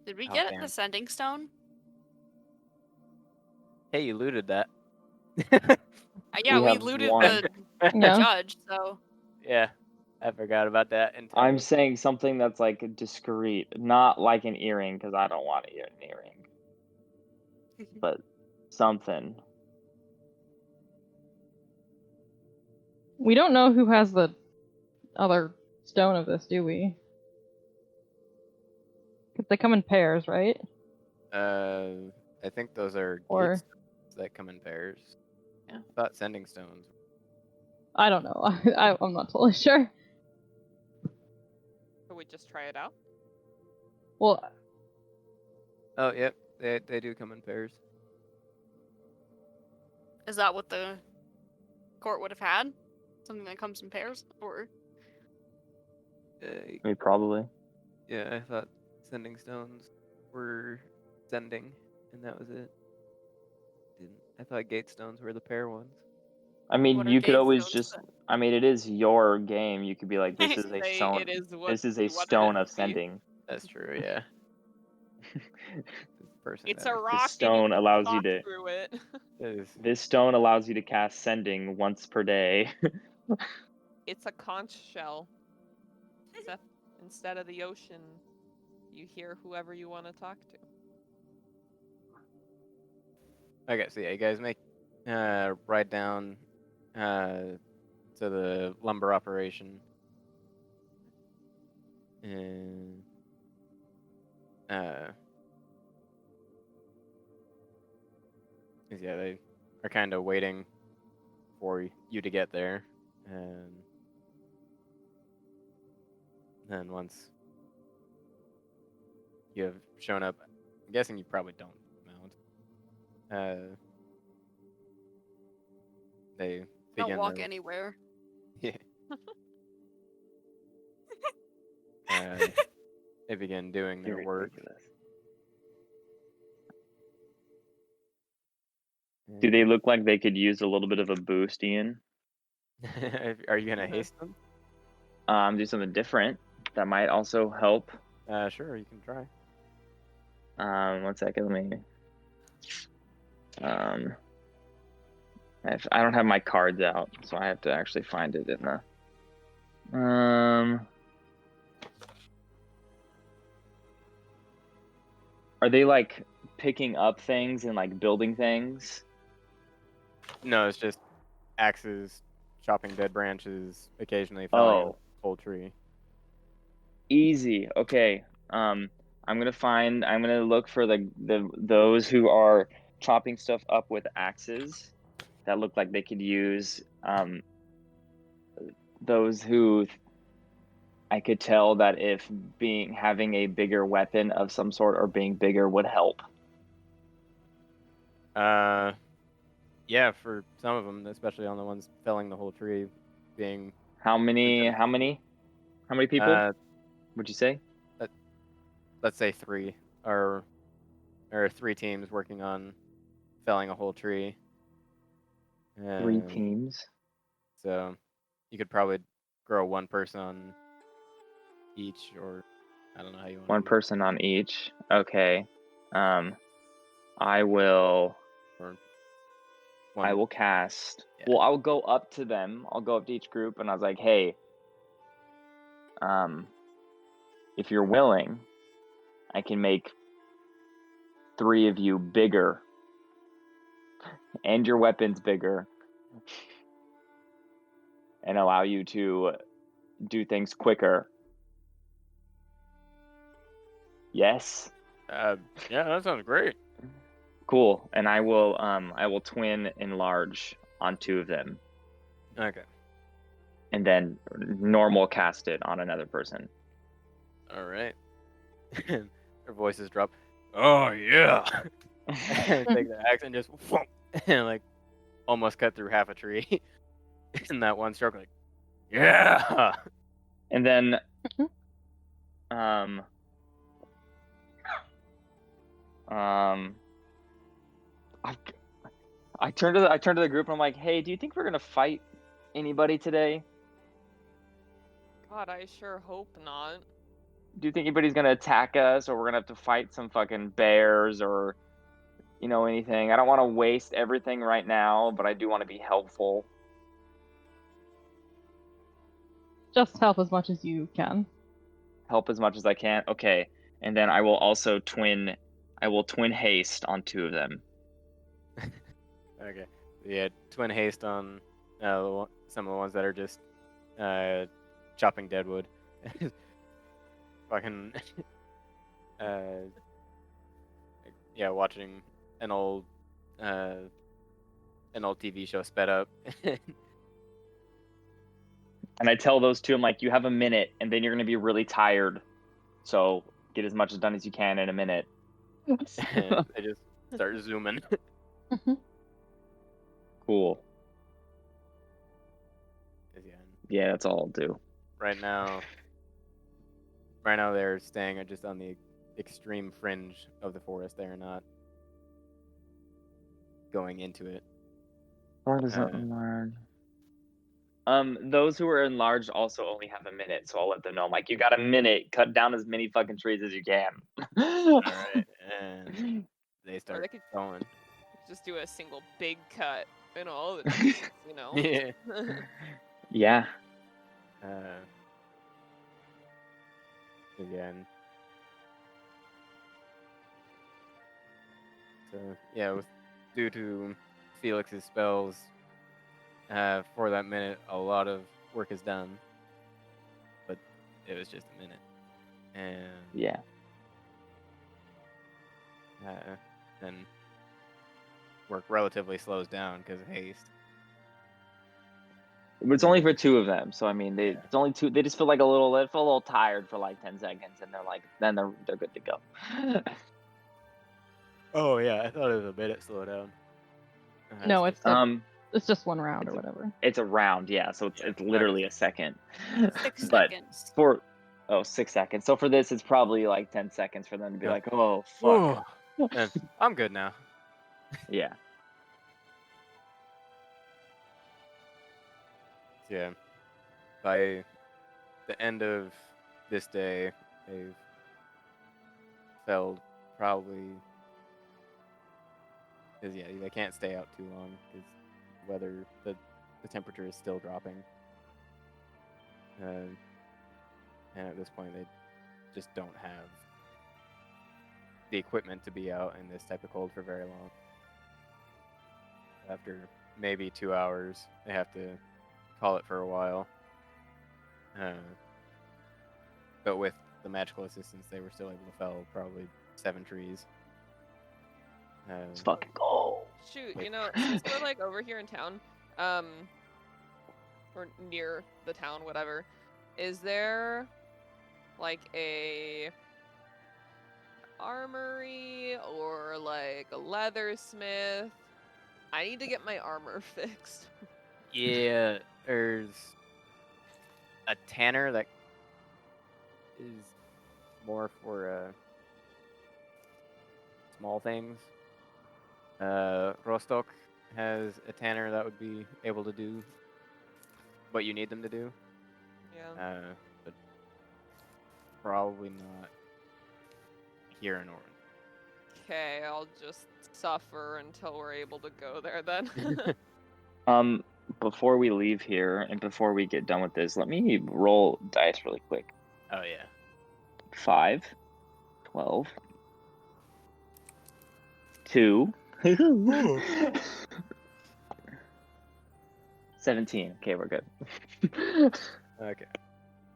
Did we Oh, get damn. the sending stone? Hey, you looted that. Yeah, We we have looted one. the Yeah. judge, so Yeah, I forgot about that entirely. I'm saying something that's like discreet, not like an earring, because I don't want an earring, but something. We don't know who has the other stone of this, do we? 'Cause they come in pairs, right? I think those are Or- gate stones that come in pairs. Yeah, I thought sending stones. I don't know. I'm not totally sure. Could we just try it out? Well, Oh, yep, they do come in pairs. is that what the court would have had? Something that comes in pairs, or I mean, probably. Yeah, I thought sending stones were sending, and that was it. I thought gate stones were the pair ones. I mean, What are you could gate always stones just. then? I mean, it is your game. You could be like, this is a Say stone. it is what This is a you want stone it of to be. sending. That's true, yeah. This person It's that a rock. stone and you allows you talk to- through it. is This stone allows you to cast sending once per day. It's a conch shell. Except instead of the ocean, you hear whoever you want to talk to. Okay, so yeah, you guys make ride down to the lumber operation, and 'cause, yeah, they are kind of waiting for you to get there, and then once you have shown up, I'm guessing you probably don't mount. They don't begin walk their- anywhere. Yeah. They begin doing their work. Ridiculous. Do they look like they could use a little bit of a boost, Ian? Are you gonna haste them? Do something different that might also help. Sure, you can try. 1 second, let me. I don't have my cards out, so I have to actually find it in the. Are they like picking up things and like building things? No, it's just axes, chopping dead branches, occasionally felling a whole tree. Easy. Okay. I'm gonna look for those who are chopping stuff up with axes that look like they could use. Those who I could tell that if having a bigger weapon of some sort or being bigger would help. Yeah, for some of them, especially on the ones felling the whole tree, being How many people would you say? let's say 3 or 3 teams working on felling a whole tree. 3 And teams. So you could probably grow 1 person on each, or I don't know how you want. 1 person on each. Okay. I will. Or I will cast. Yeah. Well, I'll go up to them. I'll go up to each group, and I was like, "Hey, if you're willing, I can make 3 of you bigger, and your weapons bigger, and allow you to do things quicker." Yes. Yeah, that sounds great. Cool. And I will twin enlarge on 2 of them, Okay. and then normal cast it on another person. All right. Their voices drop. Oh yeah. And take the axe and just and like almost cut through half a tree in that one stroke. Like, yeah. And then, um, I turned to the group and I'm like, hey, do you think we're gonna fight anybody today? God, I sure hope not. Do you think anybody's gonna attack us, or we're gonna have to fight some fucking bears, or anything? I don't want to waste everything right now, but I do want to be helpful. Just help as much as you can. Help as much as I can. Okay, and then I will also twin haste on 2 of them. Okay. Yeah, twin haste on some of the ones that are just chopping deadwood. Fucking yeah, watching an old TV show sped up. And I tell those 2, I'm like, you have a minute, and then you're gonna be really tired, so get as much done as you can in a minute. And they just start zooming. Cool. Yeah. Yeah, that's all I'll do. Right now they're staying just on the extreme fringe of the forest. They are not going into it. What is enlarged? Those who are enlarged also only have a minute, so I'll let them know. I'm like, you got a minute. Cut down as many fucking trees as you can. All right, and they start they could- going. Just do a single big cut in all the trees, you know? Yeah. Yeah. Again. So yeah, due to Felix's spells, for that minute, a lot of work is done. But it was just a minute, and Yeah. then work relatively slows down because of haste. But it's only for 2 of them, so I mean, Yeah. it's only 2. They just feel like they feel a little tired for like 10 seconds, and they're like, then they're good to go. Oh yeah, I thought it was a minute slow down. No, it's It's just 1 round or whatever. it's a round, yeah. So it's literally a second. 6 But seconds. 6 seconds. So for this, it's probably like 10 seconds for them to be Yeah. like, oh fuck. And I'm good now. Yeah. Yeah. By the end of this day, they've felled probably because they can't stay out too long because the temperature is still dropping, and at this point they just don't have the equipment to be out in this type of cold for very long. After maybe 2 hours, they have to call it for a while. But with the magical assistance, they were still able to fell probably 7 trees. It's fucking cold. Shoot, since we're like over here in town, or near the town, whatever, is there like a armory or like a leathersmith? I need to get my armor fixed. Yeah, there's a tanner that is more for small things. Rostock has a tanner that would be able to do what you need them to do. Yeah. But probably not here in Orin. Okay, I'll just suffer until we're able to go there then. Before we leave here and before we get done with this, let me roll dice really quick. Oh yeah. 5, 12, 2, 17. Okay, we're good. Okay.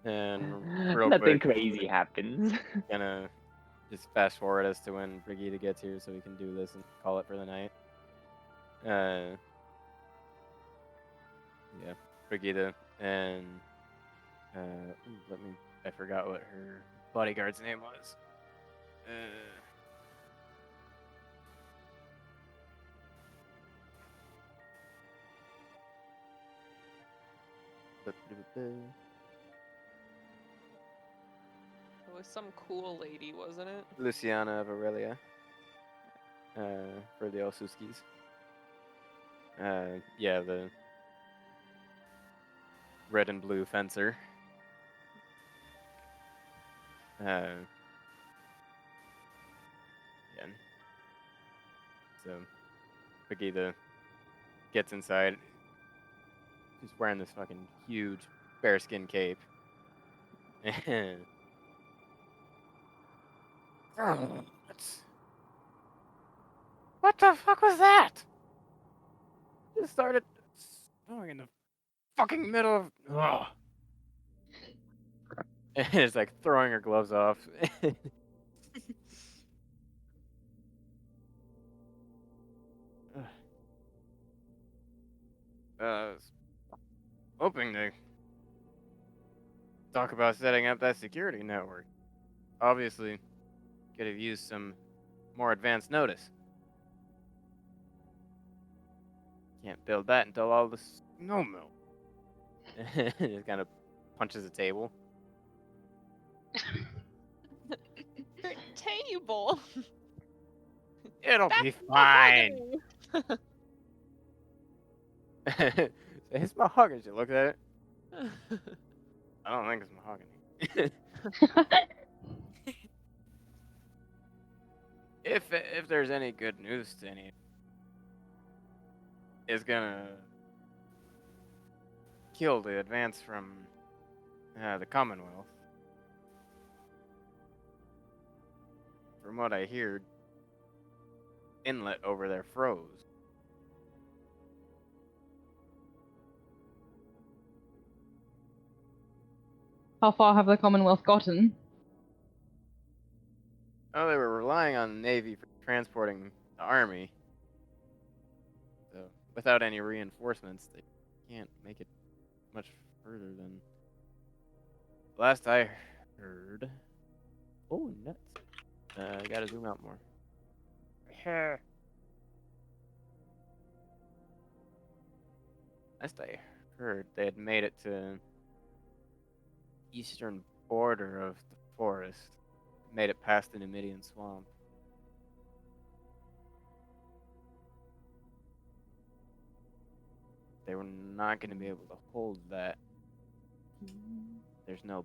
And real Nothing quick, crazy happens. gonna just fast forward as to when Brigida gets here so we can do this and call it for the night. Yeah, Brigida and I forgot what her bodyguard's name was. It was some cool lady, wasn't it? Luciana of Aurelia. For the Osuskis. Yeah, the red and blue fencer. Yeah. So, Brigida gets inside. She's wearing this fucking huge bearskin cape. And what the fuck was that? Just started snowing in the fucking middle of. Ugh. And it's like throwing her gloves off. I was hoping to talk about setting up that security network. Obviously, could have used some more advanced notice. Can't build that until all the snow melts. He kind of punches the table. Your table. It'll That's be fine. mahogany. It's mahogany. She looks at it. I don't think it's mahogany. If there's any good news to any, it's gonna kill the advance from the Commonwealth. From what I hear, inlet over there froze. How far have the Commonwealth gotten? Oh, they were relying on the Navy for transporting the Army. So, without any reinforcements, they can't make it much further than... Last I heard... Oh, nuts. I gotta zoom out more. Last I heard, they had made it to eastern border of the forest. Made it past the Numidian swamp. They were not going to be able to hold that. There's no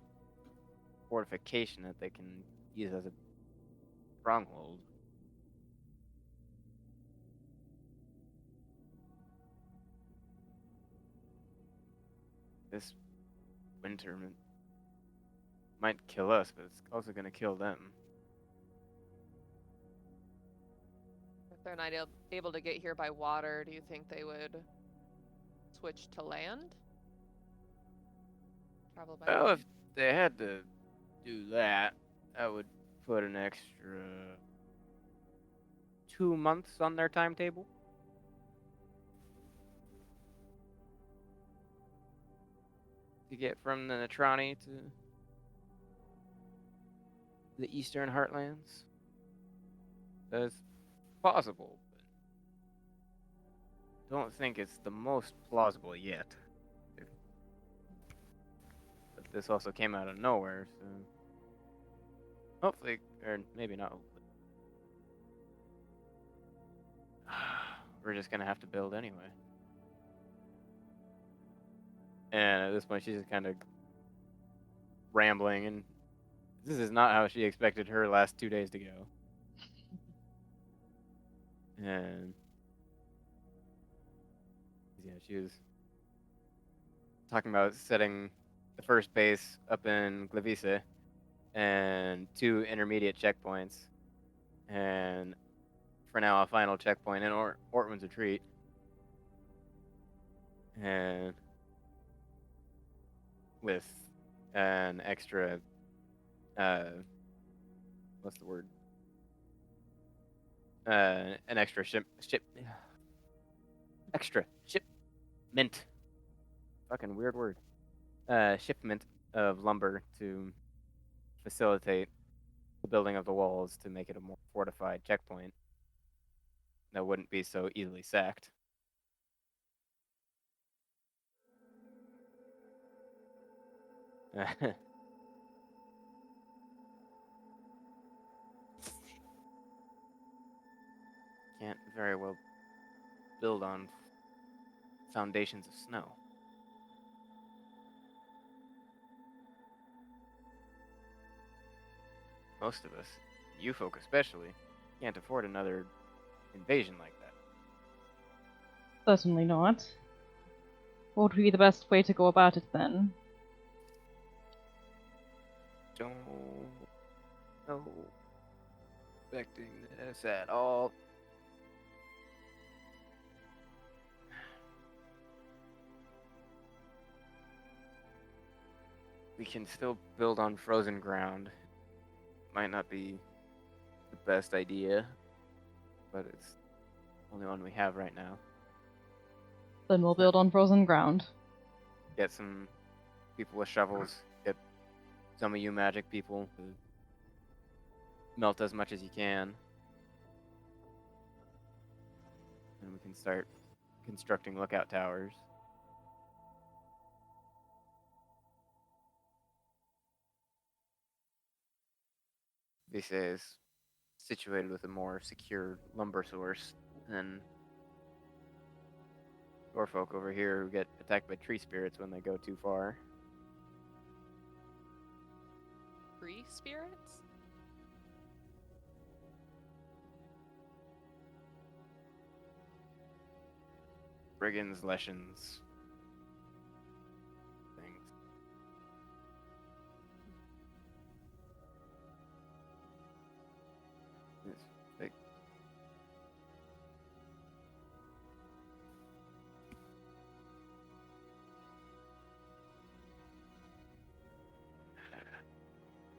fortification that they can use as a stronghold. This winter might kill us, but it's also going to kill them. If they're not able to get here by water, do you think they would switch to land? Travel by Well, land? if they had to do that, I would put an extra 2 months on their timetable. To get from the Natrani to the Eastern Heartlands. That's possible, but don't think it's the most plausible yet. But this also came out of nowhere, so hopefully, or maybe not hopefully. We're just gonna have to build anyway. And at this point, she's just kind of rambling, and this is not how she expected her last 2 days to go. And yeah, she was talking about setting the first base up in Glavice and 2 intermediate checkpoints, and for now a final checkpoint in Ortwin's retreat. And with an extra, what's the word? An extra extra shipment. Fucking weird word. Shipment of lumber to facilitate the building of the walls to make it a more fortified checkpoint that wouldn't be so easily sacked. Can't very well build on foundations of snow. Most of us, you folk especially, can't afford another invasion like that. Certainly not. What would be the best way to go about it then? Don't know expecting this at all. We can still build on frozen ground. Might not be the best idea, but it's the only one we have right now. Then we'll build on frozen ground. Get some people with shovels, get some of you magic people to melt as much as you can. And we can start constructing lookout towers. This is situated with a more secure lumber source than your folk over here who get attacked by tree spirits when they go too far. Free spirits? Brigands, Leshens, things. It's big.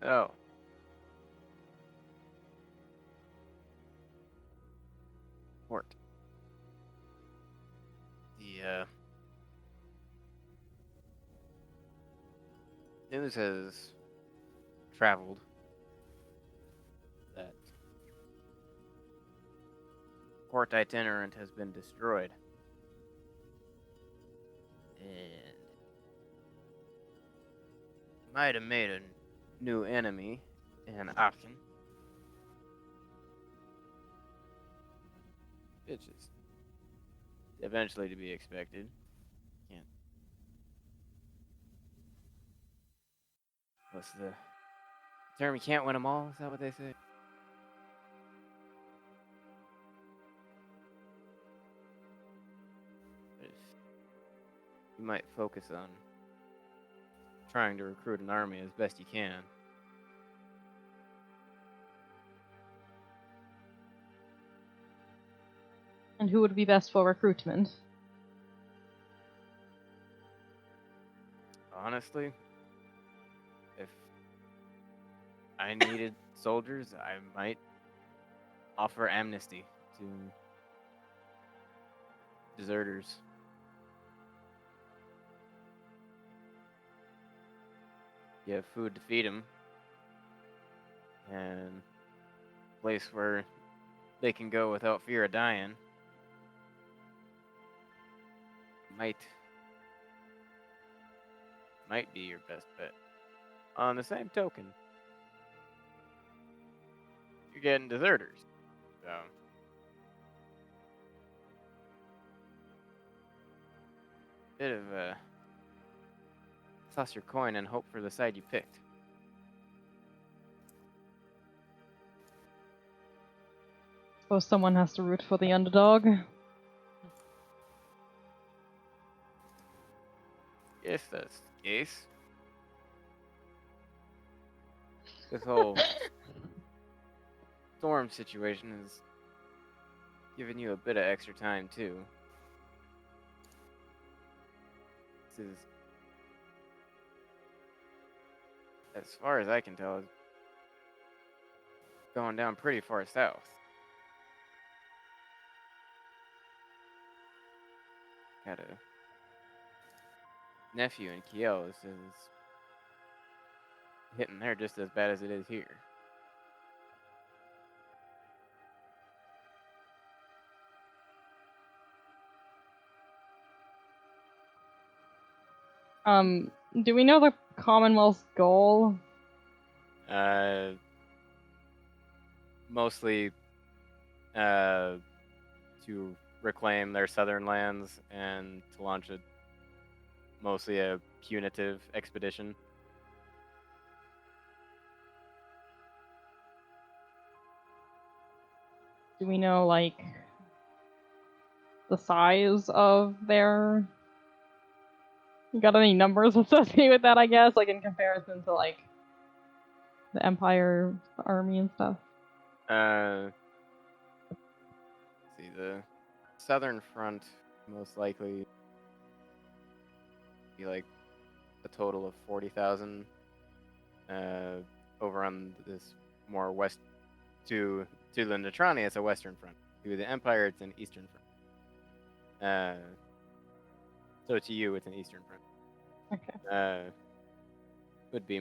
Oh. Port. The news has traveled that Port Itinerant has been destroyed. And might have made a new enemy in Aachen. It's just eventually to be expected. Can't. What's the term? You can't win them all? Is that what they say? If you might focus on trying to recruit an army as best you can. And who would be best for recruitment? Honestly, if I needed soldiers, I might offer amnesty to deserters. You have food to feed them, and a place where they can go without fear of dying. Might be your best bet. On the same token, you're getting deserters, so bit of a toss your coin and hope for the side you picked. Suppose someone has to root for the underdog. If that's the case, this whole storm situation has given you a bit of extra time too. This is, as far as I can tell, is going down pretty far south. Got a nephew in Kiel that says it's hitting there just as bad as it is here. Do we know the Commonwealth's goal? Mostly to reclaim their southern lands and to launch mostly a punitive expedition. Do we know, like, the size of their... You got any numbers associated with that, I guess? Like, in comparison to, like, the Empire army and stuff? Let's see, the southern front most likely be like a total of 40,000. Over on this more west to the Natrani, it's a western front. To the Empire, it's an eastern front. So to you, it's an eastern front. Okay. Would be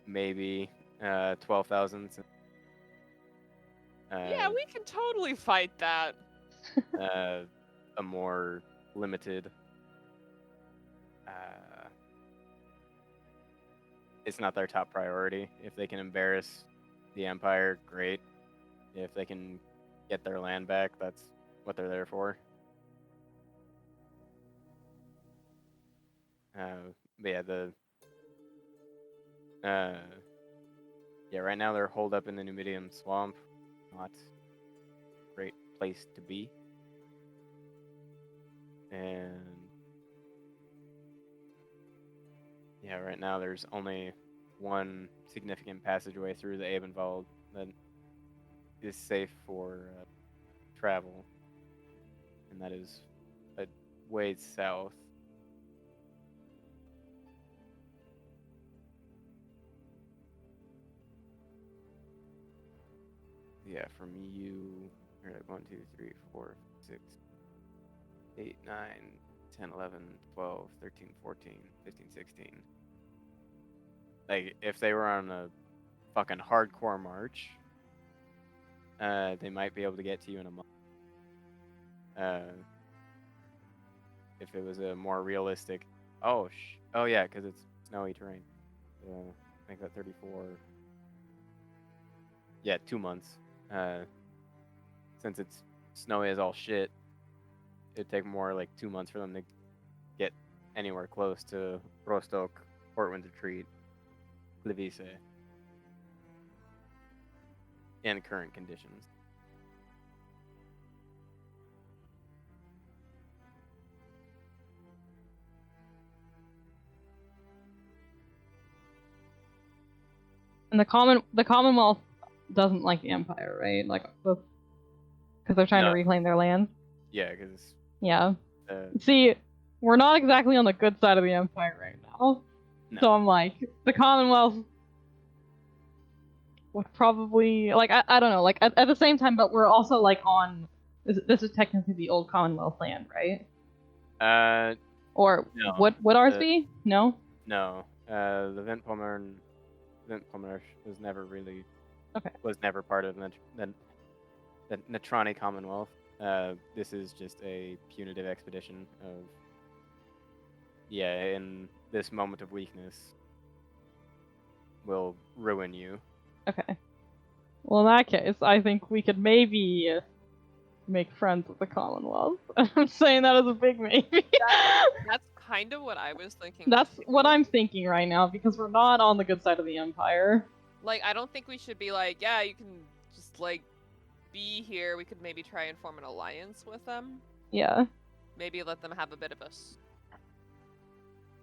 maybe 12,000. Yeah, we can totally fight that. A more limited. It's not their top priority. If they can embarrass the Empire, great. If they can get their land back, that's what they're there for. But yeah, right now they're holed up in the Numidium swamp. Not a great place to be. And yeah, right now there's only one significant passageway through the Abenwald that is safe for travel, and that is a ways south. Yeah, from you, you're like 1, 2, 3, 4, 6, 8, 9, 10, 11, 12, 13, 14, 15, 16. Like, if they were on a fucking hardcore march, they might be able to get to you in a month. If it was a more realistic, oh yeah, because it's snowy terrain. I think that 34. Yeah, 2 months. Since it's snowy as all shit, it'd take more like 2 months for them to get anywhere close to Rostock, Ortwin's Retreat, Levice, in current conditions. And the Commonwealth doesn't like the Empire, right? Like, because they're trying to reclaim their land. Yeah, because yeah. See, we're not exactly on the good side of the Empire right now. No. So I'm like, the Commonwealth would probably, like, I don't know, like, at the same time, but we're also, like, on, this is technically the old Commonwealth land, right? Or no. Would ours be? No? No. The Ventpommern was never really, was never part of the Natrani Commonwealth. This is just a punitive expedition of, in this moment of weakness, will ruin you. Okay. Well, in that case, I think we could maybe make friends with the Commonwealth. I'm saying that as a big maybe. That's kind of what I was thinking. That's what I'm thinking right now, because we're not on the good side of the Empire. Like, I don't think we should be like, yeah, you can just, like, be here. We could maybe try and form an alliance with them. Yeah. Maybe let them have a bit of a...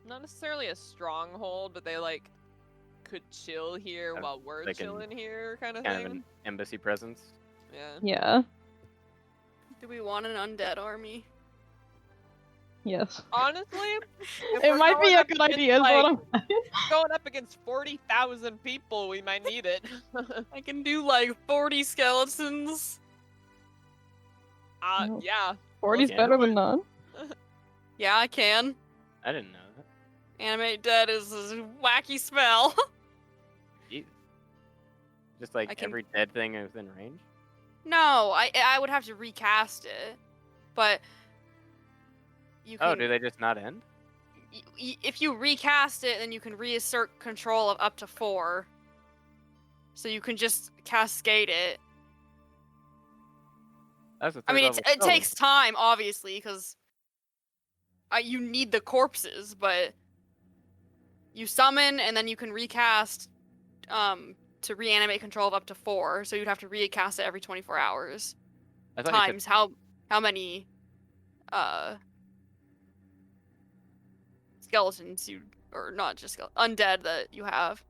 not necessarily a stronghold, but they, like, could chill here while we're chilling here, kind of thing. Kind of an embassy presence. Yeah. Yeah. Do we want an undead army? Yes. Honestly, it might be a good idea. Like, going up against 40,000 people, we might need it. I can do like 40 skeletons. Yeah. 40's better than none. Yeah, I can. I didn't know that. Animate dead is a wacky spell. Jeez. Just like every dead thing within range? No, I would have to recast it, but you can... Oh, do they just not end? if you recast it, then you can reassert control of up to 4. So you can just cascade it. That's a I third mean, level it spell. takes time, obviously, because you need the corpses, but you summon and then you can recast to reanimate control of up to 4. So you'd have to recast it every 24 hours. I thought you could- Times how many skeletons or not just undead that you have.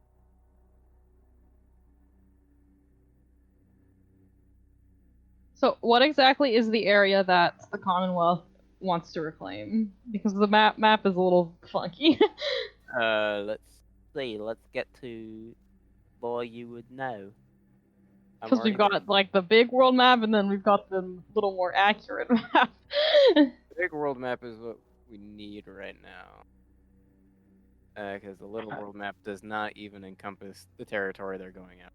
So, what exactly is the area that the Commonwealth wants to reclaim? Because the map is a little funky. Let's see. Let's get to boy you would know. I'm Because we've already- got like the big world map, and then we've got the little more accurate map. The big world map is what we need right now. Because the little world map does not even encompass the territory they're going after.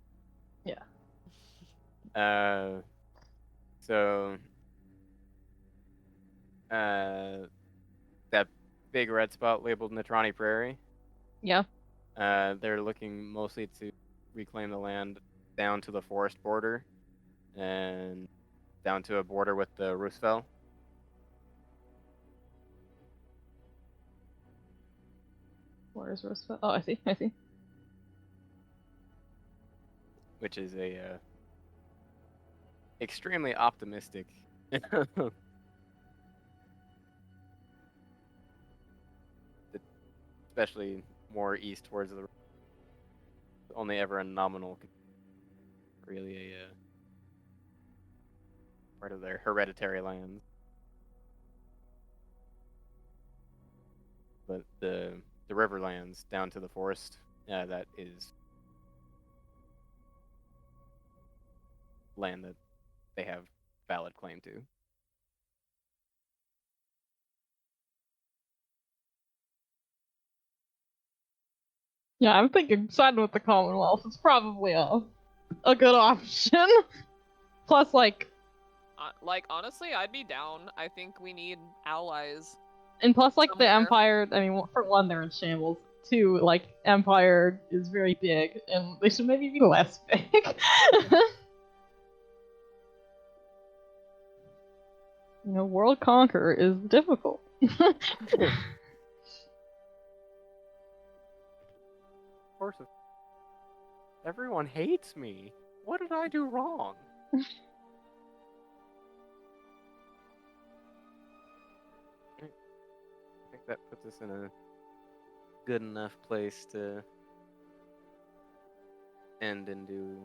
Yeah. So that big red spot labeled Natrani Prairie, Yeah. they're looking mostly to reclaim the land down to the forest border and down to a border with the Roosevelt. Where's Roosevelt? Oh, I see. I see. Which is a extremely optimistic especially more east towards the only ever a nominal really a part of their hereditary lands. But the riverlands down to the forest, that is land that they have valid claim to. Yeah, I'm thinking siding with the Commonwealth is probably a good option. Plus, like Honestly, I'd be down. I think we need allies. the somewhere. Empire. I mean, for one, they're in shambles. 2, like Empire is very big, and they should maybe be less big. World conquer is difficult. Of course, everyone hates me. What did I do wrong? I think that puts us in a good enough place to end and do